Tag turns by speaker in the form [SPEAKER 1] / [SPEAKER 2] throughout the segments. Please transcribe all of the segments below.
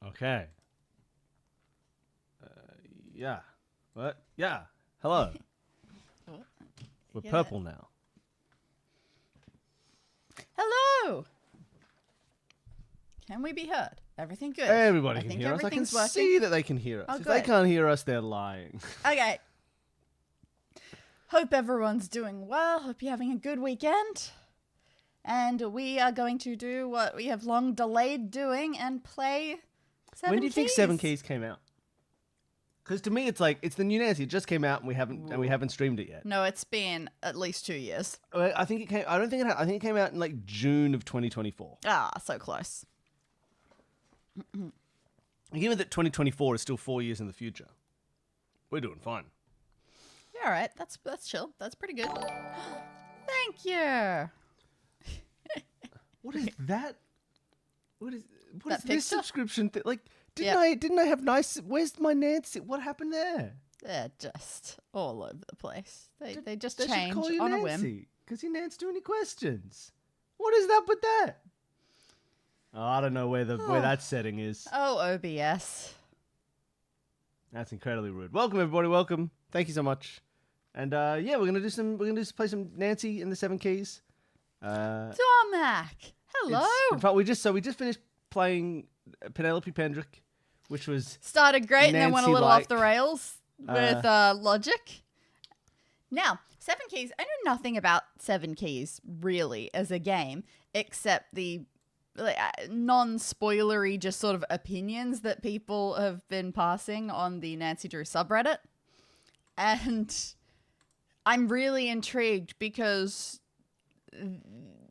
[SPEAKER 1] Okay. Yeah. What? Yeah. Hello.
[SPEAKER 2] What?
[SPEAKER 1] We're
[SPEAKER 2] Yeah.
[SPEAKER 1] purple now.
[SPEAKER 2] Hello. Can we be heard? Everything good?
[SPEAKER 1] Everybody
[SPEAKER 2] I
[SPEAKER 1] can
[SPEAKER 2] think
[SPEAKER 1] hear us. I can
[SPEAKER 2] everything's working.
[SPEAKER 1] see that they can hear us.
[SPEAKER 2] Oh,
[SPEAKER 1] If they
[SPEAKER 2] good.
[SPEAKER 1] can't hear us, they're lying.
[SPEAKER 2] Okay. Hope everyone's doing well. Hope you're having a good weekend. And we are going to do what we have long delayed doing and play Seven
[SPEAKER 1] When do you think
[SPEAKER 2] Keys.
[SPEAKER 1] 7 Keys came out? Because to me, it's like it's the new Nancy. It just came out, and we haven't streamed it yet.
[SPEAKER 2] No, it's been at least 2 years.
[SPEAKER 1] I think it came. I don't think it. I think it came out in like June of 2024.
[SPEAKER 2] Ah, so close.
[SPEAKER 1] Given that 2024 is still 4 years in the future, we're doing fine.
[SPEAKER 2] Yeah, all right. That's chill. That's pretty good. Thank you.
[SPEAKER 1] What is that? What is
[SPEAKER 2] That
[SPEAKER 1] this
[SPEAKER 2] picture?
[SPEAKER 1] subscription thing? Like,
[SPEAKER 2] Yep.
[SPEAKER 1] didn't I have nice? Where's my Nancy? What happened there?
[SPEAKER 2] They're just all over the place. They just
[SPEAKER 1] They should
[SPEAKER 2] change
[SPEAKER 1] call you
[SPEAKER 2] on a
[SPEAKER 1] Nancy,
[SPEAKER 2] whim.
[SPEAKER 1] because you Nancy too many questions. What is that but that? Oh, I don't know where that setting is.
[SPEAKER 2] Oh, OBS.
[SPEAKER 1] That's incredibly rude. Welcome everybody. Welcome. Thank you so much. And yeah, we're gonna play some Nancy in the 7 Keys.
[SPEAKER 2] Domac. Hello.
[SPEAKER 1] It's been fun. We just finished playing Penelope Pendrick, which was
[SPEAKER 2] Started great and then went a little
[SPEAKER 1] Nancy-like.
[SPEAKER 2] off the rails with logic. Now, 7 Keys. I know nothing about 7 Keys really as a game, except the non-spoilery, just sort of opinions that people have been passing on the Nancy Drew subreddit, and I'm really intrigued because,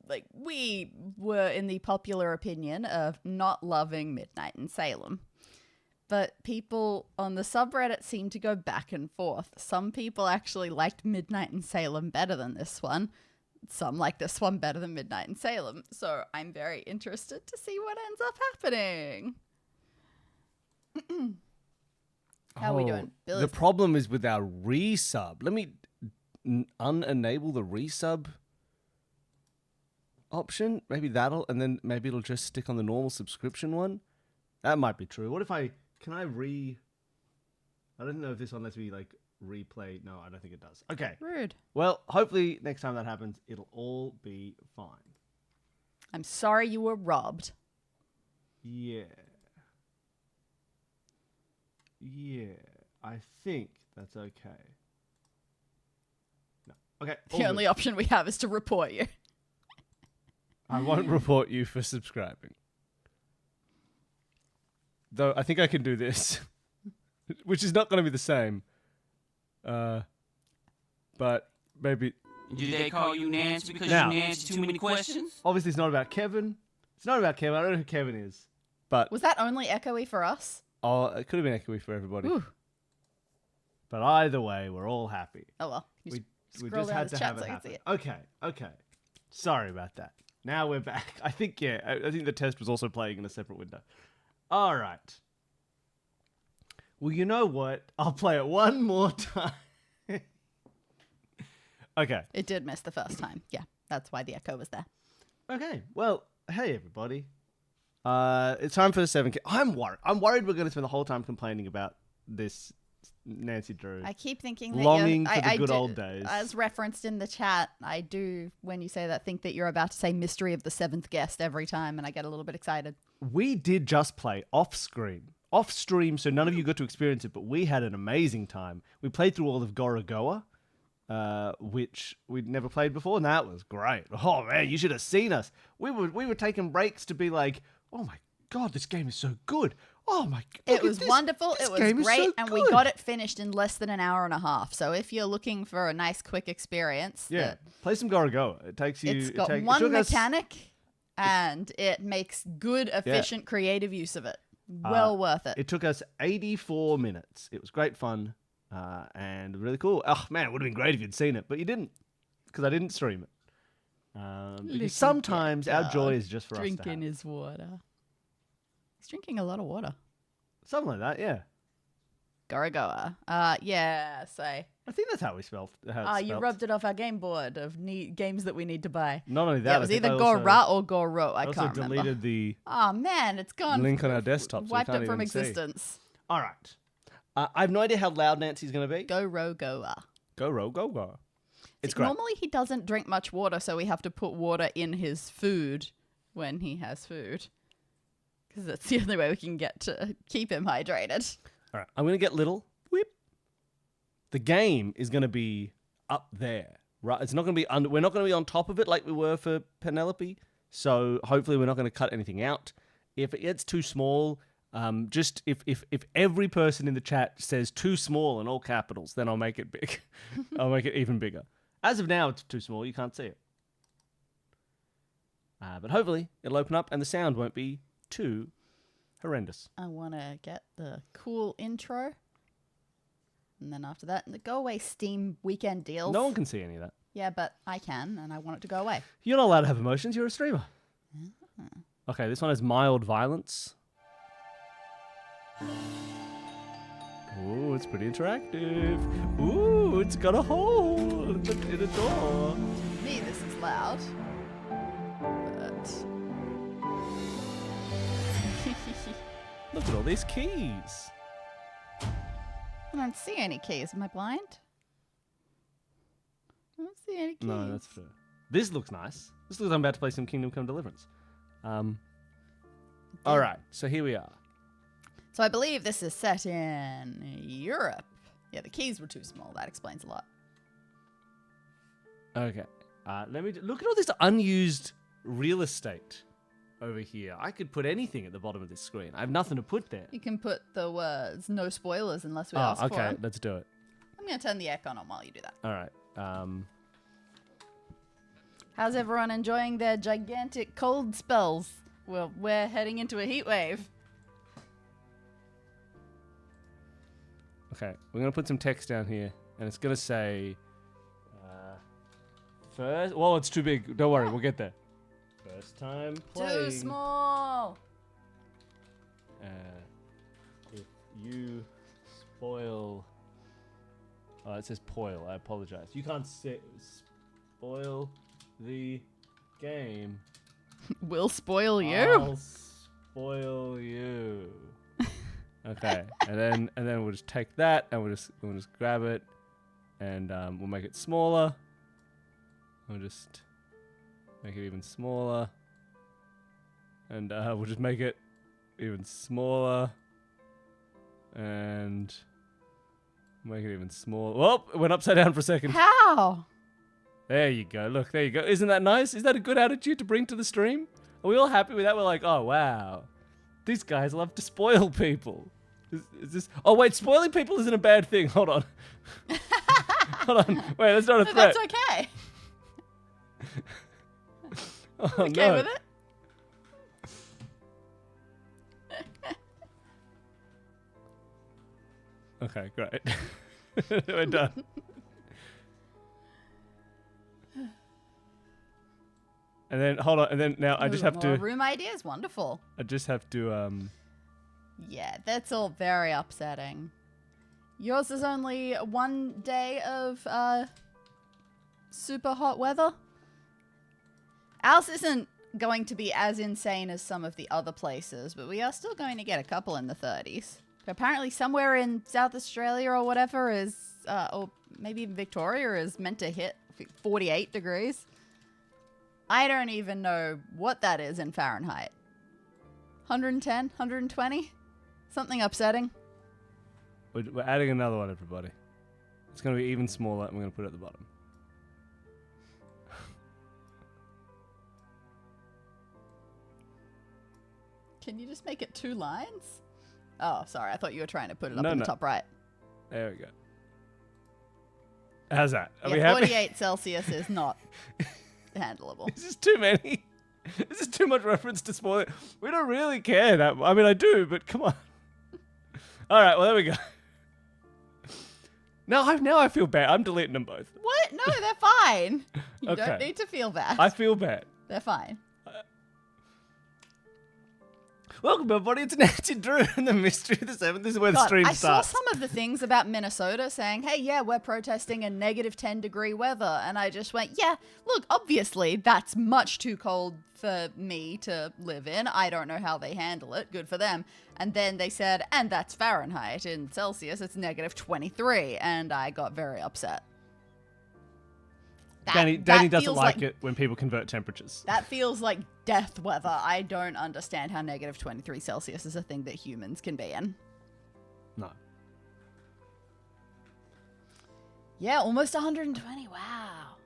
[SPEAKER 2] like, we were in the popular opinion of not loving Midnight in Salem. But people on the subreddit seem to go back and forth. Some people actually liked Midnight in Salem better than this one. Some like this one better than Midnight in Salem. So I'm very interested to see what ends up happening. How are we doing? Billy's
[SPEAKER 1] The problem is with our resub. Let me unenable the resub option. Maybe and then maybe it'll just stick on the normal subscription one. That might be true. What if I don't know if this one lets me like replay. No, I don't think it does. Okay.
[SPEAKER 2] rude.
[SPEAKER 1] Well, hopefully next time that happens, it'll all be fine.
[SPEAKER 2] I'm sorry you were robbed.
[SPEAKER 1] Yeah. Yeah. I think that's okay. No. Okay. all
[SPEAKER 2] The
[SPEAKER 1] good.
[SPEAKER 2] only option we have is to report you.
[SPEAKER 1] I won't report you for subscribing. Though I think I can do this, which is not going to be the same. But maybe.
[SPEAKER 3] Do they call you Nance because
[SPEAKER 1] Now-
[SPEAKER 3] you answer too many questions?
[SPEAKER 1] Obviously, it's not about Kevin. It's not about Kevin. I don't know who Kevin is. But
[SPEAKER 2] Was that only echoey for us?
[SPEAKER 1] it could have been echoey for everybody.
[SPEAKER 2] Ooh.
[SPEAKER 1] But either way, we're all happy.
[SPEAKER 2] Oh well. You
[SPEAKER 1] We
[SPEAKER 2] scroll
[SPEAKER 1] just
[SPEAKER 2] down
[SPEAKER 1] had
[SPEAKER 2] his
[SPEAKER 1] to
[SPEAKER 2] chat
[SPEAKER 1] have
[SPEAKER 2] so
[SPEAKER 1] it
[SPEAKER 2] I can see
[SPEAKER 1] happen. Okay. Sorry about that. Now we're back. I think, yeah, I think the test was also playing in a separate window. All right. Well, you know what? I'll play it one more time. Okay.
[SPEAKER 2] It did miss the first time. Yeah, that's why the echo was there.
[SPEAKER 1] Okay. Well, hey, everybody. It's time for the 7 Keys. I'm worried we're going to spend the whole time complaining about this Nancy Drew.
[SPEAKER 2] I keep thinking that
[SPEAKER 1] Longing
[SPEAKER 2] you're,
[SPEAKER 1] for the
[SPEAKER 2] I
[SPEAKER 1] good
[SPEAKER 2] do,
[SPEAKER 1] old days.
[SPEAKER 2] As referenced in the chat, I do, when you say that, think that you're about to say mystery of the seventh guest every time, and I get a little bit excited.
[SPEAKER 1] We did just play off stream, so none of you got to experience it, but we had an amazing time. We played through all of Gorogoa, which we'd never played before, and that was great. Oh man, you should have seen us. We were taking breaks to be like, oh my god, this game is so good. Oh my god,
[SPEAKER 2] It was wonderful,
[SPEAKER 1] this
[SPEAKER 2] it was
[SPEAKER 1] game is
[SPEAKER 2] great,
[SPEAKER 1] so
[SPEAKER 2] and we
[SPEAKER 1] good.
[SPEAKER 2] got it finished in less than an hour and a half. So if you're looking for a nice, quick experience,
[SPEAKER 1] Yeah, play some Gorogoa. It takes you.
[SPEAKER 2] it's got
[SPEAKER 1] it
[SPEAKER 2] one
[SPEAKER 1] took us-
[SPEAKER 2] mechanic, and it makes good, efficient, creative use of it. Well worth it.
[SPEAKER 1] It took us 84 minutes. It was great fun and really cool. Oh man, it would have been great if you'd seen it, but you didn't, because I didn't stream it. Because sometimes our joy is just for us to
[SPEAKER 2] Drinking
[SPEAKER 1] have.
[SPEAKER 2] his water. He's drinking a lot of water.
[SPEAKER 1] Something like that, yeah.
[SPEAKER 2] Gorogoa. Yeah, so
[SPEAKER 1] I think that's how we spelled. How it's
[SPEAKER 2] You
[SPEAKER 1] spelled.
[SPEAKER 2] rubbed it off our game board of games that we need to buy.
[SPEAKER 1] Not only that,
[SPEAKER 2] Yeah, it
[SPEAKER 1] I
[SPEAKER 2] was
[SPEAKER 1] think
[SPEAKER 2] either
[SPEAKER 1] I also-
[SPEAKER 2] Gora or Goro. I
[SPEAKER 1] I also
[SPEAKER 2] can't remember.
[SPEAKER 1] deleted the
[SPEAKER 2] Oh man, it's gone.
[SPEAKER 1] link on our desktop. So we
[SPEAKER 2] Wiped
[SPEAKER 1] can't
[SPEAKER 2] it from
[SPEAKER 1] even see.
[SPEAKER 2] existence.
[SPEAKER 1] All right. I have no idea how loud Nancy's going to be.
[SPEAKER 2] Goro Goa.
[SPEAKER 1] Go, row, go, go. It's
[SPEAKER 2] See,
[SPEAKER 1] great.
[SPEAKER 2] normally he doesn't drink much water, so we have to put water in his food when he has food. Because that's the only way we can get to keep him hydrated.
[SPEAKER 1] All right. I'm going to get little. Whip. The game is going to be up there, right? It's not going to be under. We're not going to be on top of it like we were for Penelope. So hopefully we're not going to cut anything out. If it gets too small, just if every person in the chat says too small in all capitals, then I'll make it big. I'll make it even bigger. As of now, it's too small. You can't see it. But hopefully it'll open up and the sound won't be too horrendous.
[SPEAKER 2] I want to get the cool intro. And then after that, the go away Steam weekend deals.
[SPEAKER 1] No one can see any of that.
[SPEAKER 2] Yeah, but I can, and I want it to go away.
[SPEAKER 1] You're not allowed to have emotions. You're a streamer. Okay, this one has mild violence. Ooh, it's pretty interactive. Ooh, it's got a hole in a door.
[SPEAKER 2] To me, this is loud. But...
[SPEAKER 1] Look at all these keys.
[SPEAKER 2] I don't see any keys. Am I blind? I don't see any keys.
[SPEAKER 1] No, that's true. This looks nice. This looks like I'm about to play some Kingdom Come Deliverance. All right, so here we are.
[SPEAKER 2] So I believe this is set in Europe. Yeah, the keys were too small. That explains a lot.
[SPEAKER 1] Okay. Let me look at all this unused real estate over here. I could put anything at the bottom of this screen. I have nothing to put there.
[SPEAKER 2] You can put the words "no spoilers" unless we ask for
[SPEAKER 1] okay.
[SPEAKER 2] them.
[SPEAKER 1] Let's do it.
[SPEAKER 2] I'm gonna turn the aircon on while you do that.
[SPEAKER 1] All right.
[SPEAKER 2] How's everyone enjoying their gigantic cold spells? Well, we're heading into a heat wave.
[SPEAKER 1] Okay, we're gonna put some text down here, and it's gonna say, first. Well, it's too big. Don't worry, we'll get there. First time playing.
[SPEAKER 2] Too small.
[SPEAKER 1] If you spoil, oh, it says poil. I apologize. You can't say spoil the game.
[SPEAKER 2] We'll spoil you.
[SPEAKER 1] I'll spoil you. Okay, and then we'll just take that and we'll just grab it, and we'll make it smaller. We'll just make it even smaller, and we'll just make it even smaller, and make it even smaller. Whoa, it went upside down for a second.
[SPEAKER 2] How?
[SPEAKER 1] There you go. Look, there you go. Isn't that nice? Is that a good attitude to bring to the stream? Are we all happy with that? We're like, oh wow, these guys love to spoil people. Is this? Oh wait, spoiling people isn't a bad thing. Hold on. Hold on. Wait, that's not a
[SPEAKER 2] No,
[SPEAKER 1] threat.
[SPEAKER 2] that's okay.
[SPEAKER 1] Oh,
[SPEAKER 2] Okay
[SPEAKER 1] no.
[SPEAKER 2] with it?
[SPEAKER 1] Okay, great. We're done. And then hold on, and then now I just
[SPEAKER 2] Ooh,
[SPEAKER 1] have
[SPEAKER 2] more
[SPEAKER 1] to.
[SPEAKER 2] room ideas. Wonderful.
[SPEAKER 1] I just have to.
[SPEAKER 2] Yeah, that's all very upsetting. Yours is only one day of super hot weather. Ours isn't going to be as insane as some of the other places, but we are still going to get a couple in the 30s. Apparently somewhere in South Australia or whatever is, or maybe even Victoria is meant to hit 48 degrees. I don't even know what that is in Fahrenheit. 110, 120? Something upsetting.
[SPEAKER 1] We're adding another one, everybody. It's going to be even smaller, and we're going to put it at the bottom.
[SPEAKER 2] Can you just make it 2 lines? Oh, sorry. I thought you were trying to put it up
[SPEAKER 1] No,
[SPEAKER 2] in
[SPEAKER 1] no.
[SPEAKER 2] the top right.
[SPEAKER 1] There we go. How's that? Are we
[SPEAKER 2] Yeah,
[SPEAKER 1] happy?
[SPEAKER 2] 48 Celsius is not handleable.
[SPEAKER 1] This is too many. This is too much reference to spoil it. We don't really care that. I mean, I do, but come on. All right, well there we go. Now I feel bad. I'm deleting them both.
[SPEAKER 2] What? No, they're fine. You
[SPEAKER 1] Okay.
[SPEAKER 2] don't need to feel bad.
[SPEAKER 1] I feel bad.
[SPEAKER 2] They're fine.
[SPEAKER 1] Welcome everybody, it's Nancy Drew and the Mystery of the Seventh. This is where the
[SPEAKER 2] God,
[SPEAKER 1] stream
[SPEAKER 2] I
[SPEAKER 1] starts.
[SPEAKER 2] saw some of the things about Minnesota saying, hey, yeah, we're protesting in negative 10-degree weather. And I just went, yeah, look, obviously that's much too cold for me to live in. I don't know how they handle it. Good for them. And then they said, and that's Fahrenheit. In Celsius, it's negative 23. And I got very upset.
[SPEAKER 1] Danny
[SPEAKER 2] That
[SPEAKER 1] doesn't
[SPEAKER 2] feels
[SPEAKER 1] like it when people convert temperatures.
[SPEAKER 2] That feels like death weather. I don't understand how negative 23 Celsius is a thing that humans can be in.
[SPEAKER 1] No.
[SPEAKER 2] Yeah, almost 120. Wow.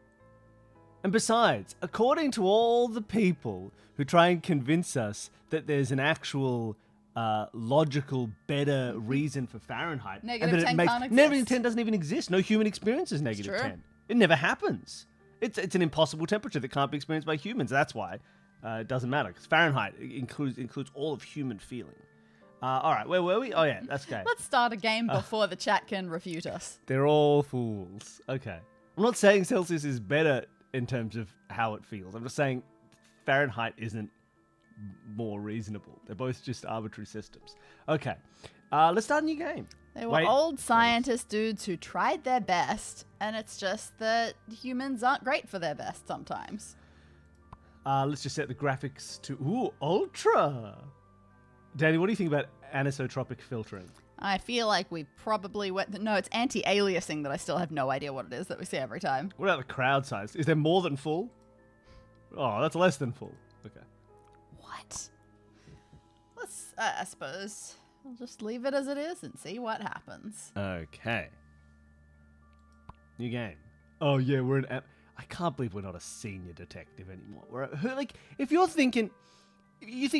[SPEAKER 1] And besides, according to all the people who try and convince us that there's an actual logical, better reason for Fahrenheit,
[SPEAKER 2] Negative
[SPEAKER 1] and that
[SPEAKER 2] 10 can't exist.
[SPEAKER 1] negative 10 doesn't even exist. No human experiences negative
[SPEAKER 2] true.
[SPEAKER 1] 10. It never happens. It's an impossible temperature that can't be experienced by humans. That's why it doesn't matter, because Fahrenheit includes all of human feeling. All right, where were we? Oh yeah, that's okay.
[SPEAKER 2] Let's start a game before the chat can refute us.
[SPEAKER 1] They're all fools. Okay. I'm not saying Celsius is better in terms of how it feels. I'm just saying Fahrenheit isn't more reasonable. They're both just arbitrary systems. Okay. Let's start a new game.
[SPEAKER 2] They were
[SPEAKER 1] Wait.
[SPEAKER 2] old scientist dudes who tried their best, and it's just that humans aren't great for their best sometimes.
[SPEAKER 1] Let's just set the graphics to... Ooh, ultra! Danny, what do you think about anisotropic filtering?
[SPEAKER 2] I feel like we probably went... No, it's anti-aliasing that I still have no idea what it is that we see every time.
[SPEAKER 1] What about the crowd size? Is there more than full? Oh, that's less than full. Okay.
[SPEAKER 2] What? Let's, I suppose, we'll just leave it as it is and see what happens.
[SPEAKER 1] Okay. New game. Oh yeah, we're an... I can't believe we're not a senior detective anymore. If you're thinking...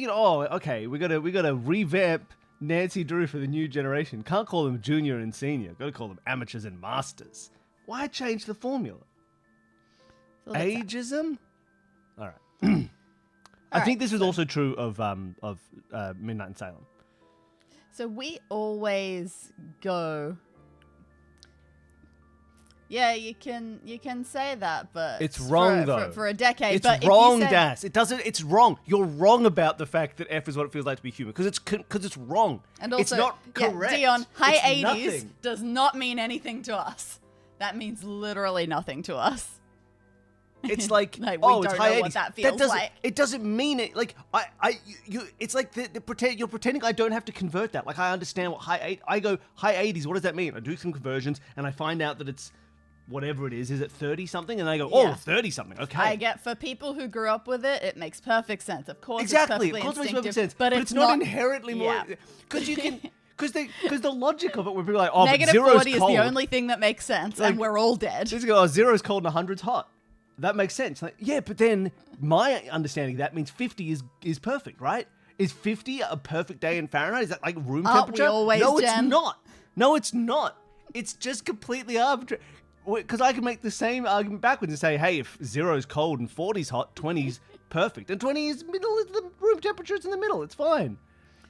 [SPEAKER 1] oh, okay, we gotta revamp Nancy Drew for the new generation. Can't call them junior and senior. Gotta call them amateurs and masters. Why change the formula?
[SPEAKER 2] So let's-
[SPEAKER 1] Ageism? All right. I think this is also true of Midnight in Salem.
[SPEAKER 2] So we always go... Yeah, you can say that, but
[SPEAKER 1] It's wrong, though.
[SPEAKER 2] For a decade.
[SPEAKER 1] It's
[SPEAKER 2] but
[SPEAKER 1] wrong,
[SPEAKER 2] if you said,
[SPEAKER 1] Das. It doesn't. It's wrong. You're wrong about the fact that F is what it feels like to be human, because it's wrong.
[SPEAKER 2] And also,
[SPEAKER 1] it's not correct.
[SPEAKER 2] Dion, high
[SPEAKER 1] It's
[SPEAKER 2] 80s
[SPEAKER 1] nothing.
[SPEAKER 2] does not mean anything to us. That means literally nothing to us.
[SPEAKER 1] It's like,
[SPEAKER 2] Like, we
[SPEAKER 1] oh, it's
[SPEAKER 2] don't
[SPEAKER 1] high
[SPEAKER 2] know
[SPEAKER 1] 80s.
[SPEAKER 2] what that feels
[SPEAKER 1] doesn't,
[SPEAKER 2] like.
[SPEAKER 1] It doesn't mean it. Like you. It's like you're pretending I don't have to convert that. Like I understand what I go high 80s. What does that mean? I do some conversions and I find out that it's whatever it is. Is it 30 something? And I go,
[SPEAKER 2] Yeah.
[SPEAKER 1] 30 something. Okay.
[SPEAKER 2] I get, for people who grew up with it, it makes perfect sense. Of course,
[SPEAKER 1] Exactly.
[SPEAKER 2] it's
[SPEAKER 1] Of
[SPEAKER 2] perfectly
[SPEAKER 1] course, it makes perfect
[SPEAKER 2] instinctive,
[SPEAKER 1] sense.
[SPEAKER 2] but
[SPEAKER 1] it's not inherently more.
[SPEAKER 2] Yeah.
[SPEAKER 1] Because you can. Because the logic of it would be like, oh,
[SPEAKER 2] Negative
[SPEAKER 1] but zero's
[SPEAKER 2] 40
[SPEAKER 1] cold.
[SPEAKER 2] is the only thing that makes sense,
[SPEAKER 1] Like-
[SPEAKER 2] and we're all dead.
[SPEAKER 1] Just go, oh, zero's cold and 100's hot. That makes sense. Like, yeah, but then my understanding of that means 50 is perfect, right? Is 50 a perfect day in Fahrenheit? Is that like room
[SPEAKER 2] Aren't we
[SPEAKER 1] temperature?
[SPEAKER 2] always,
[SPEAKER 1] no, it's
[SPEAKER 2] Jen?
[SPEAKER 1] not. No, it's not. It's just completely arbitrary. Because I can make the same argument backwards and say, hey, if zero's cold and 40's hot, 20's perfect. And 20 is middle, the room temperature is in the middle. It's fine.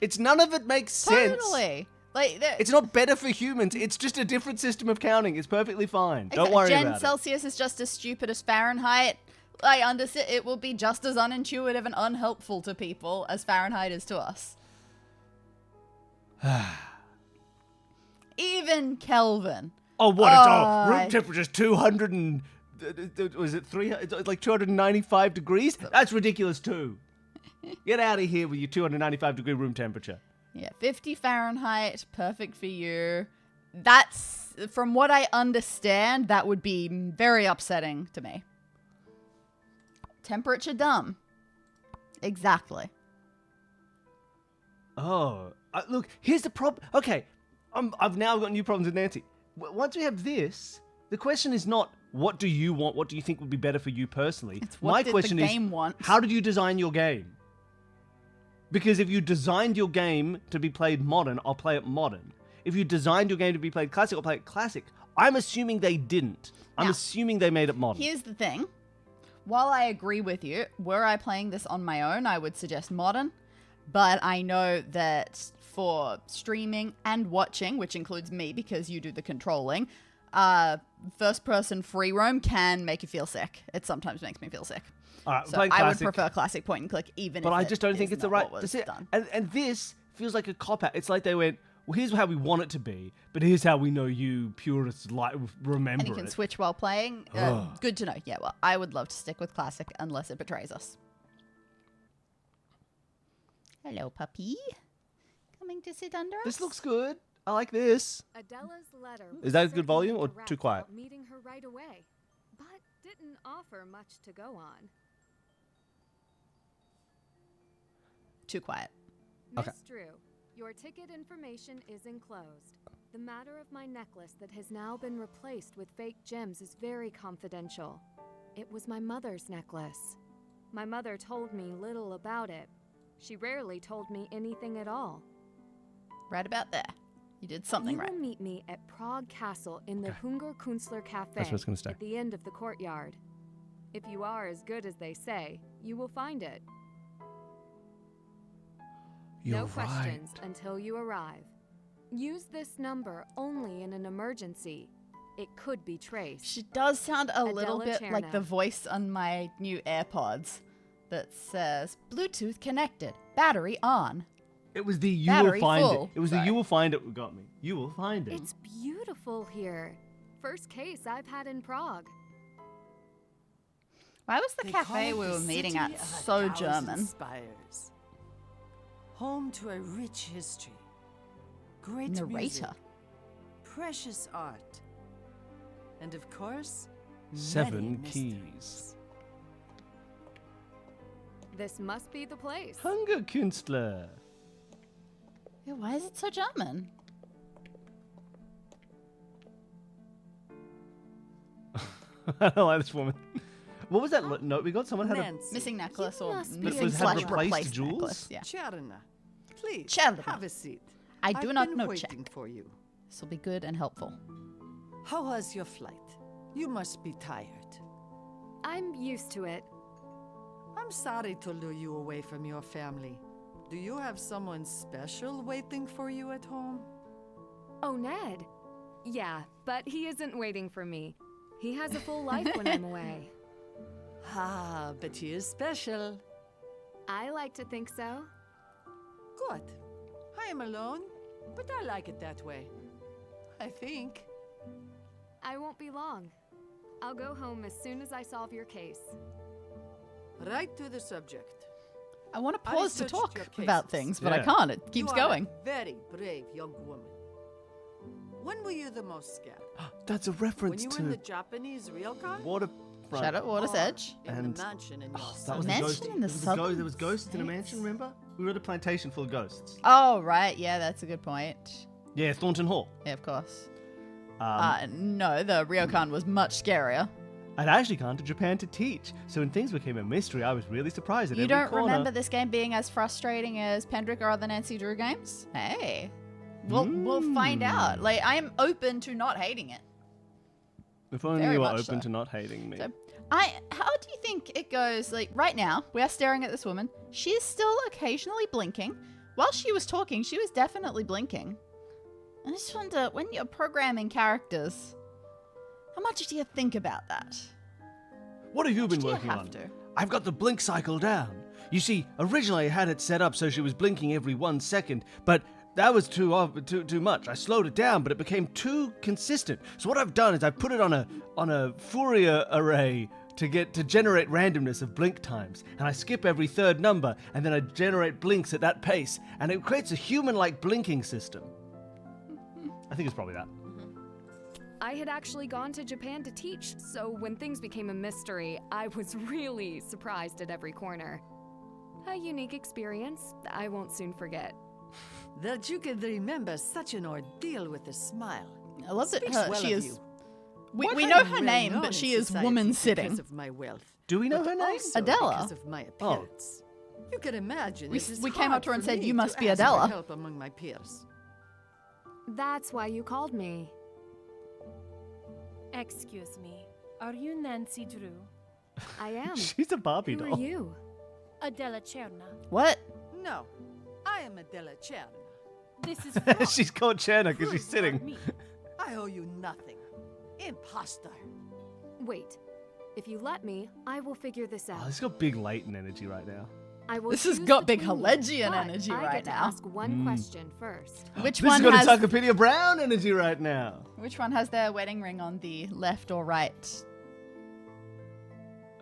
[SPEAKER 1] It's none of it makes sense.
[SPEAKER 2] Totally. Like,
[SPEAKER 1] It's not better for humans. It's just a different system of counting. It's perfectly fine. Don't worry about it.
[SPEAKER 2] Celsius is just as stupid as Fahrenheit. I understand it will be just as unintuitive and unhelpful to people as Fahrenheit is to us. Even Kelvin.
[SPEAKER 1] Oh, what?
[SPEAKER 2] Oh,
[SPEAKER 1] Room temperature's 200 and... was it 300? It's like 295 degrees? That's ridiculous too. Get out of here with your 295 degree room temperature.
[SPEAKER 2] Yeah, 50 Fahrenheit, perfect for you. That's, from what I understand, that would be very upsetting to me. Temperature dumb. Exactly.
[SPEAKER 1] Oh, look, here's the problem. Okay, I've now got new problems with Nancy. Once we have this, the question is not, what do you want? What do you think would be better for you personally?
[SPEAKER 2] It's what
[SPEAKER 1] My
[SPEAKER 2] did
[SPEAKER 1] question
[SPEAKER 2] the
[SPEAKER 1] is,
[SPEAKER 2] game want?
[SPEAKER 1] how did you design your game? Because if you designed your game to be played modern, I'll play it modern. If you designed your game to be played classic, I'll play it classic. I'm assuming they didn't. I'm
[SPEAKER 2] Now,
[SPEAKER 1] assuming they made it modern.
[SPEAKER 2] Here's the thing. While I agree with you, were I playing this on my own, I would suggest modern. But I know that for streaming and watching, which includes me because you do the controlling, first-person free roam can make you feel sick. It sometimes makes me feel sick.
[SPEAKER 1] All right,
[SPEAKER 2] So
[SPEAKER 1] playing
[SPEAKER 2] I would
[SPEAKER 1] classic,
[SPEAKER 2] prefer classic point and click, even
[SPEAKER 1] but
[SPEAKER 2] if
[SPEAKER 1] I just don't think
[SPEAKER 2] is
[SPEAKER 1] it's the
[SPEAKER 2] not
[SPEAKER 1] right.
[SPEAKER 2] what was
[SPEAKER 1] That's it.
[SPEAKER 2] done.
[SPEAKER 1] And this feels like a cop out. It's like they went, well, here's how we want it to be, but here's how we know you purists like remember
[SPEAKER 2] And you can
[SPEAKER 1] it.
[SPEAKER 2] switch while playing. Good to know. Yeah, well, I would love to stick with classic unless it betrays us. Hello, puppy. Coming to sit under us?
[SPEAKER 1] This looks good. I like this.
[SPEAKER 4] Adela's letter
[SPEAKER 1] Is that
[SPEAKER 4] was
[SPEAKER 1] good volume
[SPEAKER 4] certainly
[SPEAKER 1] or
[SPEAKER 4] direct
[SPEAKER 1] too quiet?
[SPEAKER 4] about meeting her right away, but didn't offer much to go on.
[SPEAKER 2] Too quiet.
[SPEAKER 1] Okay.
[SPEAKER 4] Miss Drew, your ticket information is enclosed. The matter of my necklace that has now been replaced with fake gems is very confidential. It was my mother's necklace. My mother told me little about it. She rarely told me anything at all.
[SPEAKER 2] Right about there. You did something
[SPEAKER 4] You
[SPEAKER 2] right.
[SPEAKER 4] will meet me at Prague Castle in the Hunger Künstler Cafe
[SPEAKER 1] That's where it's gonna stay.
[SPEAKER 4] at the end of the courtyard. If you are as good as they say, you will find it.
[SPEAKER 1] You're
[SPEAKER 4] No
[SPEAKER 1] right.
[SPEAKER 4] questions until you arrive. Use this number only in an emergency. It could be traced.
[SPEAKER 2] She does sound a little
[SPEAKER 4] Adela
[SPEAKER 2] bit like the
[SPEAKER 4] Cherna.
[SPEAKER 2] voice on my new AirPods that says, Bluetooth connected, battery on.
[SPEAKER 1] It was the you
[SPEAKER 2] Battery
[SPEAKER 1] will find
[SPEAKER 2] full.
[SPEAKER 1] it. It was
[SPEAKER 2] Sorry.
[SPEAKER 1] the you will find it what got me. You will find it.
[SPEAKER 4] It's beautiful here. First case I've had in Prague.
[SPEAKER 2] Why was the
[SPEAKER 5] They call
[SPEAKER 2] cafe
[SPEAKER 5] it
[SPEAKER 2] we
[SPEAKER 5] the
[SPEAKER 2] were meeting
[SPEAKER 5] city
[SPEAKER 2] at
[SPEAKER 5] of
[SPEAKER 2] so
[SPEAKER 5] 1,000
[SPEAKER 2] German?
[SPEAKER 5] Spires. Home to a rich history, great music,
[SPEAKER 2] Narrator.
[SPEAKER 5] precious art, and of course,
[SPEAKER 1] 7
[SPEAKER 5] many
[SPEAKER 1] keys.
[SPEAKER 5] mysteries.
[SPEAKER 4] This must be the place.
[SPEAKER 1] Hunger Künstler.
[SPEAKER 2] Yeah, why is it so German?
[SPEAKER 1] I don't like this woman. What was that note we got? Someone had a.
[SPEAKER 5] Nancy,
[SPEAKER 2] Missing necklace
[SPEAKER 4] You
[SPEAKER 2] or
[SPEAKER 4] must be
[SPEAKER 2] missing
[SPEAKER 1] had
[SPEAKER 2] slash
[SPEAKER 1] replaced
[SPEAKER 2] replaced
[SPEAKER 1] jewels?
[SPEAKER 2] necklace. Yeah.
[SPEAKER 5] Cherna, please
[SPEAKER 2] Cherna.
[SPEAKER 5] have a seat.
[SPEAKER 2] I do
[SPEAKER 5] I've
[SPEAKER 2] not
[SPEAKER 5] been
[SPEAKER 2] know
[SPEAKER 5] waiting
[SPEAKER 2] Czech.
[SPEAKER 5] for you.
[SPEAKER 2] This will be good and helpful.
[SPEAKER 5] How was your flight? You must be tired.
[SPEAKER 4] I'm used to it.
[SPEAKER 5] I'm sorry to lure you away from your family. Do you have someone special waiting for you at home?
[SPEAKER 4] Oh, Ned. Yeah, but he isn't waiting for me. He has a full life when I'm away.
[SPEAKER 5] Ah, but he is special.
[SPEAKER 4] I like to think so.
[SPEAKER 5] Good. I am alone, but I like it that way. I think.
[SPEAKER 4] I won't be long. I'll go home as soon as I solve your case.
[SPEAKER 5] Right to the subject.
[SPEAKER 2] I want to
[SPEAKER 5] I
[SPEAKER 2] pause to
[SPEAKER 5] searched
[SPEAKER 2] talk
[SPEAKER 5] your
[SPEAKER 2] about
[SPEAKER 5] cases.
[SPEAKER 2] things, but I
[SPEAKER 1] Yeah.
[SPEAKER 2] can't. It keeps
[SPEAKER 5] you
[SPEAKER 2] going.
[SPEAKER 5] Are a very brave young woman. When were you the most scared?
[SPEAKER 1] That's a
[SPEAKER 5] When
[SPEAKER 1] reference
[SPEAKER 5] you were in the
[SPEAKER 1] to
[SPEAKER 5] Japanese ryokan?
[SPEAKER 1] Waterfront.
[SPEAKER 2] Shadow Water's
[SPEAKER 5] Or
[SPEAKER 2] Edge.
[SPEAKER 5] in
[SPEAKER 1] And-
[SPEAKER 5] the mansion in your
[SPEAKER 1] Oh, that was a
[SPEAKER 2] Mansion
[SPEAKER 1] ghost.
[SPEAKER 2] in the
[SPEAKER 1] There was ghosts in a
[SPEAKER 2] Southern
[SPEAKER 1] mansion.
[SPEAKER 2] States.
[SPEAKER 1] Remember? We were at a plantation full of ghosts.
[SPEAKER 2] Oh, right. Yeah, that's a good point.
[SPEAKER 1] Yeah, Thornton Hall.
[SPEAKER 2] Yeah, of course.
[SPEAKER 1] Um,
[SPEAKER 2] No, the ryokan was much scarier.
[SPEAKER 1] I'd actually gone to Japan to teach, so when things became a mystery, I was really surprised at
[SPEAKER 2] You
[SPEAKER 1] every
[SPEAKER 2] don't
[SPEAKER 1] corner.
[SPEAKER 2] remember this game being as frustrating as Pendrick or other Nancy Drew games? Hey. We'll find out. Like, I am open to not hating it.
[SPEAKER 1] If only
[SPEAKER 2] Very
[SPEAKER 1] you were
[SPEAKER 2] much
[SPEAKER 1] open
[SPEAKER 2] so.
[SPEAKER 1] to not hating me.
[SPEAKER 2] So, how do you think it goes? Like, right now, we are staring at this woman. She is still occasionally blinking. While she was talking, she was definitely blinking. I just wonder, when you're programming characters, how much do you think about that?
[SPEAKER 1] What have you been
[SPEAKER 2] do you
[SPEAKER 1] working
[SPEAKER 2] have
[SPEAKER 1] on?
[SPEAKER 2] to?
[SPEAKER 1] I've got the blink cycle down. You see, originally I had it set up so she was blinking every 1 second, but that was too much. I slowed it down, but it became too consistent. So what I've done is I've put it on a Fourier array to generate randomness of blink times, and I skip every third number, and then I generate blinks at that pace, and it creates a human-like blinking system. I think it's probably that.
[SPEAKER 4] I had actually gone to Japan to teach, so when things became a mystery, I was really surprised at every corner. A unique experience I won't soon forget.
[SPEAKER 5] That you could remember such an ordeal with a smile.
[SPEAKER 2] I love that
[SPEAKER 5] Speaks
[SPEAKER 2] her,
[SPEAKER 5] well
[SPEAKER 2] she
[SPEAKER 5] of
[SPEAKER 2] is.
[SPEAKER 5] you.
[SPEAKER 2] We
[SPEAKER 5] What
[SPEAKER 2] know
[SPEAKER 5] I'm
[SPEAKER 2] her
[SPEAKER 5] well
[SPEAKER 2] name,
[SPEAKER 5] known
[SPEAKER 2] but
[SPEAKER 5] in
[SPEAKER 2] she is
[SPEAKER 5] society
[SPEAKER 2] woman sitting.
[SPEAKER 5] because of my wealth.
[SPEAKER 1] Do we know
[SPEAKER 5] but
[SPEAKER 1] her name?
[SPEAKER 5] also
[SPEAKER 2] Adela.
[SPEAKER 5] because of my appearance. You can imagine
[SPEAKER 2] We-
[SPEAKER 5] it is
[SPEAKER 2] we came
[SPEAKER 5] hard
[SPEAKER 2] up to her and
[SPEAKER 5] for
[SPEAKER 2] said,
[SPEAKER 5] me
[SPEAKER 2] "You must
[SPEAKER 5] to
[SPEAKER 2] be
[SPEAKER 5] ask for
[SPEAKER 2] Adela."
[SPEAKER 5] help among my peers.
[SPEAKER 4] That's why you called me.
[SPEAKER 6] Excuse me. Are you Nancy Drew?
[SPEAKER 4] I am.
[SPEAKER 1] She's a Barbie
[SPEAKER 4] Who
[SPEAKER 1] doll.
[SPEAKER 4] are you?
[SPEAKER 6] Adela Cherna.
[SPEAKER 2] What?
[SPEAKER 5] No, I am Adela Cherna.
[SPEAKER 6] This is fraud.
[SPEAKER 1] She's called Cherna because
[SPEAKER 6] Prove
[SPEAKER 1] she's
[SPEAKER 6] you are
[SPEAKER 1] sitting.
[SPEAKER 6] me.
[SPEAKER 5] I owe you nothing. Imposter.
[SPEAKER 4] Wait. If you let me, I will figure this
[SPEAKER 1] Oh,
[SPEAKER 4] out.
[SPEAKER 1] this has got big latent energy right now.
[SPEAKER 4] I will
[SPEAKER 2] This has
[SPEAKER 4] choose
[SPEAKER 2] got big
[SPEAKER 4] between you,
[SPEAKER 2] Helegian
[SPEAKER 4] but
[SPEAKER 2] energy
[SPEAKER 4] I
[SPEAKER 2] right
[SPEAKER 4] get to
[SPEAKER 2] now.
[SPEAKER 4] ask one question first.
[SPEAKER 2] Which
[SPEAKER 1] This
[SPEAKER 2] one
[SPEAKER 1] has got
[SPEAKER 2] has
[SPEAKER 1] Encyclopedia Brown energy right now.
[SPEAKER 2] which one has their wedding ring on the left or right?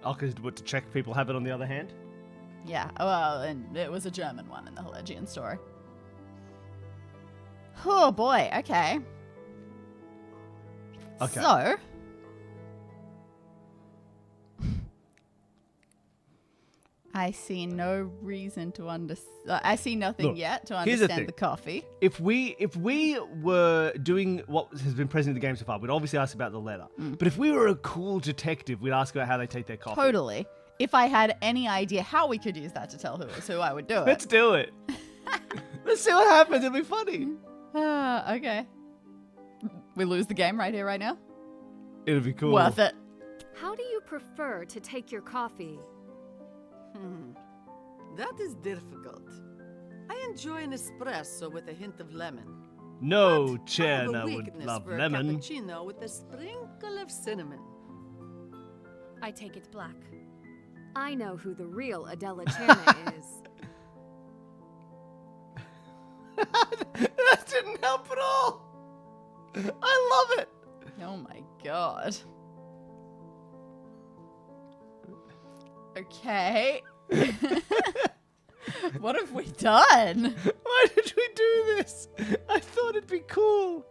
[SPEAKER 1] Oh, because what, to check people have it on the other hand?
[SPEAKER 2] Yeah. Well, and it was a German one in the Helegian story. Oh boy. Okay.
[SPEAKER 1] Okay.
[SPEAKER 2] So. I see no reason to understand. I see nothing
[SPEAKER 1] Look,
[SPEAKER 2] yet to
[SPEAKER 1] here's the
[SPEAKER 2] understand
[SPEAKER 1] thing.
[SPEAKER 2] the coffee.
[SPEAKER 1] If we were doing what has been present in the game so far, we'd obviously ask about the letter. But if we were a cool detective, we'd ask about how they take their coffee.
[SPEAKER 2] Totally. If I had any idea how we could use that to tell who was who, I would do
[SPEAKER 1] Let's
[SPEAKER 2] it.
[SPEAKER 1] do it. Let's see what happens. It'll be funny.
[SPEAKER 2] Okay. We lose the game right here, right now.
[SPEAKER 1] It'll be cool.
[SPEAKER 2] Worth it.
[SPEAKER 4] How do you prefer to take your coffee?
[SPEAKER 5] That is difficult. I enjoy an espresso with a hint of lemon.
[SPEAKER 1] No
[SPEAKER 5] I have a
[SPEAKER 1] Cherna would
[SPEAKER 5] weakness
[SPEAKER 1] love
[SPEAKER 5] for a
[SPEAKER 1] lemon.
[SPEAKER 5] cappuccino with a sprinkle of cinnamon.
[SPEAKER 6] I take it black.
[SPEAKER 4] I know who the real Adela Cherna is.
[SPEAKER 1] That didn't help at all. I love it.
[SPEAKER 2] Oh my god. Okay. What have we done?
[SPEAKER 1] Why did we do this? I thought it'd be cool.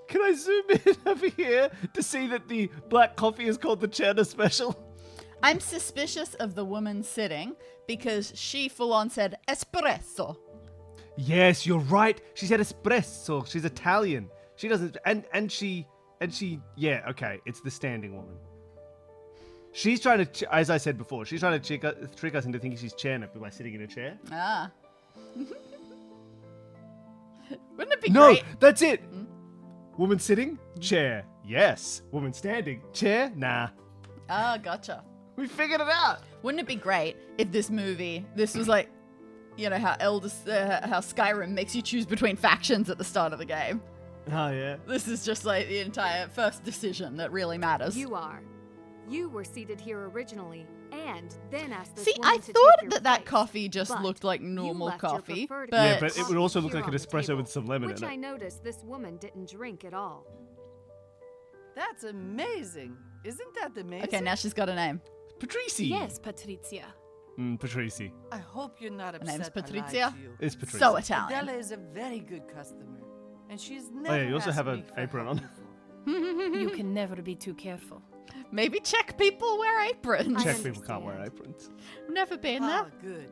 [SPEAKER 1] Can I zoom in over here to see that the black coffee is called the Cheddar Special?
[SPEAKER 2] I'm suspicious of the woman sitting because she full on said espresso.
[SPEAKER 1] Yes, you're right. She said espresso. She's Italian. She doesn't, and she, yeah, okay. It's the standing woman. She's trying to, as I said before, she's trying to trick us into thinking she's Cherna by sitting in a chair.
[SPEAKER 2] Ah. Wouldn't it be
[SPEAKER 1] No,
[SPEAKER 2] great?
[SPEAKER 1] that's it. Woman sitting, chair. Yes. Woman standing, chair. Nah.
[SPEAKER 2] Ah, gotcha.
[SPEAKER 1] We figured it out.
[SPEAKER 2] Wouldn't it be great if this was like, you know, how how Skyrim makes you choose between factions at the start of the game.
[SPEAKER 1] Oh yeah.
[SPEAKER 2] This is just like the entire first decision that really matters.
[SPEAKER 4] You are. You were seated here originally, and then asked this
[SPEAKER 2] See,
[SPEAKER 4] woman
[SPEAKER 2] I
[SPEAKER 4] to
[SPEAKER 2] thought
[SPEAKER 4] take your
[SPEAKER 2] that
[SPEAKER 4] place.
[SPEAKER 2] coffee just
[SPEAKER 4] But
[SPEAKER 2] looked like
[SPEAKER 4] you
[SPEAKER 2] normal
[SPEAKER 4] left your
[SPEAKER 2] coffee,
[SPEAKER 4] preferred
[SPEAKER 2] but
[SPEAKER 1] Yeah, but it would also look
[SPEAKER 4] here
[SPEAKER 1] like an
[SPEAKER 4] on the
[SPEAKER 1] espresso
[SPEAKER 4] table,
[SPEAKER 1] with some lemon
[SPEAKER 4] which
[SPEAKER 1] in
[SPEAKER 4] I
[SPEAKER 1] it.
[SPEAKER 4] noticed this woman didn't drink at all.
[SPEAKER 5] That's amazing. Isn't that amazing?
[SPEAKER 2] okay, now she's got a name.
[SPEAKER 1] Patrici.
[SPEAKER 6] Yes, Patrizia.
[SPEAKER 1] Patrici.
[SPEAKER 5] I hope you're not upset.
[SPEAKER 2] name's
[SPEAKER 5] I lied
[SPEAKER 2] Patrizia?
[SPEAKER 5] to you.
[SPEAKER 1] It's Patrici.
[SPEAKER 2] So Italian.
[SPEAKER 5] Adela is a very good customer, and she's never.
[SPEAKER 1] yeah, you also
[SPEAKER 5] asked
[SPEAKER 1] have an
[SPEAKER 5] me for
[SPEAKER 1] apron
[SPEAKER 5] help
[SPEAKER 1] on.
[SPEAKER 5] before.
[SPEAKER 6] You can never be too careful.
[SPEAKER 2] Maybe Czech people wear aprons.
[SPEAKER 4] I
[SPEAKER 1] Czech people can't wear
[SPEAKER 4] understand.
[SPEAKER 1] aprons.
[SPEAKER 2] Never been there.
[SPEAKER 5] Ah, good.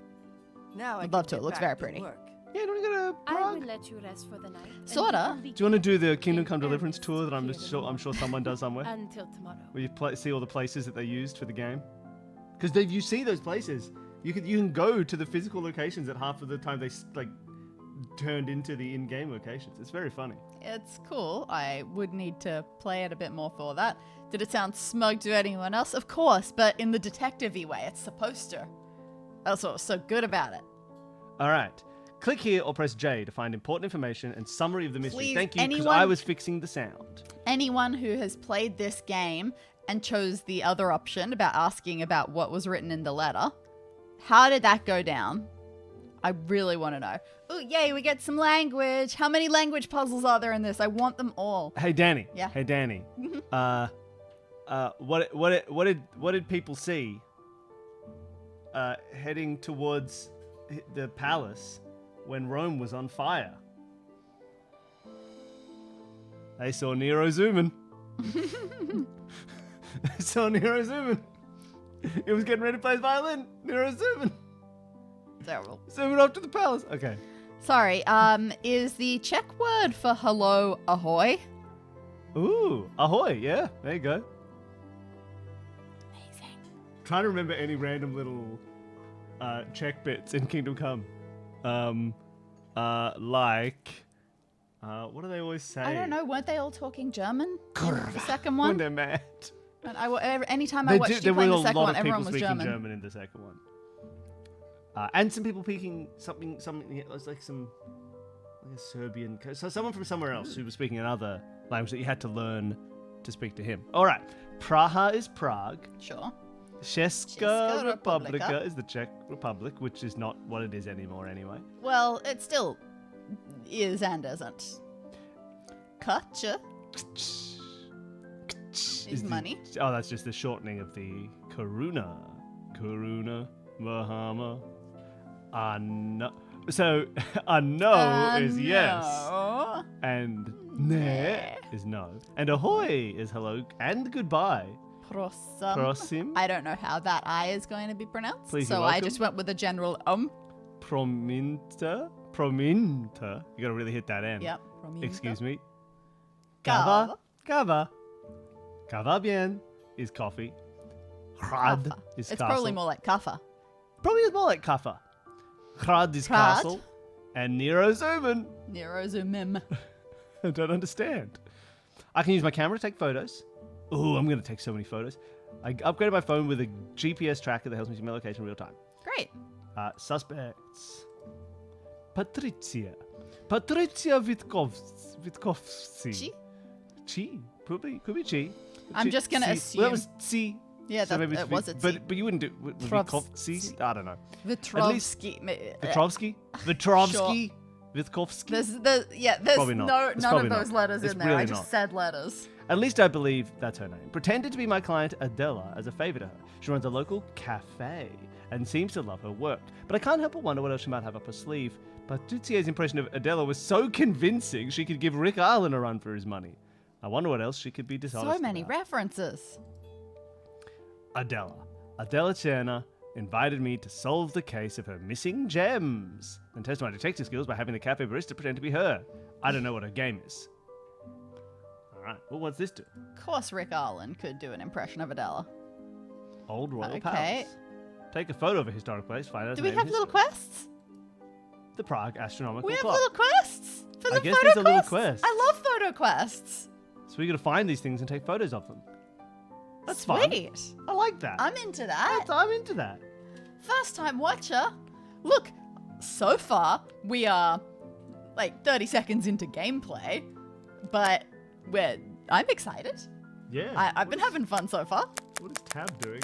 [SPEAKER 5] Now I
[SPEAKER 2] I'd love
[SPEAKER 5] can
[SPEAKER 2] to. It
[SPEAKER 5] get
[SPEAKER 2] looks
[SPEAKER 5] back
[SPEAKER 2] very
[SPEAKER 5] to
[SPEAKER 2] pretty.
[SPEAKER 5] work.
[SPEAKER 1] Yeah, don't we go to
[SPEAKER 6] I
[SPEAKER 1] Prague?
[SPEAKER 6] will let you rest for the night. and
[SPEAKER 2] Sorta.
[SPEAKER 6] we will
[SPEAKER 1] Do you want to do the
[SPEAKER 6] begin
[SPEAKER 1] Kingdom Come
[SPEAKER 6] in
[SPEAKER 1] Deliverance
[SPEAKER 6] earnest
[SPEAKER 1] tour that I'm
[SPEAKER 6] here in
[SPEAKER 1] sure someone does somewhere?
[SPEAKER 6] Until tomorrow.
[SPEAKER 1] Where you see all the places that they used for the game? Because you see those places. You can go to the physical locations that half of the time they turned into the in-game locations. It's very funny.
[SPEAKER 2] It's cool. I would need to play it a bit more for that. Did it sound smug to anyone else? Of course, but in the detective-y way. It's supposed to. That's what was so good about it.
[SPEAKER 1] All right. Click here or press J to find important information and summary of the mystery.
[SPEAKER 2] Please,
[SPEAKER 1] Thank you, because
[SPEAKER 2] anyone-
[SPEAKER 1] I was fixing the sound.
[SPEAKER 2] Anyone who has played this game and chose the other option about asking about what was written in the letter, how did that go down? I really want to know. Oh, yay, we get some language. How many language puzzles are there in this? I want them all.
[SPEAKER 1] Hey, Danny.
[SPEAKER 2] Yeah.
[SPEAKER 1] Hey, Danny. What did people see heading towards the palace when Rome was on fire? They saw Nero zooming. They saw Nero zooming. He was getting ready to play his violin. Nero zooming.
[SPEAKER 2] Terrible.
[SPEAKER 1] Zooming off to the palace. Okay.
[SPEAKER 2] Sorry, is the Czech word for hello ahoy?
[SPEAKER 1] Ooh, ahoy. Yeah, there you go.
[SPEAKER 2] Amazing.
[SPEAKER 1] Trying to remember any random little Czech bits in Kingdom Come. What do they always say?
[SPEAKER 2] I don't know. Weren't they all talking German? in
[SPEAKER 1] Kurva.
[SPEAKER 2] The second
[SPEAKER 1] When
[SPEAKER 2] one?
[SPEAKER 1] they're mad.
[SPEAKER 2] And anytime I watched you
[SPEAKER 1] There
[SPEAKER 2] play
[SPEAKER 1] were
[SPEAKER 2] the
[SPEAKER 1] a
[SPEAKER 2] second
[SPEAKER 1] lot
[SPEAKER 2] one,
[SPEAKER 1] of people
[SPEAKER 2] everyone was
[SPEAKER 1] speaking
[SPEAKER 2] German.
[SPEAKER 1] German in the second one. And some people speaking something. It was like a Serbian. So someone from somewhere else who was speaking another language that you had to learn to speak to him. All right. Praha is Prague.
[SPEAKER 2] Sure.
[SPEAKER 1] Česká
[SPEAKER 2] Česká
[SPEAKER 1] Republika
[SPEAKER 2] republika.
[SPEAKER 1] is the Czech Republic, which is not what it is anymore anyway.
[SPEAKER 2] Well, it still is and isn't. Kacha is
[SPEAKER 1] the-
[SPEAKER 2] money.
[SPEAKER 1] Oh, that's just the shortening of the Karuna. Karuna, Mahama. No. So, a no is yes.
[SPEAKER 2] No.
[SPEAKER 1] And ne is no. And ahoy is hello and goodbye.
[SPEAKER 2] Prosum.
[SPEAKER 1] Prosim.
[SPEAKER 2] I don't know how that I is going to be pronounced.
[SPEAKER 1] Please,
[SPEAKER 2] so
[SPEAKER 1] you're
[SPEAKER 2] I
[SPEAKER 1] welcome.
[SPEAKER 2] just went with a general
[SPEAKER 1] Prominta. Prominta. You gotta really hit that N.
[SPEAKER 2] Yep.
[SPEAKER 1] Excuse me.
[SPEAKER 2] Kava.
[SPEAKER 1] Kava. Kava bien is coffee. Hrad
[SPEAKER 2] Kafa.
[SPEAKER 1] is
[SPEAKER 2] It's
[SPEAKER 1] castle.
[SPEAKER 2] probably more like kafa.
[SPEAKER 1] Probably is more like Kafa. Hrad is
[SPEAKER 2] Hrad.
[SPEAKER 1] castle. And Nero Zuman.
[SPEAKER 2] Nerozumim.
[SPEAKER 1] I don't understand. I can use my camera to take photos. Ooh, I'm going to take so many photos. I upgraded my phone with a GPS tracker that helps me see my location in real time.
[SPEAKER 2] Great.
[SPEAKER 1] Suspects. Patricia. Patricia Witkowski.
[SPEAKER 2] Chi?
[SPEAKER 1] Chi? Could be Chi.
[SPEAKER 2] I'm just gonna
[SPEAKER 1] Si. Well, that
[SPEAKER 2] assume-
[SPEAKER 1] was Chi.
[SPEAKER 2] Yeah,
[SPEAKER 1] So
[SPEAKER 2] that,
[SPEAKER 1] maybe
[SPEAKER 2] it
[SPEAKER 1] it's
[SPEAKER 2] was a T.
[SPEAKER 1] But you wouldn't do Witkowski? I don't know.
[SPEAKER 2] Vitrovsky.
[SPEAKER 1] Petrovsky? Vitrovsky? Witkowski?
[SPEAKER 2] There's
[SPEAKER 1] Probably not.
[SPEAKER 2] no
[SPEAKER 1] It's
[SPEAKER 2] none
[SPEAKER 1] probably
[SPEAKER 2] of those
[SPEAKER 1] not.
[SPEAKER 2] letters
[SPEAKER 1] It's
[SPEAKER 2] in there. I
[SPEAKER 1] really
[SPEAKER 2] just
[SPEAKER 1] not.
[SPEAKER 2] said letters.
[SPEAKER 1] At least I believe that's her name. Pretended to be my client Adela as a favor to her. She runs a local cafe and seems to love her work. But I can't help but wonder what else she might have up her sleeve. Patrizio's impression of Adela was so convincing she could give Rick Arlen a run for his money. I wonder what else she could be dishonest
[SPEAKER 2] So many
[SPEAKER 1] about.
[SPEAKER 2] references.
[SPEAKER 1] Adela Cherna invited me to solve the case of her missing gems and test my detective skills by having the cafe barista pretend to be her. I don't know what her game is. Alright, well, what's this do?
[SPEAKER 2] Of course, Rick Arlen could do an impression of Adela.
[SPEAKER 1] Old Royal
[SPEAKER 2] Okay.
[SPEAKER 1] Palace. Take a photo of a historic place, find out
[SPEAKER 2] Do
[SPEAKER 1] its
[SPEAKER 2] we
[SPEAKER 1] name
[SPEAKER 2] have
[SPEAKER 1] and
[SPEAKER 2] little
[SPEAKER 1] history.
[SPEAKER 2] quests?
[SPEAKER 1] The Prague Astronomical
[SPEAKER 2] We have
[SPEAKER 1] Clock.
[SPEAKER 2] little quests for
[SPEAKER 1] I
[SPEAKER 2] the
[SPEAKER 1] guess
[SPEAKER 2] photo
[SPEAKER 1] these are little
[SPEAKER 2] quests.
[SPEAKER 1] quests.
[SPEAKER 2] I love photo quests.
[SPEAKER 1] So we gotta find these things and take photos of them. That's fun.
[SPEAKER 2] Sweet.
[SPEAKER 1] I like that.
[SPEAKER 2] I'm into that.
[SPEAKER 1] I'm into that.
[SPEAKER 2] First time watcher. Look, so far we are like 30 seconds into gameplay, but I'm excited.
[SPEAKER 1] Yeah.
[SPEAKER 2] I've been having fun so far.
[SPEAKER 1] What is Tab doing?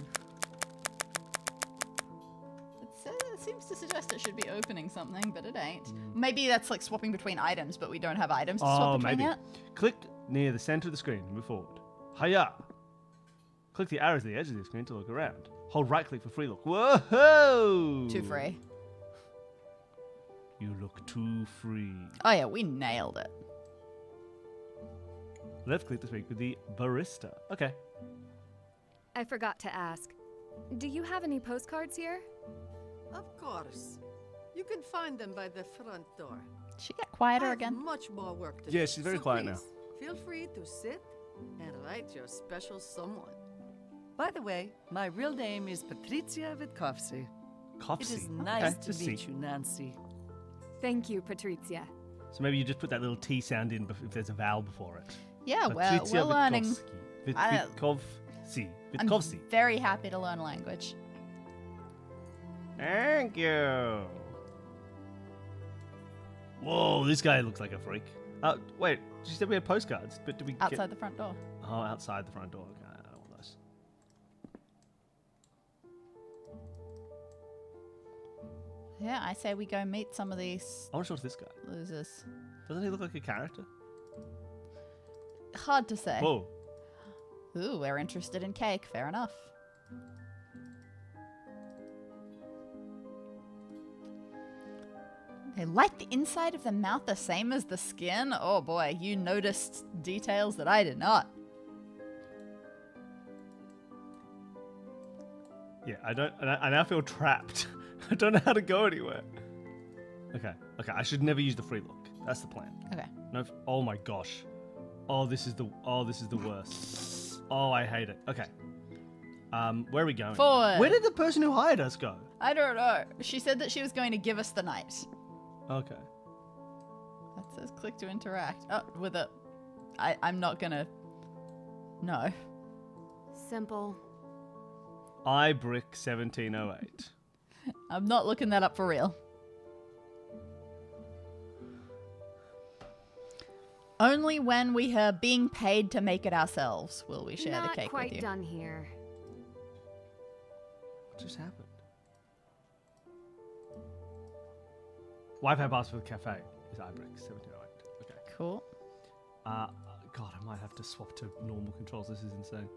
[SPEAKER 2] It seems to suggest it should be opening something, but it ain't. Maybe that's like swapping between items, but we don't have items to swap between
[SPEAKER 1] maybe.
[SPEAKER 2] yet.
[SPEAKER 1] Click near the center of the screen and move forward. Hiya! Click the arrows at the edge of the screen to look around. Hold right click for free look. Whoa!
[SPEAKER 2] Too free.
[SPEAKER 1] You look too free.
[SPEAKER 2] Oh yeah, we nailed it.
[SPEAKER 1] Left click to speak with the barista. Okay.
[SPEAKER 4] I forgot to ask. Do you have any postcards here?
[SPEAKER 5] Of course. You can find them by the front door.
[SPEAKER 2] Did she get quieter
[SPEAKER 5] I have
[SPEAKER 2] again?
[SPEAKER 5] much more work to
[SPEAKER 1] Yeah,
[SPEAKER 5] do.
[SPEAKER 1] she's very
[SPEAKER 5] so
[SPEAKER 1] quiet now.
[SPEAKER 5] please, feel free to sit and write your special someone. By the way, my real name is Patricia Witkowski.
[SPEAKER 1] Coffee.
[SPEAKER 5] It is nice to
[SPEAKER 1] just
[SPEAKER 5] meet
[SPEAKER 1] see.
[SPEAKER 5] you, Nancy.
[SPEAKER 4] Thank you, Patrizia.
[SPEAKER 1] So maybe you just put that little T sound in if there's a vowel before it.
[SPEAKER 2] Yeah,
[SPEAKER 1] Patricia
[SPEAKER 2] we're learning.
[SPEAKER 1] Witkowski.
[SPEAKER 2] I-
[SPEAKER 1] Witkowski.
[SPEAKER 2] I'm
[SPEAKER 1] Witkowski.
[SPEAKER 2] very happy to learn a language.
[SPEAKER 1] Thank you. Whoa, this guy looks like a freak. Wait, you said we had postcards, but did we get...
[SPEAKER 2] Outside the front door.
[SPEAKER 1] Oh, outside the front door. Okay, I don't want those.
[SPEAKER 2] Yeah, I say we go meet some of these
[SPEAKER 1] I want to talk to this guy.
[SPEAKER 2] losers.
[SPEAKER 1] Doesn't he look like a character?
[SPEAKER 2] Hard to say.
[SPEAKER 1] Whoa.
[SPEAKER 2] Ooh, we're interested in cake. Fair enough. They like the inside of the mouth the same as the skin? Oh boy, you noticed details that I did not.
[SPEAKER 1] Yeah, I now feel trapped. I don't know how to go anywhere. Okay, I should never use the free look. That's the plan.
[SPEAKER 2] Okay.
[SPEAKER 1] No, oh my gosh. Oh, this is the worst. Oh, I hate it. Okay. Where are we going?
[SPEAKER 2] Forward.
[SPEAKER 1] Where did the person who hired us go?
[SPEAKER 2] I don't know. She said that she was going to give us the night.
[SPEAKER 1] Okay.
[SPEAKER 2] That says click to interact. Oh, with it. I'm not gonna... No.
[SPEAKER 4] Simple.
[SPEAKER 1] iBrick 1708.
[SPEAKER 2] I'm not looking that up for real. Only when we are being paid to make it ourselves will we share
[SPEAKER 4] Not
[SPEAKER 2] the cake
[SPEAKER 4] quite
[SPEAKER 2] with you.
[SPEAKER 4] done here.
[SPEAKER 1] What just happened? Wi-Fi password cafe is iBricks 1708. Okay.
[SPEAKER 2] Cool.
[SPEAKER 1] God, I might have to swap to normal controls. This is insane.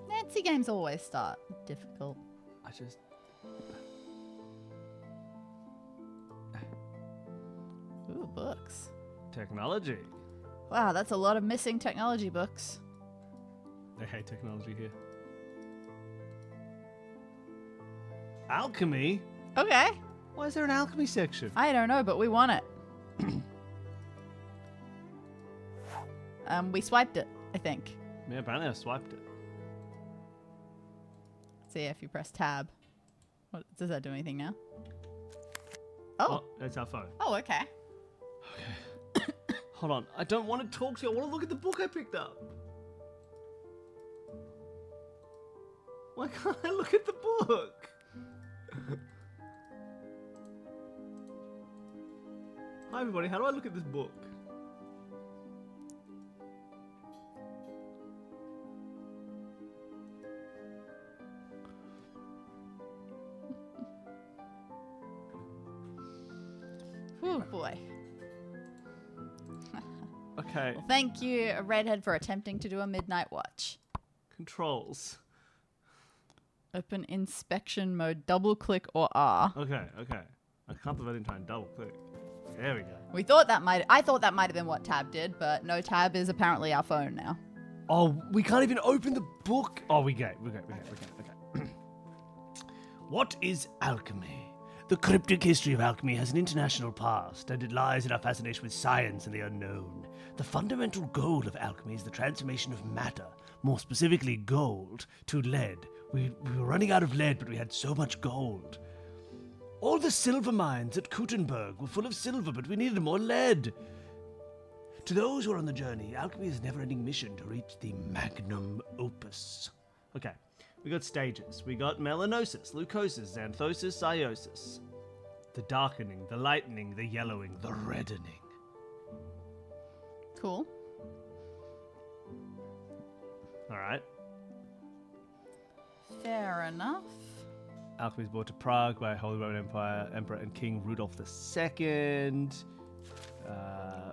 [SPEAKER 2] Nancy games always start difficult.
[SPEAKER 1] I just...
[SPEAKER 2] Ooh, books.
[SPEAKER 1] Technology.
[SPEAKER 2] Wow, that's a lot of missing technology books.
[SPEAKER 1] They hate technology here. Alchemy?
[SPEAKER 2] Okay.
[SPEAKER 1] Why is there an alchemy section?
[SPEAKER 2] I don't know, but we want it. We swiped it, I think.
[SPEAKER 1] Yeah, apparently I swiped it.
[SPEAKER 2] See if you press tab. What, does that do anything now? Oh.
[SPEAKER 1] That's our phone.
[SPEAKER 2] Oh, okay.
[SPEAKER 1] Hold on. I don't want to talk to you. I want to look at the book I picked up. Why can't I look at the book? Hi, everybody. How do I look at this book?
[SPEAKER 2] Oh, boy.
[SPEAKER 1] Okay.
[SPEAKER 2] Well, thank you, Redhead, for attempting to do a midnight watch.
[SPEAKER 1] Controls.
[SPEAKER 2] Open inspection mode, double click or R.
[SPEAKER 1] Okay. I can't believe I didn't try and double click. There we go.
[SPEAKER 2] I thought that might have been what tab did, but no, tab is apparently our phone now.
[SPEAKER 1] Oh, we can't even open the book. Oh, we get. Okay. What is alchemy? The cryptic history of alchemy has an international past, and it lies in our fascination with science and the unknown. The fundamental goal of alchemy is the transformation of matter, more specifically gold, to lead. We were running out of lead, but we had so much gold. All the silver mines at Kuttenberg were full of silver, but we needed more lead. To those who are on the journey, alchemy is a never-ending mission to reach the magnum opus. Okay, we got stages. We got melanosis, leucosis, xanthosis, iosis. The darkening, the lightening, the yellowing, the reddening.
[SPEAKER 2] Cool.
[SPEAKER 1] All right.
[SPEAKER 2] Fair enough.
[SPEAKER 1] Alchemy is brought to Prague by Holy Roman Empire Emperor and King Rudolf II.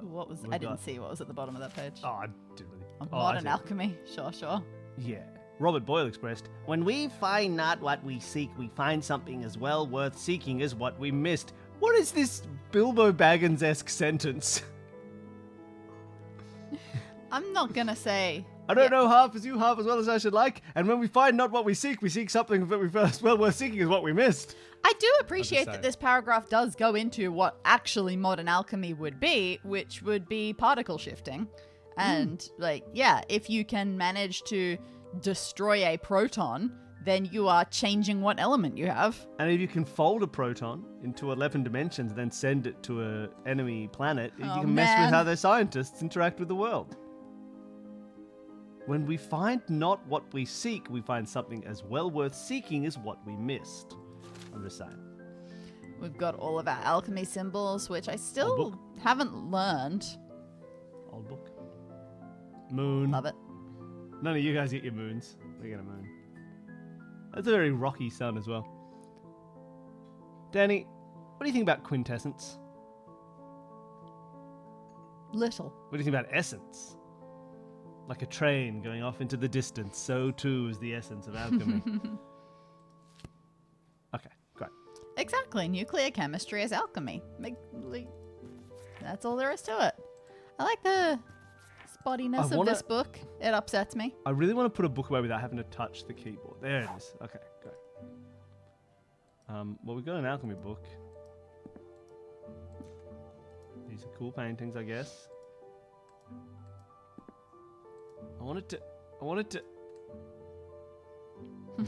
[SPEAKER 2] What was?
[SPEAKER 1] we've
[SPEAKER 2] I didn't
[SPEAKER 1] got-
[SPEAKER 2] see what was at the bottom of that page.
[SPEAKER 1] Oh, I didn't really.
[SPEAKER 2] Modern alchemy. Sure.
[SPEAKER 1] Yeah. Robert Boyle expressed, "When we find not what we seek, we find something as well worth seeking as what we missed." What is this Bilbo Baggins-esque sentence?
[SPEAKER 2] I'm not gonna say.
[SPEAKER 1] I don't know half as you, half as well as I should like. And when we find not what we seek something that we first well worth seeking is what we missed.
[SPEAKER 2] I do appreciate
[SPEAKER 1] saying.
[SPEAKER 2] that this paragraph does go into what actually modern alchemy would be, which would be particle shifting. And, if you can manage to destroy a proton, then you are changing what element you have.
[SPEAKER 1] And if you can fold a proton into 11 dimensions and then send it to an enemy planet, you can mess with
[SPEAKER 2] man.
[SPEAKER 1] how their scientists interact with the world. When we find not what we seek, we find something as well worth seeking as what we missed. I'm just saying.
[SPEAKER 2] We've got all of our alchemy symbols, which I still
[SPEAKER 1] book.
[SPEAKER 2] haven't learned.
[SPEAKER 1] Old book. Moon.
[SPEAKER 2] Love it.
[SPEAKER 1] None of you guys get your moons. We get a moon. That's a very rocky sun as well. Dani, what do you think about quintessence?
[SPEAKER 2] Little.
[SPEAKER 1] What do you think about essence? Like a train going off into the distance, so too is the essence of alchemy. Okay, great.
[SPEAKER 2] Exactly. Nuclear chemistry is alchemy. That's all there is to it. I like the spottiness of this book. It upsets me.
[SPEAKER 1] I really want to put a book away without having to touch the keyboard. There it is. Okay, great. Well, we've got an alchemy book. These are cool paintings, I guess. I wanted to.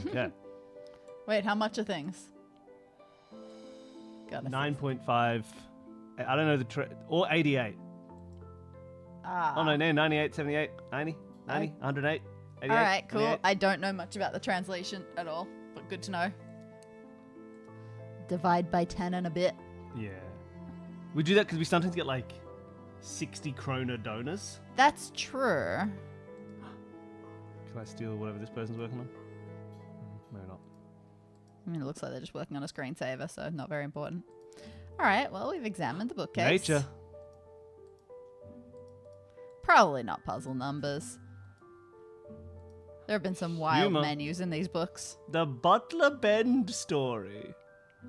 [SPEAKER 1] Okay.
[SPEAKER 2] Wait, how much are things? Gotta
[SPEAKER 1] 9.5. I don't know the or 88.
[SPEAKER 2] Ah.
[SPEAKER 1] Oh no, 98, 78, 90, 90, 108, 88.
[SPEAKER 2] All right, cool.
[SPEAKER 1] 98.
[SPEAKER 2] I don't know much about the translation at all, but good to know. Divide by 10 and a bit.
[SPEAKER 1] Yeah. We do that because we sometimes get like 60 kroner donors.
[SPEAKER 2] That's true.
[SPEAKER 1] Can I steal whatever this person's working on? Maybe not.
[SPEAKER 2] I mean, it looks like they're just working on a screensaver, so not very important. All right, well, we've examined the bookcase.
[SPEAKER 1] Nature.
[SPEAKER 2] Probably not puzzle numbers. There have been some wild
[SPEAKER 1] Humor.
[SPEAKER 2] menus in these books.
[SPEAKER 1] The Butler Bend story.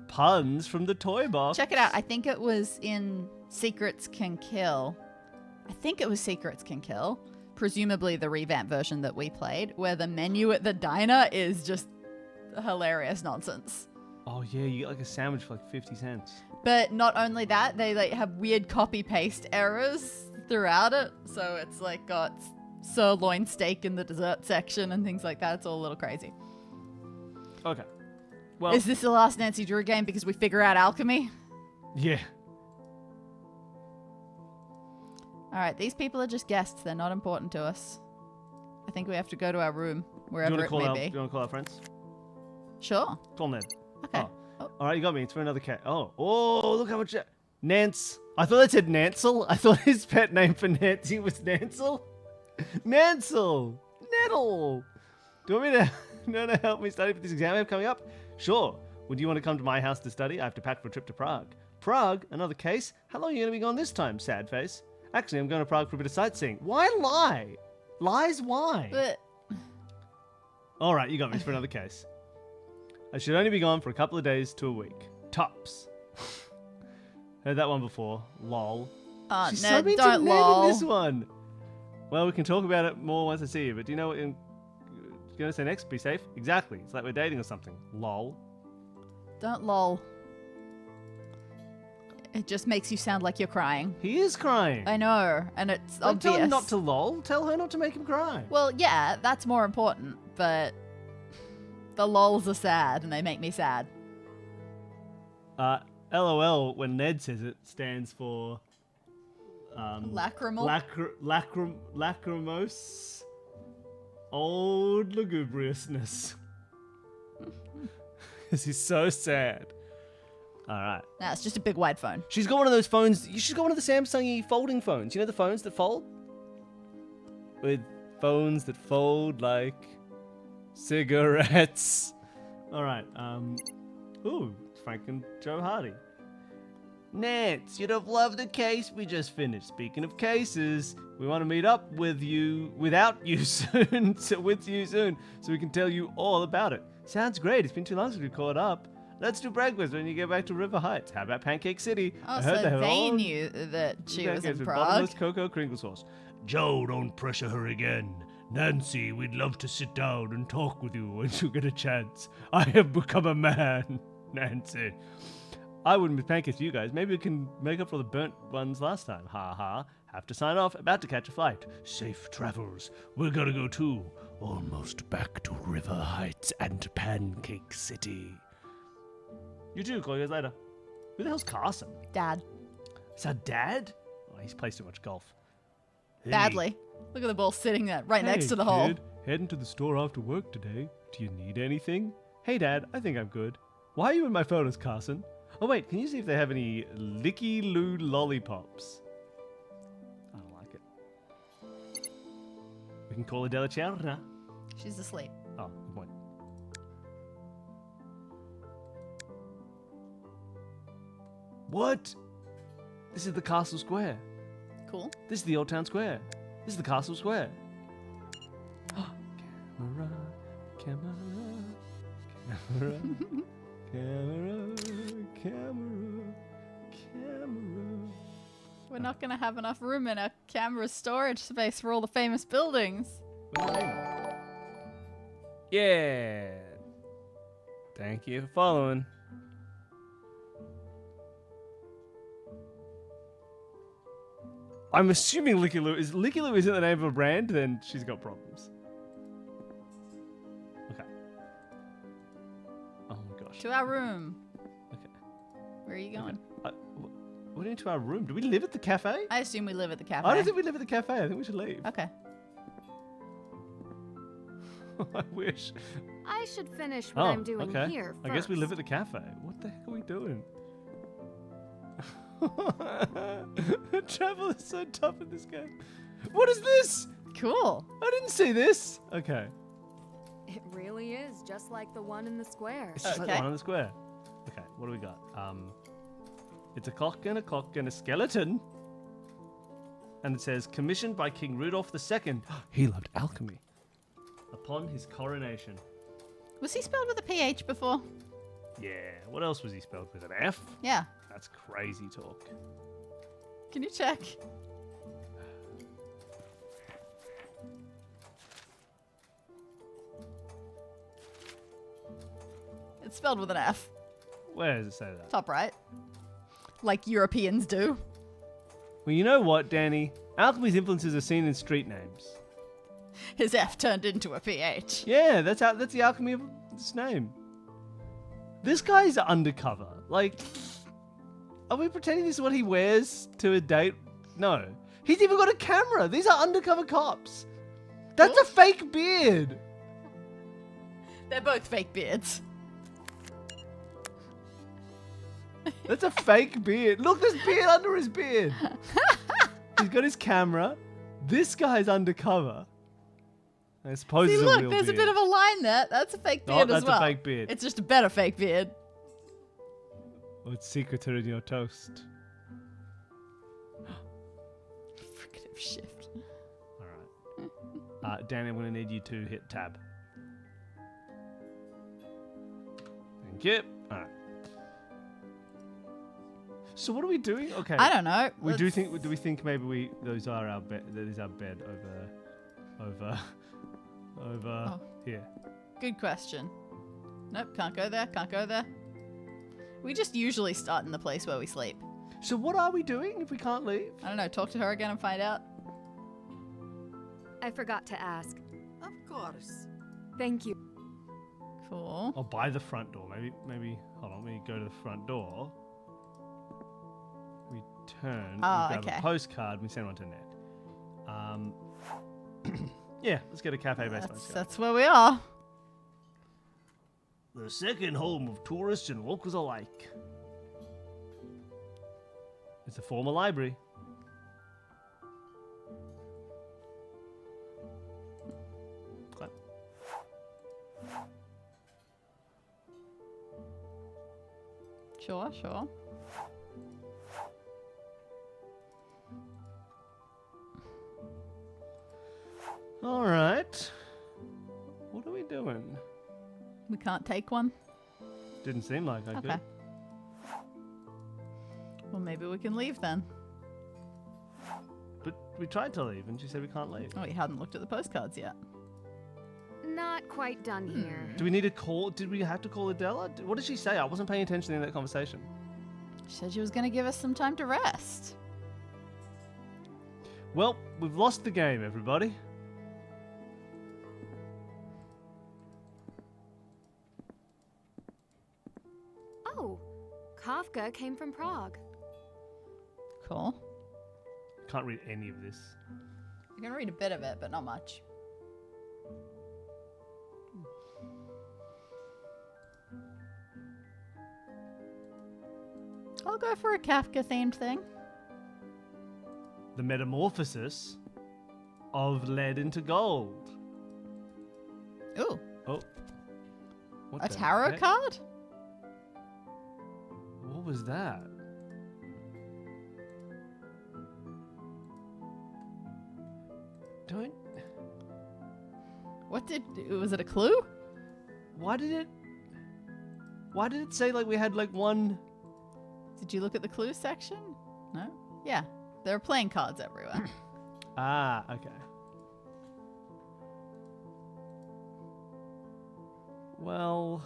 [SPEAKER 1] Puns from the toy box.
[SPEAKER 2] Check it out. I think it was in Secrets Can Kill. I think it was Secrets Can Kill. Presumably the revamped version that we played, where the menu at the diner is just hilarious nonsense.
[SPEAKER 1] Oh yeah, you get like a sandwich for like 50 cents.
[SPEAKER 2] But not only that, they like have weird copy paste errors throughout it. So it's like got sirloin steak in the dessert section and things like that. It's all a little crazy.
[SPEAKER 1] Okay. Well,
[SPEAKER 2] Is this the last Nancy Drew game because we figure out alchemy?
[SPEAKER 1] yeah.
[SPEAKER 2] All right, these people are just guests. They're not important to us. I think we have to go to our room,
[SPEAKER 1] Do you
[SPEAKER 2] wherever
[SPEAKER 1] want to
[SPEAKER 2] it
[SPEAKER 1] call
[SPEAKER 2] may
[SPEAKER 1] our?
[SPEAKER 2] be.
[SPEAKER 1] Do you want to call our friends?
[SPEAKER 2] Sure.
[SPEAKER 1] Call Ned.
[SPEAKER 2] Okay.
[SPEAKER 1] Oh. All right, you got me. It's for another cat. Oh, look how much. Nance. I thought it said Nancel. I thought his pet name for Nancy was Nancel. Nancel. Nettle. Do you want me to, you want to help me study for this exam I have coming up? Sure. Would you want to come to my house to study? I have to pack for a trip to Prague. Prague? Another case? How long are you going to be gone this time, sad face? Actually, I'm going to Prague for a bit of sightseeing. Why lie? Lies why?
[SPEAKER 2] But
[SPEAKER 1] All right, you got me. It's for another case. I should only be gone for a couple of days to a week. Tops. Heard that one before. Lol. She's so
[SPEAKER 2] Ned,
[SPEAKER 1] mean to
[SPEAKER 2] don't
[SPEAKER 1] Ned
[SPEAKER 2] lol.
[SPEAKER 1] in this one. Well, we can talk about it more once I see you, but do you know what you're going to say next? Be safe? Exactly. It's like we're dating or something. Lol.
[SPEAKER 2] Don't lol. It just makes you sound like you're crying.
[SPEAKER 1] He is crying.
[SPEAKER 2] I know, and it's
[SPEAKER 1] Don't
[SPEAKER 2] obvious.
[SPEAKER 1] tell him not to lol. Tell her not to make him cry.
[SPEAKER 2] Well, yeah, that's more important, but the lols are sad, and they make me sad.
[SPEAKER 1] LOL, when Ned says it, stands for...
[SPEAKER 2] Lacrimal?
[SPEAKER 1] Lachrymose. Old lugubriousness. Because he's so sad. All right.
[SPEAKER 2] Nah, it's just a big wide phone.
[SPEAKER 1] She's got one of those phones. She's got one of the Samsung folding phones. You know the phones that fold? With phones that fold like cigarettes. All right. Ooh, it's Frank and Joe Hardy. Nance, you'd have loved the case we just finished. Speaking of cases, we want to meet up with you, without you soon, so with you soon, so we can tell you all about it. Sounds great. It's been too long since we caught up. Let's do breakfast when you get back to River Heights. How about Pancake City?
[SPEAKER 2] Oh,
[SPEAKER 1] I
[SPEAKER 2] so
[SPEAKER 1] heard have
[SPEAKER 2] they
[SPEAKER 1] all
[SPEAKER 2] knew that she was
[SPEAKER 1] pancakes
[SPEAKER 2] in
[SPEAKER 1] with
[SPEAKER 2] Prague.
[SPEAKER 1] bottomless cocoa crinkle sauce. Joe, don't pressure her again. Nancy, we'd love to sit down and talk with you when you get a chance. I have become a man, Nancy. I wouldn't miss pancakes for you guys. Maybe we can make up for the burnt ones last time. Ha ha. Have to sign off. About to catch a flight. Safe travels. We're gonna go too. Almost back to River Heights and Pancake City. You too. Call you guys later. Who the hell's Carson?
[SPEAKER 2] Dad.
[SPEAKER 1] Is that Dad? Oh, he's plays too much golf. Hey.
[SPEAKER 2] Badly. Look at the ball sitting there, right
[SPEAKER 1] Hey,
[SPEAKER 2] next to the hole.
[SPEAKER 1] kid. Heading to the store after work today. Do you need anything? Hey, Dad. I think I'm good. Why are you in my photos, Carson? Oh, wait. Can you see if they have any Licky Loo lollipops? I don't like it. We can call Adela Ciarna.
[SPEAKER 2] She's asleep.
[SPEAKER 1] Oh, good point. What? This is the castle square.
[SPEAKER 2] Cool.
[SPEAKER 1] This is the old town square. This is the castle square. Camera, camera, camera, camera, camera, camera.
[SPEAKER 2] We're not going to have enough room in our camera storage space for all the famous buildings.
[SPEAKER 1] Yeah. Thank you for following. I'm assuming Licky Loo is Licky Loo isn't the name of a brand, then she's got problems. Okay. Oh my gosh.
[SPEAKER 2] To our room.
[SPEAKER 1] Okay.
[SPEAKER 2] Where are you going?
[SPEAKER 1] We're into our room. Do we live at the cafe?
[SPEAKER 2] I assume we live at the cafe.
[SPEAKER 1] I don't think we live at the cafe. I think we should leave.
[SPEAKER 2] Okay.
[SPEAKER 1] I wish.
[SPEAKER 4] I should finish what I'm doing
[SPEAKER 1] okay.
[SPEAKER 4] here first.
[SPEAKER 1] I guess we live at the cafe. What the heck are we doing? Travel is so tough in this game. What is this?
[SPEAKER 2] Cool.
[SPEAKER 1] I didn't see this. Okay.
[SPEAKER 4] It really is just like the one in the square.
[SPEAKER 1] It's just like
[SPEAKER 2] Okay.
[SPEAKER 1] the one on the square. Okay, what do we got? It's a clock and a skeleton. And it says, commissioned by King Rudolph II. He loved alchemy. Upon his coronation.
[SPEAKER 2] Was he spelled with a PH before?
[SPEAKER 1] Yeah, what else was he spelled with? An F?
[SPEAKER 2] Yeah.
[SPEAKER 1] That's crazy talk.
[SPEAKER 2] Can you check? It's spelled with an F.
[SPEAKER 1] Where does it say that?
[SPEAKER 2] Top right. Like Europeans do.
[SPEAKER 1] Well, you know what, Danny? Alchemy's influences are seen in street names.
[SPEAKER 2] His F turned into a PH.
[SPEAKER 1] Yeah, that's the alchemy of its name. This guy's undercover. Like, are we pretending this is what he wears to a date? No. He's even got a camera. These are undercover cops. That's a fake beard.
[SPEAKER 2] They're both fake beards.
[SPEAKER 1] That's a fake beard. Look, there's beard under his beard. He's got his camera. This guy's undercover. I suppose
[SPEAKER 2] See,
[SPEAKER 1] it's a
[SPEAKER 2] look,
[SPEAKER 1] real
[SPEAKER 2] there's
[SPEAKER 1] beard.
[SPEAKER 2] a bit of a line there. That's a fake
[SPEAKER 1] Oh,
[SPEAKER 2] beard
[SPEAKER 1] that's
[SPEAKER 2] as well.
[SPEAKER 1] a fake beard.
[SPEAKER 2] It's just a better fake beard.
[SPEAKER 1] What's secreter in your toast?
[SPEAKER 2] Fricative shift.
[SPEAKER 1] All right. Danny, I'm going to need you to hit tab. Thank you. All right. So what are we doing? Okay.
[SPEAKER 2] I don't know.
[SPEAKER 1] Do we think maybe those are our bed? That is our bed over
[SPEAKER 2] Oh.
[SPEAKER 1] here.
[SPEAKER 2] Good question. Nope, can't go there, can't go there. We just usually start in the place where we sleep.
[SPEAKER 1] So what are we doing if we can't leave?
[SPEAKER 2] I don't know, talk to her again and find out.
[SPEAKER 4] I forgot to ask.
[SPEAKER 5] Of course.
[SPEAKER 4] Thank you.
[SPEAKER 2] Cool.
[SPEAKER 1] Oh, by the front door. Maybe. Hold on. We go to the front door. We turn.
[SPEAKER 2] Oh,
[SPEAKER 1] we grab
[SPEAKER 2] okay.
[SPEAKER 1] a postcard. We send one to Ned. Yeah, let's get a cafe based postcard.
[SPEAKER 2] That's where we are.
[SPEAKER 1] The second home of tourists and locals alike. It's a former library. Okay.
[SPEAKER 2] Sure, sure.
[SPEAKER 1] All right. What are we doing?
[SPEAKER 2] We can't take one?
[SPEAKER 1] Didn't seem like I
[SPEAKER 2] Okay.
[SPEAKER 1] could.
[SPEAKER 2] Well, maybe we can leave then.
[SPEAKER 1] But we tried to leave, and she said we can't leave.
[SPEAKER 2] Oh, you hadn't looked at the postcards yet.
[SPEAKER 4] Not quite done here.
[SPEAKER 1] Do we need to call? Did we have to call Adela? What did she say? I wasn't paying attention in that conversation.
[SPEAKER 2] She said she was going to give us some time to rest.
[SPEAKER 1] Well, we've lost the game, everybody.
[SPEAKER 4] Oh, Kafka came from Prague.
[SPEAKER 2] Cool.
[SPEAKER 1] Can't read any of this.
[SPEAKER 2] I can read a bit of it, but not much. I'll go for a Kafka-themed thing.
[SPEAKER 1] The metamorphosis of lead into gold.
[SPEAKER 2] Ooh,
[SPEAKER 1] Oh. What
[SPEAKER 2] a
[SPEAKER 1] the
[SPEAKER 2] tarot
[SPEAKER 1] heck?
[SPEAKER 2] card?
[SPEAKER 1] What was that? Don't.
[SPEAKER 2] What did... Was it a clue?
[SPEAKER 1] Why did it say like we had like one?
[SPEAKER 2] Did you look at the clue section? No? Yeah. There are playing cards everywhere.
[SPEAKER 1] Ah, okay. Well.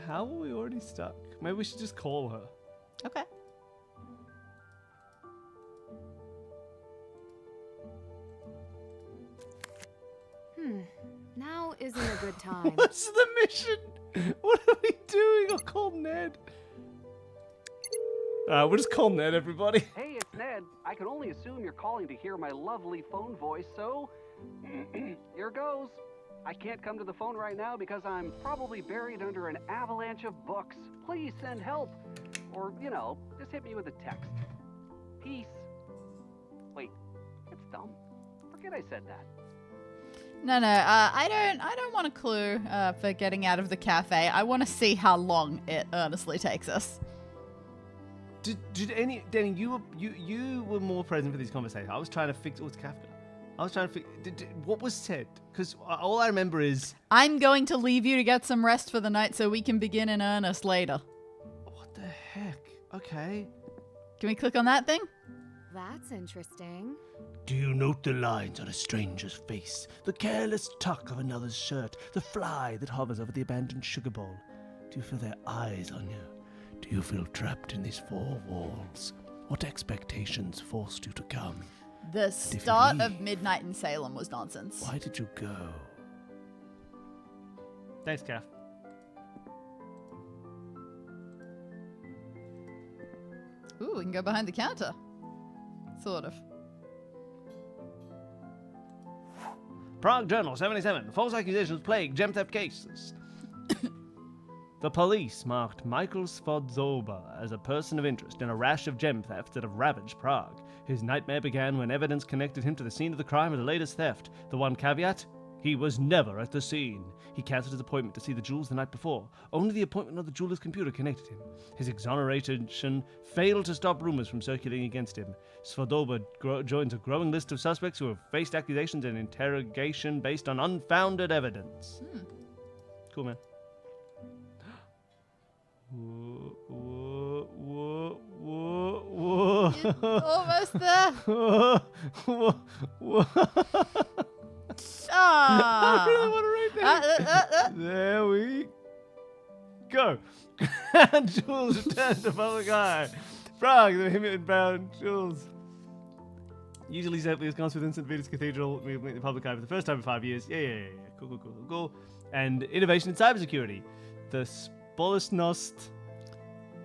[SPEAKER 1] How are we already stuck? Maybe we should just call her.
[SPEAKER 2] Okay.
[SPEAKER 4] Now isn't a good time.
[SPEAKER 1] What's the mission? What are we doing? I'll call Ned. We'll just call Ned, everybody.
[SPEAKER 7] Hey, it's Ned. I can only assume you're calling to hear my lovely phone voice, so here goes. I can't come to the phone right now because I'm probably buried under an avalanche of books. Please send help. Or, just hit me with a text. Peace. Wait, it's dumb. Forget I said that.
[SPEAKER 2] No, I don't want a clue for getting out of the cafe. I want to see how long it earnestly takes us.
[SPEAKER 1] Danny, you were more present for these conversations. I was trying to fix. Oh, it's Kafka. I was trying to fix. What was said? Because all I remember is.
[SPEAKER 2] I'm going to leave you to get some rest for the night so we can begin in earnest later.
[SPEAKER 1] What the heck? Okay.
[SPEAKER 2] Can we click on that thing?
[SPEAKER 4] That's interesting.
[SPEAKER 1] Do you note the lines on a stranger's face? The careless tuck of another's shirt? The fly that hovers over the abandoned sugar bowl? Do you feel their eyes on you? Do you feel trapped in these four walls? What expectations forced you to come?
[SPEAKER 2] The start of Midnight in Salem was nonsense.
[SPEAKER 1] Why did you go? Thanks, Kath.
[SPEAKER 2] Ooh, we can go behind the counter. Sort of.
[SPEAKER 1] Prague Journal 77. False accusations plague gem theft cases. The police marked Michael Svodzoba as a person of interest in a rash of gem thefts that have ravaged Prague. His nightmare began when evidence connected him to the scene of the crime of the latest theft. The one caveat? He was never at the scene. He cancelled his appointment to see the jewels the night before. Only the appointment on the jeweler's computer connected him. His exoneration failed to stop rumors from circulating against him. Svodzoba joins a growing list of suspects who have faced accusations and interrogation based on unfounded evidence. Cool, man. Whoa, whoa, whoa, whoa, whoa.
[SPEAKER 2] Almost there.
[SPEAKER 1] Whoa, whoa.
[SPEAKER 2] Ah.
[SPEAKER 1] I really want to write that. There we go. Grand jewels returned to public eye. Prague, the Himmeln bound jewels. Usually safely ensconced within St. Vitus Cathedral, we meet the public eye for the first time in 5 years. Yeah. Cool. And innovation in cybersecurity. The Spolisnost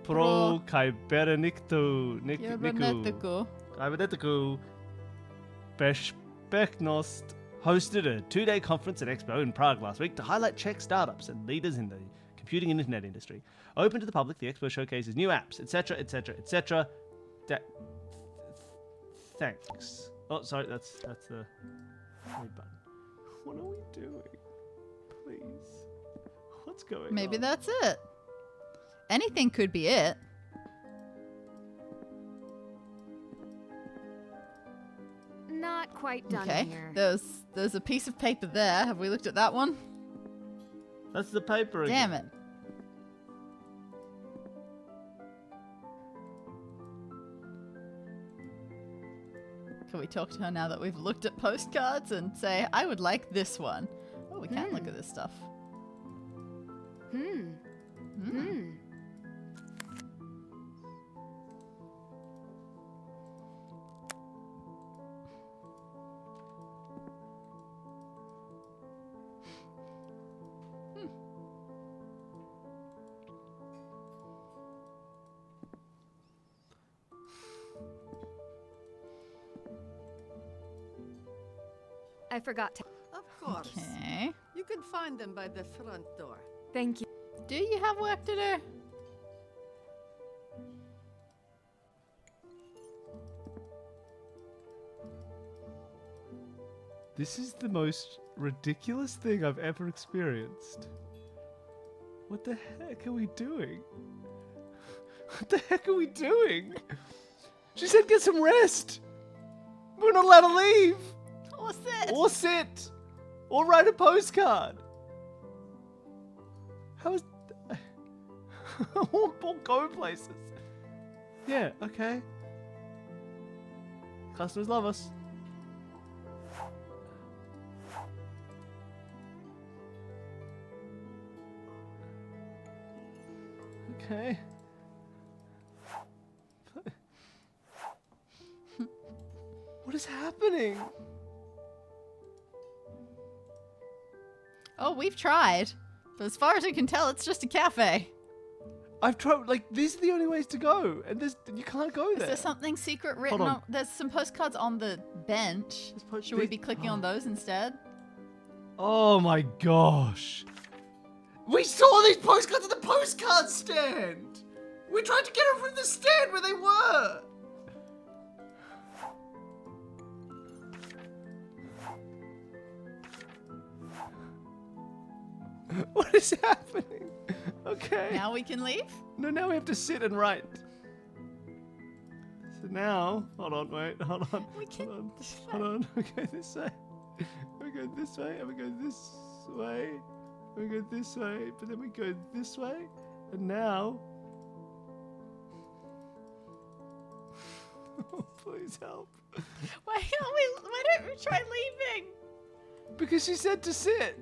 [SPEAKER 1] Pro Kyberneticku Bezpieczność hosted a 2-day conference and expo in Prague last week to highlight Czech startups and leaders in the computing and internet industry. Open to the public, the expo showcases new apps, etc. Thanks. Oh, sorry, that's the read button. What are we doing? Please. What's going on?
[SPEAKER 2] Maybe that's it. Anything could be it.
[SPEAKER 4] Not quite done
[SPEAKER 2] Okay.
[SPEAKER 4] here.
[SPEAKER 2] There's a piece of paper there. Have we looked at that one?
[SPEAKER 1] That's the paper again.
[SPEAKER 2] Damn it. Can we talk to her now that we've looked at postcards and say, I would like this one? Oh, we can look at this stuff.
[SPEAKER 4] I forgot to.
[SPEAKER 5] Of course.
[SPEAKER 2] Okay.
[SPEAKER 5] You can find them by the front door.
[SPEAKER 4] Thank you.
[SPEAKER 2] Do you have work to do?
[SPEAKER 1] This is the most ridiculous thing I've ever experienced. What the heck are we doing? What the heck are we doing? She said get some rest. We're not allowed to leave.
[SPEAKER 2] Or sit.
[SPEAKER 1] Or sit. Or write a postcard. How is... or go places. Yeah, okay. Customers love us. Okay. What is happening?
[SPEAKER 2] Oh, we've tried. But as far as I can tell, it's just a cafe.
[SPEAKER 1] I've tried, like, these are the only ways to go, and you can't go
[SPEAKER 2] Is
[SPEAKER 1] there.
[SPEAKER 2] there something secret written
[SPEAKER 1] Hold on.
[SPEAKER 2] on? There's some postcards on the bench. Should we be clicking on those instead?
[SPEAKER 1] Oh my gosh. We saw these postcards at the postcard stand. We tried to get them from the stand where they were. What is happening? Okay.
[SPEAKER 2] Now we can leave?
[SPEAKER 1] No, now we have to sit and write. So now, hold on, hold on.
[SPEAKER 2] We can-
[SPEAKER 1] Hold on. We go this way. We go this way, and we go this way. We go this way, but then we go this way, and now. Oh, please help.
[SPEAKER 2] Why don't we try leaving?
[SPEAKER 1] Because she said to sit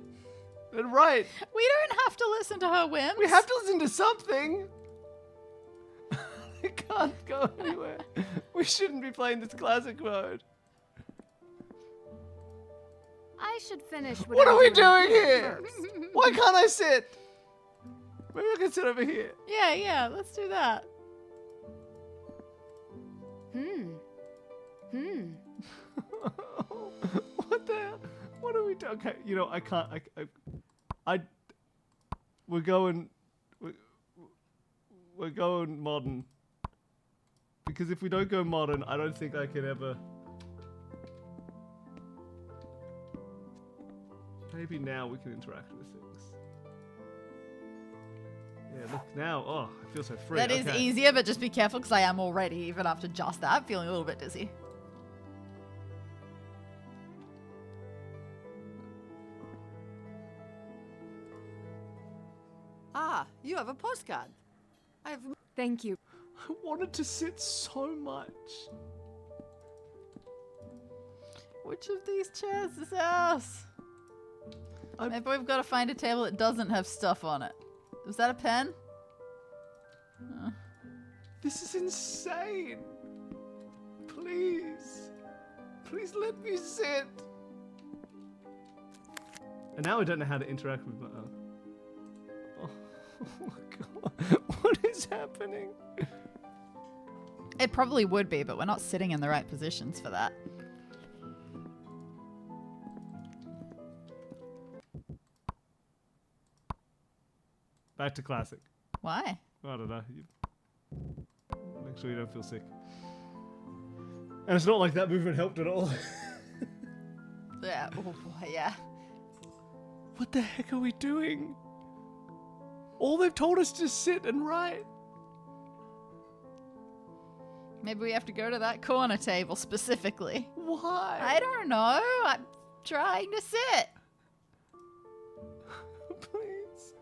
[SPEAKER 1] and write.
[SPEAKER 2] We don't have to listen to her whims.
[SPEAKER 1] We have to listen to something. It can't go anywhere. We shouldn't be playing this classic mode.
[SPEAKER 4] I should finish
[SPEAKER 1] What are we
[SPEAKER 4] I'm
[SPEAKER 1] doing here?
[SPEAKER 4] first.
[SPEAKER 1] Why can't I sit? Maybe I can sit over here.
[SPEAKER 2] Yeah, let's do that.
[SPEAKER 1] What the hell? What are we doing? Okay, you know, I can't. We're going modern. Because if we don't go modern, I don't think I can ever. Maybe now we can interact with things. Yeah, look now. Oh, I feel so free.
[SPEAKER 2] That is
[SPEAKER 1] Okay.
[SPEAKER 2] easier, but just be careful because I am already, even after just that, feeling a little bit dizzy.
[SPEAKER 5] Ah, you have a postcard. I've
[SPEAKER 4] Thank you.
[SPEAKER 1] I wanted to sit so much.
[SPEAKER 2] Which of these chairs is ours? Maybe we've got to find a table that doesn't have stuff on it. Is that a pen?
[SPEAKER 1] This is insane. Please. Please let me sit. And now I don't know how to interact with my own. Oh my god. What is happening?
[SPEAKER 2] It probably would be, but we're not sitting in the right positions for that.
[SPEAKER 1] Back to classic.
[SPEAKER 2] Why?
[SPEAKER 1] I don't know. Make sure you don't feel sick. And it's not like that movement helped at all.
[SPEAKER 2] Yeah. Oh, boy, yeah.
[SPEAKER 1] What the heck are we doing? All they've told us to sit and write.
[SPEAKER 2] Maybe we have to go to that corner table specifically.
[SPEAKER 1] Why?
[SPEAKER 2] I don't know. I'm trying to sit.
[SPEAKER 1] Please.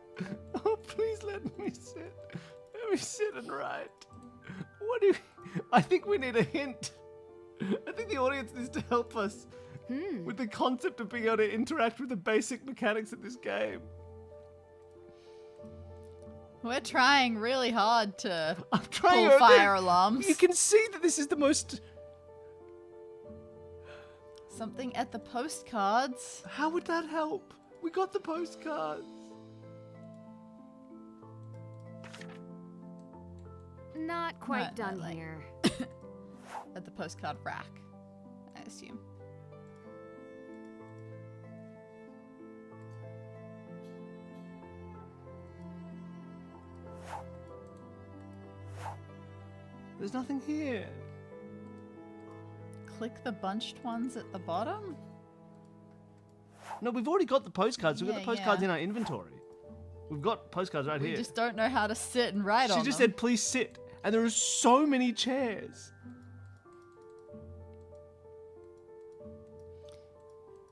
[SPEAKER 1] Oh, please let me sit. Let me sit and write. What do you... I think we need a hint. I think the audience needs to help us with the concept of being able to interact with the basic mechanics of this game.
[SPEAKER 2] We're trying really hard to
[SPEAKER 1] I'm trying
[SPEAKER 2] pull
[SPEAKER 1] to-
[SPEAKER 2] fire alarms.
[SPEAKER 1] You can see that this is the most...
[SPEAKER 2] Something at the postcards.
[SPEAKER 1] How would that help? We got the postcards.
[SPEAKER 4] Not quite
[SPEAKER 2] Not
[SPEAKER 4] done
[SPEAKER 2] like-
[SPEAKER 4] here.
[SPEAKER 2] At the postcard rack, I assume.
[SPEAKER 1] There's nothing here.
[SPEAKER 2] Click the bunched ones at the bottom?
[SPEAKER 1] No, we've already got the postcards. We've got
[SPEAKER 2] Yeah,
[SPEAKER 1] the postcards
[SPEAKER 2] yeah.
[SPEAKER 1] in our inventory. We've got postcards right
[SPEAKER 2] We
[SPEAKER 1] here.
[SPEAKER 2] just don't know how to sit and write on
[SPEAKER 1] She just
[SPEAKER 2] them.
[SPEAKER 1] said, please sit. And there are so many chairs.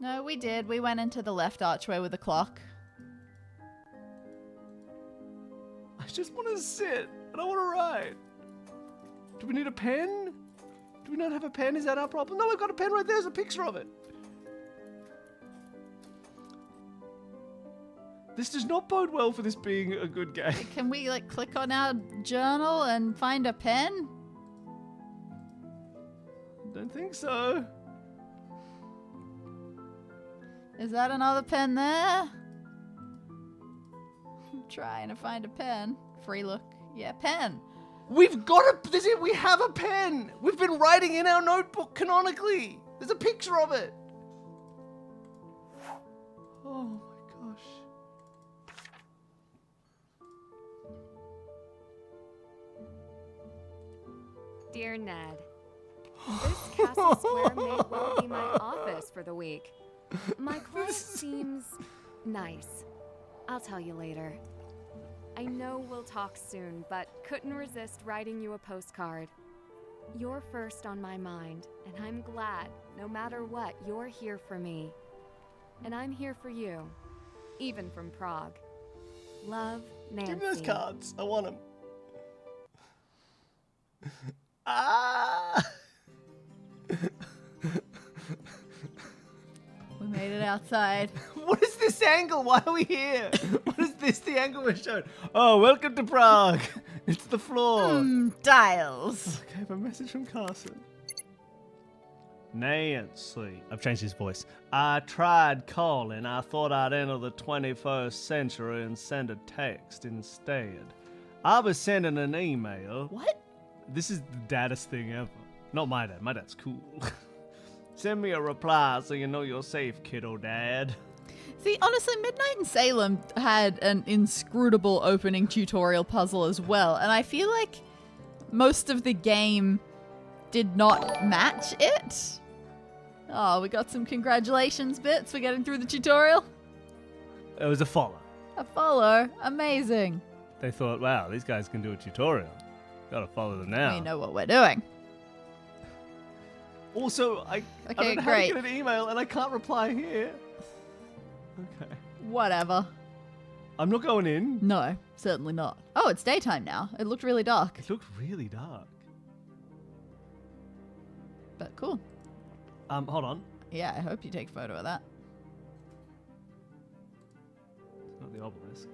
[SPEAKER 2] No, we did. We went into the left archway with the clock.
[SPEAKER 1] I just want to sit. I don't want to write. Do we need a pen? Do we not have a pen? Is that our problem? No, I've got a pen right there. There's a picture of it. This does not bode well for this being a good game.
[SPEAKER 2] Can we like click on our journal and find a pen?
[SPEAKER 1] Don't think so.
[SPEAKER 2] Is that another pen there? I'm trying to find a pen. Free look. Yeah, pen.
[SPEAKER 1] We've got a... This is it. We have a pen. We've been writing in our notebook canonically. There's a picture of it. Oh my gosh.
[SPEAKER 4] Dear Ned, this castle square may well be my office for the week. My client seems nice. I'll tell you later. I know we'll talk soon, but couldn't resist writing you a postcard. You're first on my mind, and I'm glad, no matter what, you're here for me. And I'm here for you, even from Prague. Love, Nancy.
[SPEAKER 1] Give me those cards. I want them. Ah!
[SPEAKER 2] We made it outside.
[SPEAKER 1] What is this angle? Why are we here? What is this? The angle we're shown. Oh, welcome to Prague. It's the floor.
[SPEAKER 2] Dials.
[SPEAKER 1] Okay, I have a message from Carson. Nancy. I've changed his voice. I tried calling. I thought I'd enter the 21st century and send a text instead. I was sending an email.
[SPEAKER 2] What?
[SPEAKER 1] This is the daddest thing ever. Not my dad. My dad's cool. Send me a reply so you know you're safe, kiddo dad.
[SPEAKER 2] See, honestly, Midnight in Salem had an inscrutable opening tutorial puzzle as well, and I feel like most of the game did not match it. Oh, we got some congratulations bits for getting through the tutorial.
[SPEAKER 1] It was a follow.
[SPEAKER 2] A follow. Amazing.
[SPEAKER 1] They thought, wow, these guys can do a tutorial. Gotta follow them now.
[SPEAKER 2] We know what we're doing.
[SPEAKER 1] Also, I don't know how to get an email and I can't reply here. Okay.
[SPEAKER 2] Whatever.
[SPEAKER 1] I'm not going in.
[SPEAKER 2] No, certainly not. Oh, it's daytime now. It looked really dark,
[SPEAKER 1] It looked really dark.
[SPEAKER 2] but cool.
[SPEAKER 1] Hold on.
[SPEAKER 2] Yeah, I hope you take a photo of that.
[SPEAKER 1] It's not the obelisk.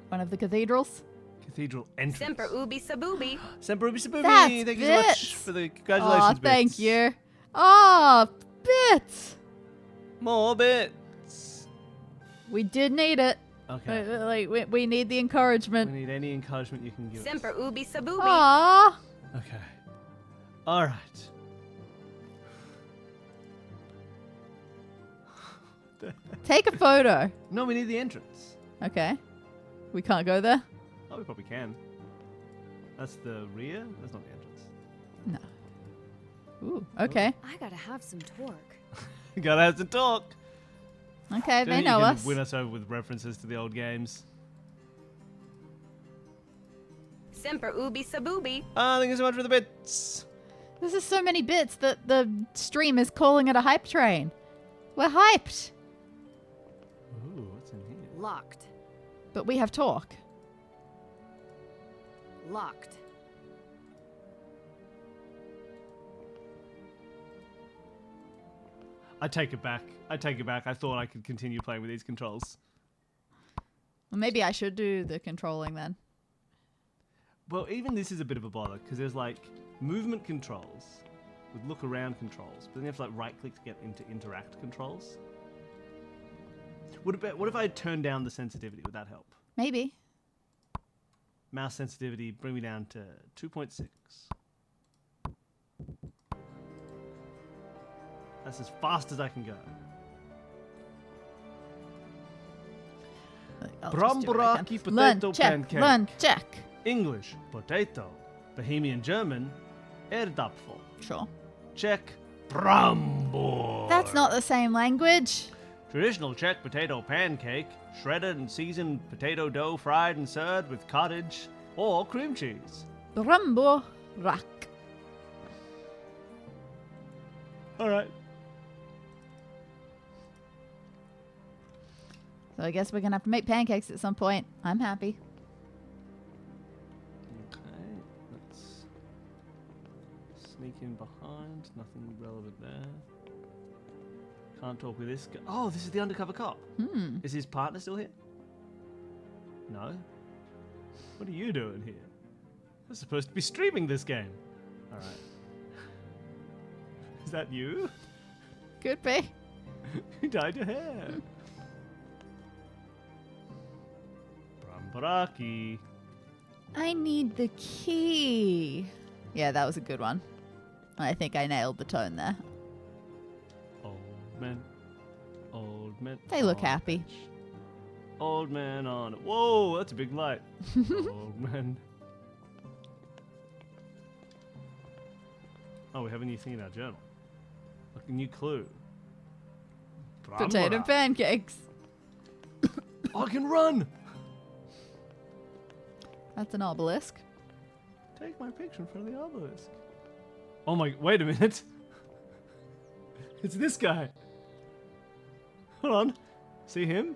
[SPEAKER 2] One of the cathedrals.
[SPEAKER 1] Cathedral entrance.
[SPEAKER 6] Semper ubi sabubi.
[SPEAKER 1] Semper Ubi Sabubi.
[SPEAKER 2] That's
[SPEAKER 1] Thank you so much
[SPEAKER 2] bits.
[SPEAKER 1] for the congratulations.
[SPEAKER 2] Oh, thank
[SPEAKER 1] bits.
[SPEAKER 2] you. Oh, bits.
[SPEAKER 1] More bits.
[SPEAKER 2] We did need it.
[SPEAKER 1] Okay.
[SPEAKER 2] Like we need the encouragement.
[SPEAKER 1] We need any encouragement you can give
[SPEAKER 6] Semper
[SPEAKER 1] us.
[SPEAKER 6] ubi sabubi.
[SPEAKER 2] Aww.
[SPEAKER 1] Okay. All right.
[SPEAKER 2] Take a photo.
[SPEAKER 1] No, we need the entrance.
[SPEAKER 2] Okay. We can't go there?
[SPEAKER 1] Oh, we probably can. That's the rear? That's not the entrance.
[SPEAKER 2] No. Ooh, okay.
[SPEAKER 4] I gotta have some torque.
[SPEAKER 1] Gotta have to talk.
[SPEAKER 2] Okay,
[SPEAKER 1] Do
[SPEAKER 2] they
[SPEAKER 1] you
[SPEAKER 2] know
[SPEAKER 1] can
[SPEAKER 2] us.
[SPEAKER 1] win us over with references to the old games.
[SPEAKER 6] Semper ubi sabubi.
[SPEAKER 1] Thank you so much for the bits.
[SPEAKER 2] This is so many bits that the stream is calling it a hype train. We're hyped.
[SPEAKER 1] Ooh, what's in here?
[SPEAKER 4] Locked.
[SPEAKER 2] But we have talk.
[SPEAKER 4] Locked.
[SPEAKER 1] I take it back. I take it back. I thought I could continue playing with these controls.
[SPEAKER 2] Well, maybe I should do the controlling then.
[SPEAKER 1] Well, even this is a bit of a bother because there's like movement controls with look around controls, but then you have to like right click to get into interact controls. What if I had turned down the sensitivity? Would that help?
[SPEAKER 2] Maybe.
[SPEAKER 1] Mouse sensitivity, bring me down to 2.6. That's as fast as I can go.
[SPEAKER 2] I'll just do what I can.
[SPEAKER 1] Bramboraki potato
[SPEAKER 2] Learn, check,
[SPEAKER 1] pancake.
[SPEAKER 2] learn, check.
[SPEAKER 1] English, potato. Bohemian German, Erdapfel.
[SPEAKER 2] Sure.
[SPEAKER 1] Czech, Brambor.
[SPEAKER 2] That's not the same language.
[SPEAKER 1] Traditional Czech potato pancake, shredded and seasoned potato dough fried and served with cottage or cream cheese.
[SPEAKER 2] Rambo Rak.
[SPEAKER 1] All right.
[SPEAKER 2] So I guess we're gonna have to make pancakes at some point. I'm happy.
[SPEAKER 1] Okay, let's sneak in behind. Nothing relevant there. Can't talk with this guy. Oh, this is the undercover cop. Is his partner still here? No. What are you doing here? We're supposed to be streaming this game. All right. Is that you?
[SPEAKER 2] Could be.
[SPEAKER 1] You dyed your hair. Bramboraki.
[SPEAKER 2] I need the key. Yeah, that was a good one. I think I nailed the tone there.
[SPEAKER 1] Old men, old Old man.
[SPEAKER 2] They look
[SPEAKER 1] on a
[SPEAKER 2] happy.
[SPEAKER 1] bench. Old man on. Whoa, that's a big light. Old man. Oh, we have a new thing in our journal. Like a new clue.
[SPEAKER 2] Potato
[SPEAKER 1] Bramwara.
[SPEAKER 2] pancakes.
[SPEAKER 1] I can run!
[SPEAKER 2] That's an obelisk.
[SPEAKER 1] Take my picture in front of the obelisk. Oh my, wait a minute. It's this guy. Hold on. See him?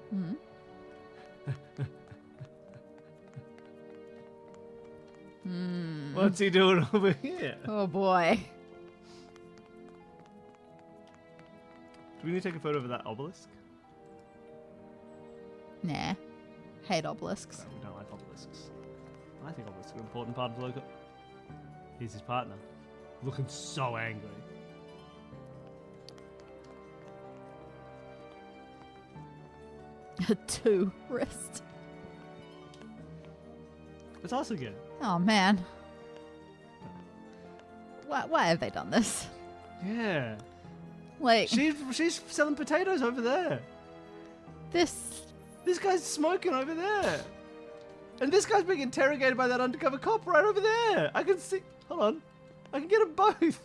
[SPEAKER 2] Hmm.
[SPEAKER 1] What's he doing over here?
[SPEAKER 2] Oh boy.
[SPEAKER 1] Do we need to take a photo of that obelisk?
[SPEAKER 2] Nah. Hate obelisks.
[SPEAKER 1] No, we don't like obelisks. I think obelisks are an important part of the local. Here's his partner. Looking so angry.
[SPEAKER 2] A tourist.
[SPEAKER 1] It's us again.
[SPEAKER 2] Oh man. Why have they done this?
[SPEAKER 1] Yeah.
[SPEAKER 2] Like
[SPEAKER 1] She's selling potatoes over there.
[SPEAKER 2] this.
[SPEAKER 1] This guy's smoking over there. And this guy's being interrogated by that undercover cop right over there. I can see. Hold on. I can get them both.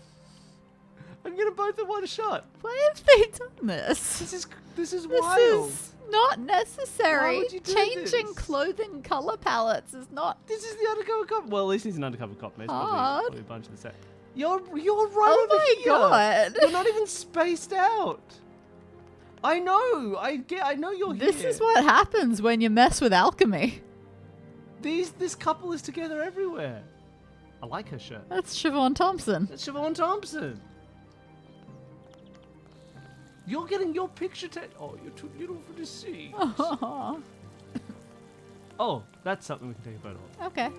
[SPEAKER 1] I can get them both in one shot.
[SPEAKER 2] Why have they done this?
[SPEAKER 1] This is
[SPEAKER 2] This
[SPEAKER 1] wild.
[SPEAKER 2] is not necessary.
[SPEAKER 1] Why would you do
[SPEAKER 2] Changing
[SPEAKER 1] this?
[SPEAKER 2] clothing color palettes is not.
[SPEAKER 1] This is the undercover cop. Well, at least he's an undercover cop. Mate. It's
[SPEAKER 2] Hard.
[SPEAKER 1] probably a bunch of the set. You're right
[SPEAKER 2] Oh
[SPEAKER 1] over
[SPEAKER 2] my
[SPEAKER 1] here.
[SPEAKER 2] God.
[SPEAKER 1] You're not even spaced out. I know. I know you're here.
[SPEAKER 2] This is what happens when you mess with alchemy.
[SPEAKER 1] This couple is together everywhere. I like her shirt.
[SPEAKER 2] That's Siobhan Thompson.
[SPEAKER 1] That's Siobhan Thompson. You're getting your picture taken. Oh, you're too little for the sea. Oh, that's something we can take a photo of.
[SPEAKER 2] Okay.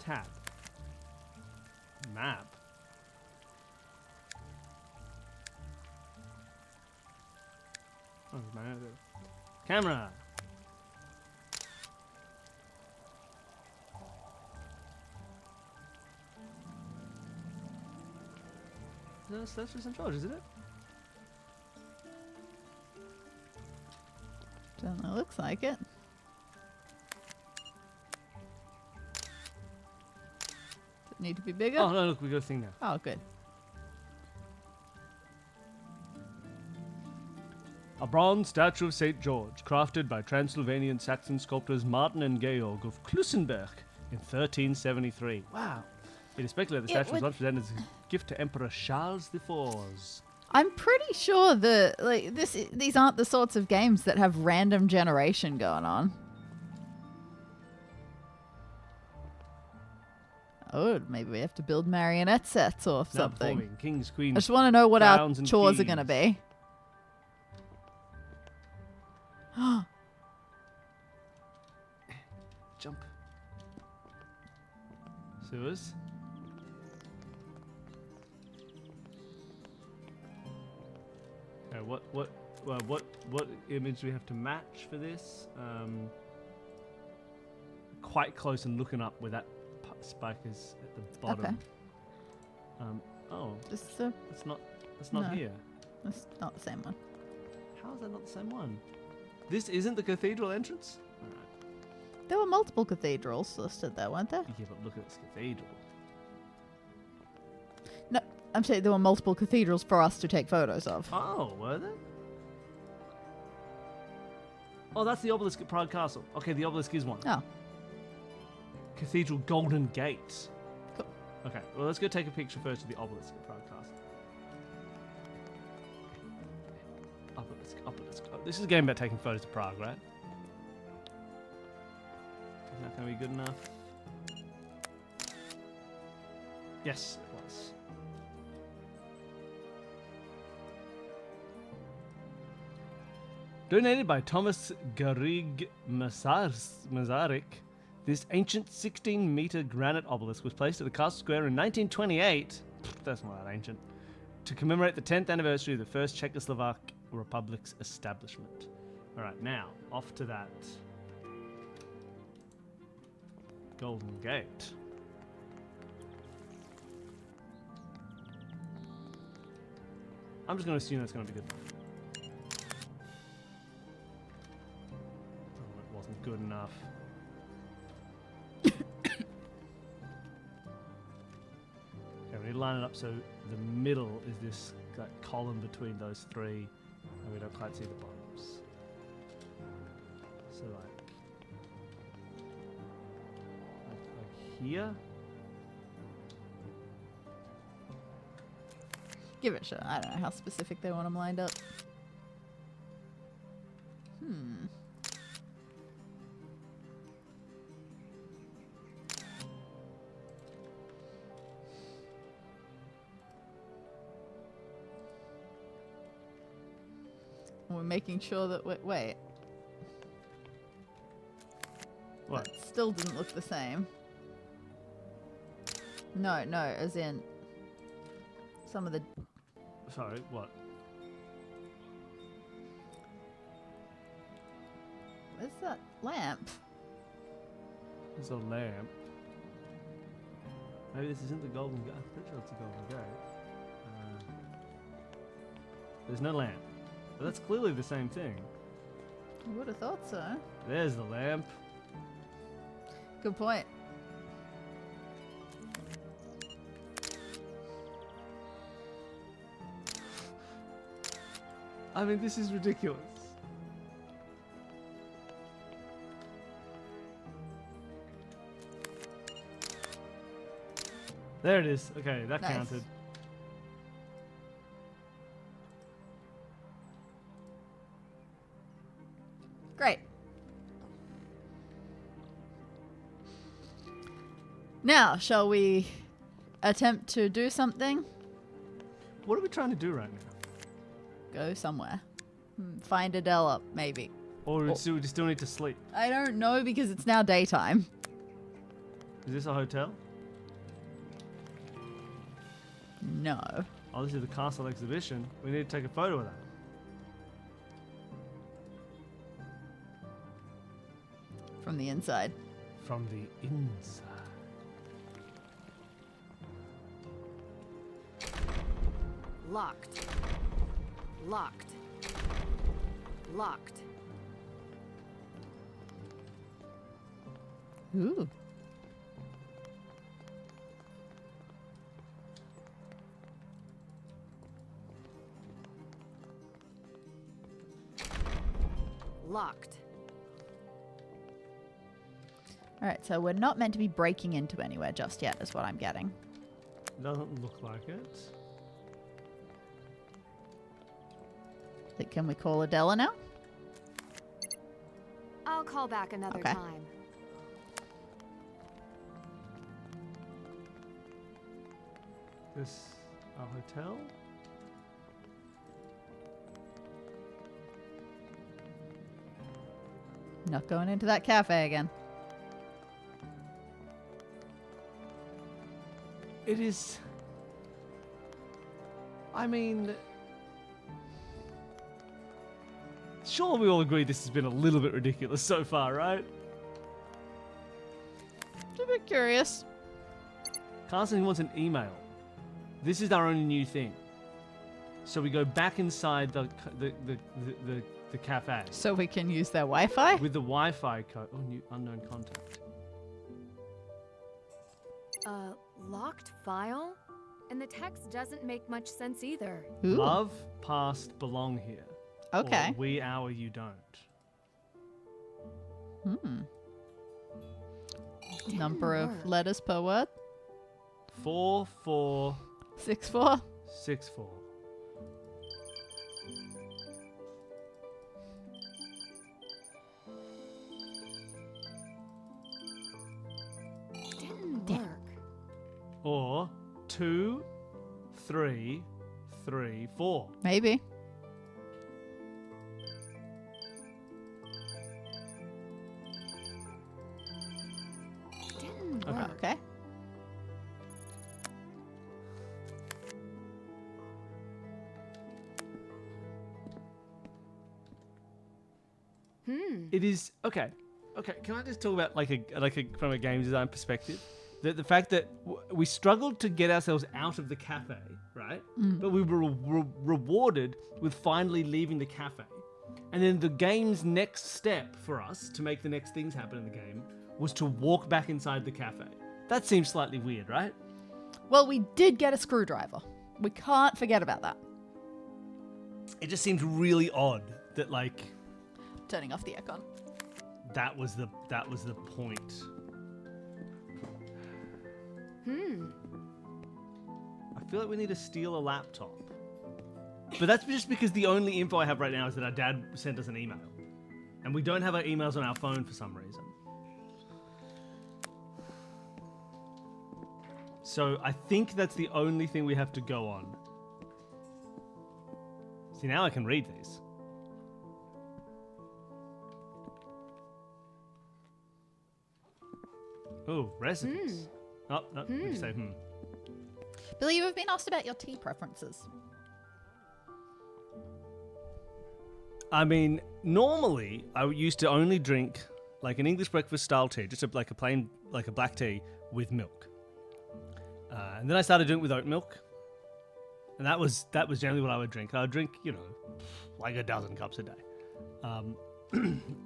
[SPEAKER 1] Tab. Map. Oh, my other. Camera. That's just in charge, isn't it?
[SPEAKER 2] Don't know, looks like it. Does it need to be bigger?
[SPEAKER 1] Oh no! Look, we got a thing now.
[SPEAKER 2] Oh, good.
[SPEAKER 1] A bronze statue of St. George, crafted by Transylvanian Saxon sculptors Martin and Georg of Klusenberg in 1373. Wow. It is speculated the
[SPEAKER 2] It
[SPEAKER 1] statue was
[SPEAKER 2] would-
[SPEAKER 1] once presented as a gift to Emperor Charles IV.
[SPEAKER 2] I'm pretty sure that these aren't the sorts of games that have random generation going on. Oh, maybe we have to build marionette sets or
[SPEAKER 1] Now
[SPEAKER 2] something.
[SPEAKER 1] performing Kings,
[SPEAKER 2] I
[SPEAKER 1] Queens,
[SPEAKER 2] just want to know what our
[SPEAKER 1] Crowns and
[SPEAKER 2] chores are going to
[SPEAKER 1] keys.
[SPEAKER 2] be.
[SPEAKER 1] Jump. Sewers. Okay, what image do we have to match for this? Quite close and looking up where that spike is at the bottom.
[SPEAKER 2] Okay.
[SPEAKER 1] Oh,
[SPEAKER 2] Just
[SPEAKER 1] it's not
[SPEAKER 2] No.
[SPEAKER 1] here.
[SPEAKER 2] that's not the same one.
[SPEAKER 1] How is that not the same one? This isn't the cathedral entrance? Alright.
[SPEAKER 2] There were multiple cathedrals listed there, weren't there?
[SPEAKER 1] Yeah, but look at this cathedral.
[SPEAKER 2] No, I'm saying there were multiple cathedrals for us to take photos of.
[SPEAKER 1] Oh, were there? Oh, that's the obelisk at Prague Castle. Okay, the obelisk is one.
[SPEAKER 2] Oh,
[SPEAKER 1] Cathedral Golden Gate.
[SPEAKER 2] Cool.
[SPEAKER 1] Okay, well, let's go take a picture first of the obelisk at Prague Castle. Obelisk, obelisk. Oh, this is a game about taking photos of Prague, right? Is that going to be good enough? Yes, it was. Donated by Thomas Garrig Masaryk, this ancient 16-meter granite obelisk was placed at the castle square in 1928. That's not that ancient. To commemorate the 10th anniversary of the first Czechoslovak Republic's establishment. All right, now off to that Golden Gate. I'm just going to assume that's going to be good enough. Oh, it wasn't good enough. Okay, we need to line it up so the middle is this like, column between those three, and we don't quite see the bottoms. So like here.
[SPEAKER 2] Give it a shot. I don't know how specific they want them lined up. We're making sure that wait.
[SPEAKER 1] What?
[SPEAKER 2] That still didn't look the same. No, as in some of the.
[SPEAKER 1] Sorry, what?
[SPEAKER 2] Where's that lamp?
[SPEAKER 1] There's a lamp. Maybe this isn't the golden gate. I'm pretty sure it's the golden gate. There's no lamp. But that's clearly the same thing.
[SPEAKER 2] I would have thought so.
[SPEAKER 1] There's the lamp.
[SPEAKER 2] Good point.
[SPEAKER 1] I mean, this is ridiculous. There it is. Okay, that
[SPEAKER 2] Nice.
[SPEAKER 1] counted.
[SPEAKER 2] Great. Now, shall we attempt to do something?
[SPEAKER 1] What are we trying to do right now?
[SPEAKER 2] Go somewhere. Find Adele, maybe.
[SPEAKER 1] Or we still need to sleep?
[SPEAKER 2] I don't know because it's now daytime.
[SPEAKER 1] Is this a hotel?
[SPEAKER 2] No.
[SPEAKER 1] Oh, this is the castle exhibition. We need to take a photo of that.
[SPEAKER 2] From the inside.
[SPEAKER 1] From the inside.
[SPEAKER 5] Locked. Locked. Locked.
[SPEAKER 2] Ooh.
[SPEAKER 5] Locked.
[SPEAKER 2] Alright, so we're not meant to be breaking into anywhere just yet, is what I'm getting.
[SPEAKER 1] Doesn't look like it.
[SPEAKER 2] Can we call Adela now?
[SPEAKER 4] I'll call back another
[SPEAKER 2] Okay.
[SPEAKER 4] time.
[SPEAKER 1] This a hotel?
[SPEAKER 2] Not going into that cafe again.
[SPEAKER 1] It is. I mean, sure, we all agree this has been a little bit ridiculous so far, right?
[SPEAKER 2] Just a bit curious.
[SPEAKER 1] Carson wants an email. This is our only new thing. So we go back inside the cafe
[SPEAKER 2] So we can use their Wi-Fi?
[SPEAKER 1] with the Wi-Fi code. Oh, new unknown contact.
[SPEAKER 4] A locked file? And the text doesn't make much sense either.
[SPEAKER 2] Ooh.
[SPEAKER 1] Love past belong here.
[SPEAKER 2] Okay.
[SPEAKER 1] Or we our you don't.
[SPEAKER 4] Didn't
[SPEAKER 2] Number of
[SPEAKER 4] work.
[SPEAKER 2] letters per word?
[SPEAKER 1] 4464.
[SPEAKER 2] 64.
[SPEAKER 4] Didn't
[SPEAKER 2] Damn.
[SPEAKER 4] work.
[SPEAKER 1] Or 2334.
[SPEAKER 2] Maybe.
[SPEAKER 4] Didn't
[SPEAKER 1] Okay.
[SPEAKER 4] work.
[SPEAKER 2] Okay.
[SPEAKER 1] It is okay. Okay, can I just talk about like a from a game design perspective? The fact that we struggled to get ourselves out of the cafe, right? right? But we were rewarded with finally leaving the cafe. And then the game's next step for us to make the next things happen in the game was to walk back inside the cafe. That seems slightly weird, right?
[SPEAKER 2] Well, we did get a screwdriver. We can't forget about that.
[SPEAKER 1] It just seems really odd that like
[SPEAKER 2] Turning off the aircon.
[SPEAKER 1] that was the point. I feel like we need to steal a laptop. But that's just because the only info I have right now is that our dad sent us an email. And we don't have our emails on our phone for some reason. So I think that's the only thing we have to go on. See, now I can read these. Oh, recipes. Oh, no, we just say,
[SPEAKER 2] Billy, you have been asked about your tea preferences.
[SPEAKER 1] I mean, normally I used to only drink like an English breakfast style tea, just like a plain, like a black tea with milk. And then I started doing it with oat milk, and that was generally what I would drink. I would drink, like a dozen cups a day. And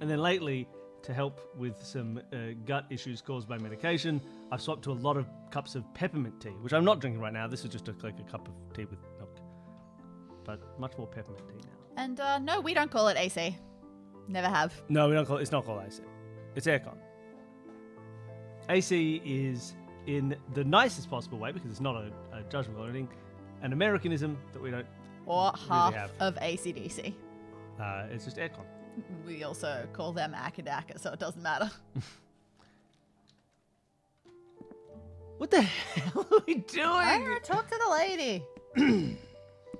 [SPEAKER 1] then lately, to help with some gut issues caused by medication, I've swapped to a lot of cups of peppermint tea, which I'm not drinking right now. This is just like a cup of tea with milk, but much more peppermint tea now.
[SPEAKER 2] And no, we don't call it AC. Never have.
[SPEAKER 1] No, we don't call it. It's not called AC. It's aircon. AC is, in the nicest possible way, because it's not a judgment or anything, an Americanism that we don't
[SPEAKER 2] Or half
[SPEAKER 1] have.
[SPEAKER 2] of ACDC.
[SPEAKER 1] It's just aircon.
[SPEAKER 2] We also call them Akadaka, so it doesn't matter.
[SPEAKER 1] What the hell are we doing?
[SPEAKER 2] I'm gonna talk to the lady.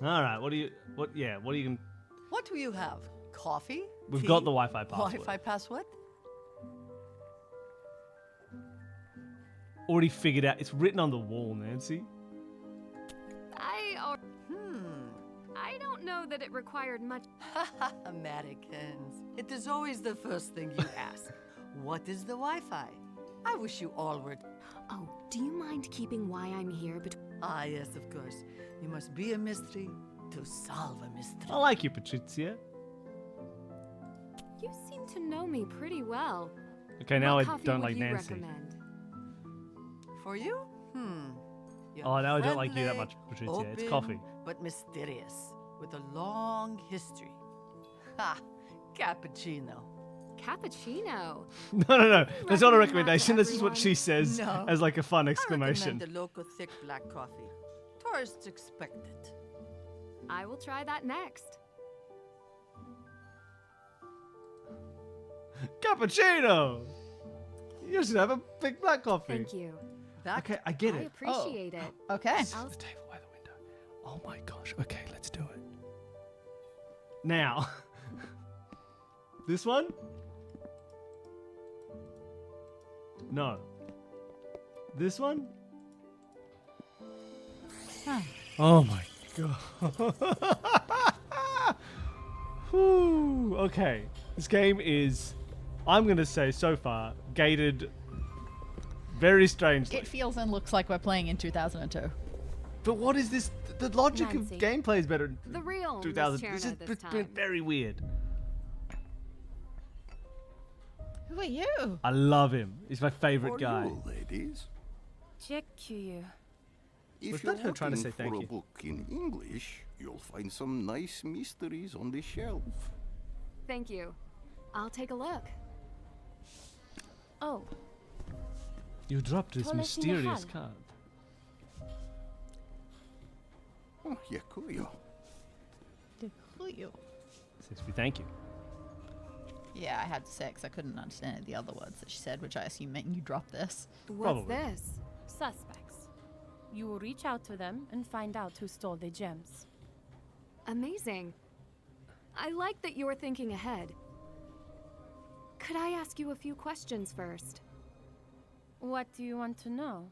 [SPEAKER 1] All right. What are you gonna?
[SPEAKER 5] What do you have? Coffee?
[SPEAKER 1] We've
[SPEAKER 5] Tea?
[SPEAKER 1] got the Wi-Fi password.
[SPEAKER 5] Wi-Fi password?
[SPEAKER 1] Already figured out. It's written on the wall, Nancy.
[SPEAKER 4] I don't know that it required much.
[SPEAKER 5] Americans. It is always the first thing you ask. What is the Wi-Fi? I wish you all were.
[SPEAKER 4] Oh, do you mind keeping why I'm here?
[SPEAKER 5] Ah, yes, of course. You must be a mystery to solve a mystery.
[SPEAKER 1] I like you, Patricia.
[SPEAKER 4] You seem to know me pretty well.
[SPEAKER 1] Okay, now
[SPEAKER 4] What
[SPEAKER 1] I
[SPEAKER 4] coffee
[SPEAKER 1] don't
[SPEAKER 4] would
[SPEAKER 1] like
[SPEAKER 4] you
[SPEAKER 1] Nancy.
[SPEAKER 4] recommend?
[SPEAKER 5] For you? You're
[SPEAKER 1] Oh, now I don't like you that
[SPEAKER 5] friendly,
[SPEAKER 1] much, Patricia. It's
[SPEAKER 5] open,
[SPEAKER 1] coffee.
[SPEAKER 5] But mysterious, with a long history. Ha! Cappuccino.
[SPEAKER 4] Cappuccino.
[SPEAKER 1] No. That's not a
[SPEAKER 4] recommend that to
[SPEAKER 1] recommendation. This is what
[SPEAKER 4] everyone?
[SPEAKER 1] she says
[SPEAKER 5] No.
[SPEAKER 1] as like a fun
[SPEAKER 5] I
[SPEAKER 1] exclamation.
[SPEAKER 5] recommend the local thick black coffee. Tourists expect it.
[SPEAKER 4] I will try that next.
[SPEAKER 1] Cappuccino. You should have a big black coffee.
[SPEAKER 4] Thank you.
[SPEAKER 5] That
[SPEAKER 1] Okay, I get
[SPEAKER 4] I
[SPEAKER 1] it.
[SPEAKER 4] appreciate it.
[SPEAKER 2] Okay.
[SPEAKER 1] Sit at the table by the window. Oh my gosh. Okay, let's do it. Now, this one? No. This one? Oh my god. Whew. Okay. This game is, I'm going to say so far, gated very strangely.
[SPEAKER 2] It feels and looks like we're playing in 2002.
[SPEAKER 1] But what is this? The logic
[SPEAKER 4] Nancy.
[SPEAKER 1] of gameplay is better in
[SPEAKER 4] The real Miss
[SPEAKER 1] 2000.
[SPEAKER 4] Cherna
[SPEAKER 1] This has
[SPEAKER 4] this
[SPEAKER 1] been
[SPEAKER 4] time.
[SPEAKER 1] very weird.
[SPEAKER 2] Who are you?
[SPEAKER 1] I love him. He's my favorite guy.
[SPEAKER 8] You, ladies.
[SPEAKER 6] Check you.
[SPEAKER 8] If
[SPEAKER 1] Was
[SPEAKER 8] you're
[SPEAKER 1] that her trying to
[SPEAKER 8] looking
[SPEAKER 1] say thank
[SPEAKER 8] for
[SPEAKER 1] you?
[SPEAKER 8] a book in English, you'll find some nice mysteries on the shelf.
[SPEAKER 4] Thank you. I'll take a look.
[SPEAKER 6] Oh,
[SPEAKER 1] You dropped this
[SPEAKER 6] Toilet in the
[SPEAKER 1] mysterious
[SPEAKER 6] hall.
[SPEAKER 1] card.
[SPEAKER 8] Oh, Yakuyo.
[SPEAKER 2] Who are you?
[SPEAKER 1] Says we thank you.
[SPEAKER 2] Yeah, I had sex. I couldn't understand the other words that she said, which I assume meant you dropped this.
[SPEAKER 4] What's
[SPEAKER 1] Probably.
[SPEAKER 4] this?
[SPEAKER 6] suspects. You will reach out to them and find out who stole the gems.
[SPEAKER 4] Amazing. I like that you're thinking ahead. Could I ask you a few questions first?
[SPEAKER 6] What do you want to know?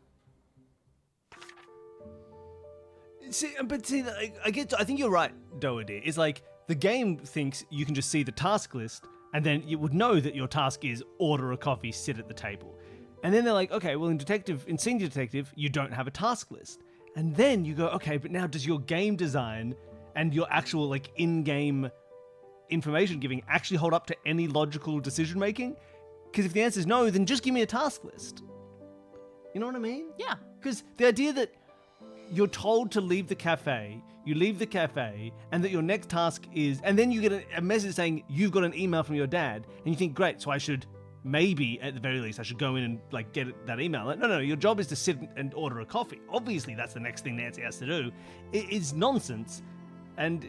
[SPEAKER 1] See, I think you're right, Doherty. It's like the game thinks you can just see the task list, and then you would know that your task is order a coffee, sit at the table. And then they're like, okay, well, in Senior Detective, you don't have a task list. And then you go, okay, but now does your game design and your actual like in-game information giving actually hold up to any logical decision making? Because if the answer is no, then just give me a task list. You know what I mean?
[SPEAKER 2] Yeah.
[SPEAKER 1] Because the idea that you're told to leave the cafe, you leave the cafe, and that your next task is, and then you get a message saying you've got an email from your dad, and you think, great, so I should maybe, at the very least, I should go in and like get that email. Like, no, your job is to sit and order a coffee. Obviously, that's the next thing Nancy has to do. It is nonsense. And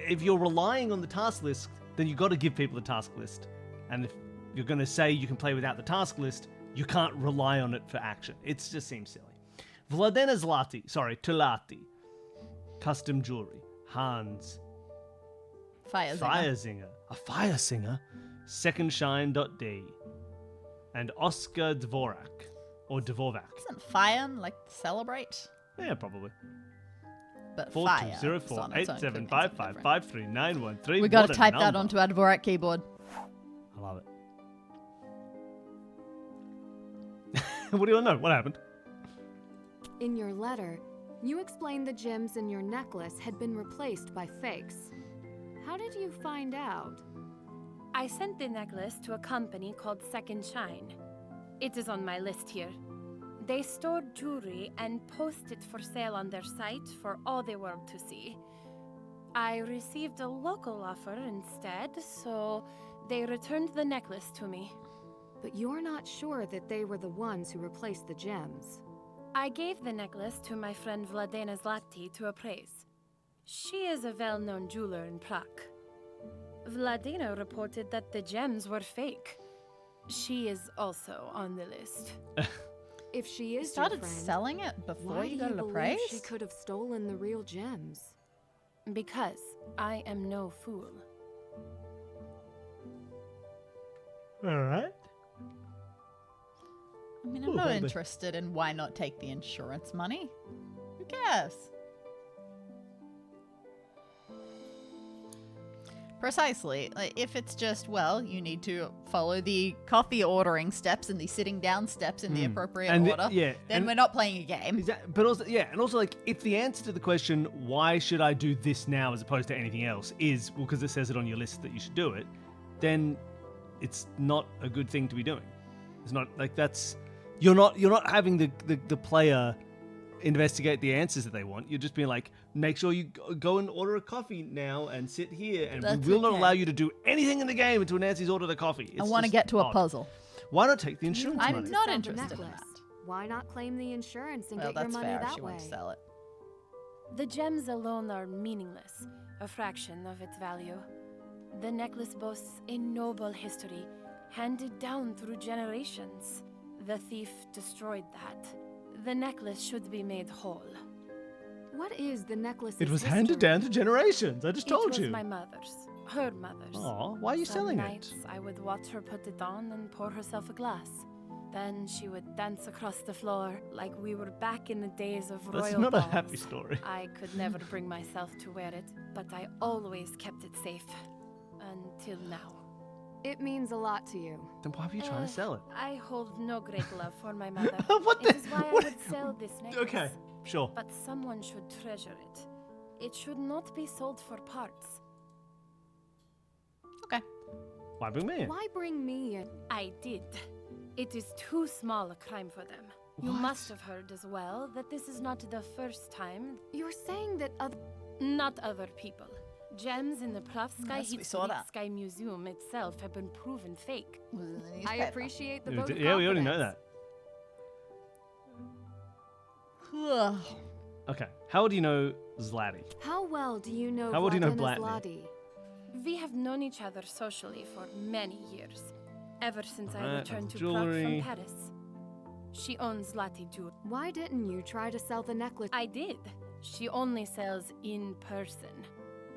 [SPEAKER 1] if you're relying on the task list, then you've got to give people a task list. And if you're going to say you can play without the task list, you can't rely on it for action. It just seems silly. Vladena Tulati. Custom jewelry. Hans. Firesinger. A fire singer. Secondshine.d. And Oscar Dvorak. Or Dvorak.
[SPEAKER 2] Isn't fire like celebrate?
[SPEAKER 1] Yeah, probably.
[SPEAKER 2] But fire.
[SPEAKER 1] 4204-8755-53913.
[SPEAKER 2] We got
[SPEAKER 1] What
[SPEAKER 2] to
[SPEAKER 1] a
[SPEAKER 2] type that
[SPEAKER 1] number.
[SPEAKER 2] onto our Dvorak keyboard.
[SPEAKER 1] I love it. What do you want to know? What happened?
[SPEAKER 4] In your letter, you explained the gems in your necklace had been replaced by fakes. How did you find out?
[SPEAKER 6] I sent the necklace to a company called Second Shine. It is on my list here. They stored jewelry and post it for sale on their site for all the world to see. I received a local offer instead, so they returned the necklace to me.
[SPEAKER 4] But you're not sure that they were the ones who replaced the gems.
[SPEAKER 6] I gave the necklace to my friend Vladena Zlati to appraise. She is a well-known jeweler in Prague. Vladena reported that the gems were fake. She is also on the list.
[SPEAKER 4] If she
[SPEAKER 2] You
[SPEAKER 4] is
[SPEAKER 2] started
[SPEAKER 4] your friend,
[SPEAKER 2] selling it before
[SPEAKER 4] why
[SPEAKER 2] you
[SPEAKER 4] do
[SPEAKER 2] got
[SPEAKER 4] you
[SPEAKER 2] it
[SPEAKER 4] believe
[SPEAKER 2] appraised?
[SPEAKER 4] she could have stolen the real gems?
[SPEAKER 6] Because I am no fool.
[SPEAKER 1] All right.
[SPEAKER 2] I mean, I'm
[SPEAKER 1] Ooh,
[SPEAKER 2] not
[SPEAKER 1] baby.
[SPEAKER 2] interested in why not take the insurance money. Who cares? Precisely. Like, if it's just, well, you need to follow the coffee ordering steps and the sitting down steps in the appropriate
[SPEAKER 1] And
[SPEAKER 2] order, then
[SPEAKER 1] and-
[SPEAKER 2] we're not playing a game.
[SPEAKER 1] But also, and also, like, if the answer to the question, why should I do this now as opposed to anything else, is, well, because it says it on your list that you should do it, then it's not a good thing to be doing. It's not, like, that's, you're not having the player investigate the answers that they want. You're just being like, make sure you go and order a coffee now and sit here, and
[SPEAKER 2] That's
[SPEAKER 1] we will not
[SPEAKER 2] okay.
[SPEAKER 1] allow you to do anything in the game until Nancy's ordered a coffee.
[SPEAKER 2] I
[SPEAKER 1] It's
[SPEAKER 2] want to
[SPEAKER 1] just
[SPEAKER 2] get to a
[SPEAKER 1] odd.
[SPEAKER 2] puzzle.
[SPEAKER 1] Why not take the insurance
[SPEAKER 2] I'm
[SPEAKER 1] money?
[SPEAKER 2] not
[SPEAKER 4] Sell the
[SPEAKER 2] interested in
[SPEAKER 4] necklace.
[SPEAKER 2] that.
[SPEAKER 4] Why not claim the insurance and
[SPEAKER 2] Well,
[SPEAKER 4] get your
[SPEAKER 2] that's
[SPEAKER 4] money
[SPEAKER 2] fair.
[SPEAKER 4] that
[SPEAKER 2] She
[SPEAKER 4] way?
[SPEAKER 2] won't sell it.
[SPEAKER 6] The gems alone are meaningless, a fraction of its value. The necklace boasts a noble history, handed down through generations. The thief destroyed that. The necklace should be made whole.
[SPEAKER 4] What is the necklace's
[SPEAKER 1] It was
[SPEAKER 4] history?
[SPEAKER 1] handed down to generations. I just told
[SPEAKER 6] it was
[SPEAKER 1] you.
[SPEAKER 6] my mother's, her mother's.
[SPEAKER 1] Aw, why are you
[SPEAKER 6] Some
[SPEAKER 1] selling
[SPEAKER 6] nights
[SPEAKER 1] it?
[SPEAKER 6] I would watch her put it on and pour herself a glass. Then she would dance across the floor like we were back in the days of
[SPEAKER 1] That's
[SPEAKER 6] royal
[SPEAKER 1] not a
[SPEAKER 6] balls.
[SPEAKER 1] happy story.
[SPEAKER 6] I could never bring myself to wear it, but I always kept it safe. Until now.
[SPEAKER 4] It means a lot to you.
[SPEAKER 1] Then why were you trying to sell it?
[SPEAKER 6] I hold no great love for my mother.
[SPEAKER 1] What
[SPEAKER 6] It
[SPEAKER 1] the-
[SPEAKER 6] is why
[SPEAKER 1] what-
[SPEAKER 6] I would sell this necklace.
[SPEAKER 1] Okay, sure.
[SPEAKER 6] But someone should treasure it. It should not be sold for parts.
[SPEAKER 2] Okay.
[SPEAKER 1] Why bring me in?
[SPEAKER 4] Why bring me in?
[SPEAKER 6] I did. It is too small a crime for them. You
[SPEAKER 1] What?
[SPEAKER 6] must have heard as well that this is not the first time.
[SPEAKER 4] You're saying that other...
[SPEAKER 6] Not other people. Gems in the Pravsky
[SPEAKER 2] Yes, we saw that.
[SPEAKER 6] Historisky Museum itself have been proven fake.
[SPEAKER 2] Was it in the
[SPEAKER 4] I
[SPEAKER 2] newspaper?
[SPEAKER 4] appreciate the
[SPEAKER 1] Yeah,
[SPEAKER 4] vote of
[SPEAKER 1] we already know that.
[SPEAKER 2] Ugh.
[SPEAKER 1] Okay, how would you know Zlati?
[SPEAKER 4] How well do you know
[SPEAKER 1] How well do you know
[SPEAKER 4] Vladena
[SPEAKER 1] Blatney?
[SPEAKER 4] Zlati?
[SPEAKER 6] We have known each other socially for many years. Ever since I
[SPEAKER 1] Alright,
[SPEAKER 6] returned to
[SPEAKER 1] jewelry.
[SPEAKER 6] Prague from Paris. She owns Zlati Jewel.
[SPEAKER 4] Why didn't you try to sell the necklace?
[SPEAKER 6] I did. She only sells in person.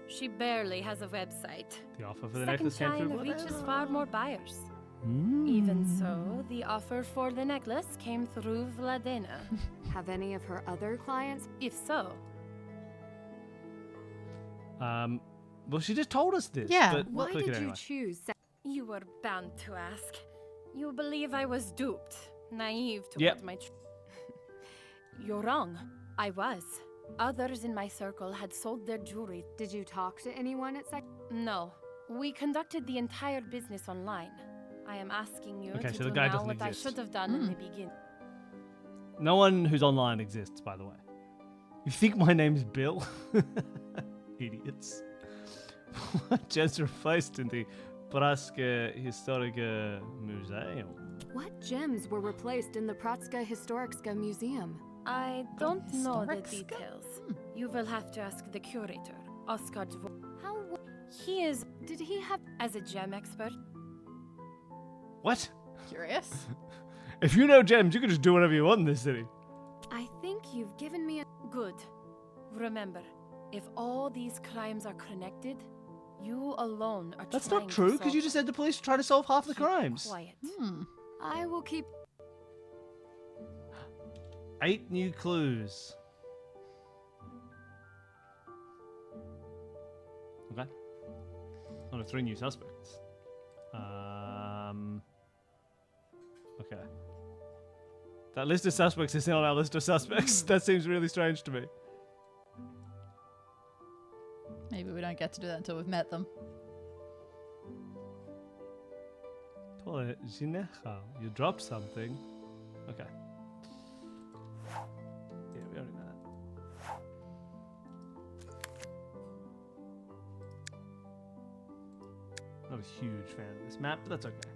[SPEAKER 6] She barely has a website.
[SPEAKER 1] The offer for the
[SPEAKER 6] Second
[SPEAKER 1] necklace came
[SPEAKER 6] Shine
[SPEAKER 1] through.
[SPEAKER 6] reaches far more buyers.
[SPEAKER 1] Mm.
[SPEAKER 6] Even so, the offer for the necklace came through Vladena.
[SPEAKER 4] Have any of her other clients?
[SPEAKER 6] If so,
[SPEAKER 1] Well, she just told us this.
[SPEAKER 2] Yeah,
[SPEAKER 1] but we'll
[SPEAKER 4] Why
[SPEAKER 1] click
[SPEAKER 4] did
[SPEAKER 1] it
[SPEAKER 4] you
[SPEAKER 1] anyway.
[SPEAKER 4] choose?
[SPEAKER 6] you were bound to ask. You believe I was duped, naive to
[SPEAKER 1] Yep.
[SPEAKER 6] what my... You're wrong. I was. Others in my circle had sold their jewelry.
[SPEAKER 4] Did you talk to anyone at
[SPEAKER 6] No, we conducted the entire business online. I am asking you
[SPEAKER 1] Okay,
[SPEAKER 6] to
[SPEAKER 1] so the
[SPEAKER 6] do
[SPEAKER 1] guy
[SPEAKER 6] now
[SPEAKER 1] doesn't
[SPEAKER 6] what I
[SPEAKER 1] exist.
[SPEAKER 6] should have done in the beginning.
[SPEAKER 1] No one who's online exists, by the way. You think my name's Bill? Idiots. Just replaced in the Praske Historiske Museum.
[SPEAKER 4] What gems were replaced in the Pratska Historiska Museum?
[SPEAKER 6] I don't know the
[SPEAKER 2] Historic
[SPEAKER 6] details. You will have to ask the curator, Oscar Dvo.
[SPEAKER 4] How
[SPEAKER 6] He is,
[SPEAKER 4] did he have?
[SPEAKER 6] as a gem expert,
[SPEAKER 1] What?
[SPEAKER 2] Curious.
[SPEAKER 1] If you know gems, you can just do whatever you want in this city.
[SPEAKER 4] I think you've given me a.
[SPEAKER 6] good. Remember, if all these crimes are connected, you alone are
[SPEAKER 1] That's
[SPEAKER 6] trying
[SPEAKER 1] not
[SPEAKER 6] to
[SPEAKER 1] true, because
[SPEAKER 6] solve
[SPEAKER 1] you just said the police try to solve half the
[SPEAKER 6] Keep
[SPEAKER 1] crimes.
[SPEAKER 6] Quiet.
[SPEAKER 4] I will keep.
[SPEAKER 1] 8 new clues. Okay. Oh, no, 3 new suspects. Okay. That list of suspects is not on our list of suspects. That seems really strange to me.
[SPEAKER 2] Maybe we don't get to do that until we've met them.
[SPEAKER 1] You dropped something. Okay. Yeah, we already know that. Not a huge fan of this map, but that's okay.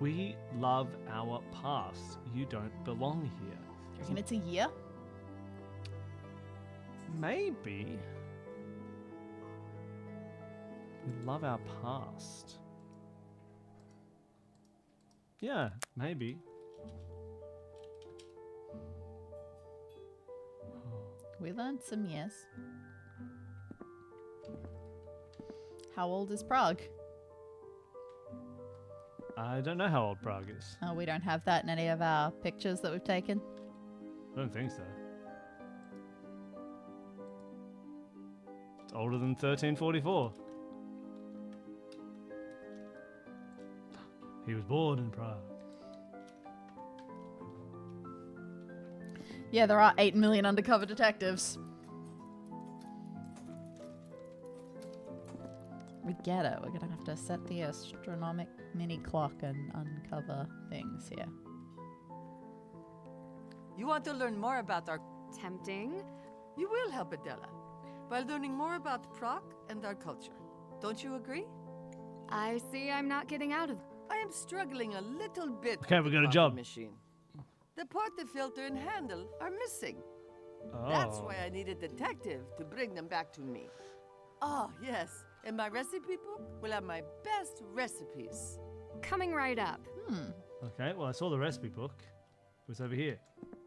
[SPEAKER 1] We love our past. You don't belong here.
[SPEAKER 2] Do you reckon it's a year?
[SPEAKER 1] Maybe. We love our past. Yeah, maybe.
[SPEAKER 2] We learned some years. How old is Prague?
[SPEAKER 1] I don't know how old Prague is.
[SPEAKER 2] Oh, we don't have that in any of our pictures that we've taken.
[SPEAKER 1] I don't think so. It's older than 1344. He was born in Prague.
[SPEAKER 2] Yeah, there are 8 million undercover detectives. We get it. We're gonna have to set the astronomic mini clock and uncover things here.
[SPEAKER 5] You want to learn more about our...
[SPEAKER 4] Tempting.
[SPEAKER 5] You will help Adela by learning more about Prague and our culture. Don't you agree?
[SPEAKER 4] I see I'm not getting out of.
[SPEAKER 5] I am struggling a little bit
[SPEAKER 1] Okay,
[SPEAKER 5] with
[SPEAKER 1] we
[SPEAKER 5] the
[SPEAKER 1] got a
[SPEAKER 5] coffee
[SPEAKER 1] job.
[SPEAKER 5] machine. The part, the filter, and handle are missing.
[SPEAKER 1] Oh.
[SPEAKER 5] That's why I need a detective to bring them back to me. Oh, yes. And my recipe book will have my best recipes.
[SPEAKER 4] Coming right up.
[SPEAKER 1] Okay, well, I saw the recipe book. It was over here.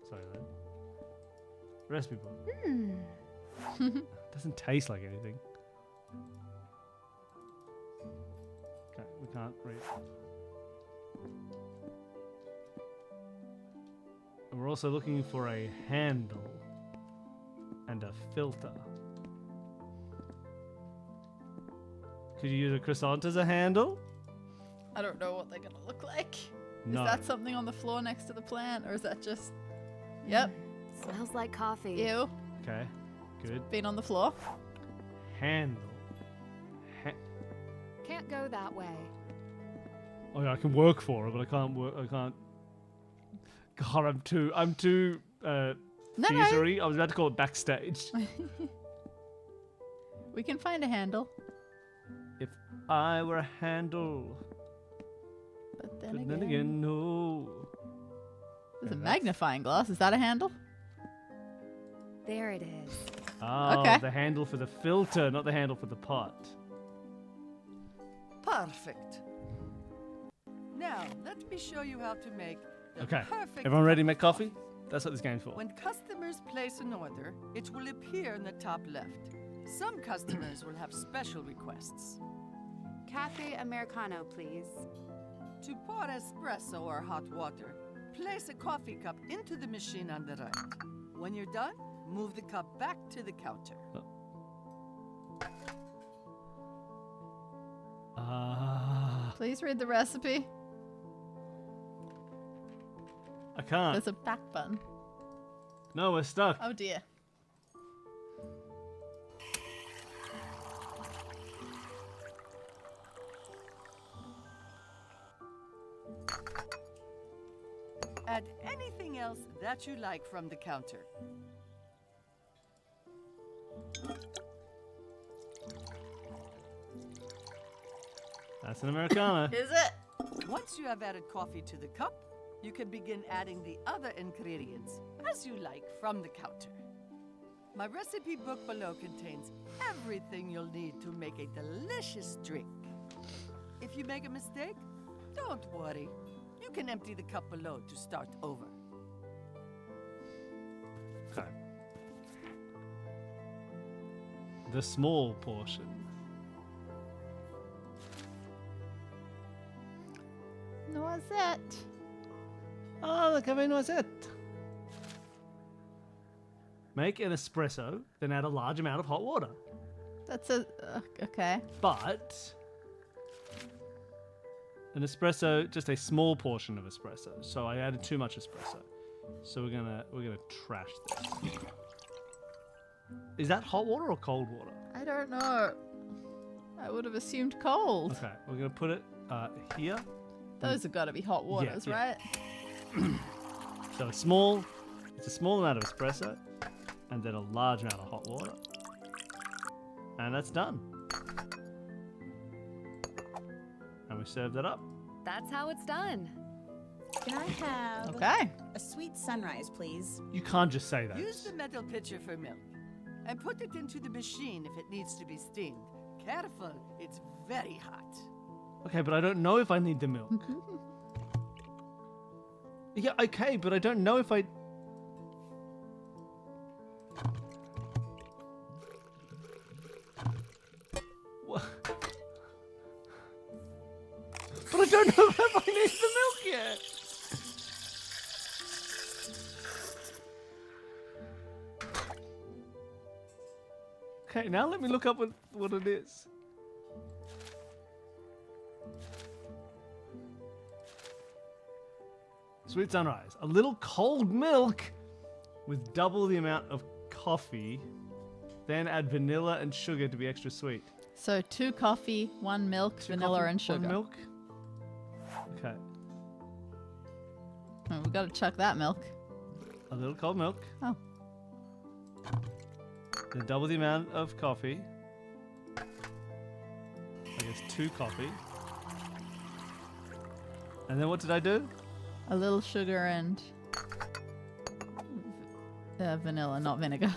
[SPEAKER 1] Sorry, then. Recipe book. Doesn't taste like anything. Okay, we can't read. And we're also looking for a handle and a filter. Could you use a croissant as a handle?
[SPEAKER 2] I don't know what they're gonna look like.
[SPEAKER 1] No.
[SPEAKER 2] Is that something on the floor next to the plant, or is that just... Yep.
[SPEAKER 4] Smells like coffee.
[SPEAKER 2] Ew.
[SPEAKER 1] Okay, good.
[SPEAKER 2] Been on the floor.
[SPEAKER 1] Handle.
[SPEAKER 4] Can't go that way.
[SPEAKER 1] Oh yeah, I can work for it, but I can't work. I can't. God, I'm too
[SPEAKER 2] No.
[SPEAKER 1] theatery. I was about to call it backstage.
[SPEAKER 2] We can find a handle.
[SPEAKER 1] If I were a handle,
[SPEAKER 2] But
[SPEAKER 1] but then again, no.
[SPEAKER 2] There's a
[SPEAKER 1] Okay, that's-
[SPEAKER 2] magnifying glass. Is that a handle?
[SPEAKER 4] There it is.
[SPEAKER 1] Oh,
[SPEAKER 2] Okay.
[SPEAKER 1] the handle for the filter, not the handle for the pot.
[SPEAKER 5] Perfect. Now, let me show you how to make the
[SPEAKER 1] Okay.
[SPEAKER 5] perfect...
[SPEAKER 1] Everyone ready to
[SPEAKER 5] cup
[SPEAKER 1] make
[SPEAKER 5] of
[SPEAKER 1] coffee? That's what this game's for.
[SPEAKER 5] When customers place an order, it will appear in the top left. Some customers will have special requests.
[SPEAKER 9] Cafe Americano, please.
[SPEAKER 5] To pour espresso or hot water, place a coffee cup into the machine on the right. When you're done, move the cup back to the counter.
[SPEAKER 2] Please read the recipe.
[SPEAKER 1] I can't.
[SPEAKER 2] There's a back button.
[SPEAKER 1] No, we're stuck.
[SPEAKER 2] Oh dear.
[SPEAKER 5] Add anything else that you like from the counter.
[SPEAKER 1] That's an Americano.
[SPEAKER 2] Is it?
[SPEAKER 5] Once you have added coffee to the cup, you can begin adding the other ingredients, as you like, from the counter. My recipe book below contains everything you'll need to make a delicious drink. If you make a mistake, don't worry. You can empty the cup below to start over.
[SPEAKER 1] Okay. The small portion.
[SPEAKER 2] Noisette.
[SPEAKER 1] Oh, look, I mean, what's it? Make an espresso, then add a large amount of hot water.
[SPEAKER 2] That's a okay.
[SPEAKER 1] But an espresso, just a small portion of espresso. So I added too much espresso. So we're gonna trash this. Is that hot water or cold water?
[SPEAKER 2] I don't know. I would have assumed cold.
[SPEAKER 1] Okay, we're gonna put it here.
[SPEAKER 2] Those have got to be hot waters,
[SPEAKER 1] yeah.
[SPEAKER 2] right?
[SPEAKER 1] So it's a small amount of espresso, and then a large amount of hot water. And that's done. And we serve that up.
[SPEAKER 10] That's how it's done.
[SPEAKER 11] Can I have
[SPEAKER 2] Okay.
[SPEAKER 11] a sweet sunrise, please?
[SPEAKER 1] You can't just say that.
[SPEAKER 5] Use the metal pitcher for milk, and put it into the machine if it needs to be steamed. Careful, it's very hot.
[SPEAKER 1] Okay, but I don't know if I need the milk. Yeah, okay, but I don't know if I... What? But I don't know if I need the milk yet. Okay, now let me look up what it is. Sweet sunrise. A little cold milk with double the amount of coffee. Then add vanilla and sugar to be extra sweet.
[SPEAKER 2] So 2 coffee, 1 milk, vanilla,
[SPEAKER 1] Coffee,
[SPEAKER 2] and sugar.
[SPEAKER 1] 1 milk. Okay.
[SPEAKER 2] Oh, we've got to chuck that milk.
[SPEAKER 1] A little cold milk.
[SPEAKER 2] Oh.
[SPEAKER 1] Then double the amount of coffee. I guess 2 coffee. And then what did I do?
[SPEAKER 2] A little sugar and vanilla, not vinegar.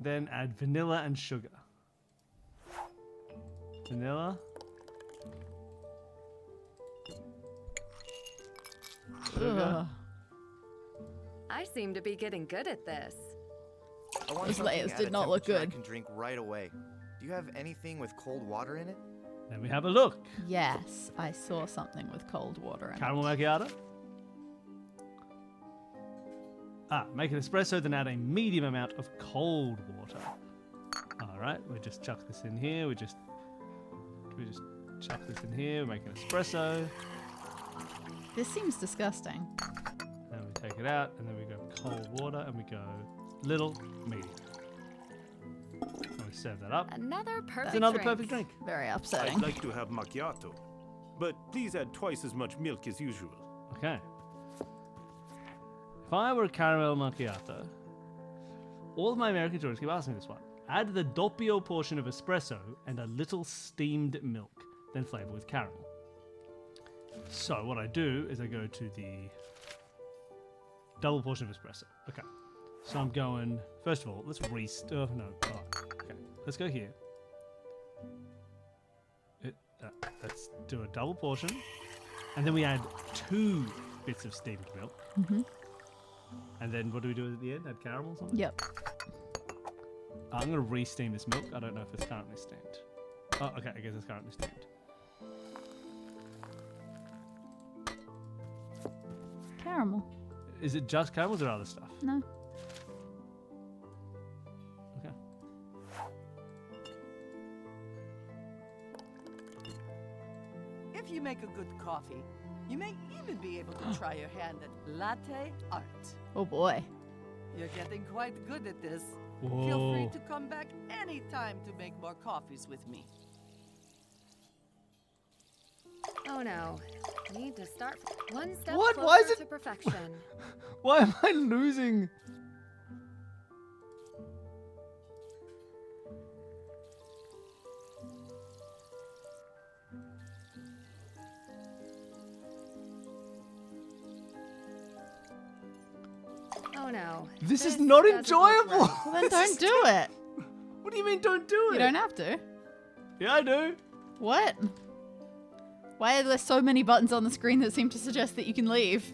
[SPEAKER 1] Then add vanilla and sugar. Vanilla. Sugar.
[SPEAKER 2] Ugh.
[SPEAKER 10] I seem to be getting good at this.
[SPEAKER 12] I want
[SPEAKER 2] Those
[SPEAKER 12] something
[SPEAKER 2] layers
[SPEAKER 12] at
[SPEAKER 2] did
[SPEAKER 12] a
[SPEAKER 2] not look
[SPEAKER 12] temperature
[SPEAKER 2] good.
[SPEAKER 12] I can drink right away. Do you have anything with cold water in it?
[SPEAKER 1] Then we have a look.
[SPEAKER 2] Yes, I saw something with cold water in
[SPEAKER 1] Caramel
[SPEAKER 2] it.
[SPEAKER 1] macchiato. Make an espresso, then add a medium amount of cold water. All right, we just chuck this in here. We just chuck this in here. We make an espresso.
[SPEAKER 2] This seems disgusting.
[SPEAKER 1] Then we take it out, and then we go cold water, and we go little, medium. And we serve that up.
[SPEAKER 10] Another perfect
[SPEAKER 1] It's another
[SPEAKER 10] drink.
[SPEAKER 1] perfect drink.
[SPEAKER 2] Very upsetting.
[SPEAKER 13] I'd like to have macchiato, but please add twice as much milk as usual.
[SPEAKER 1] Okay. If I were a caramel macchiato, all of my American tourists keep asking me this one. Add the doppio portion of espresso and a little steamed milk, then flavor with caramel. So what I do is I go to the double portion of espresso. Okay. So I'm going, first of all, let's oh, no. Okay. Let's go here. Let's do a double portion. And then we add 2 bits of steamed milk.
[SPEAKER 2] Mm-hmm.
[SPEAKER 1] And then what do we do at the end? Add caramel or something?
[SPEAKER 2] Yep.
[SPEAKER 1] I'm going to re-steam this milk. I don't know if it's currently steamed. Oh, okay. I guess it's currently steamed.
[SPEAKER 2] Caramel.
[SPEAKER 1] Is it just caramel or is there other stuff?
[SPEAKER 2] No.
[SPEAKER 1] Okay.
[SPEAKER 5] If you make a good coffee, You may even be able to try your hand at latte art.
[SPEAKER 2] Oh boy.
[SPEAKER 5] You're getting quite good at this. Feel
[SPEAKER 1] Whoa.
[SPEAKER 5] free to come back anytime to make more coffees with me.
[SPEAKER 10] Oh no. Need to start one step
[SPEAKER 1] What?
[SPEAKER 10] closer
[SPEAKER 1] Why is it-
[SPEAKER 10] to perfection.
[SPEAKER 1] Why am I losing?
[SPEAKER 10] Oh no.
[SPEAKER 1] This is not
[SPEAKER 10] doesn't look
[SPEAKER 1] enjoyable.
[SPEAKER 10] right.
[SPEAKER 2] Well, then don't do it.
[SPEAKER 1] What do you mean don't do it?
[SPEAKER 2] You don't have to.
[SPEAKER 1] Yeah, I do.
[SPEAKER 2] What? Why are there so many buttons on the screen that seem to suggest that you can leave?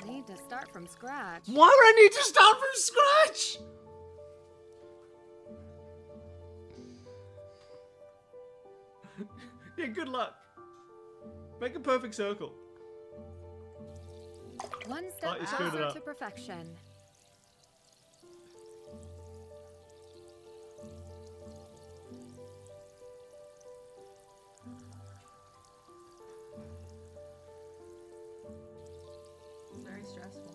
[SPEAKER 10] Need to start from scratch.
[SPEAKER 1] Why would I need to start from scratch? Yeah, good luck. Make a perfect circle.
[SPEAKER 10] One step
[SPEAKER 1] you screwed it
[SPEAKER 10] closer
[SPEAKER 1] up.
[SPEAKER 10] to perfection.
[SPEAKER 2] It's very stressful.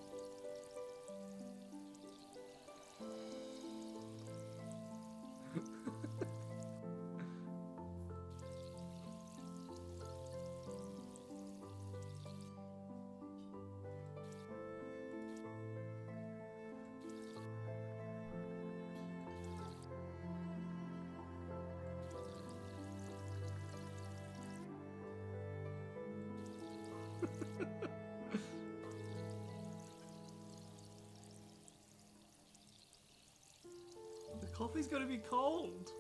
[SPEAKER 1] The coffee's gonna be cold.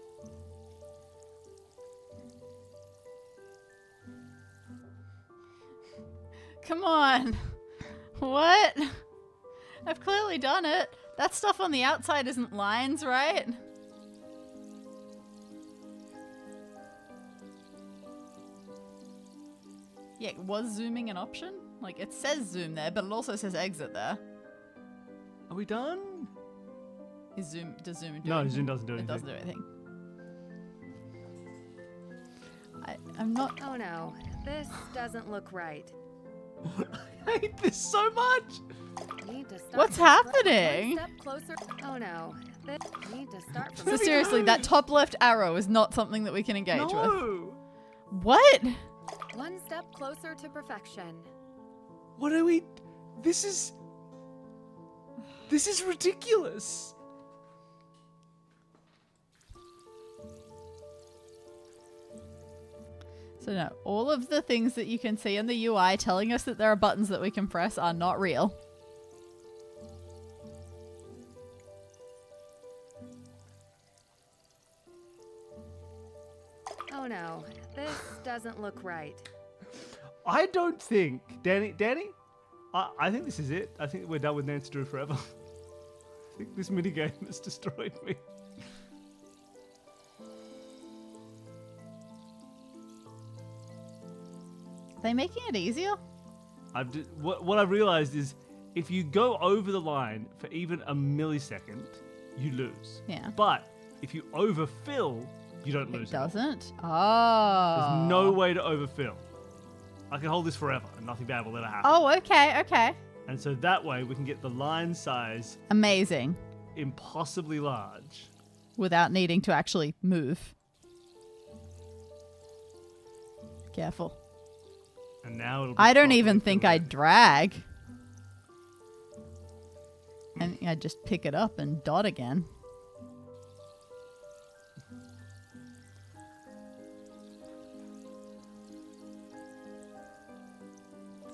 [SPEAKER 2] Come on. What? I've clearly done it. That stuff on the outside isn't lines, right? Yeah, was zooming an option? Like, it says zoom there, but it also says exit there.
[SPEAKER 1] Are we done?
[SPEAKER 2] Does zoom do
[SPEAKER 1] No,
[SPEAKER 2] anything?
[SPEAKER 1] zoom doesn't do
[SPEAKER 2] It
[SPEAKER 1] anything.
[SPEAKER 2] doesn't do anything. I'm not...
[SPEAKER 10] Oh no. This doesn't look right.
[SPEAKER 1] I hate this so much.
[SPEAKER 10] Need to start
[SPEAKER 2] What's
[SPEAKER 10] from scratch.
[SPEAKER 2] happening?
[SPEAKER 10] One step closer. Oh no. Need to start from
[SPEAKER 2] So seriously, that top left arrow is not something that we can engage with.
[SPEAKER 1] No.
[SPEAKER 2] What?
[SPEAKER 10] one step closer to perfection.
[SPEAKER 1] What are we? This is ridiculous.
[SPEAKER 2] So no, all of the things that you can see in the UI telling us that there are buttons that we can press are not real.
[SPEAKER 10] Oh no. This doesn't look right.
[SPEAKER 1] I don't think, Danny. I think this is it. I think we're done with Nancy Drew forever. I think this minigame has destroyed me.
[SPEAKER 2] Are they making it easier?
[SPEAKER 1] What I've realized is if you go over the line for even a millisecond, you lose.
[SPEAKER 2] Yeah.
[SPEAKER 1] But if you overfill, you don't lose.
[SPEAKER 2] It doesn't? Oh.
[SPEAKER 1] There's no way to overfill. I can hold this forever and nothing bad will ever happen.
[SPEAKER 2] Oh, okay, okay.
[SPEAKER 1] And so that way we can get the line size
[SPEAKER 2] Amazing.
[SPEAKER 1] impossibly large.
[SPEAKER 2] Without needing to actually move. Careful.
[SPEAKER 1] And now it'll be
[SPEAKER 2] I don't
[SPEAKER 1] properly
[SPEAKER 2] even think
[SPEAKER 1] filled
[SPEAKER 2] I'd drag. And I'd just pick it up and dot again.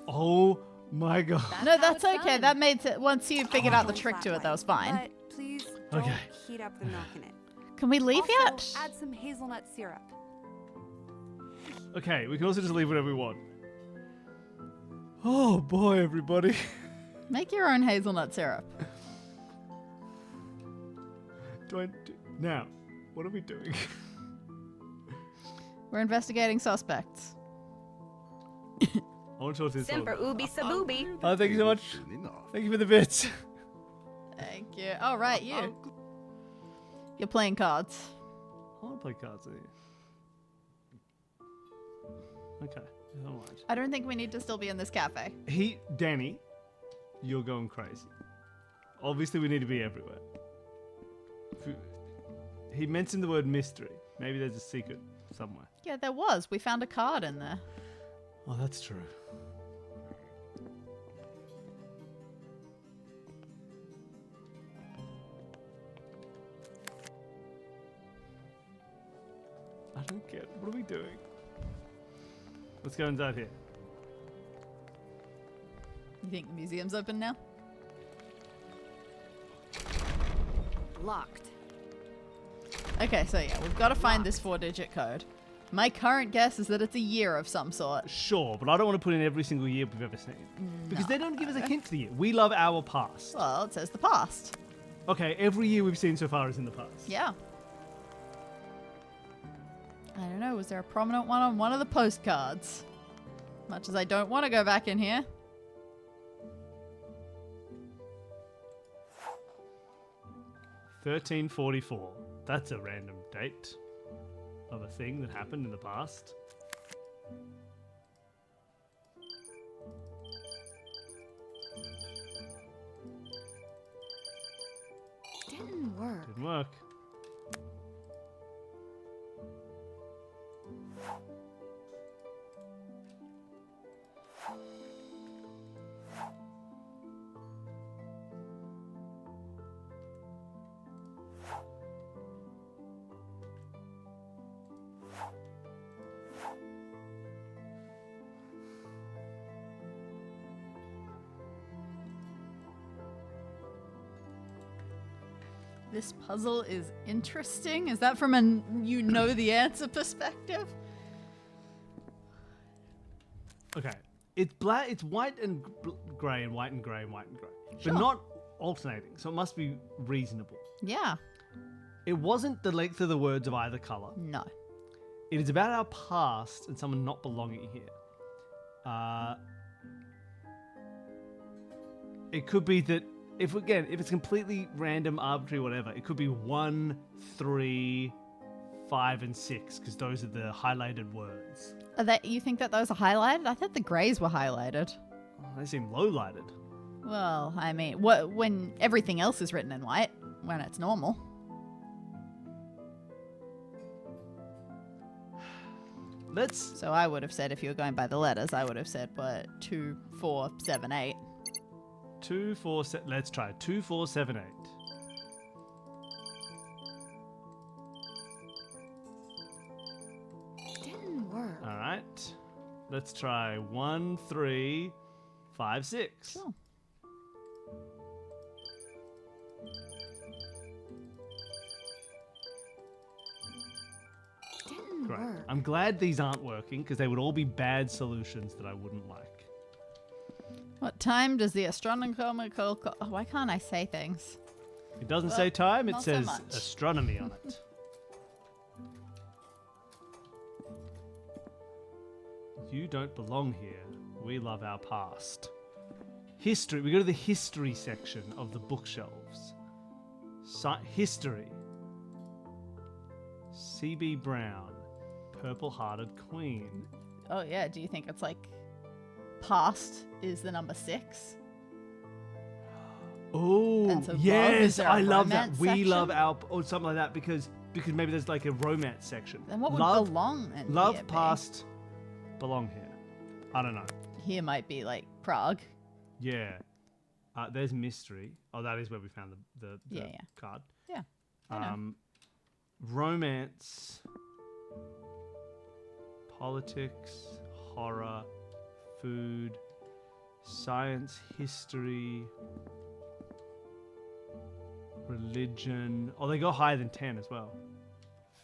[SPEAKER 1] Oh my god.
[SPEAKER 2] No, that's okay. That made it. Once you figured out the trick to it, that was fine.
[SPEAKER 9] But please don't
[SPEAKER 1] Okay.
[SPEAKER 9] heat up the milk in it.
[SPEAKER 2] Can we leave
[SPEAKER 9] Also,
[SPEAKER 2] yet?
[SPEAKER 9] add some hazelnut syrup.
[SPEAKER 1] Okay, we can also just leave whatever we want. Oh boy, everybody.
[SPEAKER 2] Make your own hazelnut syrup.
[SPEAKER 1] Now, what are we doing?
[SPEAKER 2] We're investigating suspects.
[SPEAKER 1] I want to talk to this
[SPEAKER 10] Semper
[SPEAKER 1] one.
[SPEAKER 10] ubi sabubi.
[SPEAKER 1] Oh, thank you so much. Thank you for the bits.
[SPEAKER 2] Thank you. Oh, right, you. You're playing cards.
[SPEAKER 1] I want to play cards with you. Okay. All right.
[SPEAKER 2] I don't think we need to still be in this cafe.
[SPEAKER 1] Dani, you're going crazy. Obviously, we need to be everywhere. He mentioned the word mystery. Maybe there's a secret somewhere.
[SPEAKER 2] Yeah, there was. We found a card in there.
[SPEAKER 1] Oh, that's true. I don't get it. What are we doing? What's going on here?
[SPEAKER 2] You think the museum's open now?
[SPEAKER 10] Locked.
[SPEAKER 2] Okay, so yeah, we've got to find this 4-digit code. My current guess is that it's a year of some sort.
[SPEAKER 1] Sure, but I don't want to put in every single year we've ever seen. Because they don't give us a hint for the year. We love our past.
[SPEAKER 2] Well, it says the past.
[SPEAKER 1] Okay, every year we've seen so far is in the past.
[SPEAKER 2] Yeah. I don't know, was there a prominent one on one of the postcards? Much as I don't want to go back in here.
[SPEAKER 1] $13.44. That's a random date of a thing that happened in the past.
[SPEAKER 10] Didn't work.
[SPEAKER 1] Didn't work.
[SPEAKER 2] This puzzle is interesting. Is that from a you know the answer perspective?
[SPEAKER 1] Okay. It's black. It's white and grey and white and grey and white and grey.
[SPEAKER 2] Sure.
[SPEAKER 1] But not alternating, so it must be reasonable.
[SPEAKER 2] Yeah.
[SPEAKER 1] It wasn't the length of the words of either colour.
[SPEAKER 2] No.
[SPEAKER 1] It is about our past and someone not belonging here. It could be that if it's completely random, arbitrary, whatever, it could be 1, 3, 5, and 6 because those are the highlighted words.
[SPEAKER 2] You think that those are highlighted? I thought the greys were highlighted.
[SPEAKER 1] Oh, they seem low lighted.
[SPEAKER 2] Well, I mean, when everything else is written in white, when it's normal. So I would have said, if you were going by the letters, I would have said, 2, 4, 7, 8.
[SPEAKER 1] 2, 4, 7. Let's try 2, 4, 7, 8.
[SPEAKER 10] Didn't work.
[SPEAKER 1] All right. Let's try 1, 3, 5, 6.
[SPEAKER 2] Sure.
[SPEAKER 10] Didn't
[SPEAKER 1] Great.
[SPEAKER 10] work.
[SPEAKER 1] I'm glad these aren't working because they would all be bad solutions that I wouldn't like.
[SPEAKER 2] What time does the astronomical... why can't I say things?
[SPEAKER 1] It doesn't
[SPEAKER 2] Well,
[SPEAKER 1] say time, it
[SPEAKER 2] not so
[SPEAKER 1] says
[SPEAKER 2] much.
[SPEAKER 1] astronomy on it. You don't belong here. We love our past. History. We go to the history section of the bookshelves. History. C.B. Brown. Purple Hearted Queen.
[SPEAKER 2] Oh, yeah. Do you think it's like past is the number 6?
[SPEAKER 1] Oh,
[SPEAKER 2] And so love, is
[SPEAKER 1] yes.
[SPEAKER 2] there a
[SPEAKER 1] I love that.
[SPEAKER 2] romance
[SPEAKER 1] We
[SPEAKER 2] section?
[SPEAKER 1] love our... Or something like that because maybe there's like a romance section.
[SPEAKER 2] Then what would
[SPEAKER 1] Love-
[SPEAKER 2] belong in
[SPEAKER 1] Love
[SPEAKER 2] here be?
[SPEAKER 1] past belong here. I don't know.
[SPEAKER 2] Here might be like Prague.
[SPEAKER 1] Yeah. There's mystery. Oh, that is where we found the
[SPEAKER 2] Yeah.
[SPEAKER 1] card.
[SPEAKER 2] Yeah, I know.
[SPEAKER 1] Romance, politics, horror, food, science, history, religion. Oh, they go higher than 10 as well.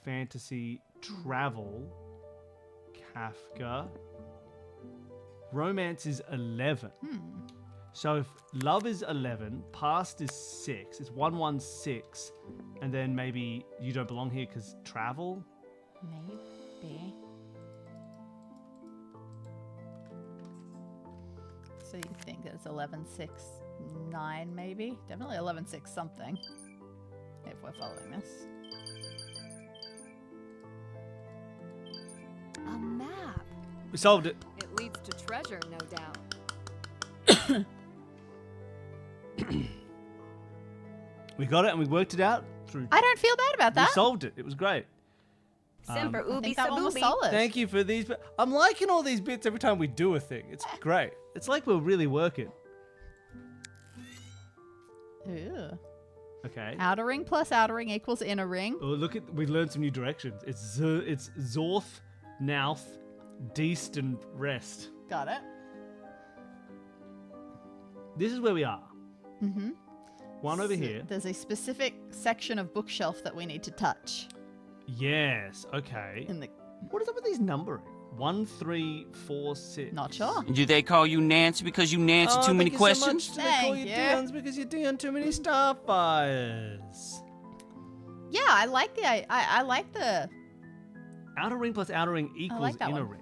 [SPEAKER 1] Fantasy, travel, Kafka. Romance is 11. So if love is 11, past is 6, it's 116, And then maybe you don't belong here because travel.
[SPEAKER 2] Maybe. So you think it's 1169 maybe? Definitely 116 something. If we're following this.
[SPEAKER 10] A map.
[SPEAKER 1] We solved it.
[SPEAKER 4] It leads to treasure, no doubt.
[SPEAKER 1] We got it and we worked it out through.
[SPEAKER 2] I don't feel bad about
[SPEAKER 1] We
[SPEAKER 2] that.
[SPEAKER 1] solved it. It was great.
[SPEAKER 10] Semper
[SPEAKER 2] I
[SPEAKER 10] ubi
[SPEAKER 2] think that one was
[SPEAKER 10] sabubi.
[SPEAKER 2] solid.
[SPEAKER 1] Thank you for these. I'm liking all these bits every time we do a thing. It's great. It's like we're really working.
[SPEAKER 2] Ew.
[SPEAKER 1] Okay.
[SPEAKER 2] Outer ring plus outer ring equals inner ring.
[SPEAKER 1] Oh, look at we learned some new directions. It's Zorth, Nauth, Deast, and Rest.
[SPEAKER 2] Got it.
[SPEAKER 1] This is where we are.
[SPEAKER 2] Mm-hmm.
[SPEAKER 1] One over here.
[SPEAKER 2] There's a specific section of bookshelf that we need to touch.
[SPEAKER 1] Yes. Okay.
[SPEAKER 2] In the
[SPEAKER 1] What is up with these numbering? 1, 3, 4, 6.
[SPEAKER 2] Not sure.
[SPEAKER 3] Do they call you Nancy because you Nancy too many questions?
[SPEAKER 1] So much. They call
[SPEAKER 2] Thank
[SPEAKER 1] you
[SPEAKER 2] you.
[SPEAKER 1] Deons because you're doing too many starfires.
[SPEAKER 2] Yeah, I like the I like the
[SPEAKER 1] Outer ring plus outer ring equals
[SPEAKER 2] that
[SPEAKER 1] inner
[SPEAKER 2] one.
[SPEAKER 1] ring.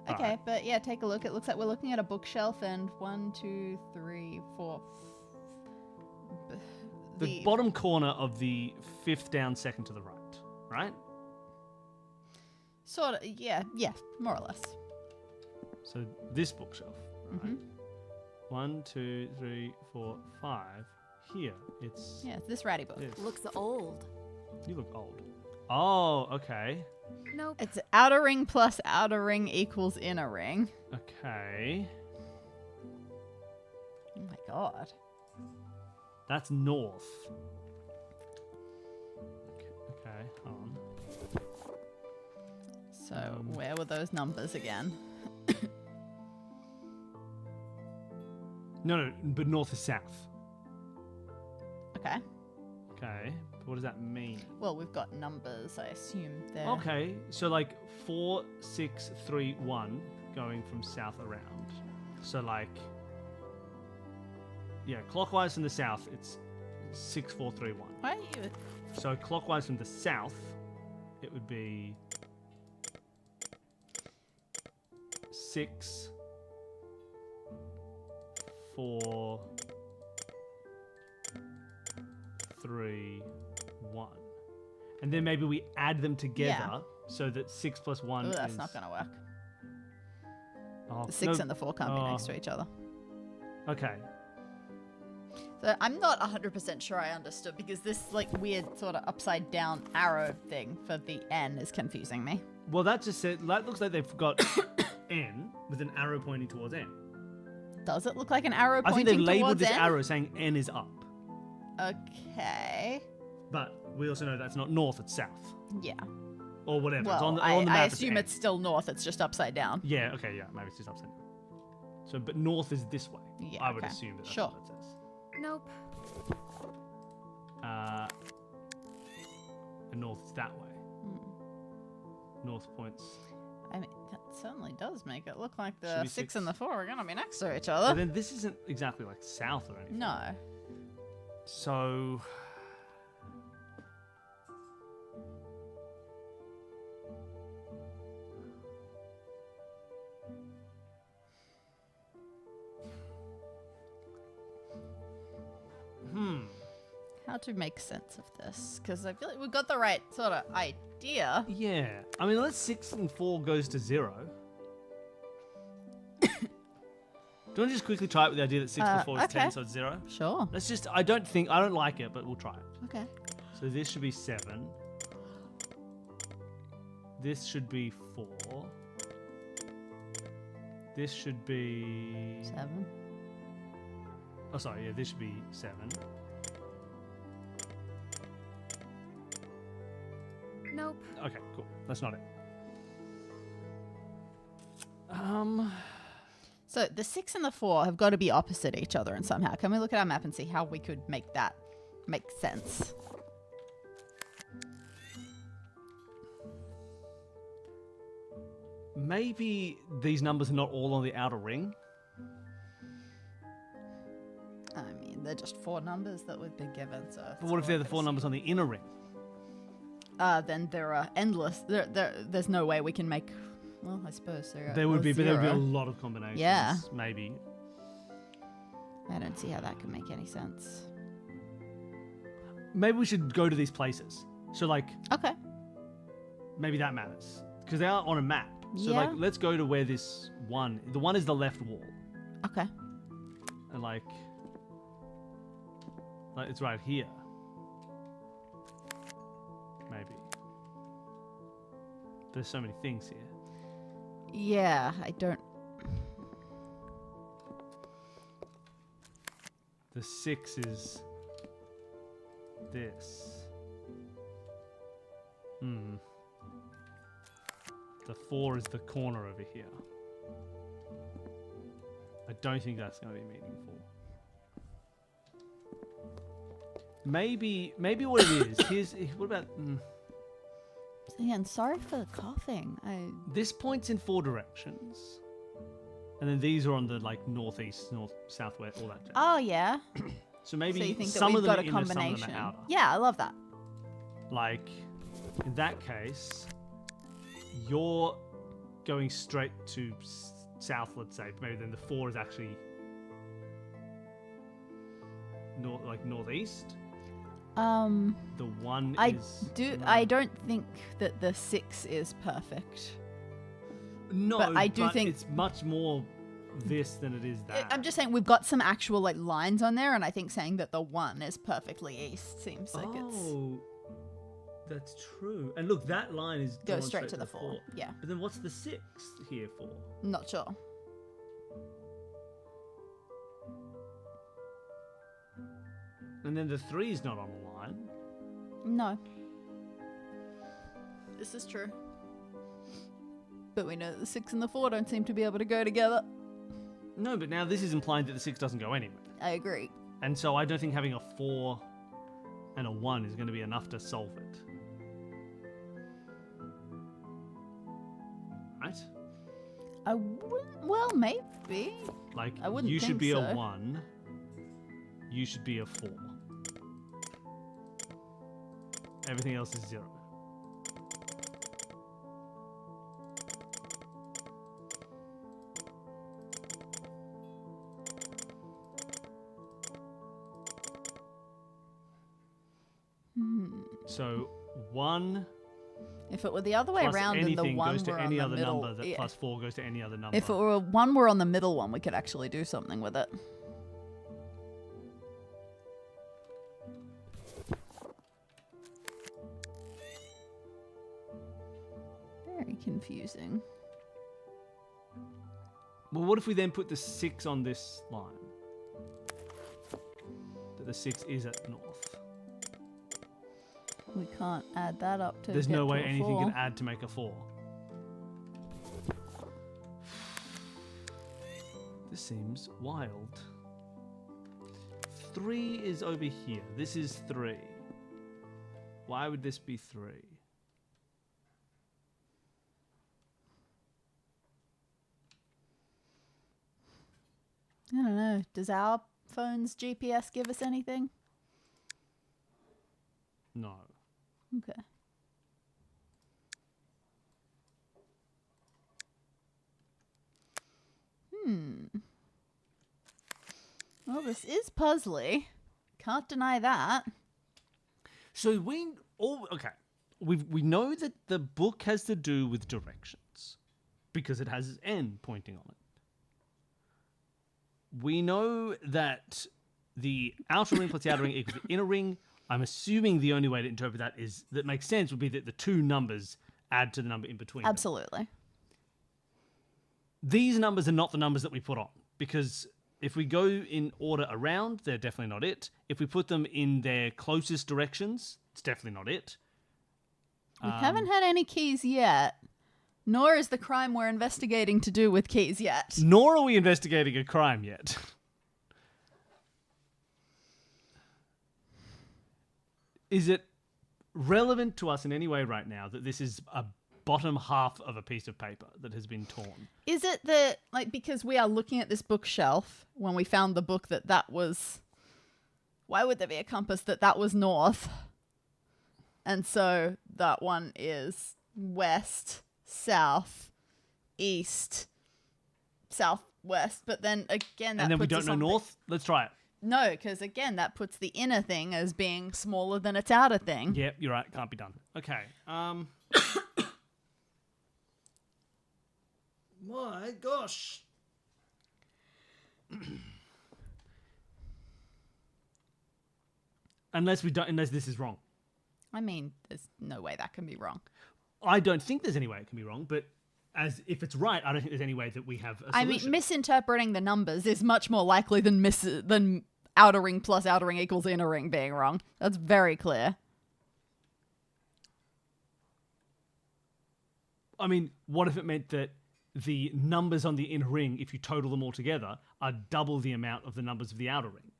[SPEAKER 2] Okay,
[SPEAKER 1] Alright.
[SPEAKER 2] but yeah, take a look. It looks like we're looking at a bookshelf and 1, 2, 3, 4.
[SPEAKER 1] The bottom corner of the 5th down, second to the right. Right?
[SPEAKER 2] Sort of, yeah, more or less.
[SPEAKER 1] So this bookshelf. Right?
[SPEAKER 2] Mhm.
[SPEAKER 1] 1, 2, 3, 4, 5. Here, it's.
[SPEAKER 2] Yeah, it's this ratty book.
[SPEAKER 1] This.
[SPEAKER 10] Looks old.
[SPEAKER 1] You look old. Oh, okay.
[SPEAKER 10] Nope.
[SPEAKER 2] It's outer ring plus outer ring equals inner ring.
[SPEAKER 1] Okay.
[SPEAKER 2] Oh my god.
[SPEAKER 1] That's north. Okay, hold on.
[SPEAKER 2] So where were those numbers again?
[SPEAKER 1] No, but north is south.
[SPEAKER 2] Okay.
[SPEAKER 1] Okay, but what does that mean?
[SPEAKER 2] Well, we've got numbers, I assume there.
[SPEAKER 1] Okay, so like 4, 6, 3, 1 going from south around. So like, yeah, clockwise from the south, it's 6, 4, 3, 1.
[SPEAKER 2] Why are you?
[SPEAKER 1] So clockwise from the south, it would be 6, 4, 3, 1. And then maybe we add them together
[SPEAKER 2] Yeah.
[SPEAKER 1] so that 6 plus 1
[SPEAKER 2] Ooh, that's
[SPEAKER 1] is...
[SPEAKER 2] not going to work.
[SPEAKER 1] Oh,
[SPEAKER 2] The 6
[SPEAKER 1] no.
[SPEAKER 2] and the 4 can't be next to each other.
[SPEAKER 1] Okay.
[SPEAKER 2] So I'm not 100% sure I understood because this like weird sort of upside down arrow thing for the N is confusing me.
[SPEAKER 1] Well, that just said... That looks like they've got N with an arrow pointing towards N.
[SPEAKER 2] Does it look like an arrow
[SPEAKER 1] I
[SPEAKER 2] pointing
[SPEAKER 1] think they've labeled
[SPEAKER 2] towards
[SPEAKER 1] this
[SPEAKER 2] N?
[SPEAKER 1] arrow saying N is up.
[SPEAKER 2] Okay.
[SPEAKER 1] But we also know that's not north, it's south.
[SPEAKER 2] Yeah.
[SPEAKER 1] Or whatever. It's
[SPEAKER 2] Well,
[SPEAKER 1] on the
[SPEAKER 2] I
[SPEAKER 1] map.
[SPEAKER 2] I
[SPEAKER 1] it's
[SPEAKER 2] assume
[SPEAKER 1] N.
[SPEAKER 2] it's still north. It's just upside down.
[SPEAKER 1] Yeah, okay, yeah. Maybe it's just upside down. So, but north is this way.
[SPEAKER 2] Yeah,
[SPEAKER 1] I would
[SPEAKER 2] okay.
[SPEAKER 1] assume that's
[SPEAKER 2] Sure.
[SPEAKER 1] what it says.
[SPEAKER 10] Nope.
[SPEAKER 1] And north is that way. North points.
[SPEAKER 2] I mean, that certainly does make it look like
[SPEAKER 1] Should
[SPEAKER 2] the
[SPEAKER 1] be
[SPEAKER 2] 6 and
[SPEAKER 1] 6.
[SPEAKER 2] the 4 are going to be next to each
[SPEAKER 1] But
[SPEAKER 2] other.
[SPEAKER 1] then this isn't exactly like south or anything.
[SPEAKER 2] No.
[SPEAKER 1] So...
[SPEAKER 2] How to make sense of this? Because I feel like we've got the right sort of idea.
[SPEAKER 1] Yeah. I mean, let's 6 and 4 goes to 0. Do you want to just quickly try it with the idea that 6 plus 4 is 10,
[SPEAKER 2] okay.
[SPEAKER 1] so it's 0?
[SPEAKER 2] Sure.
[SPEAKER 1] Let's just... I don't like it, but we'll try it.
[SPEAKER 2] Okay.
[SPEAKER 1] So this should be 7. This should be 4. This should be...
[SPEAKER 2] 7.
[SPEAKER 1] Oh, sorry, yeah, this should be 7.
[SPEAKER 10] Nope.
[SPEAKER 1] Okay, cool. That's not it.
[SPEAKER 2] So the 6 and the 4 have got to be opposite each other and somehow. Can we look at our map and see how we could make that make sense?
[SPEAKER 1] Maybe these numbers are not all on the outer ring.
[SPEAKER 2] I mean, they're just 4 numbers that we've been given. So.
[SPEAKER 1] But what if they're the 4 numbers on the inner ring?
[SPEAKER 2] Then there are endless. There's no way we can make. Well, I suppose
[SPEAKER 1] there would be, but there would be a
[SPEAKER 2] 0.
[SPEAKER 1] lot of combinations.
[SPEAKER 2] Yeah.
[SPEAKER 1] Maybe.
[SPEAKER 2] I don't see how that could make any sense.
[SPEAKER 1] Maybe we should go to these places. So like.
[SPEAKER 2] Okay.
[SPEAKER 1] Maybe that matters because they are on a map. So
[SPEAKER 2] Yeah.
[SPEAKER 1] like, let's go to where this one. The one is the left wall.
[SPEAKER 2] Okay.
[SPEAKER 1] And like it's right here. Maybe. There's so many things here.
[SPEAKER 2] Yeah, I don't.
[SPEAKER 1] The 6 is this. The 4 is the corner over here. I don't think that's going to be meaningful. Maybe what it is. What about?
[SPEAKER 2] Again, sorry for the coughing.
[SPEAKER 1] This points in 4 directions, and then these are on the like northeast, north, southwest, all that. Jazz.
[SPEAKER 2] Oh yeah.
[SPEAKER 1] So maybe
[SPEAKER 2] so you think
[SPEAKER 1] some
[SPEAKER 2] that
[SPEAKER 1] of
[SPEAKER 2] we've
[SPEAKER 1] them
[SPEAKER 2] got
[SPEAKER 1] are
[SPEAKER 2] a
[SPEAKER 1] inner,
[SPEAKER 2] combination?
[SPEAKER 1] some of them are outer.
[SPEAKER 2] Yeah, I love that.
[SPEAKER 1] Like, in that case, you're going straight to south, let's say. Maybe then the 4 is actually northeast. The 1 is...
[SPEAKER 2] I don't think that the 6 is perfect.
[SPEAKER 1] No,
[SPEAKER 2] but I do think
[SPEAKER 1] it's much more this than it is that.
[SPEAKER 2] I'm just saying we've got some actual like lines on there, and I think saying that the 1 is perfectly east seems like it's...
[SPEAKER 1] Oh, that's true. And look, that line is
[SPEAKER 2] Go
[SPEAKER 1] drawn
[SPEAKER 2] straight to the 4. Yeah.
[SPEAKER 1] But then what's the 6 here for?
[SPEAKER 2] Not sure.
[SPEAKER 1] And then the 3 is not on the line.
[SPEAKER 2] No. This is true. But we know that the 6 and the 4 don't seem to be able to go together.
[SPEAKER 1] No, but now this is implying that the 6 doesn't go anywhere.
[SPEAKER 2] I agree.
[SPEAKER 1] And so I don't think having a 4 and a 1 is going to be enough to solve it. Right?
[SPEAKER 2] I wouldn't... Well, maybe.
[SPEAKER 1] Like,
[SPEAKER 2] I wouldn't
[SPEAKER 1] you should
[SPEAKER 2] think
[SPEAKER 1] be
[SPEAKER 2] so.
[SPEAKER 1] a 1. You should be a 4. Everything else is 0. So 1.
[SPEAKER 2] If it were the other way around, then the 1
[SPEAKER 1] goes to
[SPEAKER 2] were
[SPEAKER 1] any
[SPEAKER 2] on the
[SPEAKER 1] other
[SPEAKER 2] middle.
[SPEAKER 1] number. That
[SPEAKER 2] Yeah.
[SPEAKER 1] plus 4 goes to any other number.
[SPEAKER 2] If it were 1 were on the middle one, we could actually do something with it. Very confusing.
[SPEAKER 1] Well, what if we then put the 6 on this line? That the 6 is at north.
[SPEAKER 2] We can't add that up to.
[SPEAKER 1] There's
[SPEAKER 2] get
[SPEAKER 1] no
[SPEAKER 2] to
[SPEAKER 1] way
[SPEAKER 2] a
[SPEAKER 1] anything
[SPEAKER 2] 4.
[SPEAKER 1] can add to make a 4. This seems wild. 3 is over here. This is 3. Why would this be 3?
[SPEAKER 2] I don't know. Does our phone's GPS give us anything?
[SPEAKER 1] No.
[SPEAKER 2] Okay. Well, this is puzzly. Can't deny that.
[SPEAKER 1] So we know that the book has to do with directions because it has N pointing on it. We know that the outer ring plus the outer ring equals the inner ring. I'm assuming the only way to interpret that makes sense would be that the 2 numbers add to the number in between.
[SPEAKER 2] Absolutely.
[SPEAKER 1] These numbers are not the numbers that we put on because if we go in order around, they're definitely not it. If we put them in their closest directions, it's definitely not it.
[SPEAKER 2] We haven't had any keys yet, nor is the crime we're investigating to do with keys yet.
[SPEAKER 1] Nor are we investigating a crime yet. Is it relevant to us in any way right now that this is a bottom half of a piece of paper that has been torn?
[SPEAKER 2] Is it that, like, because we are looking at this bookshelf when we found the book that was Why would there be a compass that was north? And so that one is west, south, east, southwest. But then again, that
[SPEAKER 1] And then we
[SPEAKER 2] puts
[SPEAKER 1] don't
[SPEAKER 2] us
[SPEAKER 1] know
[SPEAKER 2] on
[SPEAKER 1] north? Let's try it.
[SPEAKER 2] No, because again, that puts the inner thing as being smaller than its outer thing.
[SPEAKER 1] Yep, you're right. Can't be done. Okay. My gosh. Unless this is wrong.
[SPEAKER 2] I mean, there's no way that can be wrong.
[SPEAKER 1] I don't think there's any way it can be wrong, but as if it's right, I don't think there's any way that we have a solution.
[SPEAKER 2] I mean, misinterpreting the numbers is much more likely than outer ring plus outer ring equals inner ring being wrong. That's very clear.
[SPEAKER 1] I mean, what if it meant that the numbers on the inner ring, if you total them all together, are double the amount of the numbers of the outer ring?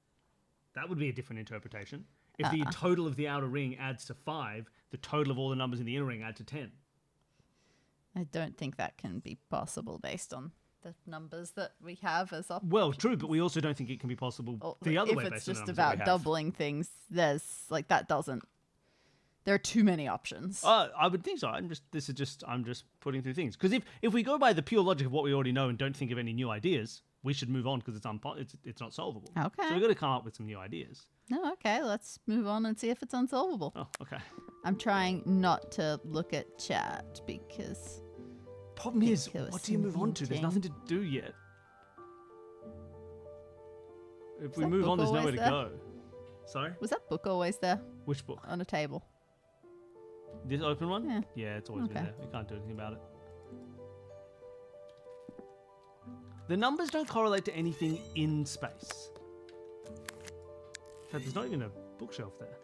[SPEAKER 1] That would be a different interpretation. If the total of the outer ring adds to 5, the total of all the numbers in the inner ring add to 10.
[SPEAKER 2] I don't think that can be possible based on the numbers that we have as options.
[SPEAKER 1] Well, true, but we also don't think it can be possible the other way
[SPEAKER 2] if
[SPEAKER 1] based
[SPEAKER 2] it's
[SPEAKER 1] on the
[SPEAKER 2] just
[SPEAKER 1] numbers that we
[SPEAKER 2] about
[SPEAKER 1] have.
[SPEAKER 2] doubling things, that doesn't. There are too many options.
[SPEAKER 1] I would think so. I'm just putting through things. Because if we go by the pure logic of what we already know and don't think of any new ideas, we should move on because it's not solvable.
[SPEAKER 2] Okay.
[SPEAKER 1] So we've got to come up with some new ideas.
[SPEAKER 2] No, okay, let's move on and see if it's unsolvable.
[SPEAKER 1] Oh, okay.
[SPEAKER 2] I'm trying not to look at chat because...
[SPEAKER 1] Problem is, what do you move on to? There's nothing to do yet. If we move on, there's nowhere to go. Sorry?
[SPEAKER 2] Was that book always there?
[SPEAKER 1] Which book?
[SPEAKER 2] On a table.
[SPEAKER 1] This open one?
[SPEAKER 2] Yeah.
[SPEAKER 1] Yeah, it's always been there. We can't do anything about it. The numbers don't correlate to anything in space. In fact, there's not even a bookshelf there.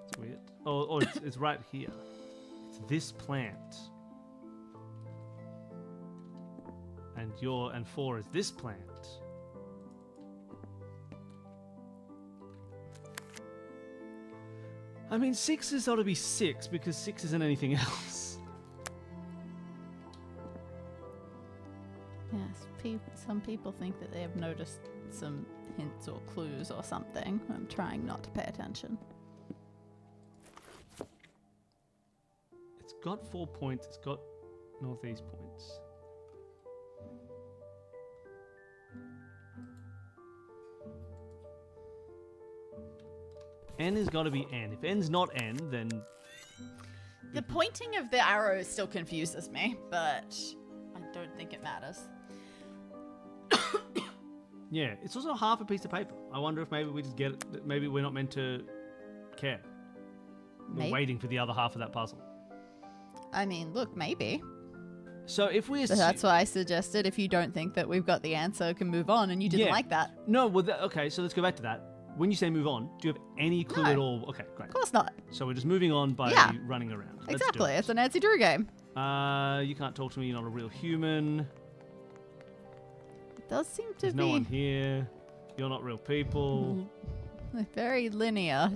[SPEAKER 1] It's weird. Oh, it's right here. It's this plant. And 4 is this plant. I mean, 6 has got to be 6 because 6 isn't anything else.
[SPEAKER 2] Yes, some people think that they have noticed some hints or clues or something. I'm trying not to pay attention.
[SPEAKER 1] It's got 4 points. It's got northeast points. N has got to be N. If N's not N, then...
[SPEAKER 2] The pointing of the arrow still confuses me, but I don't think it matters.
[SPEAKER 1] Yeah, it's also half a piece of paper. I wonder if maybe we just get it. Maybe we're not meant to care. We're waiting for the other half of that puzzle.
[SPEAKER 2] I mean, look, maybe.
[SPEAKER 1] So if we assume...
[SPEAKER 2] So that's why I suggested if you don't think that we've got the answer, can move on, and you didn't like that.
[SPEAKER 1] No, well, okay, so let's go back to that. When you say move on, do you have any clue at all? Okay, great.
[SPEAKER 2] Of course not.
[SPEAKER 1] So we're just moving on by running around. Let's
[SPEAKER 2] Exactly.
[SPEAKER 1] do it.
[SPEAKER 2] It's a Nancy Drew game.
[SPEAKER 1] You can't talk to me. You're not a real human.
[SPEAKER 2] It does seem to
[SPEAKER 1] There's
[SPEAKER 2] be...
[SPEAKER 1] no one here. You're not real people.
[SPEAKER 2] Very linear.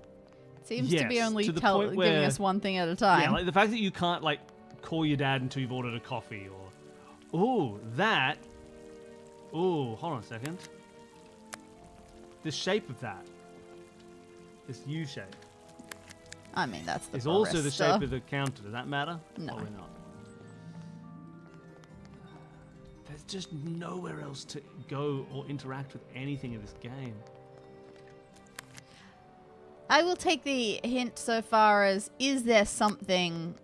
[SPEAKER 2] Seems to be
[SPEAKER 1] Yes,
[SPEAKER 2] only
[SPEAKER 1] to the point where-
[SPEAKER 2] giving us one thing at a time.
[SPEAKER 1] Yeah, like the fact that you can't like call your dad until you've ordered a coffee or... Ooh, that... Ooh, hold on a second. The shape of that. This U shape.
[SPEAKER 2] I mean, that's the
[SPEAKER 1] It's also the
[SPEAKER 2] barista.
[SPEAKER 1] shape of the counter. Does that matter?
[SPEAKER 2] No.
[SPEAKER 1] Probably not. There's just nowhere else to go or interact with anything in this game.
[SPEAKER 2] I will take the hint so far as, is there something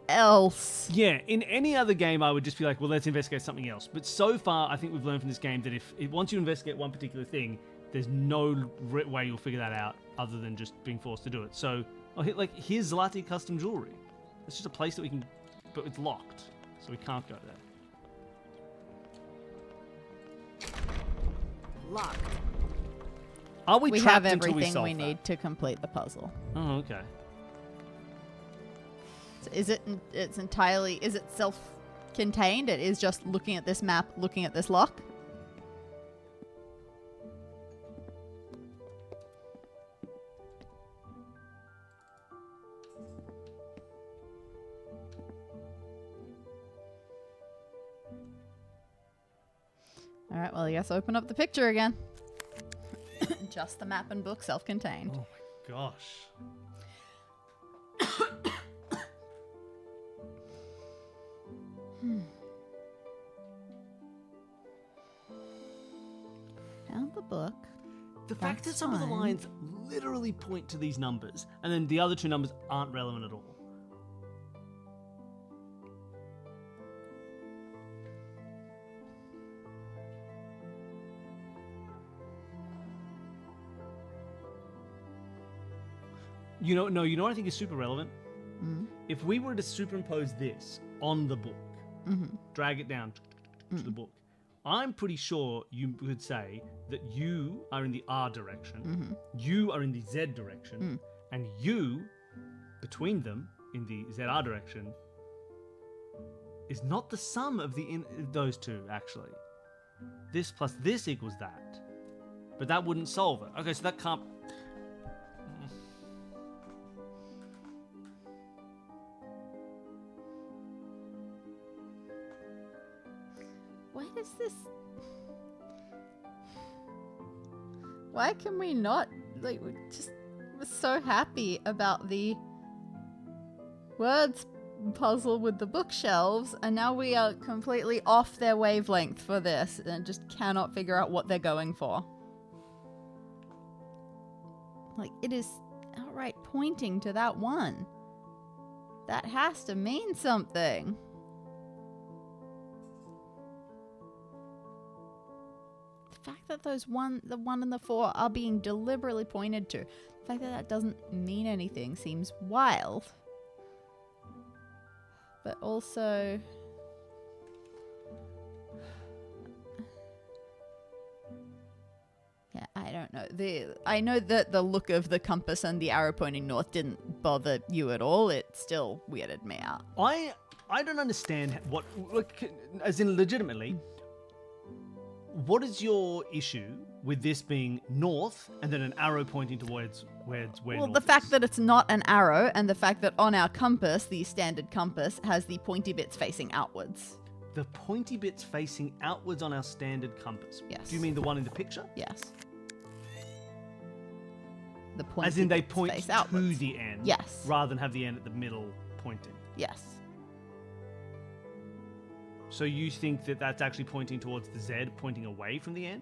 [SPEAKER 2] else?
[SPEAKER 1] Yeah, in any other game, I would just be like, well, let's investigate something else. But so far, I think we've learned from this game that if once you investigate one particular thing, there's no way you'll figure that out other than just being forced to do it. So, like, here's Zlati Custom Jewelry. It's just a place that we can, but it's locked, so we can't go there.
[SPEAKER 5] Locked.
[SPEAKER 1] Are we
[SPEAKER 2] We
[SPEAKER 1] trapped
[SPEAKER 2] have
[SPEAKER 1] until we
[SPEAKER 2] everything
[SPEAKER 1] solve
[SPEAKER 2] we
[SPEAKER 1] that?
[SPEAKER 2] need to complete the puzzle.
[SPEAKER 1] Oh, okay.
[SPEAKER 2] So is it? It's entirely. Is it self-contained? It is just looking at this map, looking at this lock. All right. Well, I guess open up the picture again. Just the map and book, self-contained.
[SPEAKER 1] Oh my gosh.
[SPEAKER 2] Found the book.
[SPEAKER 1] The fact that
[SPEAKER 2] That's
[SPEAKER 1] some of the
[SPEAKER 2] fine.
[SPEAKER 1] lines literally point to these numbers, and then the other two numbers aren't relevant at all. You know what I think is super relevant? If we were to superimpose this on the book, drag it down to the book, I'm pretty sure you could say that you are in the R direction, you are in the Z direction, and you, between them, in the ZR direction, is not the sum of those two, actually. This plus this equals that. But that wouldn't solve it. Okay, so that can't...
[SPEAKER 2] Why can we not, like, we just were so happy about the words puzzle with the bookshelves, and now we are completely off their wavelength for this and just cannot figure out what they're going for. Like, it is outright pointing to that one. That has to mean something. The fact that the 1 and the 4 are being deliberately pointed to, the fact that that doesn't mean anything seems wild. But also... yeah, I don't know. I know that the look of the compass and the arrow pointing north didn't bother you at all. It still weirded me out.
[SPEAKER 1] I don't understand what, as in legitimately, what is your issue with this being north and then an arrow pointing towards where
[SPEAKER 2] Well,
[SPEAKER 1] north
[SPEAKER 2] the fact
[SPEAKER 1] is?
[SPEAKER 2] that it's not an arrow, and the fact that on our compass, the standard compass, has the pointy bits facing outwards.
[SPEAKER 1] The pointy bits facing outwards on our standard compass.
[SPEAKER 2] Yes.
[SPEAKER 1] Do you mean the one in the picture?
[SPEAKER 2] Yes. The pointy
[SPEAKER 1] As in they
[SPEAKER 2] bits
[SPEAKER 1] point
[SPEAKER 2] face
[SPEAKER 1] to
[SPEAKER 2] outwards.
[SPEAKER 1] the end.
[SPEAKER 2] Yes.
[SPEAKER 1] Rather than have the end at the middle pointing.
[SPEAKER 2] Yes.
[SPEAKER 1] So you think that that's actually pointing towards the Z, pointing away from the N?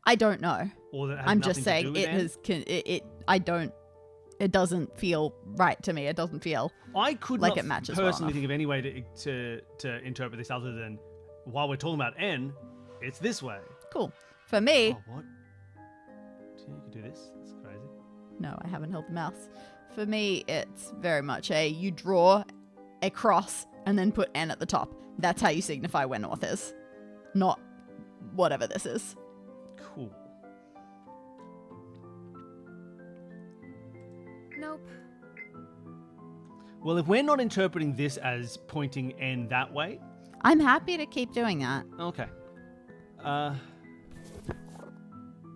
[SPEAKER 2] I don't know.
[SPEAKER 1] Or that has
[SPEAKER 2] I'm
[SPEAKER 1] nothing
[SPEAKER 2] just
[SPEAKER 1] to
[SPEAKER 2] saying
[SPEAKER 1] do with
[SPEAKER 2] it
[SPEAKER 1] N?
[SPEAKER 2] has. It doesn't feel right to me. It doesn't feel
[SPEAKER 1] I could
[SPEAKER 2] like
[SPEAKER 1] not
[SPEAKER 2] it matches
[SPEAKER 1] personally
[SPEAKER 2] well
[SPEAKER 1] think of any way to interpret this other than while we're talking about N, it's this way.
[SPEAKER 2] Cool. For me,
[SPEAKER 1] Oh, what? So you can do this? That's crazy.
[SPEAKER 2] no, I haven't held the mouse. For me, it's very much you draw a cross and then put N at the top. That's how you signify where north is, not whatever this is.
[SPEAKER 1] Cool.
[SPEAKER 4] Nope.
[SPEAKER 1] Well, if we're not interpreting this as pointing N that way,
[SPEAKER 2] I'm happy to keep doing that.
[SPEAKER 1] okay. I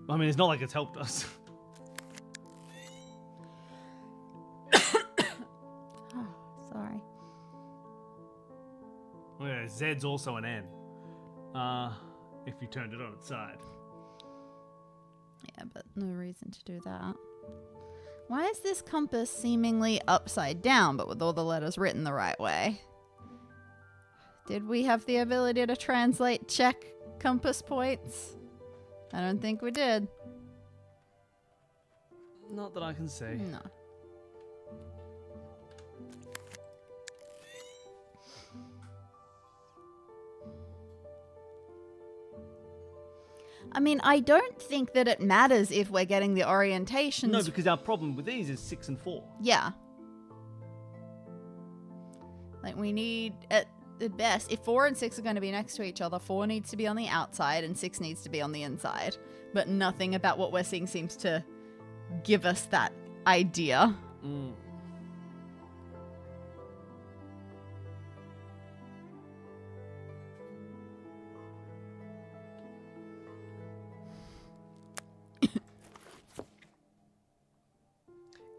[SPEAKER 1] mean, it's not like it's helped us.
[SPEAKER 2] Sorry.
[SPEAKER 1] Oh, yeah, Z's also an N. If you turned it on its side.
[SPEAKER 2] Yeah, but no reason to do that. Why is this compass seemingly upside down, but with all the letters written the right way? Did we have the ability to translate check compass points? I don't think we did.
[SPEAKER 1] Not that I can see.
[SPEAKER 2] No. I mean, I don't think that it matters if we're getting the orientations.
[SPEAKER 1] No, because our problem with these is 6 and 4.
[SPEAKER 2] Yeah. Like, we need, at best, if 4 and 6 are going to be next to each other, 4 needs to be on the outside and 6 needs to be on the inside. But nothing about what we're seeing seems to give us that idea.
[SPEAKER 1] Mm.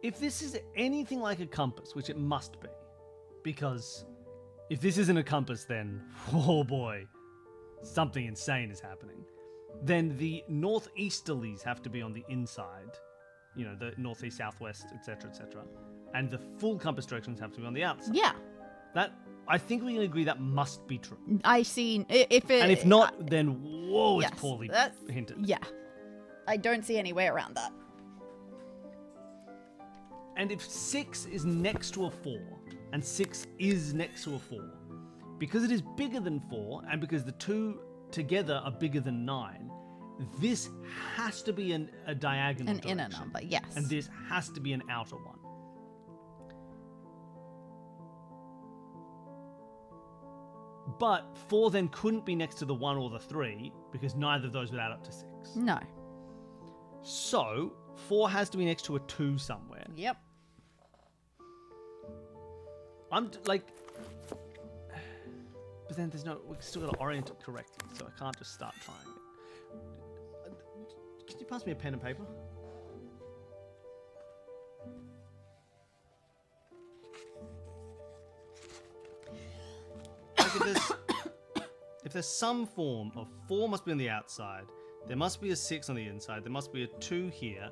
[SPEAKER 1] If this is anything like a compass, which it must be, because if this isn't a compass, then, oh boy, something insane is happening. then the northeasterlies have to be on the inside. You know, the northeast, southwest, etc., etc. And the full compass directions have to be on the outside.
[SPEAKER 2] Yeah.
[SPEAKER 1] That, I think we can agree that must be true.
[SPEAKER 2] I see. If it,
[SPEAKER 1] And if not, then whoa,
[SPEAKER 2] yes,
[SPEAKER 1] it's poorly
[SPEAKER 2] that's-
[SPEAKER 1] hinted.
[SPEAKER 2] Yeah. I don't see any way around that.
[SPEAKER 1] And if 6 is next to a 4, and 6 is next to a 4, because it is bigger than 4, and because the two together are bigger than 9, this has to be a diagonal
[SPEAKER 2] An inner
[SPEAKER 1] direction.
[SPEAKER 2] number, yes.
[SPEAKER 1] And this has to be an outer one. But 4 then couldn't be next to the 1 or the 3, because neither of those would add up to 6.
[SPEAKER 2] No.
[SPEAKER 1] So, 4 has to be next to a 2 somewhere.
[SPEAKER 2] Yep.
[SPEAKER 1] I'm like, but then there's no. We still got to orient it correctly, so I can't just start trying it. Can you pass me a pen and paper? Like if there's some form of 4 must be on the outside, there must be a 6 on the inside, there must be a 2 here.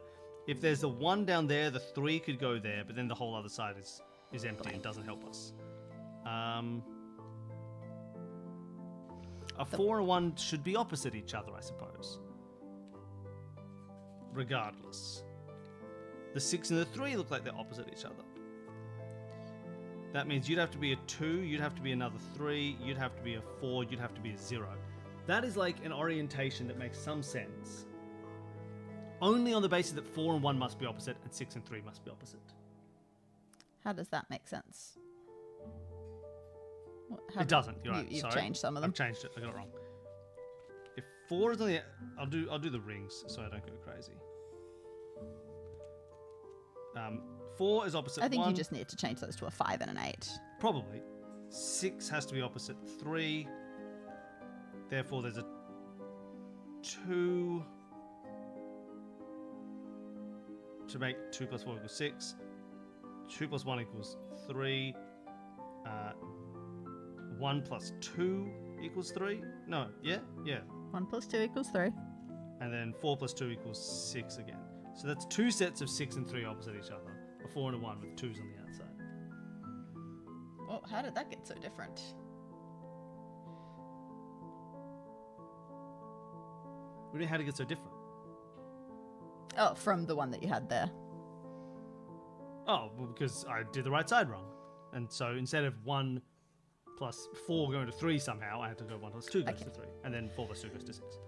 [SPEAKER 1] If there's a 1 down there, the 3 could go there, but then the whole other side is empty and doesn't help us. A 4 and 1 should be opposite each other, I suppose. Regardless. The 6 and the 3 look like they're opposite each other. That means you'd have to be a 2, you'd have to be another 3, you'd have to be a 4, you'd have to be a 0. That is like an orientation that makes some sense. Only on the basis that 4 and 1 must be opposite and 6 and 3 must be opposite.
[SPEAKER 2] How does that make sense?
[SPEAKER 1] It doesn't. You're right.
[SPEAKER 2] You've
[SPEAKER 1] Sorry.
[SPEAKER 2] changed some of them.
[SPEAKER 1] I've changed it. I got it wrong. If 4 is on the, I'll do the rings so I don't go crazy. 4 is opposite 1.
[SPEAKER 2] I think you just need to change those to a 5 and an 8.
[SPEAKER 1] Probably. 6 has to be opposite 3. Therefore, there's a 2 to make 2 plus 4 equals 6. 2 plus 1 equals 3. 1 plus 2 equals 3. No, yeah? Yeah.
[SPEAKER 2] 1 plus 2 equals 3.
[SPEAKER 1] And then 4 plus 2 equals 6 again. So that's 2 sets of 6 and 3 opposite each other. A 4 and a 1 with 2s on the outside.
[SPEAKER 2] Oh, how did that get so different?
[SPEAKER 1] What do you mean, how did it get so different?
[SPEAKER 2] Oh, from the one that you had there.
[SPEAKER 1] Oh, well, because I did the right side wrong. And so instead of 1 plus 4 going to 3 somehow, I had to go 1 plus 2 goes to 3. And then 4 plus 2 goes to 6.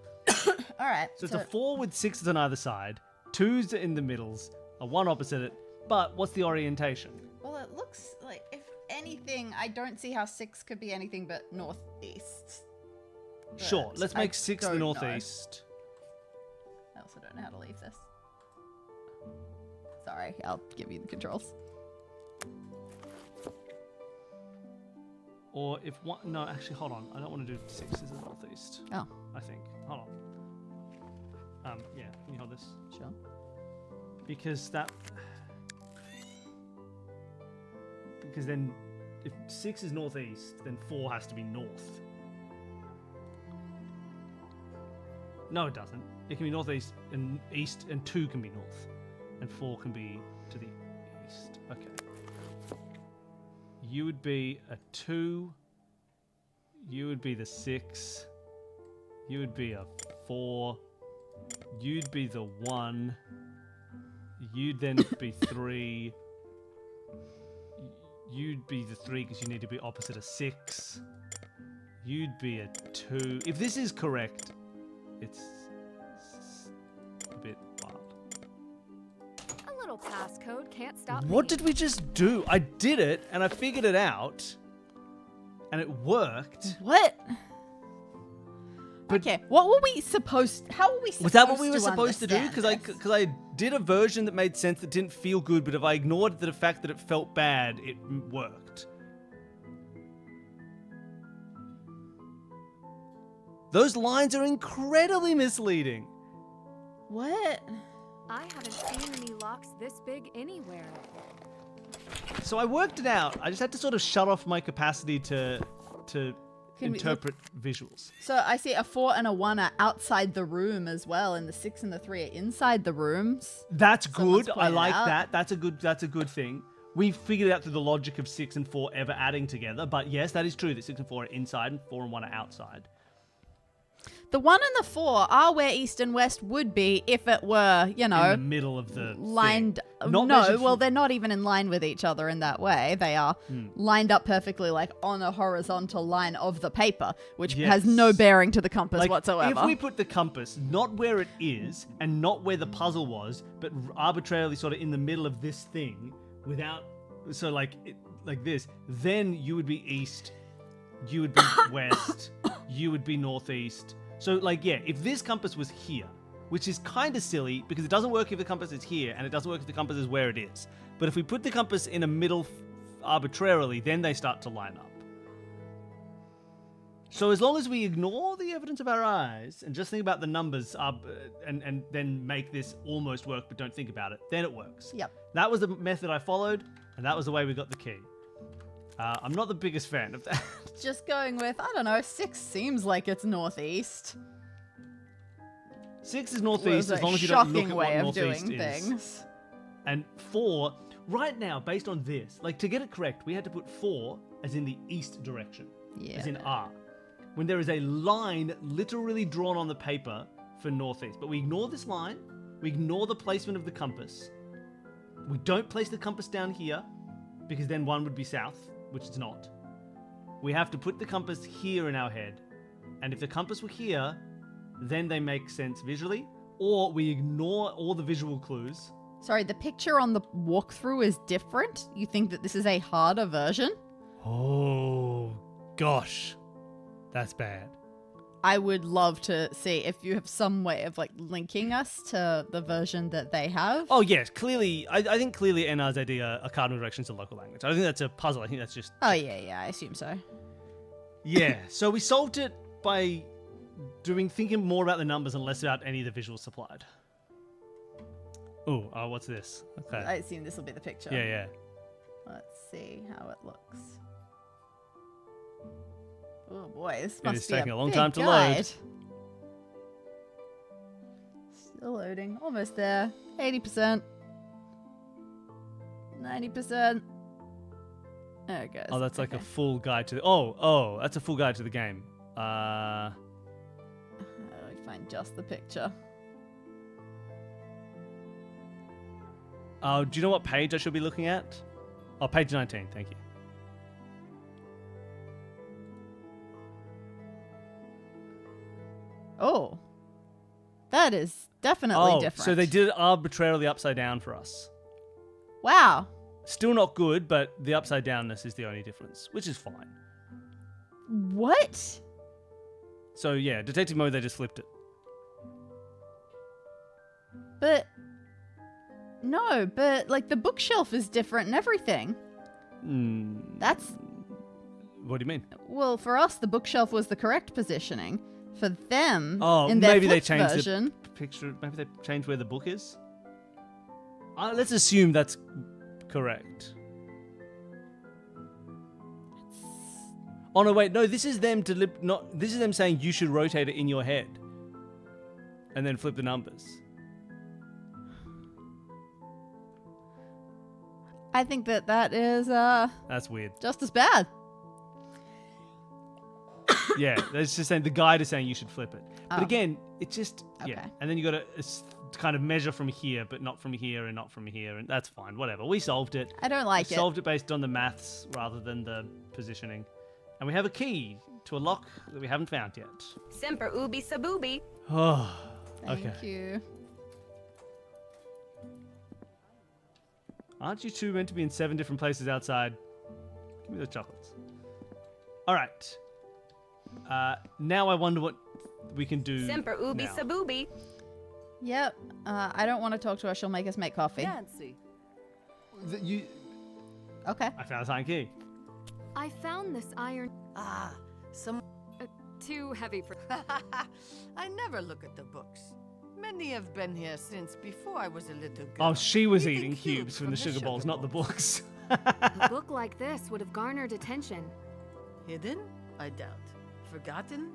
[SPEAKER 2] All right.
[SPEAKER 1] So it's a 4 with 6s on either side, 2s in the middles, a 1 opposite it. But what's the orientation?
[SPEAKER 2] Well, it looks like, if anything, I don't see how 6 could be anything but northeast.
[SPEAKER 1] Sure,
[SPEAKER 2] But
[SPEAKER 1] let's
[SPEAKER 2] I
[SPEAKER 1] make 6 the
[SPEAKER 2] don't know.
[SPEAKER 1] northeast.
[SPEAKER 2] I also don't know how to leave this. Sorry, I'll give you the controls.
[SPEAKER 1] Or if one... No, actually, hold on. I don't want to do 6 as the northeast.
[SPEAKER 2] Oh.
[SPEAKER 1] I think. Hold on. Yeah, can you hold this?
[SPEAKER 2] Sure.
[SPEAKER 1] Because that... Because then, if 6 is northeast, then 4 has to be north. No, it doesn't. It can be northeast and east, and 2 can be north. And 4 can be to the east. Okay. You would be a 2. You would be the 6. You would be a 4. You'd be the 1. You'd then be 3. You'd be the 3 because you need to be opposite a 6. You'd be a 2. If this is correct, it's a bit wild.
[SPEAKER 4] A little passcode can't stop
[SPEAKER 1] What
[SPEAKER 4] me.
[SPEAKER 1] did we just do? I did it and I figured it out. And it worked.
[SPEAKER 2] What? Okay, what were we supposed? How were we supposed?
[SPEAKER 1] Was that what we were supposed to do?
[SPEAKER 2] understand
[SPEAKER 1] Because I did a version that made sense that didn't feel good, but if I ignored the fact that it felt bad, it worked. Those lines are incredibly misleading.
[SPEAKER 2] What?
[SPEAKER 4] I haven't seen any locks this big anywhere.
[SPEAKER 1] So I worked it out. I just had to sort of shut off my capacity to interpret visuals.
[SPEAKER 2] So I see a 4 and a 1 are outside the room as well, and the 6 and the 3 are inside the rooms.
[SPEAKER 1] That's
[SPEAKER 2] Someone's
[SPEAKER 1] good. I
[SPEAKER 2] pointed
[SPEAKER 1] like
[SPEAKER 2] out.
[SPEAKER 1] that. That's a good thing. We figured out through the logic of 6 and 4 ever adding together, but yes, that is true that 6 and 4 are inside and 4 and 1 are outside.
[SPEAKER 2] The 1 and the 4 are where east and west would be if it were,
[SPEAKER 1] In the middle of the
[SPEAKER 2] lined.
[SPEAKER 1] thing. Not
[SPEAKER 2] No,
[SPEAKER 1] measured
[SPEAKER 2] well,
[SPEAKER 1] from-
[SPEAKER 2] they're not even in line with each other in that way. They are lined up perfectly, like on a horizontal line of the paper, which has no bearing to the compass
[SPEAKER 1] Like,
[SPEAKER 2] whatsoever.
[SPEAKER 1] if we put the compass not where it is and not where the puzzle was, but arbitrarily sort of in the middle of this thing, without so like this, then you would be east, you would be west, you would be northeast. So like if this compass was here, which is kind of silly because it doesn't work if the compass is here and it doesn't work if the compass is where it is. But if we put the compass in a middle arbitrarily, then they start to line up. So as long as we ignore the evidence of our eyes and just think about the numbers and then make this almost work but don't think about it, then it works.
[SPEAKER 2] Yep.
[SPEAKER 1] That was the method I followed, and that was the way we got the key. I'm not the biggest fan of that.
[SPEAKER 2] Just going with, I don't know, 6 seems like it's northeast.
[SPEAKER 1] 6 is
[SPEAKER 2] Was
[SPEAKER 1] northeast
[SPEAKER 2] a
[SPEAKER 1] as long as you don't look
[SPEAKER 2] shocking
[SPEAKER 1] at
[SPEAKER 2] way
[SPEAKER 1] what
[SPEAKER 2] of
[SPEAKER 1] northeast
[SPEAKER 2] doing
[SPEAKER 1] is.
[SPEAKER 2] things.
[SPEAKER 1] And 4, right now, based on this, like to get it correct, we had to put 4 as in the east direction, as in R. When there is a line literally drawn on the paper for northeast. But we ignore this line, we ignore the placement of the compass. We don't place the compass down here, because then 1 would be south, which it's not. We have to put the compass here in our head. And if the compass were here, then they make sense visually, or we ignore all the visual clues.
[SPEAKER 2] Sorry, the picture on the walkthrough is different? You think that this is a harder version?
[SPEAKER 1] Oh, gosh. That's bad.
[SPEAKER 2] I would love to see if you have some way of like linking us to the version that they have.
[SPEAKER 1] Oh, yes. Clearly, I think clearly NR's idea are cardinal directions to local language. I don't think that's a puzzle. I think that's just...
[SPEAKER 2] Oh, yeah, I assume so.
[SPEAKER 1] Yeah. So we solved it by thinking more about the numbers and less about any of the visuals supplied. Oh, what's this? Okay.
[SPEAKER 2] I assume this will be the picture.
[SPEAKER 1] Yeah.
[SPEAKER 2] Let's see how it looks. Oh boy, this must
[SPEAKER 1] is
[SPEAKER 2] be
[SPEAKER 1] taking a long
[SPEAKER 2] big
[SPEAKER 1] time to
[SPEAKER 2] guide.
[SPEAKER 1] load.
[SPEAKER 2] Still loading. Almost there. 80%. 90%. There it goes.
[SPEAKER 1] Oh, that's like a full guide to the... Oh, that's a full guide to the game.
[SPEAKER 2] How do we find just the picture?
[SPEAKER 1] Do you know what page I should be looking at? Oh, page 19. Thank you.
[SPEAKER 2] Oh. That is definitely different.
[SPEAKER 1] So they did it arbitrarily upside down for us.
[SPEAKER 2] Wow.
[SPEAKER 1] Still not good, but the upside downness is the only difference, which is fine.
[SPEAKER 2] What?
[SPEAKER 1] So yeah, detective mode, they just flipped it.
[SPEAKER 2] But... No, but like the bookshelf is different and everything. That's...
[SPEAKER 1] What do you mean?
[SPEAKER 2] Well, for us, the bookshelf was the correct positioning. For them,
[SPEAKER 1] Oh,
[SPEAKER 2] in their
[SPEAKER 1] maybe they
[SPEAKER 2] flipped
[SPEAKER 1] changed
[SPEAKER 2] version,
[SPEAKER 1] the picture. Maybe they changed where the book is. Let's assume that's correct. Oh no, wait, no. This is them This is them saying you should rotate it in your head, and then flip the numbers.
[SPEAKER 2] I think that is
[SPEAKER 1] That's weird.
[SPEAKER 2] just as bad.
[SPEAKER 1] Yeah, that's just saying the guide is saying you should flip it. But
[SPEAKER 2] Oh.
[SPEAKER 1] again, it's just
[SPEAKER 2] Okay.
[SPEAKER 1] and then you got to kind of measure from here, but not from here and not from here, and that's fine. Whatever. We solved it.
[SPEAKER 2] I don't like
[SPEAKER 1] we
[SPEAKER 2] it.
[SPEAKER 1] Solved it based on the maths rather than the positioning, and we have a key to a lock that we haven't found yet.
[SPEAKER 10] Semper ubi sabubi.
[SPEAKER 1] Oh,
[SPEAKER 2] Thank
[SPEAKER 1] okay.
[SPEAKER 2] you.
[SPEAKER 1] Aren't you two meant to be in 7 different places outside? Give me those chocolates. All right. Now I wonder what we can do.
[SPEAKER 10] Semper ubi
[SPEAKER 1] now.
[SPEAKER 10] sabubi.
[SPEAKER 2] Yep. I don't want to talk to her. She'll make us make coffee.
[SPEAKER 5] Nancy.
[SPEAKER 2] Okay.
[SPEAKER 1] I found a sign key.
[SPEAKER 4] I found this iron
[SPEAKER 5] Some...
[SPEAKER 4] too heavy for...
[SPEAKER 5] I never look at the books. Many have been here since before I was a little girl.
[SPEAKER 1] Oh, she was eating cubes from the sugar bowls, not the books.
[SPEAKER 4] A book like this would have garnered attention.
[SPEAKER 5] Hidden? I doubt. forgotten?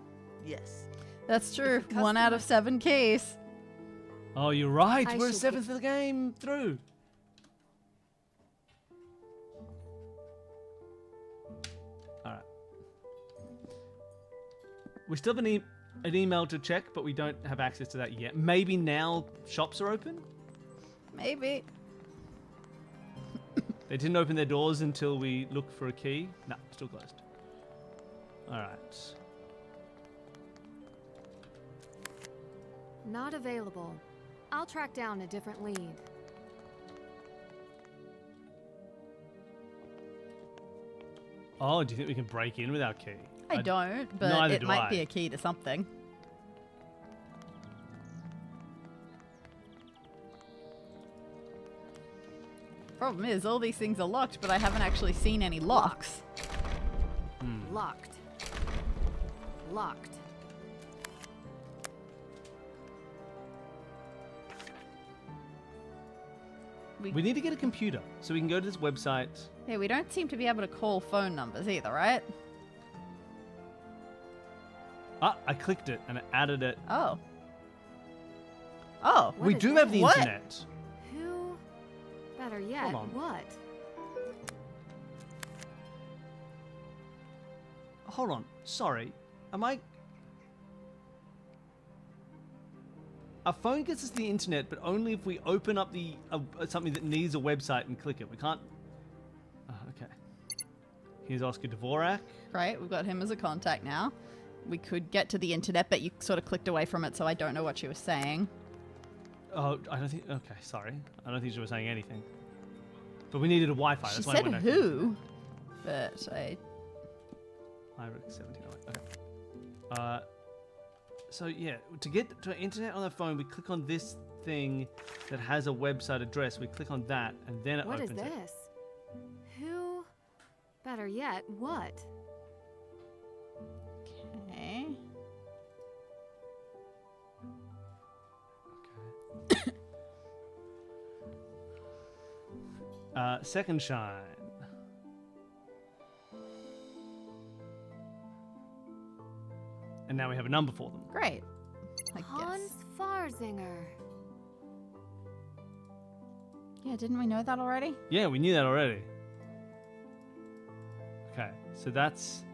[SPEAKER 5] Yes.
[SPEAKER 2] That's true.
[SPEAKER 5] If a
[SPEAKER 2] 1 out of
[SPEAKER 5] customer-
[SPEAKER 2] 7 keys.
[SPEAKER 1] Oh, you're right.
[SPEAKER 10] I
[SPEAKER 1] We're a
[SPEAKER 10] should
[SPEAKER 1] seventh of the game through. All right. We still have an email to check, but we don't have access to that yet. Maybe now shops are open?
[SPEAKER 2] Maybe.
[SPEAKER 1] They didn't open their doors until we looked for a key. No, still closed. All right.
[SPEAKER 4] Not available. I'll track down a different lead.
[SPEAKER 1] Oh, do you think we can break in with our key?
[SPEAKER 2] I don't, but
[SPEAKER 1] neither
[SPEAKER 2] it
[SPEAKER 1] do
[SPEAKER 2] might
[SPEAKER 1] I.
[SPEAKER 2] be a key to something. Problem is, all these things are locked, but I haven't actually seen any locks.
[SPEAKER 4] Locked. Locked.
[SPEAKER 1] We need to get a computer so we can go to this website.
[SPEAKER 2] Yeah, we don't seem to be able to call phone numbers either, right?
[SPEAKER 1] Ah, I clicked it and it added it.
[SPEAKER 2] Oh. Oh.
[SPEAKER 1] We
[SPEAKER 4] is
[SPEAKER 1] do
[SPEAKER 4] that?
[SPEAKER 1] have the
[SPEAKER 2] What?
[SPEAKER 1] internet.
[SPEAKER 4] Who? Better yet,
[SPEAKER 1] Hold on.
[SPEAKER 4] what?
[SPEAKER 1] Hold on. Sorry. Am I... Our phone gets us the internet, but only if we open up the something that needs a website and click it. We can't... Oh, okay. Here's Oscar Dvorak.
[SPEAKER 2] Right, we've got him as a contact now. We could get to the internet, but you sort of clicked away from it, so I don't know what she was saying.
[SPEAKER 1] Oh, I don't think... Okay, sorry. I don't think she was saying anything. But we needed a Wi-Fi.
[SPEAKER 2] She
[SPEAKER 1] That's why I
[SPEAKER 2] said
[SPEAKER 1] went
[SPEAKER 2] who, but I...
[SPEAKER 1] IRIC 1708. Okay. So yeah, to get to internet on the phone, we click on this thing that has a website address. We click on that, and then it
[SPEAKER 4] What is
[SPEAKER 1] opens it.
[SPEAKER 4] this? Who? Better yet, what?
[SPEAKER 2] Okay.
[SPEAKER 1] Second Shine. And now we have a number for them.
[SPEAKER 2] Great. I
[SPEAKER 4] Hans
[SPEAKER 2] guess.
[SPEAKER 4] Farzinger.
[SPEAKER 2] Yeah, didn't we know that already?
[SPEAKER 1] Yeah, we knew that already. Okay, so that's...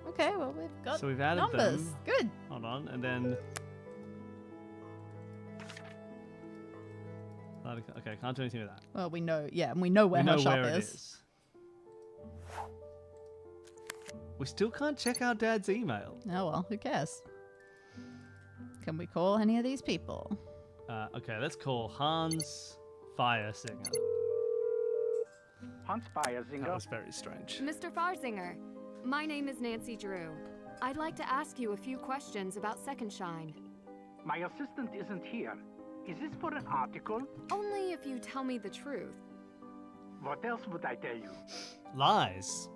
[SPEAKER 2] Okay, well, we've got
[SPEAKER 1] So we've added
[SPEAKER 2] numbers.
[SPEAKER 1] them.
[SPEAKER 2] Good.
[SPEAKER 1] Hold on, and then... Okay, can't do anything with that.
[SPEAKER 2] Well, we know, yeah, and we know where
[SPEAKER 1] We know
[SPEAKER 2] her shop
[SPEAKER 1] where it
[SPEAKER 2] is.
[SPEAKER 1] is. We still can't check our dad's email.
[SPEAKER 2] Oh, well, who cares? Can we call any of these people?
[SPEAKER 1] Okay, let's call Hans Firesinger.
[SPEAKER 7] Hans Firesinger.
[SPEAKER 1] That was very strange.
[SPEAKER 4] Mr. Farzinger, my name is Nancy Drew. I'd like to ask you a few questions about Second Shine.
[SPEAKER 7] My assistant isn't here. Is this for an article?
[SPEAKER 4] Only if you tell me the truth.
[SPEAKER 7] What else would I tell you?
[SPEAKER 1] Lies.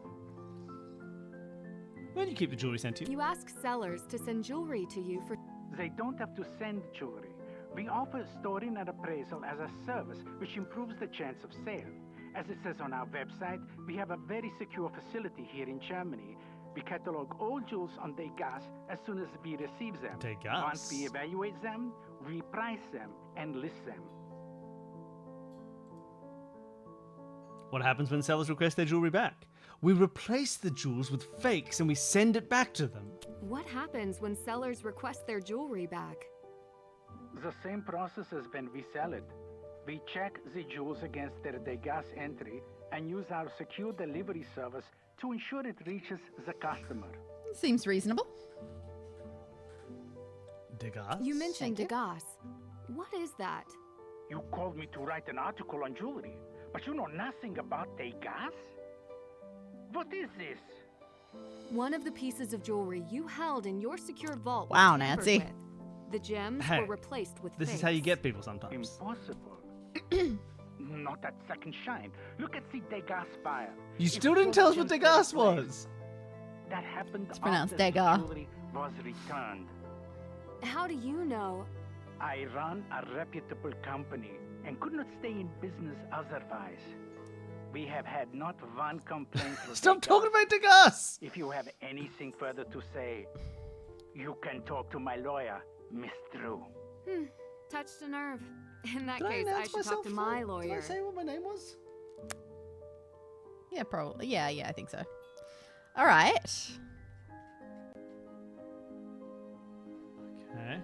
[SPEAKER 1] Where do you keep the jewelry sent to you?
[SPEAKER 4] You ask sellers to send jewelry to you for...
[SPEAKER 7] They don't have to send jewelry. We offer storing and appraisal as a service which improves the chance of sale. As it says on our website, we have a very secure facility here in Germany. We catalog all jewels on Degas as soon as we receive them.
[SPEAKER 1] Degas?
[SPEAKER 7] Once we evaluate them, we price them and list them.
[SPEAKER 1] What happens when sellers request their jewelry back? We replace the jewels with fakes and we send it back to them.
[SPEAKER 4] What happens when sellers request their jewelry back?
[SPEAKER 7] The same process as when we sell it. We check the jewels against their Degas entry and use our secure delivery service to ensure it reaches the customer.
[SPEAKER 2] Seems reasonable.
[SPEAKER 1] Degas?
[SPEAKER 4] You mentioned
[SPEAKER 2] Thank you.
[SPEAKER 4] Degas. What is that?
[SPEAKER 7] You called me to write an article on jewelry, but you know nothing about Degas? What is this?
[SPEAKER 4] One of the pieces of jewelry you held in your secured vault was
[SPEAKER 2] Wow,
[SPEAKER 4] tampered
[SPEAKER 2] Nancy.
[SPEAKER 4] with. The gems
[SPEAKER 1] Hey,
[SPEAKER 4] were replaced with
[SPEAKER 1] This
[SPEAKER 4] fakes.
[SPEAKER 1] is how you get people sometimes.
[SPEAKER 7] Impossible. Not that Second Shine. Look at the Degas file.
[SPEAKER 1] You
[SPEAKER 7] If
[SPEAKER 1] still
[SPEAKER 7] it
[SPEAKER 1] didn't
[SPEAKER 7] was
[SPEAKER 1] tell us what
[SPEAKER 7] gems
[SPEAKER 1] Degas
[SPEAKER 7] that were
[SPEAKER 1] was.
[SPEAKER 7] That happened
[SPEAKER 2] It's pronounced
[SPEAKER 7] after the
[SPEAKER 2] Degas.
[SPEAKER 7] jewelry was returned.
[SPEAKER 4] How do you know?
[SPEAKER 7] I run a reputable company and could not stay in business otherwise.
[SPEAKER 14] We have had not one complaint.
[SPEAKER 1] Stop talking about Degas!
[SPEAKER 14] If you have anything further to say, you can talk to my lawyer, Miss Drew.
[SPEAKER 4] Touched a nerve. In that
[SPEAKER 1] Did
[SPEAKER 4] case, I
[SPEAKER 1] announce
[SPEAKER 4] should talk to
[SPEAKER 1] myself?
[SPEAKER 4] my
[SPEAKER 1] Did
[SPEAKER 4] lawyer.
[SPEAKER 1] I say what my name was?
[SPEAKER 2] Yeah, probably. Yeah, I think so. All right.
[SPEAKER 1] Okay.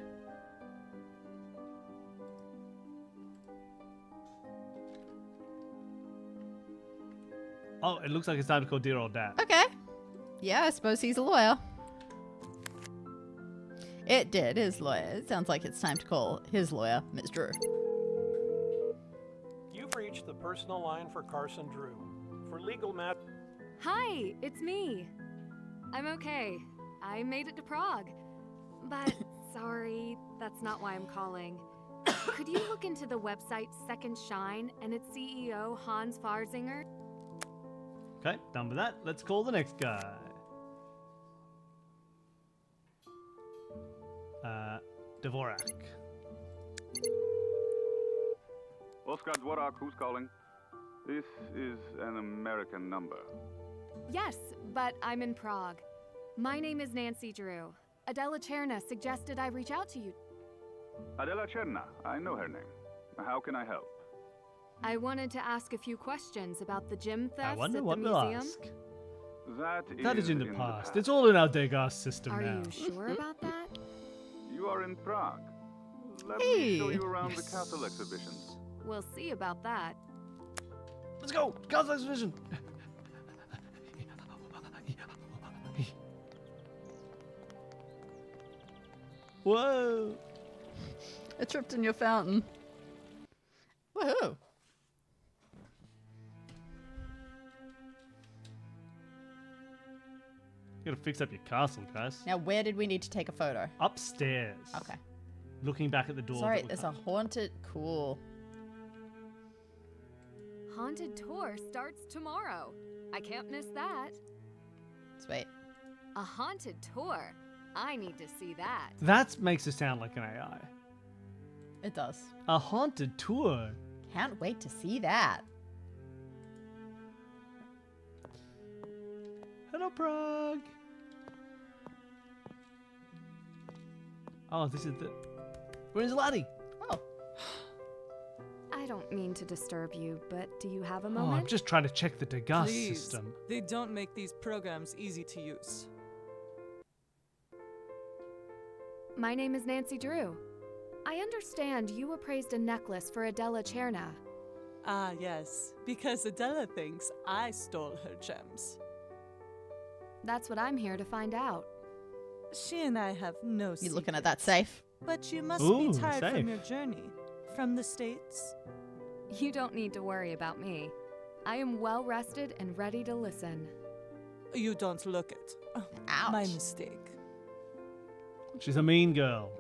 [SPEAKER 1] Oh, it looks like it's time to call dear old dad.
[SPEAKER 2] Okay. Yeah, I suppose he's a lawyer. It did, his lawyer. It sounds like it's time to call his lawyer, Ms. Drew.
[SPEAKER 15] You've reached the personal line for Carson Drew. For legal matters.
[SPEAKER 4] Hi, it's me. I'm okay. I made it to Prague. But sorry, that's not why I'm calling. Could you look into the website Second Shine and its CEO, Hans Farzinger?
[SPEAKER 1] Okay, done with that. Let's call the next guy. Dvorak.
[SPEAKER 16] Oscar Dvorak, who's calling? This is an American number.
[SPEAKER 4] Yes, but I'm in Prague. My name is Nancy Drew. Adela Cherna suggested I reach out to you.
[SPEAKER 16] Adela Cherna, I know her name. How can I help?
[SPEAKER 4] I wanted to ask a few questions about the gym thefts
[SPEAKER 1] I wonder
[SPEAKER 4] at
[SPEAKER 1] what
[SPEAKER 4] the
[SPEAKER 1] we'll
[SPEAKER 4] museum.
[SPEAKER 1] ask. That is in the past. It's all in our Degas system
[SPEAKER 4] Are
[SPEAKER 1] now.
[SPEAKER 4] you sure about that?
[SPEAKER 16] You are in Prague. Let
[SPEAKER 2] Hey.
[SPEAKER 16] me show you around the castle exhibitions.
[SPEAKER 4] We'll see about that.
[SPEAKER 1] Let's go! Castle exhibition! Whoa!
[SPEAKER 2] I tripped in your fountain. Woohoo!
[SPEAKER 1] You gotta fix up your castle, guys.
[SPEAKER 2] Now, where did we need to take a photo?
[SPEAKER 1] Upstairs.
[SPEAKER 2] Okay.
[SPEAKER 1] Looking back at the door.
[SPEAKER 2] Sorry,
[SPEAKER 1] that we
[SPEAKER 2] there's a
[SPEAKER 1] can't-
[SPEAKER 2] haunted... Cool.
[SPEAKER 4] Haunted tour starts tomorrow. I can't miss that.
[SPEAKER 2] Sweet.
[SPEAKER 4] A haunted tour? I need to see that.
[SPEAKER 1] That makes it sound like an AI.
[SPEAKER 2] It does.
[SPEAKER 1] A haunted tour.
[SPEAKER 2] Can't wait to see that.
[SPEAKER 1] Hello, Prague. Oh, this is the... Where's Laddie?
[SPEAKER 2] Oh.
[SPEAKER 4] I don't mean to disturb you, but do you have a
[SPEAKER 1] Oh,
[SPEAKER 4] moment?
[SPEAKER 1] I'm just trying to check the Degas
[SPEAKER 17] Please,
[SPEAKER 1] system.
[SPEAKER 17] they don't make these programs easy to use.
[SPEAKER 4] My name is Nancy Drew. I understand you appraised a necklace for Adela Cherna.
[SPEAKER 17] Ah, yes, because Adela thinks I stole her gems.
[SPEAKER 4] That's what I'm here to find out.
[SPEAKER 17] She and I have no
[SPEAKER 2] You looking at that safe?
[SPEAKER 17] But you must
[SPEAKER 1] Ooh,
[SPEAKER 17] be tired
[SPEAKER 1] safe.
[SPEAKER 17] from your journey. From the States?
[SPEAKER 4] You don't need to worry about me. I am well rested and ready to listen.
[SPEAKER 17] You don't look it.
[SPEAKER 2] Ouch.
[SPEAKER 17] My mistake.
[SPEAKER 1] She's a mean girl.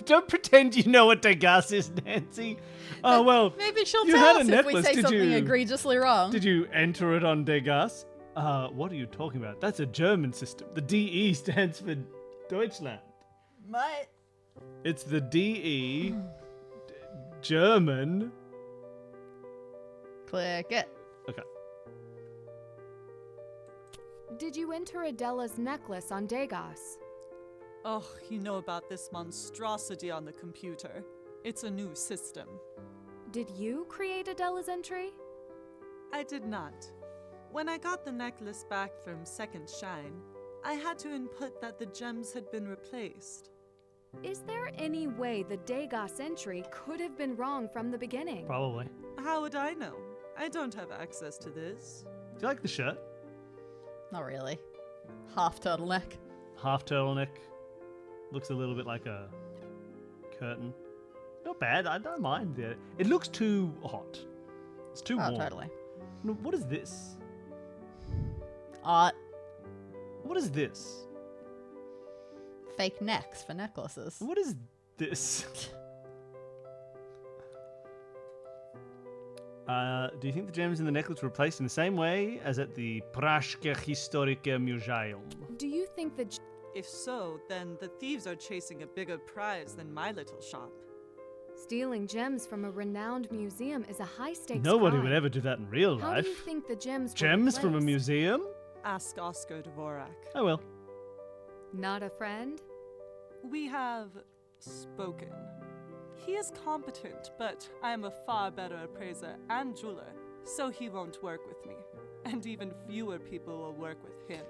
[SPEAKER 1] Don't pretend you know what Degas is, Nancy. Oh, well.
[SPEAKER 2] Maybe she'll
[SPEAKER 1] you
[SPEAKER 2] tell
[SPEAKER 1] had
[SPEAKER 2] us
[SPEAKER 1] a
[SPEAKER 2] if we
[SPEAKER 1] necklace.
[SPEAKER 2] say
[SPEAKER 1] Did
[SPEAKER 2] something
[SPEAKER 1] you,
[SPEAKER 2] egregiously wrong.
[SPEAKER 1] Did you enter it on Degas? What are you talking about? That's a German system. The DE stands for Deutschland.
[SPEAKER 2] What?
[SPEAKER 1] It's the DE German.
[SPEAKER 2] Click it.
[SPEAKER 1] Okay.
[SPEAKER 4] Did you enter Adela's necklace on Degas?
[SPEAKER 17] Oh, you know about this monstrosity on the computer. It's a new system.
[SPEAKER 4] Did you create Adela's entry?
[SPEAKER 17] I did not. When I got the necklace back from Second Shine, I had to input that the gems had been replaced.
[SPEAKER 4] Is there any way the Degas entry could have been wrong from the beginning?
[SPEAKER 1] Probably.
[SPEAKER 17] How would I know? I don't have access to this.
[SPEAKER 1] Do you like the shirt?
[SPEAKER 2] Not really. Half turtleneck.
[SPEAKER 1] Half turtleneck. Looks a little bit like a curtain. Not bad. I don't mind it. It looks too hot. It's too warm.
[SPEAKER 2] Totally.
[SPEAKER 1] No, what is this?
[SPEAKER 2] Art.
[SPEAKER 1] What is this?
[SPEAKER 2] Fake necks for necklaces.
[SPEAKER 1] What is this? Do you think the gems in the necklace were placed in the same way as at the Pražské historické muzeum?
[SPEAKER 4] Do you think
[SPEAKER 17] If so, then the thieves are chasing a bigger prize than my little shop.
[SPEAKER 4] Stealing gems from a renowned museum is a high-stakes
[SPEAKER 1] Nobody
[SPEAKER 4] crime.
[SPEAKER 1] would ever do that in real
[SPEAKER 4] How
[SPEAKER 1] life.
[SPEAKER 4] do you think the gems were
[SPEAKER 1] Gems from a
[SPEAKER 4] replaced?
[SPEAKER 1] museum?
[SPEAKER 17] Ask Oscar Dvorak.
[SPEAKER 1] I will.
[SPEAKER 4] Not a friend?
[SPEAKER 17] We have spoken. He is competent, but I am a far better appraiser and jeweler, so he won't work with me. And even fewer people will work with him.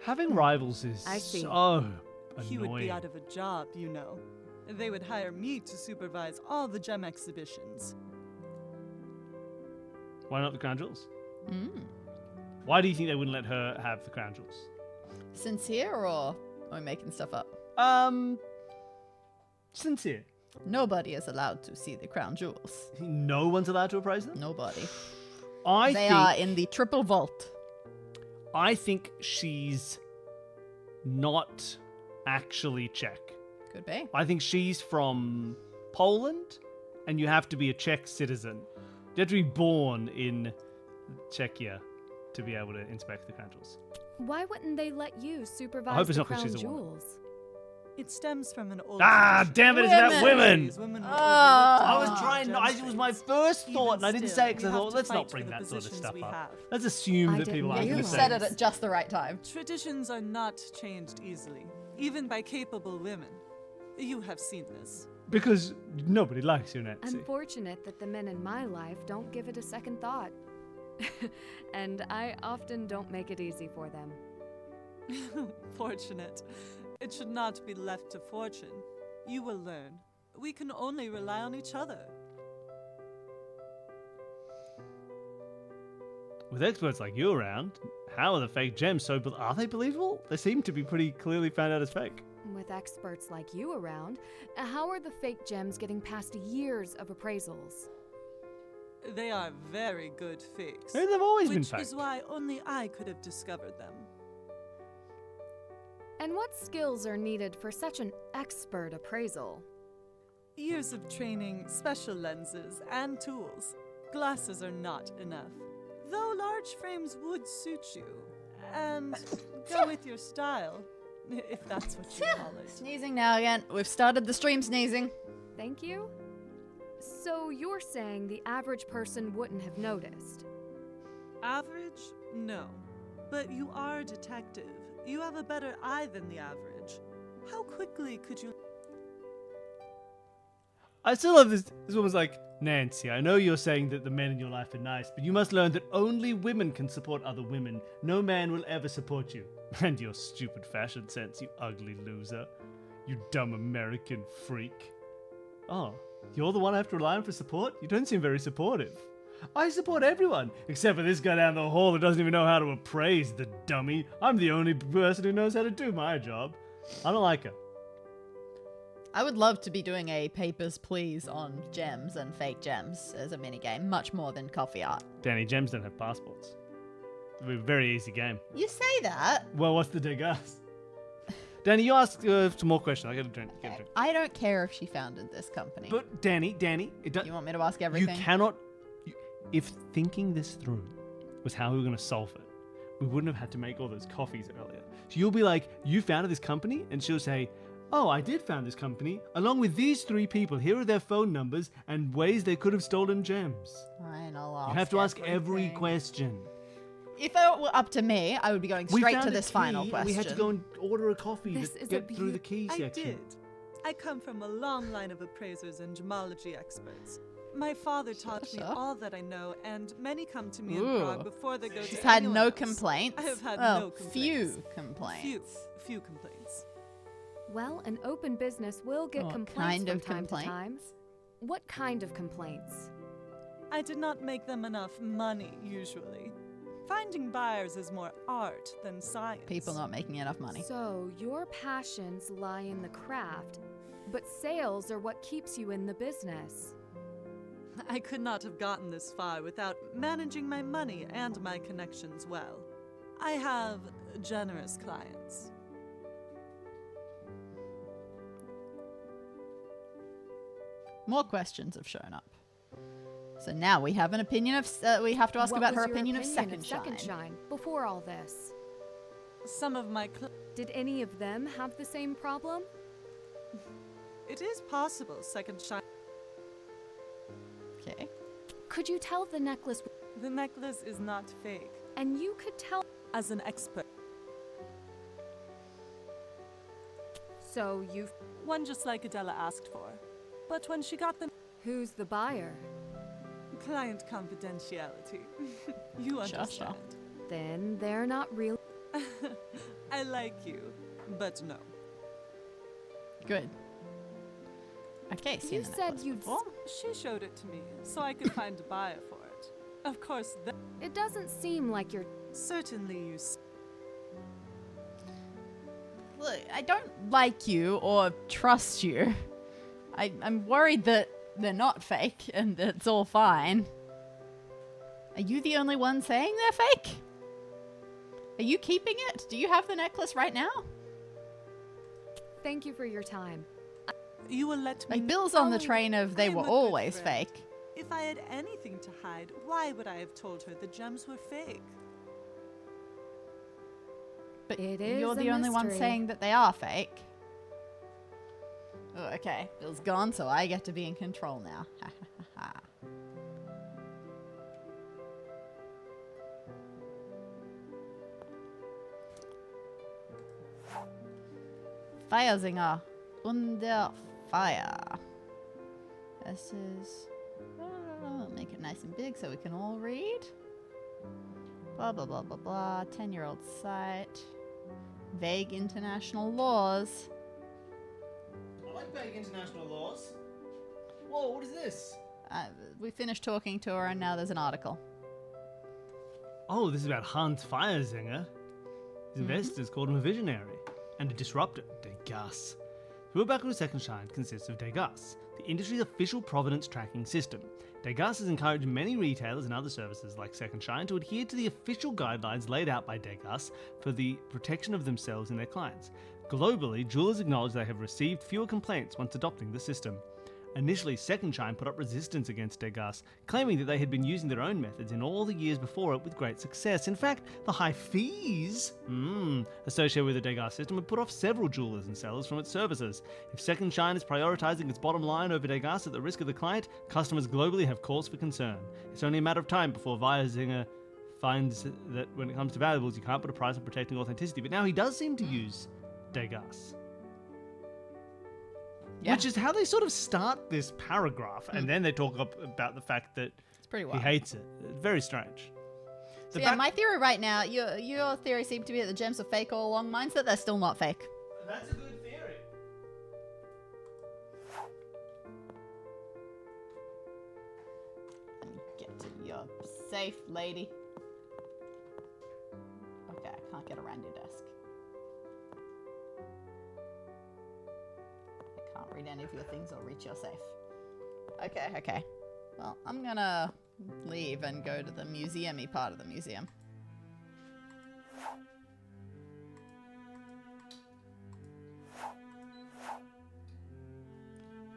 [SPEAKER 1] Having rivals is
[SPEAKER 4] I see.
[SPEAKER 1] so annoying.
[SPEAKER 17] He would be out of a job, you know. They would hire me to supervise all the gem exhibitions.
[SPEAKER 1] Why not the crown jewels?
[SPEAKER 2] Mm.
[SPEAKER 1] Why do you think they wouldn't let her have the crown jewels?
[SPEAKER 2] Sincere or are we making stuff up?
[SPEAKER 1] Sincere.
[SPEAKER 2] Nobody is allowed to see the crown jewels.
[SPEAKER 1] No one's allowed to appraise them?
[SPEAKER 2] Nobody.
[SPEAKER 1] They
[SPEAKER 2] They are in the triple vault.
[SPEAKER 1] I think she's not actually Czech.
[SPEAKER 2] Could be.
[SPEAKER 1] I think she's from Poland, and you have to be a Czech citizen. You have to be born in Czechia to be able to inspect the crown jewels.
[SPEAKER 4] Why wouldn't they let you supervise
[SPEAKER 1] I hope it's
[SPEAKER 4] the
[SPEAKER 1] not 'cause
[SPEAKER 4] crown
[SPEAKER 1] she's a woman.
[SPEAKER 4] jewels?
[SPEAKER 17] It stems from an old tradition.
[SPEAKER 1] Damn it, it's about women!
[SPEAKER 17] Women were
[SPEAKER 1] I
[SPEAKER 17] overlooked
[SPEAKER 1] was
[SPEAKER 17] in
[SPEAKER 1] trying,
[SPEAKER 17] gem
[SPEAKER 1] it was my
[SPEAKER 17] trades.
[SPEAKER 1] first thought,
[SPEAKER 17] Even
[SPEAKER 1] and I didn't
[SPEAKER 17] still,
[SPEAKER 1] say it because
[SPEAKER 17] we
[SPEAKER 1] I
[SPEAKER 17] have
[SPEAKER 1] thought,
[SPEAKER 17] to
[SPEAKER 1] let's
[SPEAKER 17] fight
[SPEAKER 1] not
[SPEAKER 17] for
[SPEAKER 1] bring
[SPEAKER 17] the
[SPEAKER 1] that sort of
[SPEAKER 17] positions
[SPEAKER 1] stuff
[SPEAKER 17] we
[SPEAKER 1] up.
[SPEAKER 17] have.
[SPEAKER 1] Let's assume
[SPEAKER 4] I
[SPEAKER 1] that
[SPEAKER 4] didn't
[SPEAKER 1] people
[SPEAKER 4] know
[SPEAKER 1] aren't
[SPEAKER 2] You
[SPEAKER 1] the
[SPEAKER 4] that.
[SPEAKER 1] same.
[SPEAKER 2] said it at just the right time.
[SPEAKER 17] Traditions are not changed easily, even by capable women. You have seen this.
[SPEAKER 1] Because nobody likes you, Nancy.
[SPEAKER 4] Unfortunate that the men in my life don't give it a second thought. And I often don't make it easy for them.
[SPEAKER 17] Fortunate. It should not be left to fortune. You will learn. We can only rely on each other.
[SPEAKER 1] With experts like you around, how are the fake gems so... Are they believable? They seem to be pretty clearly found out as fake.
[SPEAKER 4] With experts like you around, how are the fake gems getting past years of appraisals?
[SPEAKER 17] They are very good fakes.
[SPEAKER 1] They've always been
[SPEAKER 17] which
[SPEAKER 1] fake.
[SPEAKER 17] is why only I could have discovered them.
[SPEAKER 4] And what skills are needed for such an expert appraisal?
[SPEAKER 17] Years of training, special lenses, and tools. Glasses are not enough. Though large frames would suit you. And go with your style, if that's what you call it.
[SPEAKER 2] Sneezing now again. We've started the stream sneezing.
[SPEAKER 4] Thank you. So you're saying the average person wouldn't have noticed?
[SPEAKER 17] Average? No. But you are a detective. You have a better eye than the average. How quickly could you...
[SPEAKER 1] I still love this. This woman's like, Nancy, I know you're saying that the men in your life are nice, but you must learn that only women can support other women. No man will ever support you. And your stupid fashion sense, you ugly loser. You dumb American freak. Oh, you're the one I have to rely on for support? You don't seem very supportive. I support everyone, except for this guy down the hall who doesn't even know how to appraise, the dummy. I'm the only person who knows how to do my job. I don't like her.
[SPEAKER 2] I would love to be doing a papers, please on gems and fake gems as a minigame, much more than coffee art.
[SPEAKER 1] Dani, gems don't have passports. It'll be a very easy game.
[SPEAKER 2] You say that.
[SPEAKER 1] Well, what's the dig us? Dani, you ask some more questions. I gotta drink.
[SPEAKER 2] Okay. I don't care if she founded this company.
[SPEAKER 1] But Dani,
[SPEAKER 2] you want me to ask everything?
[SPEAKER 1] You cannot. If thinking this through was how we were going to solve it, we wouldn't have had to make all those coffees earlier. So you'll be like, you founded this company? And she'll say, oh, I did found this company, along with these 3 people. Here are their phone numbers and ways they could have stolen gems.
[SPEAKER 2] Fine, I'll ask
[SPEAKER 1] You have to ask every
[SPEAKER 2] everything.
[SPEAKER 1] question.
[SPEAKER 2] If it were up to me, I would be going straight to this final question.
[SPEAKER 1] We had to go and order a coffee
[SPEAKER 17] This
[SPEAKER 1] to
[SPEAKER 17] is
[SPEAKER 1] get through the key
[SPEAKER 17] I
[SPEAKER 1] section.
[SPEAKER 17] did. I come from a long line of appraisers and gemology experts. My father taught me all that I know, and many come to me in Prague before they go
[SPEAKER 2] She's
[SPEAKER 17] to
[SPEAKER 2] had
[SPEAKER 17] anyone
[SPEAKER 2] no
[SPEAKER 17] else.
[SPEAKER 2] complaints.
[SPEAKER 17] I have had
[SPEAKER 2] Well,
[SPEAKER 17] no complaints.
[SPEAKER 2] few complaints.
[SPEAKER 17] Few complaints.
[SPEAKER 4] Well, an open business will get
[SPEAKER 2] What
[SPEAKER 4] complaints
[SPEAKER 2] kind
[SPEAKER 4] from
[SPEAKER 2] of
[SPEAKER 4] time
[SPEAKER 2] complaint?
[SPEAKER 4] to time. What kind of complaints?
[SPEAKER 17] I did not make them enough money, usually. Finding buyers is more art than science.
[SPEAKER 2] People not making enough money.
[SPEAKER 4] So, your passions lie in the craft, but sales are what keeps you in the business.
[SPEAKER 17] I could not have gotten this far without managing my money and my connections well. I have generous clients.
[SPEAKER 2] More questions have shown up. So now we have an opinion of. We have to ask
[SPEAKER 4] What
[SPEAKER 2] about
[SPEAKER 4] was
[SPEAKER 2] her
[SPEAKER 4] your
[SPEAKER 2] opinion of
[SPEAKER 4] opinion
[SPEAKER 2] Second Shine.
[SPEAKER 4] before all this?
[SPEAKER 17] Some of my
[SPEAKER 4] Did any of them have the same problem?
[SPEAKER 17] It is possible Second Shine.
[SPEAKER 4] Could you tell the necklace?
[SPEAKER 17] The necklace is not fake.
[SPEAKER 4] And you could tell.
[SPEAKER 17] As an expert.
[SPEAKER 4] So you.
[SPEAKER 17] One just like Adela asked for. But when she got the.
[SPEAKER 4] Who's the buyer?
[SPEAKER 17] Client confidentiality. You understand.
[SPEAKER 4] Then they're not real.
[SPEAKER 17] I like you, but no.
[SPEAKER 2] Good. Okay, so
[SPEAKER 4] You said you'd.
[SPEAKER 17] She showed it to me, so I could find a buyer for it. Of course,
[SPEAKER 4] It doesn't seem like you're.
[SPEAKER 17] Certainly you.
[SPEAKER 2] Look, I don't like you or trust you. I'm worried that they're not fake and that it's all fine. Are you the only one saying they're fake? Are you keeping it? Do you have the necklace right now?
[SPEAKER 4] Thank you for your time.
[SPEAKER 17] You will let me.
[SPEAKER 2] Like Bill's on the train of they
[SPEAKER 17] I'm
[SPEAKER 2] were
[SPEAKER 17] a good
[SPEAKER 2] always
[SPEAKER 17] friend.
[SPEAKER 2] fake.
[SPEAKER 17] If I had anything to hide, why would I have told her the gems were fake?
[SPEAKER 2] But
[SPEAKER 4] It is
[SPEAKER 2] you're
[SPEAKER 4] a
[SPEAKER 2] the only one
[SPEAKER 4] mystery.
[SPEAKER 2] saying that they are fake. Oh, okay. Bill's gone, so I get to be in control now. Ha ha ha ha. Feiersinger. Under fire. This is... make it nice and big so we can all read. Blah, blah, blah, blah, blah. 10-year-old site. Vague international laws.
[SPEAKER 1] I like vague international laws. Whoa, what is this?
[SPEAKER 2] We finished talking to her and now there's an article.
[SPEAKER 1] Oh, this is about Hans Feiersinger. His investors called him a visionary and a disruptor, Degas. Ruhrbacher Second Shine consists of Degas, the industry's official provenance tracking system. Degas has encouraged many retailers and other services like Second Shine to adhere to the official guidelines laid out by Degas for the protection of themselves and their clients. Globally, jewelers acknowledge they have received fewer complaints once adopting the system. Initially, Second Shine put up resistance against Degas, claiming that they had been using their own methods in all the years before it with great success. In fact, the high fees associated with the Degas system had put off several jewelers and sellers from its services. If Second Shine is prioritizing its bottom line over Degas at the risk of the client, customers globally have cause for concern. It's only a matter of time before Feiersinger finds that when it comes to valuables, you can't put a price on protecting authenticity. But now he does seem to use Degas.
[SPEAKER 2] Yeah.
[SPEAKER 1] Which is how they sort of start this paragraph, and then they talk about the fact that
[SPEAKER 2] It's pretty
[SPEAKER 1] he
[SPEAKER 2] wild.
[SPEAKER 1] hates it. Very strange.
[SPEAKER 2] So yeah, my theory right now, your theory seemed to be that the gems are fake all along. Mine's that they're still not fake.
[SPEAKER 1] That's a good theory.
[SPEAKER 2] Let me get to your safe, lady. Okay, I can't get around your desk. I can't read any of your things or reach your safe. Okay. Well, I'm gonna leave and go to the museum-y part of the museum.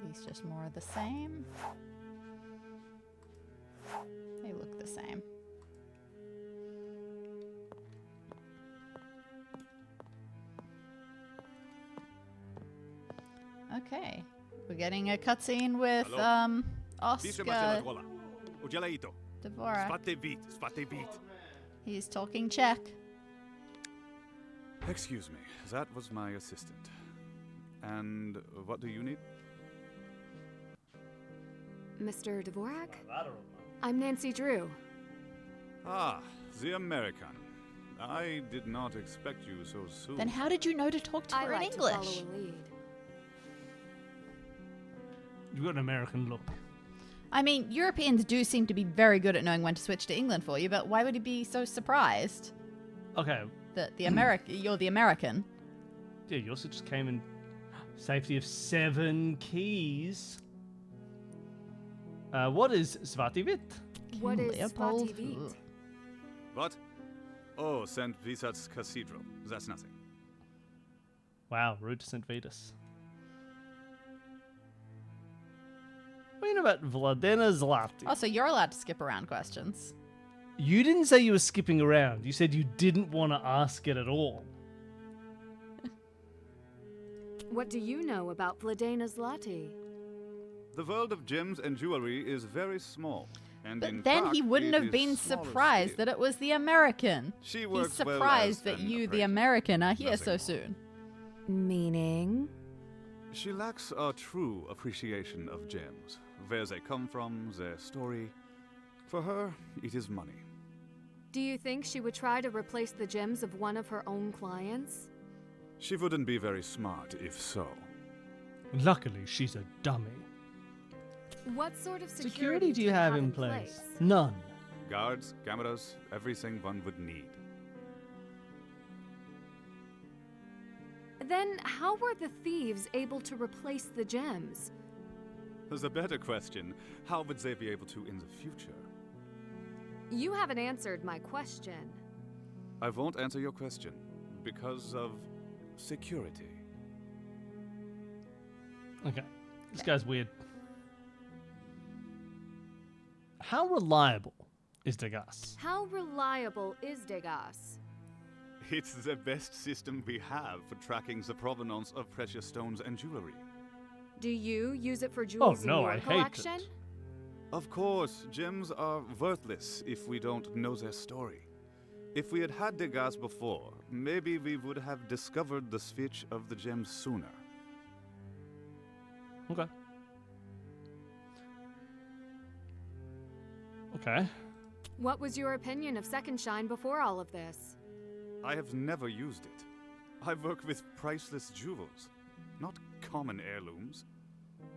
[SPEAKER 2] These just more of the same. They look the same. Okay. We're getting a cutscene with Oscar Dvorak. He's talking Czech.
[SPEAKER 16] Excuse me, that was my assistant. And what do you need?
[SPEAKER 4] Mr. Dvorak? I'm Nancy Drew.
[SPEAKER 16] Ah, the American. I did not expect you so soon.
[SPEAKER 2] Then how did you know to talk to her in English?
[SPEAKER 4] To follow a lead.
[SPEAKER 1] You've got an American look.
[SPEAKER 2] I mean, Europeans do seem to be very good at knowing when to switch to England for you, but why would he be so surprised
[SPEAKER 1] Okay.
[SPEAKER 2] that you're the American?
[SPEAKER 1] Yeah, you also just came in safety of 7 keys. What is Svartivit?
[SPEAKER 4] What is
[SPEAKER 2] Leopold?
[SPEAKER 4] Svartivit?
[SPEAKER 16] What? Oh, St. Vitus's Cathedral. That's nothing.
[SPEAKER 1] Wow, rude to St. Vitus. What do you know about Vladena Zlati?
[SPEAKER 2] Oh, so you're allowed to skip around questions.
[SPEAKER 1] You didn't say you were skipping around. You said you didn't want to ask it at all.
[SPEAKER 4] What do you know about Vladena Zlati?
[SPEAKER 16] The world of gems and jewelry is very small. And
[SPEAKER 2] But
[SPEAKER 16] in
[SPEAKER 2] then he
[SPEAKER 16] fact,
[SPEAKER 2] wouldn't
[SPEAKER 16] it
[SPEAKER 2] have
[SPEAKER 16] is
[SPEAKER 2] been
[SPEAKER 16] smaller
[SPEAKER 2] surprised
[SPEAKER 16] scale.
[SPEAKER 2] that it was the American.
[SPEAKER 16] She
[SPEAKER 2] He's
[SPEAKER 16] works well
[SPEAKER 2] surprised
[SPEAKER 16] as
[SPEAKER 2] that
[SPEAKER 16] an
[SPEAKER 2] you, the
[SPEAKER 16] apprentice.
[SPEAKER 2] American, are here
[SPEAKER 16] Nothing
[SPEAKER 2] so
[SPEAKER 16] more.
[SPEAKER 2] soon.
[SPEAKER 10] Meaning?
[SPEAKER 16] She lacks a true appreciation of gems, where they come from, their story. For her, it is money.
[SPEAKER 4] Do you think she would try to replace the gems of one of her own clients?
[SPEAKER 16] She wouldn't be very smart if so.
[SPEAKER 1] Luckily, she's a dummy.
[SPEAKER 4] What sort of
[SPEAKER 1] Security do you have in place? None.
[SPEAKER 16] Guards, cameras, everything one would need.
[SPEAKER 4] Then how were the thieves able to replace the gems?
[SPEAKER 16] As a better question, how would they be able to in the future?
[SPEAKER 4] You haven't answered my question.
[SPEAKER 16] I won't answer your question because of security.
[SPEAKER 1] Okay. This guy's weird. How reliable is Degas?
[SPEAKER 4] How reliable is Degas?
[SPEAKER 16] It's the best system we have for tracking the provenance of precious stones and jewelry.
[SPEAKER 4] Do you use it for jewels in your collection?
[SPEAKER 16] Of course, gems are worthless if we don't know their story. If we had had Degas before, maybe we would have discovered the switch of the gems sooner.
[SPEAKER 1] Okay. Okay.
[SPEAKER 4] What was your opinion of Second Shine before all of this?
[SPEAKER 16] I have never used it. I work with priceless jewels, not common heirlooms.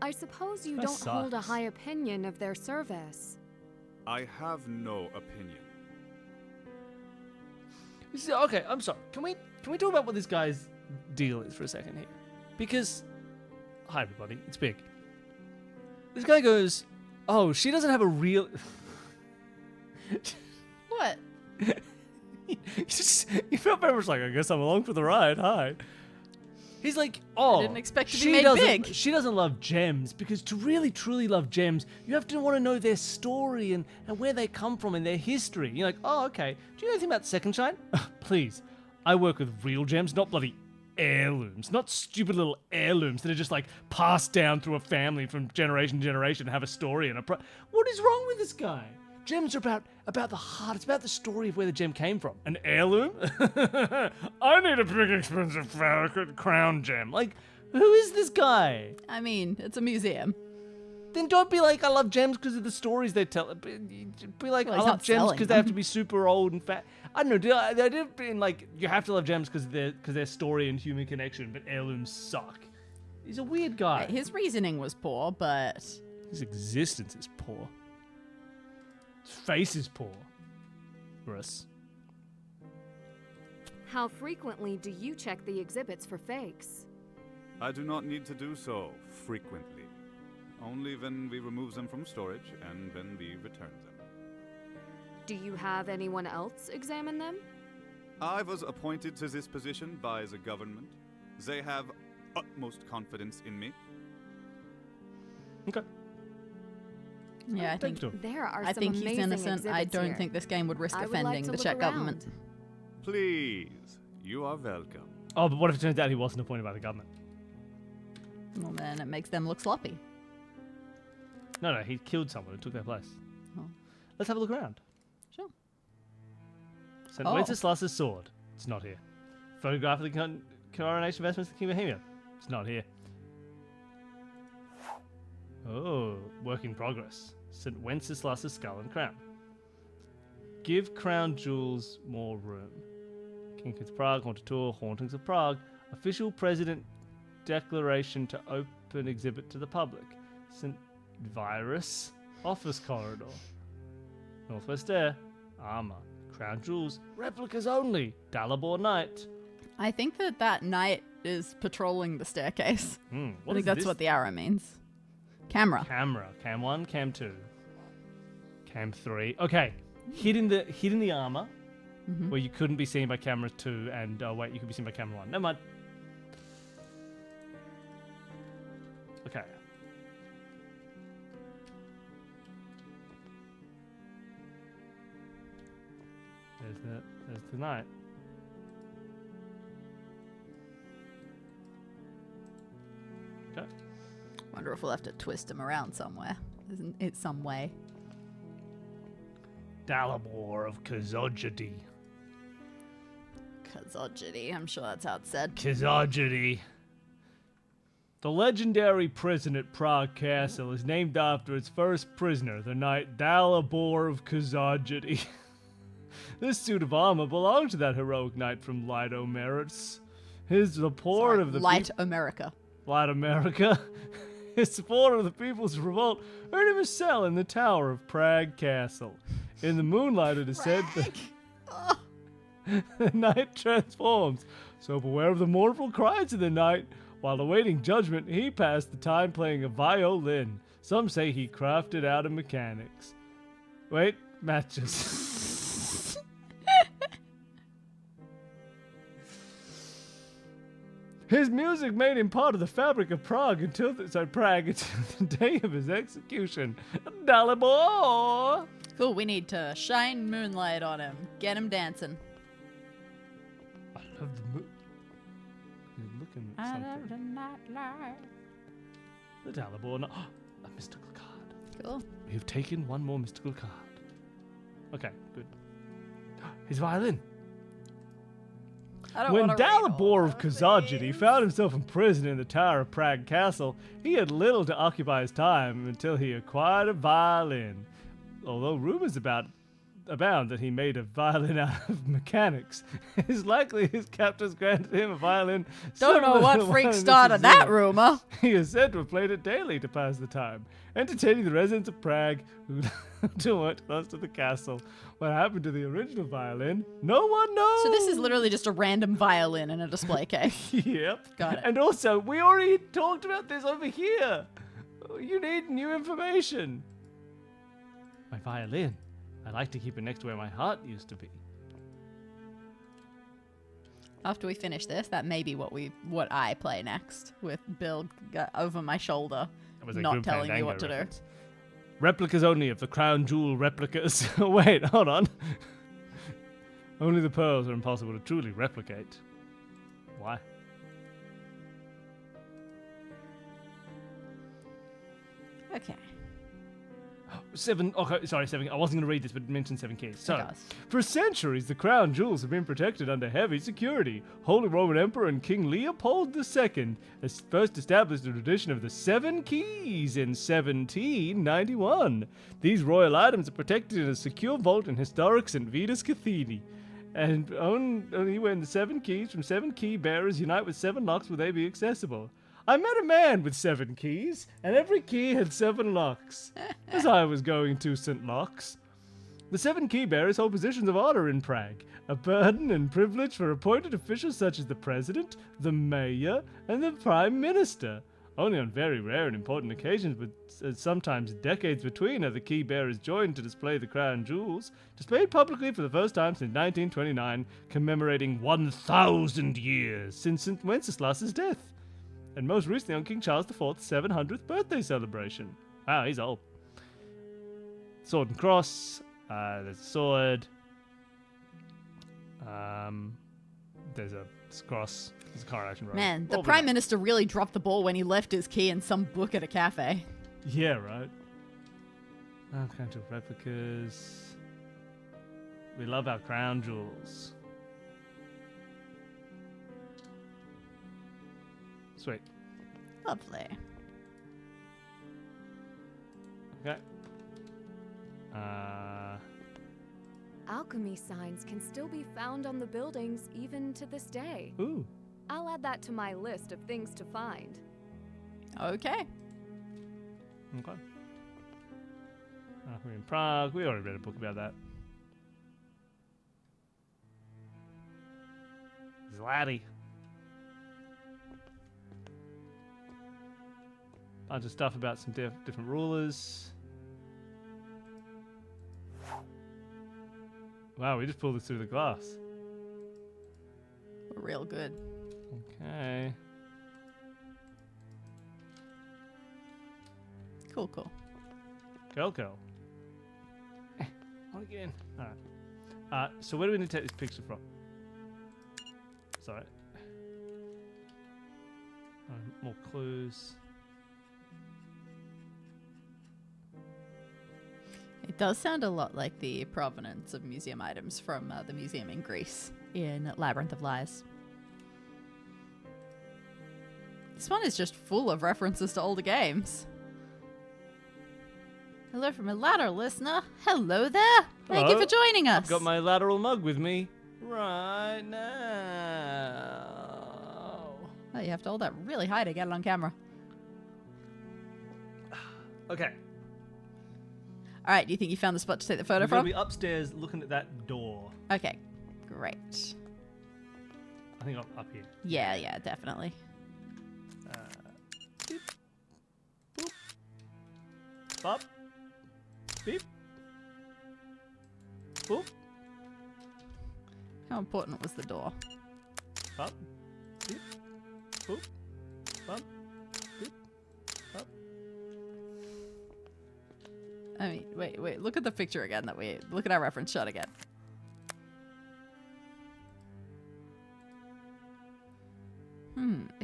[SPEAKER 4] I suppose you
[SPEAKER 1] That
[SPEAKER 4] don't hold a
[SPEAKER 1] sucks.
[SPEAKER 4] high opinion of their service.
[SPEAKER 16] I have no opinion.
[SPEAKER 1] Okay, I'm sorry. Can we talk about what this guy's deal is for a second here? Because, hi everybody, it's Big. This guy goes, oh, she doesn't have a real.
[SPEAKER 2] What?
[SPEAKER 1] You felt very much like, I guess I'm along for the ride. Hi. He's like, oh,
[SPEAKER 2] I didn't expect to be
[SPEAKER 1] she
[SPEAKER 2] made
[SPEAKER 1] doesn't-
[SPEAKER 2] big.
[SPEAKER 1] She doesn't love gems because to really truly love gems, you have to want to know their story and where they come from and their history. You're like, oh, okay. Do you know anything about Second Shine? Please, I work with real gems, not bloody heirlooms, not stupid little heirlooms that are just like passed down through a family from generation to generation and have a story and what is wrong with this guy? Gems are about the heart. It's about the story of where the gem came from. An heirloom? I need a big, expensive crown gem. Like, who is this guy?
[SPEAKER 2] I mean, it's a museum.
[SPEAKER 1] Then don't be like, I love gems because of the stories they tell. Be like,
[SPEAKER 2] Well,
[SPEAKER 1] I
[SPEAKER 2] he's
[SPEAKER 1] love
[SPEAKER 2] not
[SPEAKER 1] gems
[SPEAKER 2] selling
[SPEAKER 1] because they have
[SPEAKER 2] them.
[SPEAKER 1] to be super old and fat. I don't know. They did been like, you have to love gems because their story and human connection, but heirlooms suck. He's a weird guy.
[SPEAKER 2] His reasoning was poor, but
[SPEAKER 1] His existence is poor. His face is poor. Russ.
[SPEAKER 4] How frequently do you check the exhibits for fakes?
[SPEAKER 16] I do not need to do so frequently. Only when we remove them from storage and when we return them.
[SPEAKER 4] Do you have anyone else examine them?
[SPEAKER 16] I was appointed to this position by the government. They have utmost confidence in me.
[SPEAKER 1] Okay.
[SPEAKER 2] yeah, I think
[SPEAKER 4] There are
[SPEAKER 2] I
[SPEAKER 4] some
[SPEAKER 2] think he's
[SPEAKER 4] amazing
[SPEAKER 2] innocent. I
[SPEAKER 4] exhibits
[SPEAKER 2] don't
[SPEAKER 4] here.
[SPEAKER 2] think this game would risk
[SPEAKER 4] I would like
[SPEAKER 2] offending
[SPEAKER 4] to
[SPEAKER 2] the
[SPEAKER 4] look
[SPEAKER 2] Czech
[SPEAKER 4] around.
[SPEAKER 2] government.
[SPEAKER 16] Please, you are welcome.
[SPEAKER 1] Oh, but what if it turns out he wasn't appointed by the government?
[SPEAKER 2] Well, then it makes them look sloppy.
[SPEAKER 1] No, he killed someone and took their place.
[SPEAKER 2] Oh.
[SPEAKER 1] Let's have a look around.
[SPEAKER 2] Sure.
[SPEAKER 1] St.
[SPEAKER 2] Oh.
[SPEAKER 1] Wenceslas's sword. It's not here. Photograph of the coronation vestments of the King of Bohemia. It's not here. Oh, work in progress. St. Wenceslas's skull and crown. Give crown jewels more room. King of Prague, Haunted Tour, Hauntings of Prague. Official President Declaration to open exhibit to the public. St. Virus Office Corridor. Northwest Air. Armor. Crown jewels. Replicas only. Dalibor Knight.
[SPEAKER 2] I think that knight is patrolling the staircase. I
[SPEAKER 1] What
[SPEAKER 2] think
[SPEAKER 1] is
[SPEAKER 2] that's
[SPEAKER 1] this?
[SPEAKER 2] what the arrow means. Camera.
[SPEAKER 1] Camera. Cam 1, Cam 2. Cam 3. Okay. Hid in the armor,
[SPEAKER 2] Mhm.
[SPEAKER 1] where you couldn't be seen by camera 2, and wait, you could be seen by camera 1. Never mind. Okay. There's the knight. Okay.
[SPEAKER 2] Wonder if we'll have to twist him around somewhere. Isn't it some way?
[SPEAKER 1] Dalibor of Kazojadi.
[SPEAKER 2] Kazojadi, I'm sure that's how it's said.
[SPEAKER 1] Kazojadi. The legendary prison at Prague Castle is named after its first prisoner, the knight Dalibor of Kazojadi. This suit of armor belonged to that heroic knight from Light Omeritz. His support of the
[SPEAKER 2] Light America.
[SPEAKER 1] Light America. His support of the people's revolt earned him a cell in the tower of Prague Castle. In the moonlight, it is said that the knight transforms. So beware of the mournful cries of the night. While awaiting judgment, he passed the time playing a violin. Some say he crafted out of mechanics. Wait, matches. His music made him part of the fabric of Prague until the day of his execution. Dalibor!
[SPEAKER 2] Cool, we need to shine moonlight on him. Get him dancing.
[SPEAKER 1] I love the moon. You're looking at something.
[SPEAKER 2] I love the nightlight.
[SPEAKER 1] The Dalibor. A mystical card.
[SPEAKER 2] Cool.
[SPEAKER 1] You've taken one more mystical card. Okay, good. His violin. When Dalibor of Kazojadi found himself imprisoned in the tower of Prague Castle, he had little to occupy his time until he acquired a violin. Although rumors abound that he made a violin out of mechanics, it is likely his captors granted him a violin.
[SPEAKER 2] Don't know what freak started that rumor.
[SPEAKER 1] He is said to have played it daily to pass the time, entertaining the residents of Prague who went close to the castle. What happened to the original violin? No one knows.
[SPEAKER 2] So this is literally just a random violin in a display case.
[SPEAKER 1] Yep.
[SPEAKER 2] Got it.
[SPEAKER 1] And also, we already talked about this over here. You need new information. My violin. I like to keep it next to where my heart used to be.
[SPEAKER 2] After we finish this, that may be what I play next, with Bill over my shoulder, not telling me what to do.
[SPEAKER 1] Replicas only of the crown jewel replicas. Wait, hold on. Only the pearls are impossible to truly replicate. Why?
[SPEAKER 2] Okay.
[SPEAKER 1] Seven. Okay, sorry, seven. I wasn't going to read this, but it mentioned 7 keys. So, for centuries, the crown jewels have been protected under heavy security. Holy Roman Emperor and King Leopold II first established the tradition of the 7 keys in 1791. These royal items are protected in a secure vault in historic St. Vitus Cathedral. And only when the 7 keys from 7 key bearers unite with 7 locks will they be accessible. I met a man with 7 keys, and every key had 7 locks, as I was going to St. Locks. The 7 key bearers hold positions of honor in Prague, a burden and privilege for appointed officials such as the president, the mayor, and the prime minister. Only on very rare and important occasions, with sometimes decades between, are the key bearers joined to display the crown jewels, displayed publicly for the first time since 1929, commemorating 1,000 years since St. Wenceslas's death. And most recently on King Charles IV's 700th birthday celebration. Wow, he's old. Sword and cross. There's a sword. There's a cross. There's a coronation robe.
[SPEAKER 2] Man, the Prime Minister really dropped the ball when he left his key in some book at a cafe.
[SPEAKER 1] Yeah, right. Crown jewel replicas. We love our crown jewels. Sweet.
[SPEAKER 2] Lovely.
[SPEAKER 1] Okay.
[SPEAKER 4] Alchemy signs can still be found on the buildings even to this day.
[SPEAKER 1] Ooh.
[SPEAKER 4] I'll add that to my list of things to find.
[SPEAKER 2] Okay.
[SPEAKER 1] Okay. We're in Prague. We already read a book about that. Zlatty. Bunch of stuff about some different rulers. Wow, we just pulled this through the glass.
[SPEAKER 2] Real good.
[SPEAKER 1] Okay.
[SPEAKER 2] Cool, cool.
[SPEAKER 1] Go. Again. Alright. So where do we need to take this picture from? Sorry. More clues.
[SPEAKER 2] does sound a lot like the provenance of museum items from the museum in Greece in Labyrinth of Lies. This one is just full of references to older games. Hello from a ladder listener. Hello there. Thank you
[SPEAKER 1] Hello.
[SPEAKER 2] for joining us.
[SPEAKER 1] I've got my lateral mug with me right now.
[SPEAKER 2] Oh, you have to hold that really high to get it on camera.
[SPEAKER 1] Okay.
[SPEAKER 2] All right, do you think you found the spot to take the photo
[SPEAKER 1] We're going
[SPEAKER 2] from?
[SPEAKER 1] to be upstairs looking at that door.
[SPEAKER 2] Okay, great.
[SPEAKER 1] I think I'm up here.
[SPEAKER 2] Yeah, definitely.
[SPEAKER 1] Beep. Boop. Bop. Beep. Boop.
[SPEAKER 2] How important was the door?
[SPEAKER 1] Bop. Beep. Boop. Bop. Beep. Bop.
[SPEAKER 2] I mean, wait. Look at the picture again. Look at our reference shot again.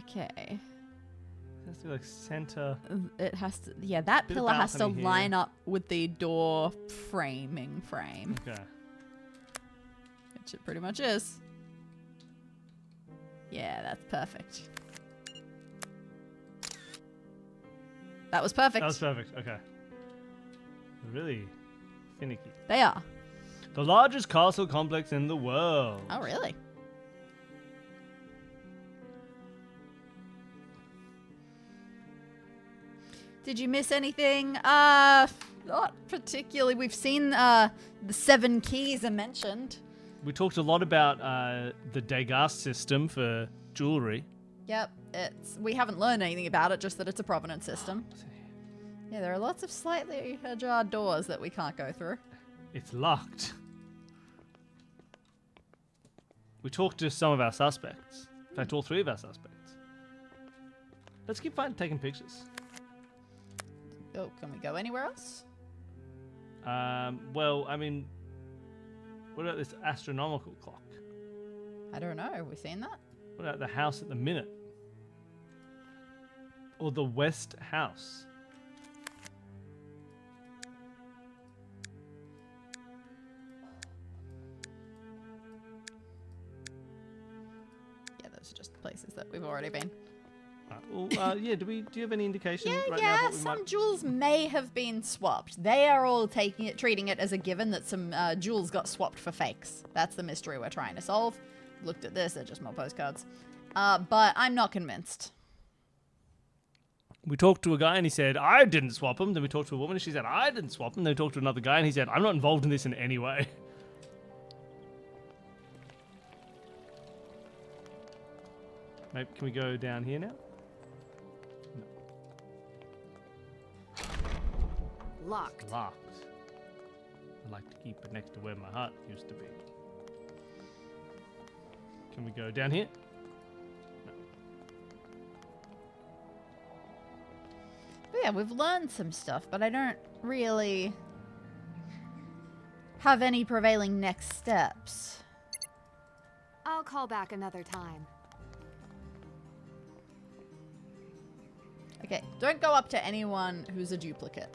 [SPEAKER 2] Okay.
[SPEAKER 1] It has to be like center.
[SPEAKER 2] It has to. Yeah, that
[SPEAKER 1] Bit of
[SPEAKER 2] pillar has to
[SPEAKER 1] balcony here.
[SPEAKER 2] line up with the door frame.
[SPEAKER 1] Okay.
[SPEAKER 2] Which it pretty much is. Yeah, that's perfect. That was perfect.
[SPEAKER 1] That was perfect. Okay. Really finicky.
[SPEAKER 2] They are.
[SPEAKER 1] The largest castle complex in the world.
[SPEAKER 2] Oh, really? Did you miss anything? Not particularly. We've seen the 7 keys are mentioned.
[SPEAKER 1] We talked a lot about the Degas system for jewelry.
[SPEAKER 2] Yep, we haven't learned anything about it, just that it's a provenance system. Yeah, there are lots of slightly ajar doors that we can't go through.
[SPEAKER 1] It's locked. We talked to some of our suspects. In fact, all 3 of our suspects. Let's keep taking pictures.
[SPEAKER 2] Oh, can we go anywhere else?
[SPEAKER 1] Well, I mean, what about this astronomical clock?
[SPEAKER 2] I don't know. Have we seen that?
[SPEAKER 1] What about the house at the minute? Or the West House?
[SPEAKER 2] Yeah, those are just places that we've already been.
[SPEAKER 1] Well, yeah. Do you have any indication right now?
[SPEAKER 2] Yeah,
[SPEAKER 1] of what we
[SPEAKER 2] some
[SPEAKER 1] might...
[SPEAKER 2] jewels may have been swapped. They are all treating it as a given that some jewels got swapped for fakes. That's the mystery we're trying to solve. Looked at this, they're just more postcards. But I'm not convinced.
[SPEAKER 1] We talked to a guy and he said, I didn't swap them. Then we talked to a woman and she said, I didn't swap them. Then we talked to another guy and he said, I'm not involved in this in any way. Maybe, can we go down here now?
[SPEAKER 10] Locked.
[SPEAKER 1] Locked. I like to keep it next to where my heart used to be. Can we go down here?
[SPEAKER 2] But yeah, we've learned some stuff, but I don't really have any prevailing next steps.
[SPEAKER 4] I'll call back another time.
[SPEAKER 2] Okay, don't go up to anyone who's a duplicate.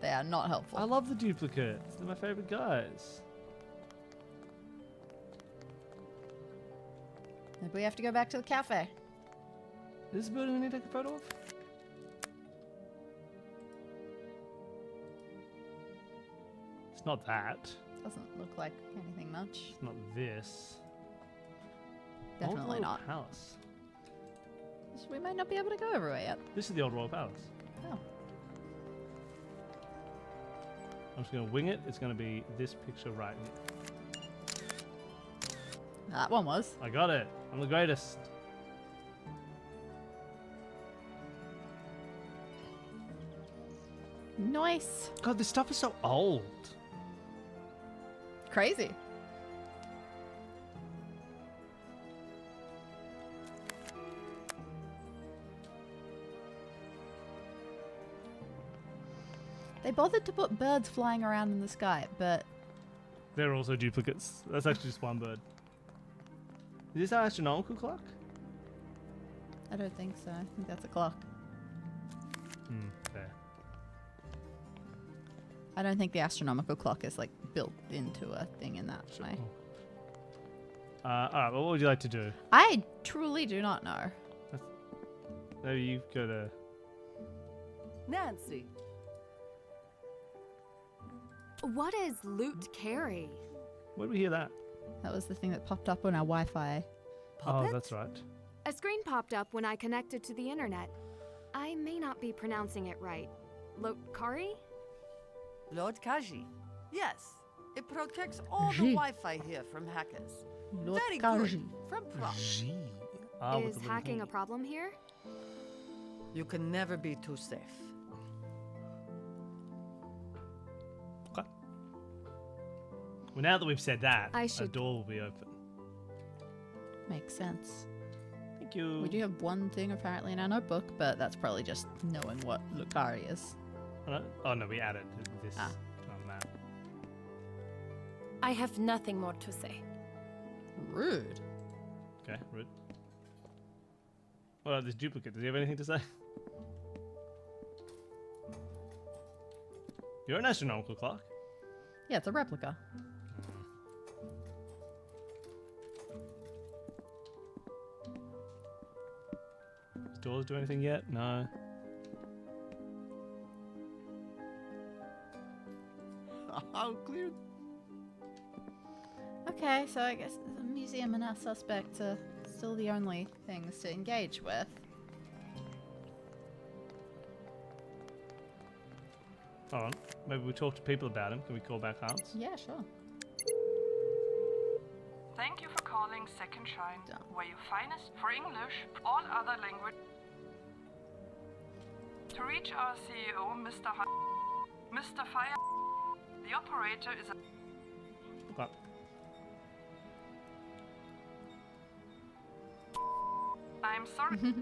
[SPEAKER 2] They are not helpful.
[SPEAKER 1] I love the duplicates. They're my favorite guys.
[SPEAKER 2] Maybe we have to go back to the cafe.
[SPEAKER 1] Is this a building we need to take a photo of? It's not that.
[SPEAKER 2] Doesn't look like anything much.
[SPEAKER 1] It's not this.
[SPEAKER 2] Definitely
[SPEAKER 1] Old
[SPEAKER 2] not.
[SPEAKER 1] Royal Palace.
[SPEAKER 2] So we might not be able to go everywhere yet.
[SPEAKER 1] This is the Old Royal Palace.
[SPEAKER 2] Oh.
[SPEAKER 1] I'm just going to wing it. It's going to be this picture right here.
[SPEAKER 2] That one was.
[SPEAKER 1] I got it. I'm the greatest.
[SPEAKER 2] Nice.
[SPEAKER 1] God, this stuff is so old.
[SPEAKER 2] Crazy. They bothered to put birds flying around in the sky, but...
[SPEAKER 1] They're also duplicates. That's actually just one bird. Is this our astronomical clock?
[SPEAKER 2] I don't think so. I think that's a clock.
[SPEAKER 1] Fair.
[SPEAKER 2] I don't think the astronomical clock is like built into a thing in that way.
[SPEAKER 1] Alright, well, what would you like to do?
[SPEAKER 2] I truly do not know.
[SPEAKER 1] Maybe you go to...
[SPEAKER 5] Nancy.
[SPEAKER 4] What is loot carry?
[SPEAKER 1] Where did we hear that?
[SPEAKER 2] That was the thing that popped up on our Wi-Fi.
[SPEAKER 1] Oh, that's right.
[SPEAKER 4] A screen popped up when I connected to the internet. I may not be pronouncing it right. Lokari?
[SPEAKER 5] Lord Kaji. Yes, it protects all the Wi-Fi here from hackers.
[SPEAKER 2] Lord
[SPEAKER 5] Very
[SPEAKER 2] Kaji.
[SPEAKER 5] good. From Prague.
[SPEAKER 4] Is hacking a problem here?
[SPEAKER 5] You can never be too safe.
[SPEAKER 1] Okay. Well, now that we've said that,
[SPEAKER 2] I
[SPEAKER 1] a
[SPEAKER 2] should-
[SPEAKER 1] door will be open.
[SPEAKER 2] Makes sense.
[SPEAKER 1] Thank you.
[SPEAKER 2] We do have one thing apparently in our notebook, but that's probably just knowing what Lucari is.
[SPEAKER 1] Oh no, we added this
[SPEAKER 2] Ah.
[SPEAKER 1] to our map.
[SPEAKER 6] I have nothing more to say.
[SPEAKER 2] Rude.
[SPEAKER 1] Okay, rude. What about this duplicate? Does he have anything to say? You're an astronomical clock.
[SPEAKER 2] Yeah, it's a replica.
[SPEAKER 1] Does doors do anything yet? No.
[SPEAKER 8] How clear?
[SPEAKER 2] Okay, so I guess the museum and our suspect are still the only things to engage with.
[SPEAKER 1] Hold on. Maybe we talk to people about him. Can we call back Hans?
[SPEAKER 2] Yeah, sure.
[SPEAKER 18] Thank you for calling Second Shine, where you finest for English, all other language. To reach our CEO, Mr. Fire, the operator is a...
[SPEAKER 1] Okay.
[SPEAKER 18] I'm sorry.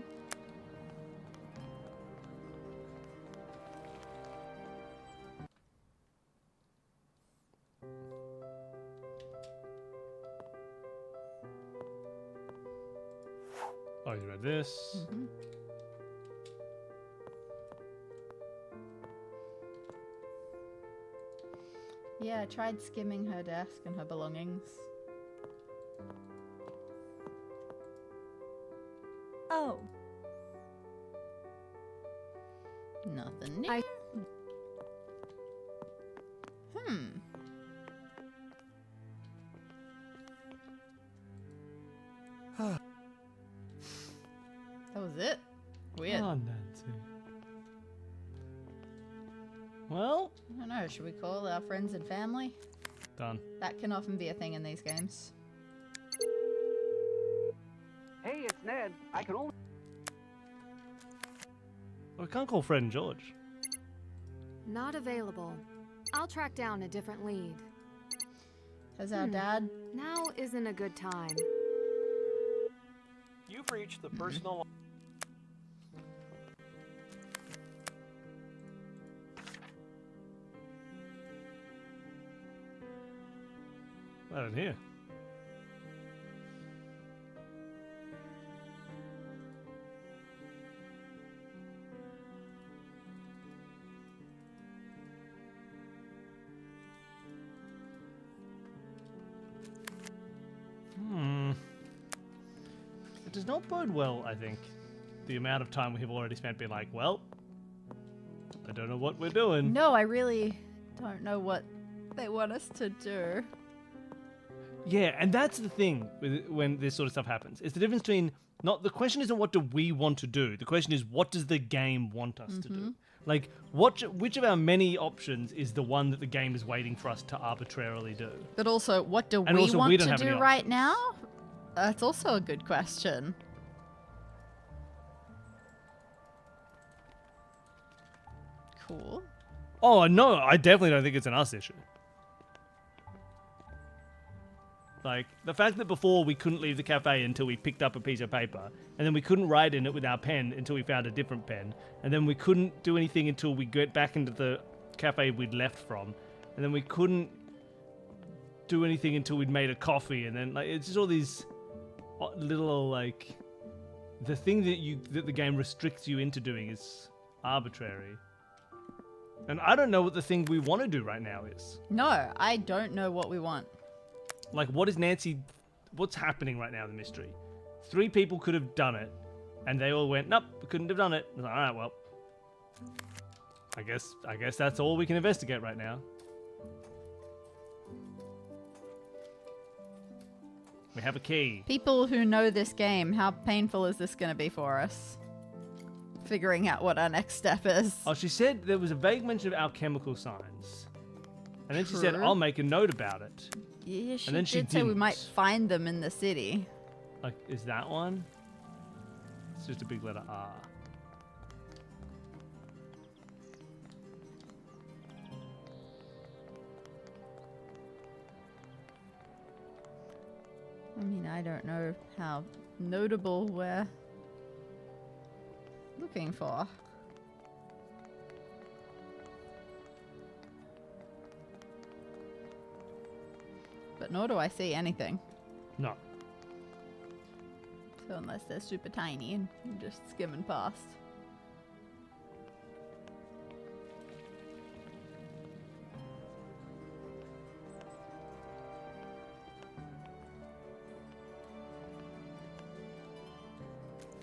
[SPEAKER 1] Oh, you read this.
[SPEAKER 2] Yeah, I tried skimming her desk and her belongings.
[SPEAKER 17] Oh.
[SPEAKER 2] Nothing new. Hmm. That was it? Weird.
[SPEAKER 1] Oh, Nancy. Well,
[SPEAKER 2] I don't know. Should we call our friends and family?
[SPEAKER 1] done.
[SPEAKER 2] That can often be a thing in these games.
[SPEAKER 7] Hey, it's Ned. I can only.
[SPEAKER 1] We can't call Fred and George.
[SPEAKER 4] Not available. I'll track down a different lead.
[SPEAKER 2] Has our dad?
[SPEAKER 4] Now isn't a good time.
[SPEAKER 15] You've reached the personal.
[SPEAKER 1] I don't hear. It does not bode well, I think. The amount of time we have already spent being like, well, I don't know what we're doing.
[SPEAKER 2] No, I really don't know what they want us to do.
[SPEAKER 1] Yeah, and that's the thing when this sort of stuff happens. It's the difference between the question isn't what do we want to do. The question is what does the game want us to do? Like, which of our many options is the one that the game is waiting for us to arbitrarily do?
[SPEAKER 2] But also, what do
[SPEAKER 1] And
[SPEAKER 2] we
[SPEAKER 1] also,
[SPEAKER 2] want
[SPEAKER 1] we don't
[SPEAKER 2] to
[SPEAKER 1] have
[SPEAKER 2] do
[SPEAKER 1] any
[SPEAKER 2] right now? That's also a good question. Cool.
[SPEAKER 1] Oh, no, I definitely don't think it's an us issue. Like, the fact that before we couldn't leave the cafe until we picked up a piece of paper, and then we couldn't write in it with our pen until we found a different pen, and then we couldn't do anything until we get back into the cafe we'd left from, and then we couldn't do anything until we'd made a coffee, and then, like, it's just all these little, like, the thing that the game restricts you into doing is arbitrary. And I don't know what the thing we want to do right now is.
[SPEAKER 2] No, I don't know what we want.
[SPEAKER 1] Like, what is Nancy... What's happening right now in the mystery? 3 people could have done it, and they all went, nope, we couldn't have done it. I was like, all right, well... I guess that's all we can investigate right now. We have a key.
[SPEAKER 2] People who know this game, how painful is this going to be for us? Figuring out what our next step is.
[SPEAKER 1] Oh, she said there was a vague mention of alchemical signs. And then she said,
[SPEAKER 2] True.
[SPEAKER 1] I'll make a note about it.
[SPEAKER 2] Yeah, she
[SPEAKER 1] and then
[SPEAKER 2] did say we might find them in the city.
[SPEAKER 1] Like, is that one? It's just a big letter R.
[SPEAKER 2] I mean, I don't know how notable we're looking for. But nor do I see anything.
[SPEAKER 1] No.
[SPEAKER 2] So unless they're super tiny and I'm just skimming past.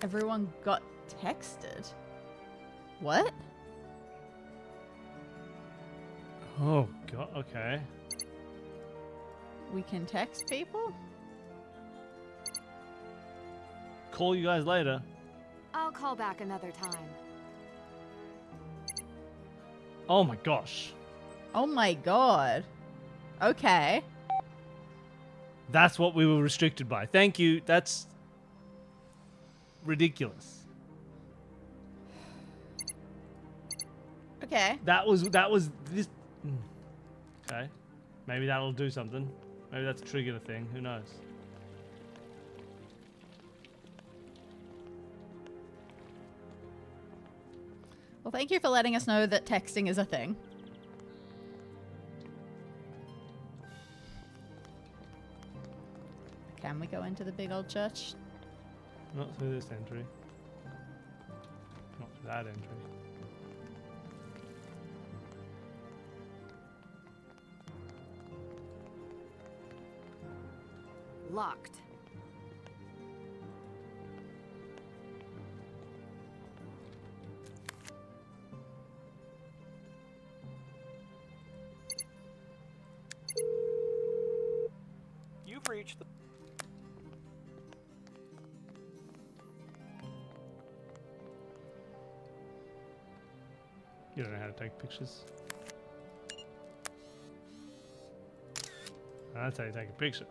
[SPEAKER 2] Everyone got texted. What?
[SPEAKER 1] Oh, God, okay.
[SPEAKER 2] We can text people?
[SPEAKER 1] Call you guys later.
[SPEAKER 4] I'll call back another time.
[SPEAKER 1] Oh my gosh.
[SPEAKER 2] Oh my god. Okay.
[SPEAKER 1] That's what we were restricted by. Thank you. That's ridiculous.
[SPEAKER 2] Okay.
[SPEAKER 1] That was this. Okay. Maybe that'll do something. Maybe that's triggered a thing. Who knows?
[SPEAKER 2] Well, thank you for letting us know that texting is a thing. Can we go into the big old church?
[SPEAKER 1] Not through this entry. Not through that entry.
[SPEAKER 4] Locked.
[SPEAKER 15] You've reached the...
[SPEAKER 1] You don't know how to take pictures. That's how you take a picture.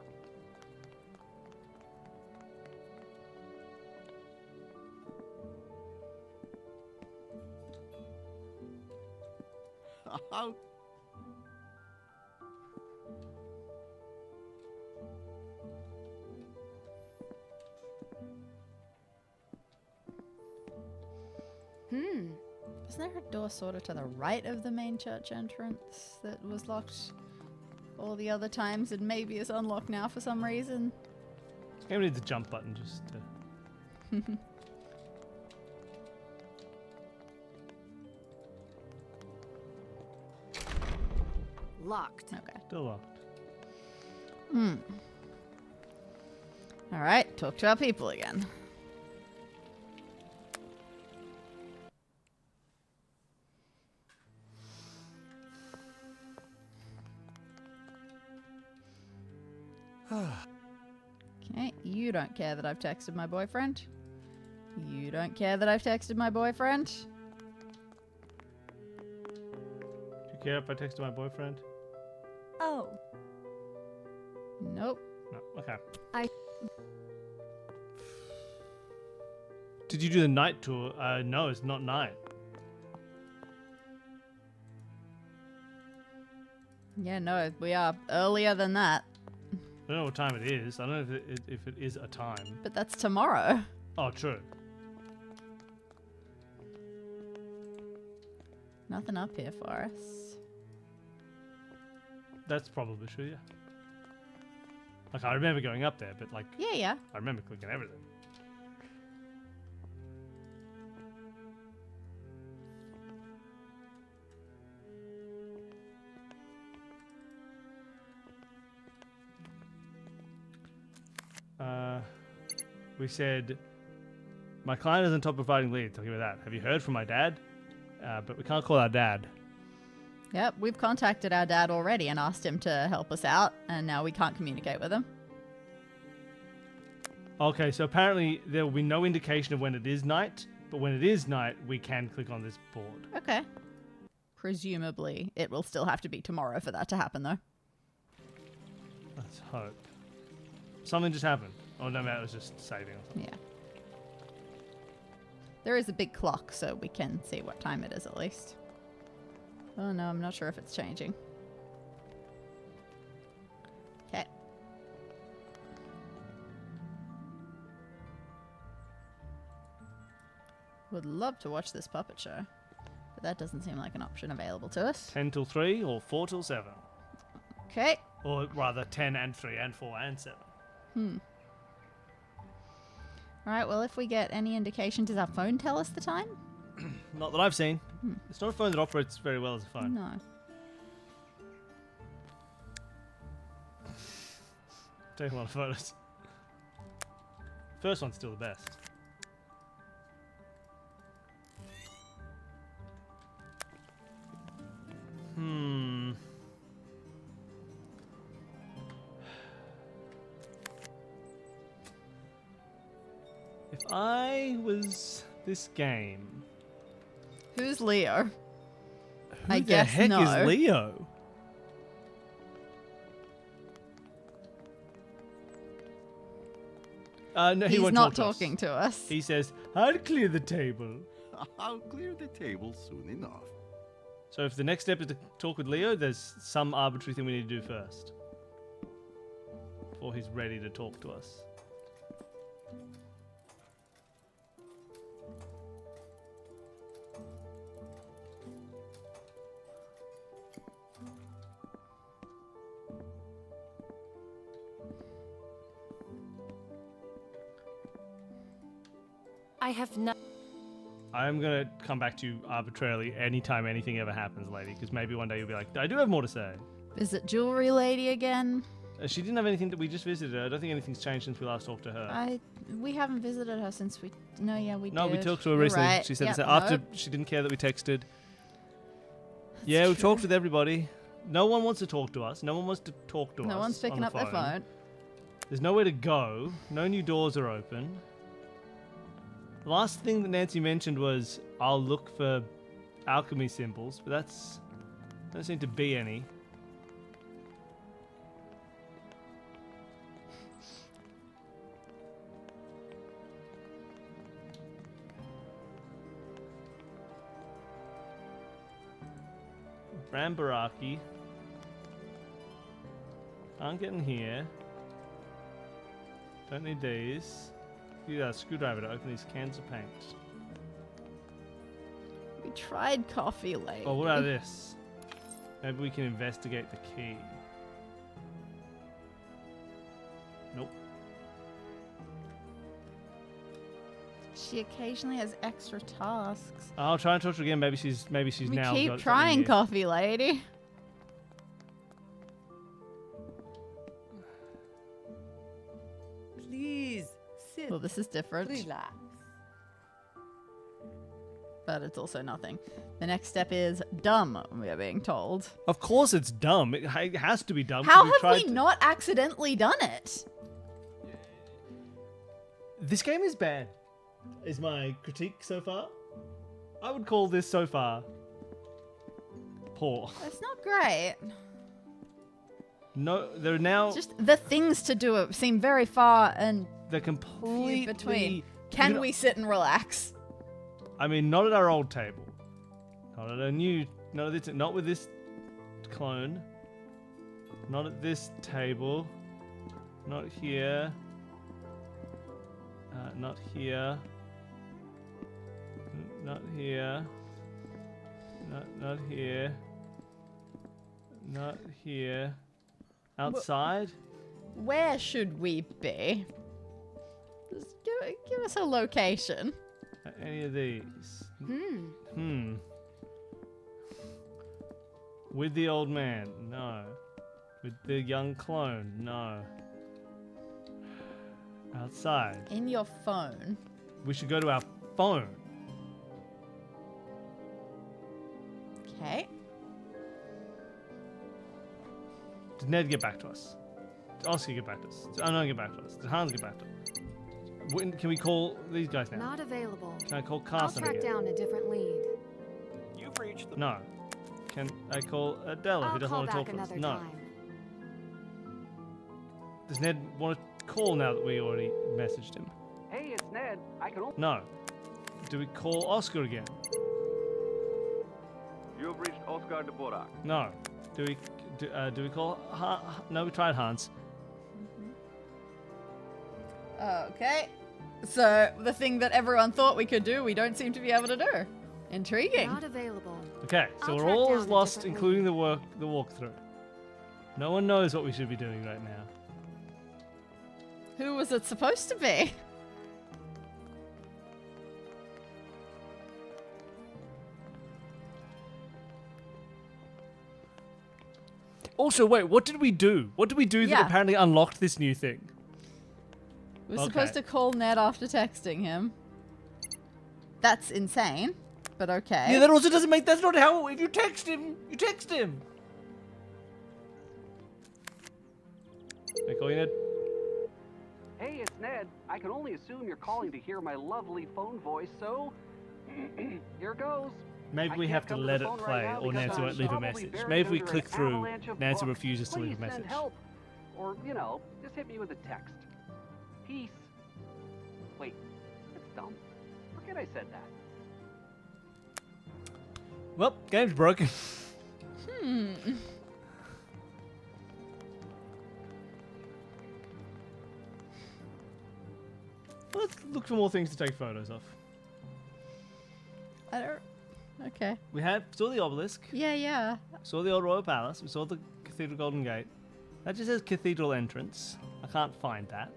[SPEAKER 2] Isn't there a door sort of to the right of the main church entrance that was locked all the other times and maybe is unlocked now for some reason?
[SPEAKER 1] Maybe need the jump button just to...
[SPEAKER 4] Locked.
[SPEAKER 2] Okay.
[SPEAKER 1] Still locked.
[SPEAKER 2] Alright, talk to our people again. Okay, you don't care that I've texted my boyfriend. You don't care that I've texted my boyfriend.
[SPEAKER 1] Do you care if I texted my boyfriend?
[SPEAKER 17] Oh.
[SPEAKER 2] Nope.
[SPEAKER 1] No. Okay.
[SPEAKER 4] I...
[SPEAKER 1] Did you do the night tour? No, it's not night.
[SPEAKER 2] Yeah, no, we are earlier than that.
[SPEAKER 1] I don't know what time it is. I don't know if it is a time.
[SPEAKER 2] But that's tomorrow.
[SPEAKER 1] Oh, true.
[SPEAKER 2] Nothing up here for us.
[SPEAKER 1] That's probably true, yeah. Like, I remember going up there, but like...
[SPEAKER 2] Yeah.
[SPEAKER 1] I remember clicking everything. We said, my client is on top providing leads. I'll give you that. Have you heard from my dad? But we can't call our dad.
[SPEAKER 2] Yep, we've contacted our dad already and asked him to help us out, and now we can't communicate with him.
[SPEAKER 1] Okay, so apparently there will be no indication of when it is night, but when it is night, we can click on this board.
[SPEAKER 2] Okay. Presumably, it will still have to be tomorrow for that to happen, though.
[SPEAKER 1] Let's hope. Something just happened. Oh, no, man, it was just saving or something.
[SPEAKER 2] Yeah. There is a big clock, so we can see what time it is at least. Oh no, I'm not sure if it's changing. Okay. Would love to watch this puppet show, but that doesn't seem like an option available to us.
[SPEAKER 1] 10 till 3 or 4 till 7.
[SPEAKER 2] Okay.
[SPEAKER 1] Or rather 10 and 3 and 4 and 7.
[SPEAKER 2] Alright, well, if we get any indication, does our phone tell us the time?
[SPEAKER 1] Not that I've seen. It's not a phone that operates very well as a phone.
[SPEAKER 2] No.
[SPEAKER 1] Take a lot of photos. First one's still the best. If I was this game...
[SPEAKER 2] Who's Leo?
[SPEAKER 1] Who
[SPEAKER 2] I
[SPEAKER 1] the
[SPEAKER 2] guess
[SPEAKER 1] heck
[SPEAKER 2] no.
[SPEAKER 1] is Leo? No, he
[SPEAKER 2] He's
[SPEAKER 1] won't
[SPEAKER 2] not
[SPEAKER 1] talk
[SPEAKER 2] talking to us.
[SPEAKER 1] He says, I'll clear the table.
[SPEAKER 8] I'll clear the table soon enough.
[SPEAKER 1] So if the next step is to talk with Leo, there's some arbitrary thing we need to do first. Before he's ready to talk to us.
[SPEAKER 6] I have not.
[SPEAKER 1] I'm going to come back to you arbitrarily anytime anything ever happens, lady, because maybe one day you'll be like, I do have more to say.
[SPEAKER 2] Visit Jewelry Lady again?
[SPEAKER 1] She didn't have anything that we just visited her. I don't think anything's changed since we last talked to her.
[SPEAKER 2] We haven't visited her since we... No, yeah, we did.
[SPEAKER 1] No, we talked to her
[SPEAKER 2] You're
[SPEAKER 1] recently.
[SPEAKER 2] right.
[SPEAKER 1] She said
[SPEAKER 2] Yep,
[SPEAKER 1] this after
[SPEAKER 2] nope.
[SPEAKER 1] she didn't care that we texted. Yeah, we've talked with everybody. No one wants to talk to us. No one wants to talk to us.
[SPEAKER 2] No one's picking
[SPEAKER 1] on the
[SPEAKER 2] up their phone.
[SPEAKER 1] There's nowhere to go. No new doors are open. The last thing that Nancy mentioned was, I'll look for alchemy symbols, but that's... There don't seem to be any. Rambaraki. Can't get in here. Don't need these. Use a screwdriver to open these cans of paint.
[SPEAKER 2] We tried Coffee Lady.
[SPEAKER 1] Oh, what about this? Maybe we can investigate the key. Nope.
[SPEAKER 2] She occasionally has extra tasks.
[SPEAKER 1] I'll try and talk to her again. Maybe she's
[SPEAKER 2] We
[SPEAKER 1] now.
[SPEAKER 2] keep
[SPEAKER 1] got something
[SPEAKER 2] trying
[SPEAKER 1] here.
[SPEAKER 2] Coffee Lady.
[SPEAKER 5] Please, sit.
[SPEAKER 2] Well, this is different.
[SPEAKER 5] Relax.
[SPEAKER 2] But it's also nothing. The next step is dumb, we are being told.
[SPEAKER 1] Of course it's dumb. It has to be dumb.
[SPEAKER 2] How
[SPEAKER 1] We've
[SPEAKER 2] have
[SPEAKER 1] tried
[SPEAKER 2] we
[SPEAKER 1] to-
[SPEAKER 2] not accidentally done it?
[SPEAKER 1] This game is bad, is my critique so far. I would call this so far poor.
[SPEAKER 2] It's not great.
[SPEAKER 1] No, they're now...
[SPEAKER 2] Just the things to do seem very far and
[SPEAKER 1] They're
[SPEAKER 2] few
[SPEAKER 1] completely...
[SPEAKER 2] between. Can we sit and relax?
[SPEAKER 1] I mean, not at our old table. Not at a new... Not with this clone. Not at this table. Not here. Not here. Not here. Not here. Not here. Outside?
[SPEAKER 2] Where should we be? Just give us a location.
[SPEAKER 1] Any of these? With the old man? No. With the young clone? No. Outside.
[SPEAKER 2] In your phone.
[SPEAKER 1] We should go to our phone.
[SPEAKER 2] Okay.
[SPEAKER 1] Did Ned get back to us? Did Oscar get back to us? Did Unknown get back to us? Did Hans get back to us? Can we call these guys now?
[SPEAKER 4] Not available.
[SPEAKER 1] Can I call
[SPEAKER 4] I'll
[SPEAKER 1] Carson
[SPEAKER 4] track
[SPEAKER 1] again?
[SPEAKER 4] down a different lead.
[SPEAKER 15] You've reached the...
[SPEAKER 1] No. Can I call Adela, who
[SPEAKER 4] I'll
[SPEAKER 1] doesn't
[SPEAKER 4] call
[SPEAKER 1] want to talk
[SPEAKER 4] back
[SPEAKER 1] to us?
[SPEAKER 4] another
[SPEAKER 1] No.
[SPEAKER 4] time.
[SPEAKER 1] Does Ned want to call now that we already messaged him?
[SPEAKER 7] Hey, it's Ned. I can only...
[SPEAKER 1] No. Do we call Oscar again?
[SPEAKER 19] You've reached Oscar de Borak.
[SPEAKER 1] No. Do we call... No, we tried Hans.
[SPEAKER 2] Okay. So, the thing that everyone thought we could do, we don't seem to be able to do. Intriguing.
[SPEAKER 4] Not available.
[SPEAKER 1] Okay, so we're all lost, including the walkthrough. No one knows what we should be doing right now.
[SPEAKER 2] Who was it supposed to be?
[SPEAKER 1] Also, wait, what did we do? What did we do that apparently unlocked this new thing?
[SPEAKER 2] We were supposed to call Ned after texting him. That's insane, but okay.
[SPEAKER 1] Yeah, that also doesn't make... That's not how... If you text him, you text him. Can I call you Ned?
[SPEAKER 7] Hey, it's Ned. I can only assume you're calling to hear my lovely phone voice, so here goes.
[SPEAKER 1] Maybe we have to let it play, or Nancy won't leave a message. Maybe if we click through, Nancy refuses to leave a message.
[SPEAKER 7] Send help. Or, you know, just hit me with a text. Peace. Wait, that's dumb. Forget I said that.
[SPEAKER 1] Well, game's broken. Let's look for more things to take photos of.
[SPEAKER 2] I don't... Okay.
[SPEAKER 1] We saw the obelisk.
[SPEAKER 2] Yeah.
[SPEAKER 1] Saw the old royal palace. We saw the Cathedral Golden Gate. That just says cathedral entrance. I can't find that.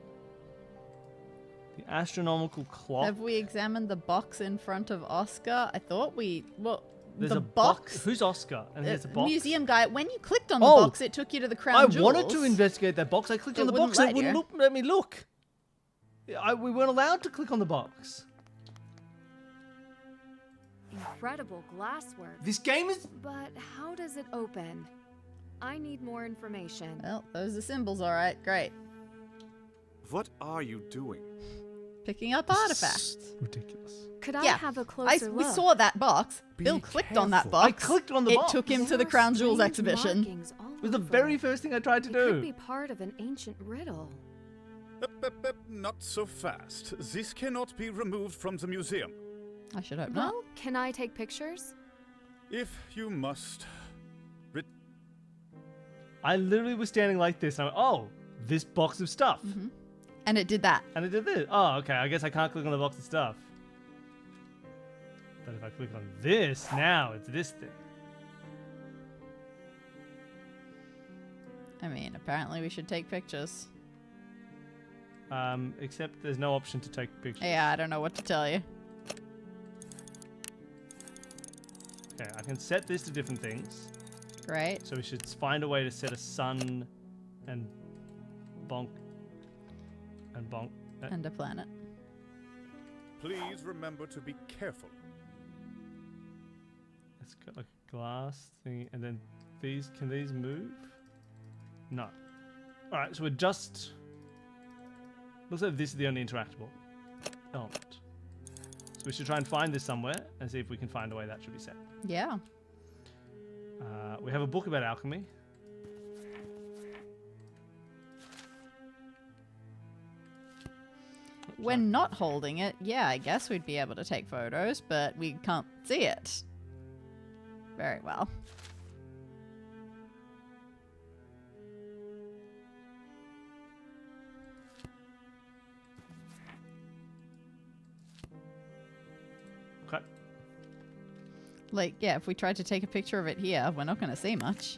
[SPEAKER 1] The astronomical clock.
[SPEAKER 2] Have we examined the box in front of Oscar? I thought we... Well,
[SPEAKER 1] There's
[SPEAKER 2] the
[SPEAKER 1] a
[SPEAKER 2] box.
[SPEAKER 1] Who's Oscar? And there's a box.
[SPEAKER 2] Museum guy. When you clicked on the box, it took you to the crown jewels.
[SPEAKER 1] I wanted to investigate that box. I clicked on the box and it wouldn't let me look. We weren't allowed to click on the box.
[SPEAKER 4] Incredible glasswork.
[SPEAKER 1] This game is...
[SPEAKER 4] But how does it open? I need more information.
[SPEAKER 2] Well, those are symbols, all right. Great.
[SPEAKER 16] What are you doing?
[SPEAKER 2] Picking up artifacts.
[SPEAKER 1] Ridiculous.
[SPEAKER 4] Could I have a closer look?
[SPEAKER 2] We saw that box. Bill clicked on that box.
[SPEAKER 1] I clicked on the box.
[SPEAKER 2] It took him to the Crown Jewels exhibition.
[SPEAKER 1] It was the very first thing I tried to do.
[SPEAKER 4] It could be part of an ancient riddle.
[SPEAKER 16] Not so fast. This cannot be removed from the museum.
[SPEAKER 2] I should hope not.
[SPEAKER 4] Well, can I take pictures?
[SPEAKER 16] If you must.
[SPEAKER 1] I literally was standing like this. And I went, oh, this box of stuff.
[SPEAKER 2] And it did that.
[SPEAKER 1] And it did this. Oh, okay. I guess I can't click on the box of stuff. But if I click on this, now it's this thing.
[SPEAKER 2] I mean, apparently we should take pictures.
[SPEAKER 1] Except there's no option to take pictures.
[SPEAKER 2] Yeah, I don't know what to tell you.
[SPEAKER 1] Okay, I can set this to different things.
[SPEAKER 2] Great.
[SPEAKER 1] So we should find a way to set a sun and bonk and bonk.
[SPEAKER 2] And a planet.
[SPEAKER 16] Please remember to be careful.
[SPEAKER 1] It's got like a glass thing, and then these. Can these move? No. All right, so we're just. Looks like this is the only interactable element. So we should try and find this somewhere and see if we can find a way that should be set.
[SPEAKER 2] Yeah.
[SPEAKER 1] We have a book about alchemy.
[SPEAKER 2] When not holding it, yeah, I guess we'd be able to take photos, but we can't see it very well.
[SPEAKER 1] Okay.
[SPEAKER 2] Like, yeah, if we tried to take a picture of it here, we're not going to see much.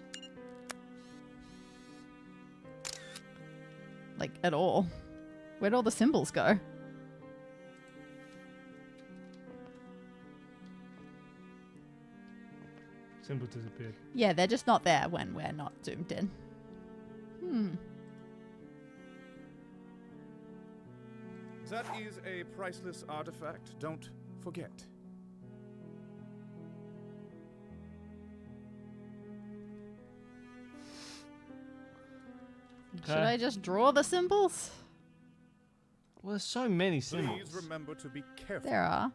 [SPEAKER 2] Like, at all. Where'd all the symbols go?
[SPEAKER 1] Symbol disappeared.
[SPEAKER 2] Yeah, they're just not there when we're not zoomed in.
[SPEAKER 16] That is a priceless artifact. Don't forget.
[SPEAKER 2] Should I just draw the symbols?
[SPEAKER 1] Well, there's so many symbols.
[SPEAKER 16] Please remember to be careful.
[SPEAKER 2] There are.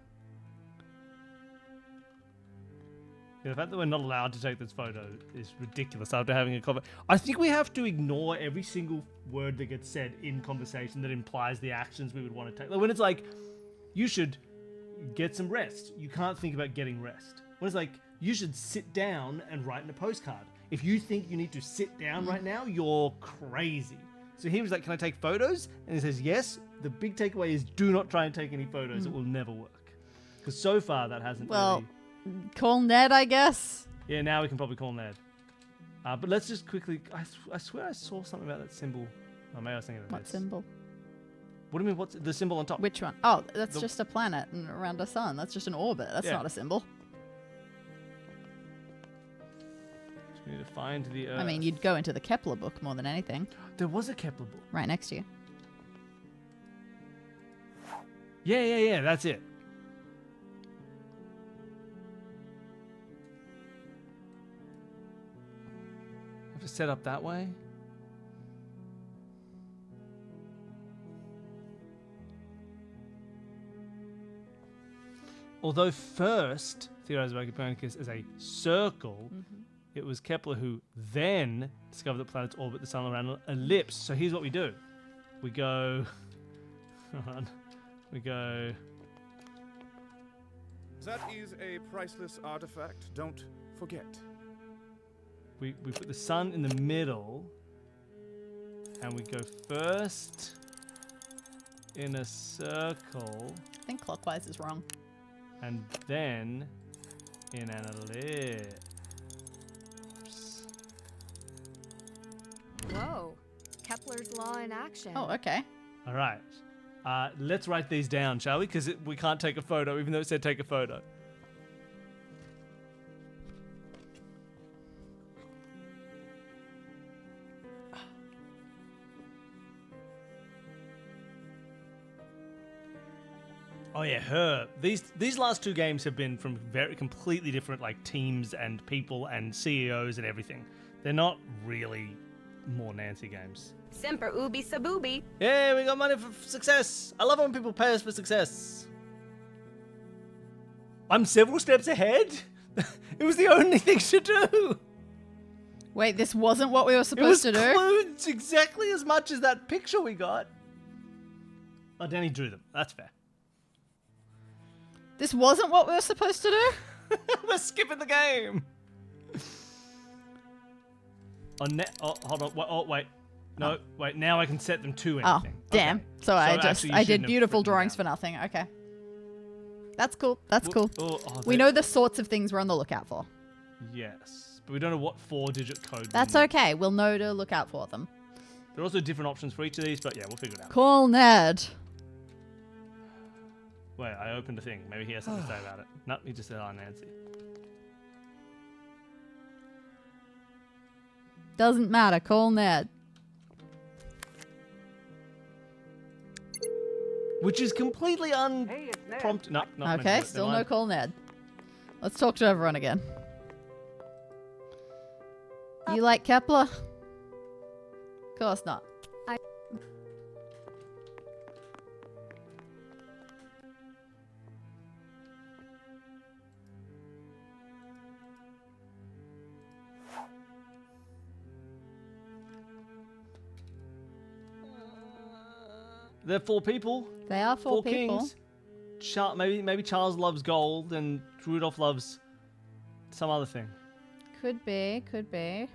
[SPEAKER 1] Yeah, the fact that we're not allowed to take this photo is ridiculous after having a conversation. I think we have to ignore every single word that gets said in conversation that implies the actions we would want to take. Like when it's like, you should get some rest. You can't think about getting rest. When it's like, you should sit down and write in a postcard. If you think you need to sit down right now, you're crazy. So he was like, can I take photos? And he says, yes. The big takeaway is do not try and take any photos. It will never work. Because so far that hasn't really...
[SPEAKER 2] Call Ned, I guess.
[SPEAKER 1] Yeah, now we can probably call Ned. But let's just quickly... I swear I saw something about that symbol. Oh, maybe I was thinking of
[SPEAKER 2] What
[SPEAKER 1] this.
[SPEAKER 2] symbol?
[SPEAKER 1] What do you mean? What's the symbol on top?
[SPEAKER 2] Which one? Oh, that's just a planet and around a sun. That's just an orbit. That's
[SPEAKER 1] Yeah.
[SPEAKER 2] not a symbol.
[SPEAKER 1] We need to find the Earth.
[SPEAKER 2] I mean, you'd go into the Kepler book more than anything.
[SPEAKER 1] There was a Kepler book.
[SPEAKER 2] Right next to you.
[SPEAKER 1] Yeah, that's it. Have to set up that way? Although first theorized by Copernicus as a circle, it was Kepler who then discovered that planets orbit the sun around an ellipse. So here's what we do. We go... Hold on. We go...
[SPEAKER 16] That is a priceless artifact. Don't forget.
[SPEAKER 1] We put the sun in the middle. And we go first in a circle.
[SPEAKER 2] I think clockwise is wrong.
[SPEAKER 1] And then in an ellipse.
[SPEAKER 4] Whoa. Kepler's law in action.
[SPEAKER 2] Oh, okay.
[SPEAKER 1] All right. Let's write these down, shall we? Because we can't take a photo, even though it said take a photo. Oh yeah, her. These last two games have been from very completely different like teams and people and CEOs and everything. They're not really more Nancy games.
[SPEAKER 20] Semper ubi sub ubi.
[SPEAKER 1] Yeah, we got money for success. I love it when people pay us for success. I'm several steps ahead. It was the only thing to do.
[SPEAKER 2] Wait, this wasn't what we were supposed to do?
[SPEAKER 1] It was exactly as much as that picture we got. Oh, Dani drew them. That's fair.
[SPEAKER 2] This wasn't what we were supposed to do?
[SPEAKER 1] We're skipping the game. Hold on. Wait. No, wait. Now I can set them to anything.
[SPEAKER 2] Oh, damn.
[SPEAKER 1] Okay.
[SPEAKER 2] So
[SPEAKER 1] actually, you
[SPEAKER 2] I
[SPEAKER 1] shouldn't
[SPEAKER 2] did
[SPEAKER 1] have
[SPEAKER 2] beautiful
[SPEAKER 1] written
[SPEAKER 2] drawings
[SPEAKER 1] down.
[SPEAKER 2] for nothing. Okay. That's cool. That's cool. We
[SPEAKER 1] they-
[SPEAKER 2] know the sorts of things we're on the lookout for.
[SPEAKER 1] Yes, but we don't know what 4-digit code.
[SPEAKER 2] That's
[SPEAKER 1] we need.
[SPEAKER 2] okay. We'll know to look out for them.
[SPEAKER 1] There are also different options for each of these, but yeah, we'll figure it out.
[SPEAKER 2] Call Ned.
[SPEAKER 1] Wait, I opened a thing. Maybe he has something to say about it. No, he just said, "Oh, Nancy."
[SPEAKER 2] Doesn't matter. Call Ned.
[SPEAKER 1] Which is completely unprompted. No, not meant to
[SPEAKER 2] Okay,
[SPEAKER 1] do it.
[SPEAKER 2] still
[SPEAKER 1] Never
[SPEAKER 2] no
[SPEAKER 1] mind.
[SPEAKER 2] call Ned. Let's talk to everyone again. You like Kepler? Of course not.
[SPEAKER 1] They're 4 people.
[SPEAKER 2] They are 4 people.
[SPEAKER 1] Kings. Maybe Charles loves gold and Rudolph loves some other thing.
[SPEAKER 2] Could be, could be.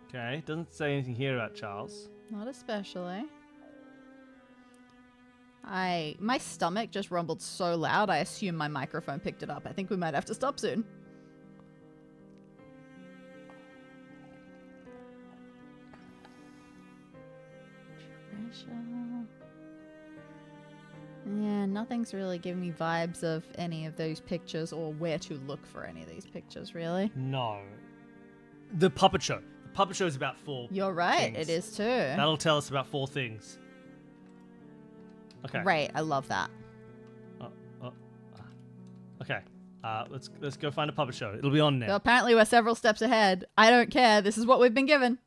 [SPEAKER 1] Okay, doesn't say anything here about Charles.
[SPEAKER 2] Not especially. My stomach just rumbled so loud, I assume my microphone picked it up. I think we might have to stop soon. Treasure. Yeah, nothing's really giving me vibes of any of those pictures or where to look for any of these pictures, really.
[SPEAKER 1] No. The puppet show. The puppet show is about 4
[SPEAKER 2] You're right.
[SPEAKER 1] things.
[SPEAKER 2] It is too.
[SPEAKER 1] That'll tell us about 4 things. Okay.
[SPEAKER 2] Great. I love that.
[SPEAKER 1] Okay. Let's go find a puppet show. It'll be on now.
[SPEAKER 2] Well, apparently we're several steps ahead. I don't care. This is what we've been given.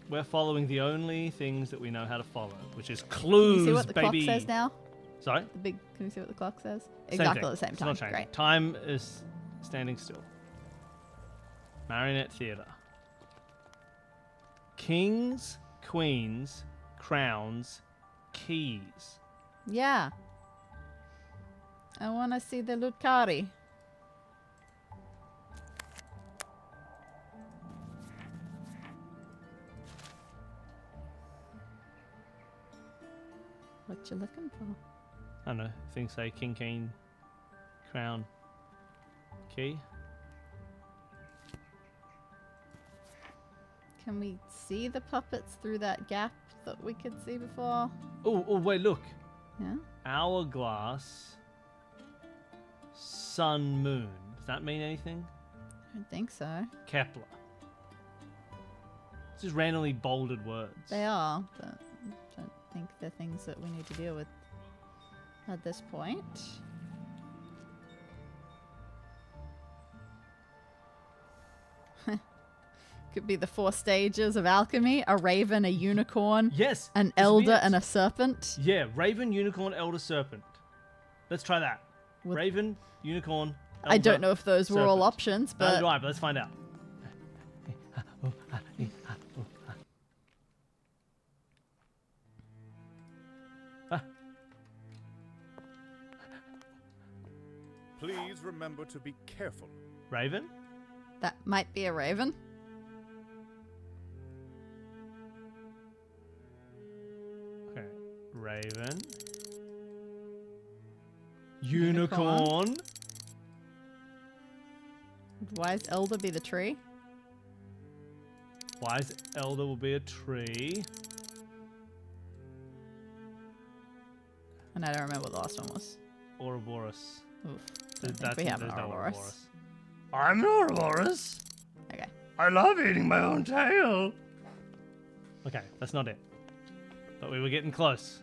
[SPEAKER 1] We're following the only things that we know how to follow, which is
[SPEAKER 2] Can
[SPEAKER 1] clues,
[SPEAKER 2] you see what the
[SPEAKER 1] baby.
[SPEAKER 2] clock says now?
[SPEAKER 1] Sorry?
[SPEAKER 2] Can you see what the clock says?
[SPEAKER 1] Same
[SPEAKER 2] Exactly
[SPEAKER 1] thing.
[SPEAKER 2] at the same
[SPEAKER 1] It's
[SPEAKER 2] time.
[SPEAKER 1] not changing.
[SPEAKER 2] Great.
[SPEAKER 1] Time is standing still. Marionette theater. Kings, queens, crowns, keys.
[SPEAKER 2] Yeah. I want to see the Lutkari. What you looking for?
[SPEAKER 1] I don't know. Things say king, queen, crown, key.
[SPEAKER 2] Can we see the puppets through that gap that we could see before?
[SPEAKER 1] Oh, wait, look.
[SPEAKER 2] Yeah?
[SPEAKER 1] Hourglass, sun, moon. Does that mean anything?
[SPEAKER 2] I don't think so.
[SPEAKER 1] Kepler. It's just randomly bolded words.
[SPEAKER 2] They are, but I don't think they're things that we need to deal with at this point. Could be the 4 stages of alchemy: a raven, a unicorn,
[SPEAKER 1] yes,
[SPEAKER 2] an elder, and a serpent.
[SPEAKER 1] Yeah, raven, unicorn, elder, serpent. Let's try that. Raven, unicorn, elder,
[SPEAKER 2] I don't know if those were all
[SPEAKER 1] serpent.
[SPEAKER 2] options,
[SPEAKER 1] Neither
[SPEAKER 2] but
[SPEAKER 1] do I, but let's find out.
[SPEAKER 16] Please remember to be careful.
[SPEAKER 1] Raven?
[SPEAKER 2] that might be a raven.
[SPEAKER 1] Okay, raven. Unicorn.
[SPEAKER 2] Why is elder be the tree?
[SPEAKER 1] Wise elder will be a tree.
[SPEAKER 2] And I don't remember what the last one was.
[SPEAKER 1] Ouroboros.
[SPEAKER 2] Oof. Don't think we have an
[SPEAKER 1] there's no
[SPEAKER 2] Ouroboros.
[SPEAKER 1] I'm an Ouroboros.
[SPEAKER 2] Okay.
[SPEAKER 1] I love eating my own tail. Okay, that's not it. But we were getting close.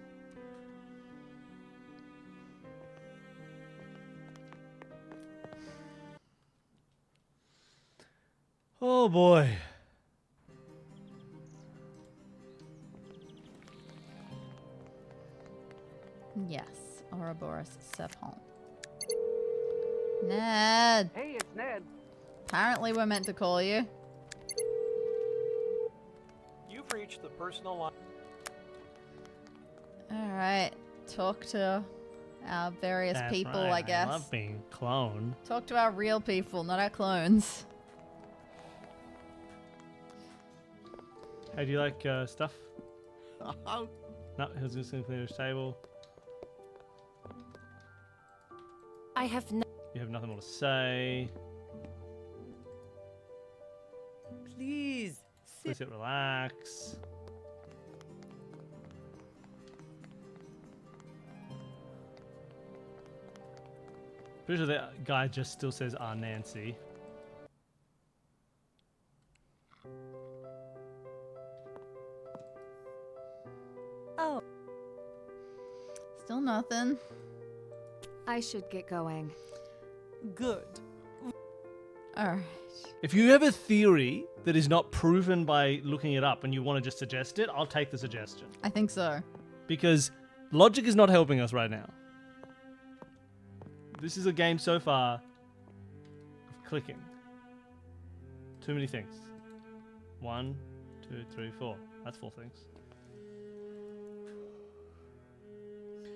[SPEAKER 1] Oh boy.
[SPEAKER 2] Yes, Ouroboros Serpent. Ned.
[SPEAKER 7] Hey, it's Ned.
[SPEAKER 2] Apparently we're meant to call you.
[SPEAKER 15] You've reached the personal line.
[SPEAKER 2] Alright, talk to our various
[SPEAKER 1] That's
[SPEAKER 2] people,
[SPEAKER 1] right,
[SPEAKER 2] I guess.
[SPEAKER 1] I love being cloned.
[SPEAKER 2] Talk to our real people, not our clones.
[SPEAKER 1] Hey, do you like stuff? No, he was just gonna clear his table.
[SPEAKER 6] I have no.
[SPEAKER 1] You have nothing more to say.
[SPEAKER 5] Please.
[SPEAKER 1] Please sit, relax. Pretty sure that guy just still says, Nancy.
[SPEAKER 2] Oh. Still nothing.
[SPEAKER 4] I should get going.
[SPEAKER 17] Good.
[SPEAKER 2] Alright.
[SPEAKER 1] If you have a theory that is not proven by looking it up and you want to just suggest it, I'll take the suggestion.
[SPEAKER 2] I think so.
[SPEAKER 1] Because logic is not helping us right now. This is a game so far of clicking. Too many things. 1, 2, 3, 4. That's 4 things.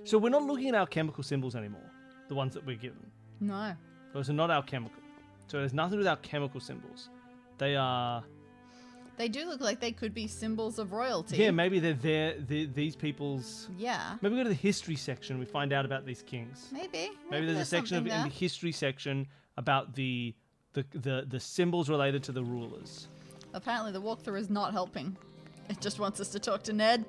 [SPEAKER 1] So we're not looking at our chemical symbols anymore. The ones that we're given.
[SPEAKER 2] No.
[SPEAKER 1] Those are not our chemical. So it has nothing to do with our chemical symbols. They are...
[SPEAKER 2] They do look like they could be symbols of royalty.
[SPEAKER 1] Yeah, maybe they're these people's...
[SPEAKER 2] Yeah.
[SPEAKER 1] Maybe we go to the history section and we find out about these kings.
[SPEAKER 2] Maybe.
[SPEAKER 1] Maybe there's a section in the history section about the symbols related to the rulers.
[SPEAKER 2] Apparently the walkthrough is not helping. It just wants us to talk to Ned.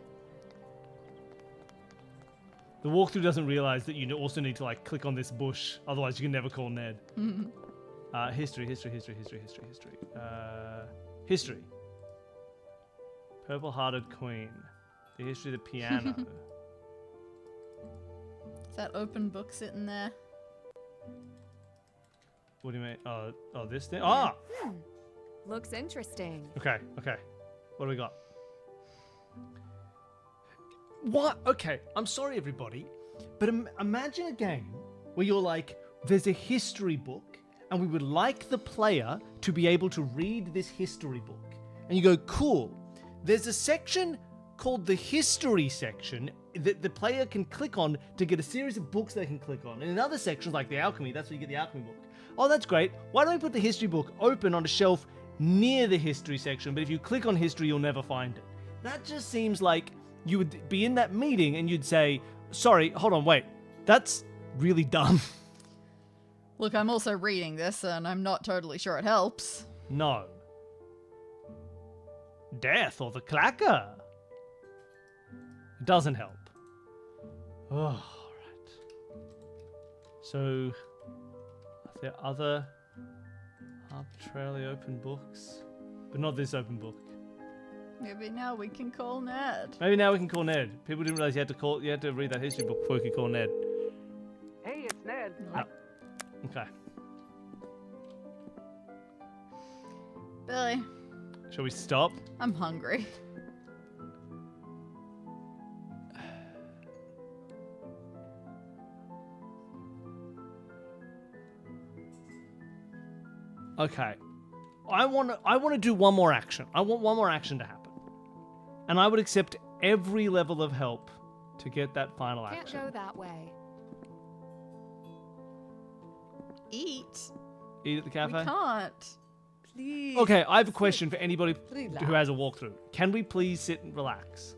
[SPEAKER 1] The walkthrough doesn't realize that you also need to like click on this bush, otherwise you can never call Ned. History. History. Purple-Hearted Queen. The history of the piano.
[SPEAKER 2] Is that open book sitting there?
[SPEAKER 1] What do you mean? Oh, this thing? Ah!
[SPEAKER 4] Looks interesting.
[SPEAKER 1] Okay. What do we got? What? Okay, I'm sorry, everybody, but imagine a game where you're like, there's a history book, and we would like the player to be able to read this history book. And you go, cool. There's a section called the history section that the player can click on to get a series of books they can click on. And in other sections, like the alchemy, that's where you get the alchemy book. Oh, that's great. Why don't we put the history book open on a shelf near the history section, but if you click on history, you'll never find it? That just seems like you would be in that meeting and you'd say, sorry, hold on, wait. That's really dumb.
[SPEAKER 2] Look, I'm also reading this, and I'm not totally sure it helps.
[SPEAKER 1] No. Death or the clacker. It doesn't help. Oh, alright. So, are there other arbitrarily open books? But not this open book.
[SPEAKER 2] Maybe now we can call Ned.
[SPEAKER 1] Maybe now we can call Ned. People didn't realize you had to read that history book before you could call Ned.
[SPEAKER 7] Hey, it's Ned.
[SPEAKER 1] Oh. Okay.
[SPEAKER 2] Billy.
[SPEAKER 1] Shall we stop?
[SPEAKER 2] I'm hungry.
[SPEAKER 1] Okay. I want to do one more action. I want one more action to happen. And I would accept every level of help to get that final
[SPEAKER 4] Can't
[SPEAKER 1] action.
[SPEAKER 4] go that way.
[SPEAKER 2] Eat.
[SPEAKER 1] Eat at the cafe?
[SPEAKER 2] We can't. Please.
[SPEAKER 1] Okay, I have a question for anybody
[SPEAKER 2] Relax.
[SPEAKER 1] who has a walkthrough. Can we please sit and relax?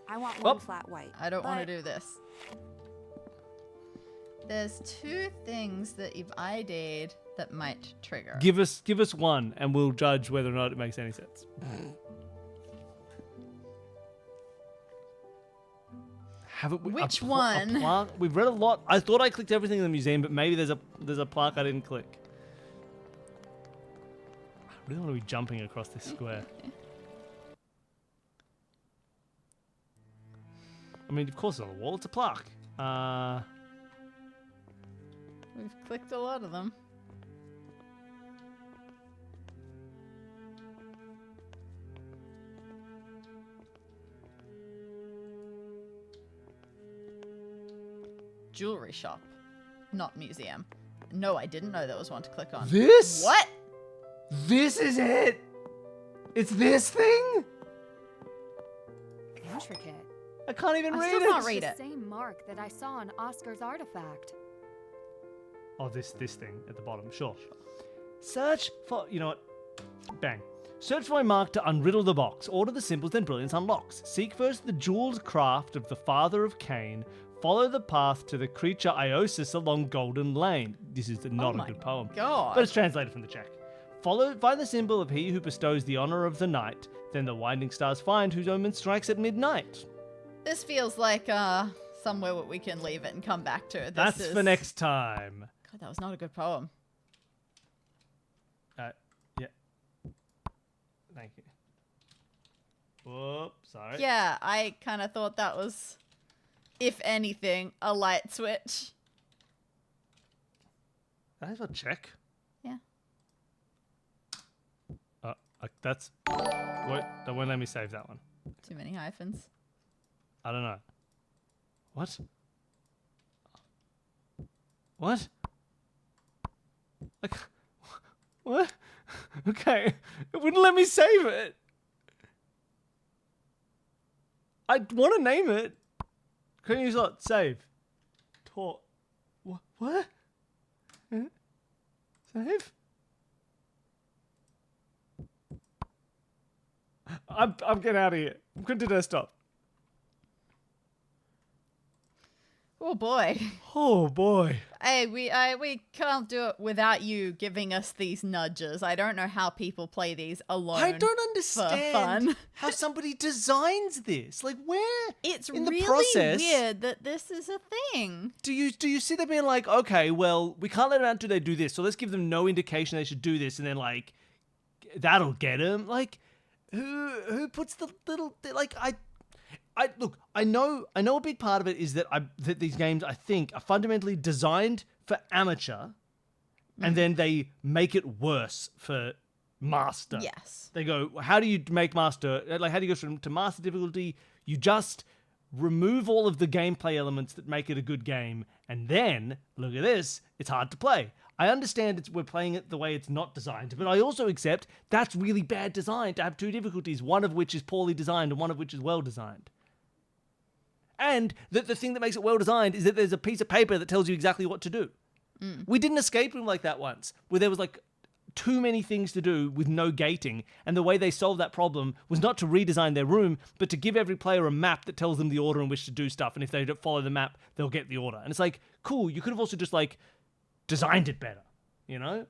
[SPEAKER 9] I want one flat white.
[SPEAKER 2] I don't want to
[SPEAKER 9] but-
[SPEAKER 2] do this. There's two things that you've ID'd that might trigger.
[SPEAKER 1] Give us one, and we'll judge whether or not it makes any sense.
[SPEAKER 2] Which one?
[SPEAKER 1] Plaque? We've read a lot. I thought I clicked everything in the museum, but maybe there's a plaque I didn't click. I really want to be jumping across this square. I mean, of course it's on the wall. It's a plaque.
[SPEAKER 2] We've clicked a lot of them. Jewelry shop, not museum. No, I didn't know there was one to click on.
[SPEAKER 1] This?
[SPEAKER 2] What?
[SPEAKER 1] This is it. It's this thing.
[SPEAKER 4] Intricate.
[SPEAKER 1] I can't even
[SPEAKER 2] I
[SPEAKER 1] read
[SPEAKER 2] still
[SPEAKER 1] it.
[SPEAKER 2] can't read
[SPEAKER 4] The
[SPEAKER 2] it.
[SPEAKER 4] same mark that I saw on Oscar's artifact.
[SPEAKER 1] Oh, this thing at the bottom. Sure. Search for, you know what? Bang. Search for a mark to unriddle the box. Order the symbols, then brilliance unlocks. Seek first the jeweled craft of the father of Cain. Follow the path to the creature Iosis along Golden Lane. This is not a good poem.
[SPEAKER 2] God.
[SPEAKER 1] But it's translated from the Czech. Find the symbol of he who bestows the honor of the night. Then the winding stars find whose omen strikes at midnight.
[SPEAKER 2] This feels like somewhere where we can leave it and come back to.
[SPEAKER 1] That's for next time.
[SPEAKER 2] God, that was not a good poem.
[SPEAKER 1] Yeah. Thank you. Whoops, sorry.
[SPEAKER 2] Yeah, I kind of thought that was, if anything, a light switch.
[SPEAKER 1] That is a check.
[SPEAKER 2] Yeah.
[SPEAKER 1] That's. Wait, that won't let me save that one.
[SPEAKER 2] Too many hyphens.
[SPEAKER 1] I don't know. What? What? Like, what? Okay. It wouldn't let me save it. I want to name it. Couldn't use what? Save. Talk. What? Huh? Save? I'm getting out of here. I'm going to desktop.
[SPEAKER 2] Ooh, Oh boy.
[SPEAKER 1] Oh boy.
[SPEAKER 2] Hey, we can't do it without you giving us these nudges. I don't know how people play these alone.
[SPEAKER 1] I don't
[SPEAKER 2] for
[SPEAKER 1] understand
[SPEAKER 2] fun.
[SPEAKER 1] how somebody designs this. Like, where
[SPEAKER 2] It's
[SPEAKER 1] in the
[SPEAKER 2] really
[SPEAKER 1] process
[SPEAKER 2] weird that this is a thing.
[SPEAKER 1] do you see them being like, okay, well, we can't let them out until they do this, so let's give them no indication they should do this, and then like that'll get them. Like, who puts the little like I look, I know a big part of it is that that these games, I think, are fundamentally designed for amateur, and then they make it worse for master.
[SPEAKER 2] Yes.
[SPEAKER 1] They go, how do you make master? Like, how do you go to master difficulty? You just remove all of the gameplay elements that make it a good game, and then look at this, it's hard to play. I understand we're playing it the way it's not designed, but I also accept that's really bad design to have two difficulties, one of which is poorly designed and one of which is well designed. And the thing that makes it well designed is that there's a piece of paper that tells you exactly what to do. We did an escape room like that once, where there was like too many things to do with no gating, and the way they solved that problem was not to redesign their room, but to give every player a map that tells them the order in which to do stuff, and if they don't follow the map, they'll get the order. And it's like, cool, you could have also just like designed it better, you know?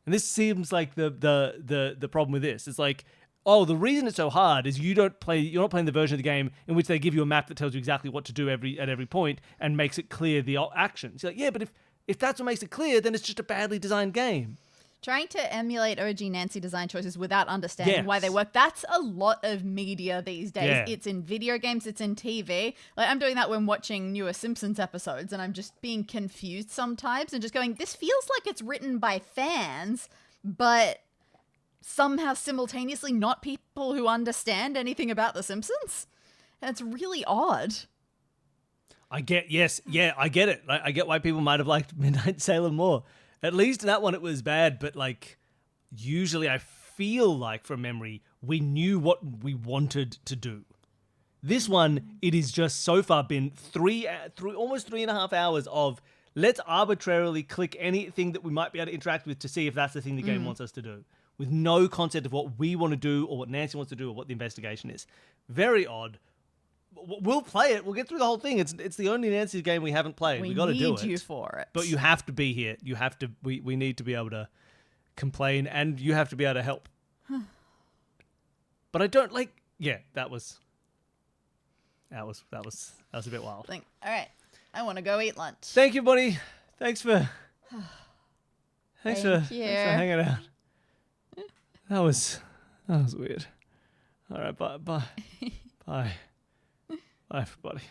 [SPEAKER 1] And this seems like the problem with this. It's like, oh, the reason it's so hard is you're not playing the version of the game in which they give you a map that tells you exactly what to do at every point and makes it clear the actions. You're like, yeah, but if that's what makes it clear, then it's just a badly designed game.
[SPEAKER 2] Trying to emulate OG Nancy design choices without understanding why
[SPEAKER 1] Yes.
[SPEAKER 2] they work, that's a lot of media these days.
[SPEAKER 1] Yeah.
[SPEAKER 2] It's in video games, it's in TV. Like, I'm doing that when watching newer Simpsons episodes, and I'm just being confused sometimes and just going, this feels like it's written by fans, but somehow simultaneously not people who understand anything about The Simpsons. And it's really odd.
[SPEAKER 1] I get it. I get why people might have liked Midnight Sailor more. At least in that one it was bad, but like usually I feel like from memory we knew what we wanted to do. This one, it is just so far been almost 3.5 hours of let's arbitrarily click anything that we might be able to interact with to see if that's the thing the game wants us to do, with no concept of what we want to do or what Nancy wants to do or what the investigation is. Very odd. We'll play it. We'll get through the whole thing. It's the only Nancy game we haven't played. We got to do it.
[SPEAKER 2] We need you for it.
[SPEAKER 1] But you have to be here. You have to. We need to be able to complain, and you have to be able to help. But I don't like. Yeah, that was a bit wild.
[SPEAKER 2] All right, I want to go eat lunch.
[SPEAKER 1] Thank you, buddy. Thanks for
[SPEAKER 2] Thank you.
[SPEAKER 1] hanging out. That was weird. All right, bye. Bye, everybody.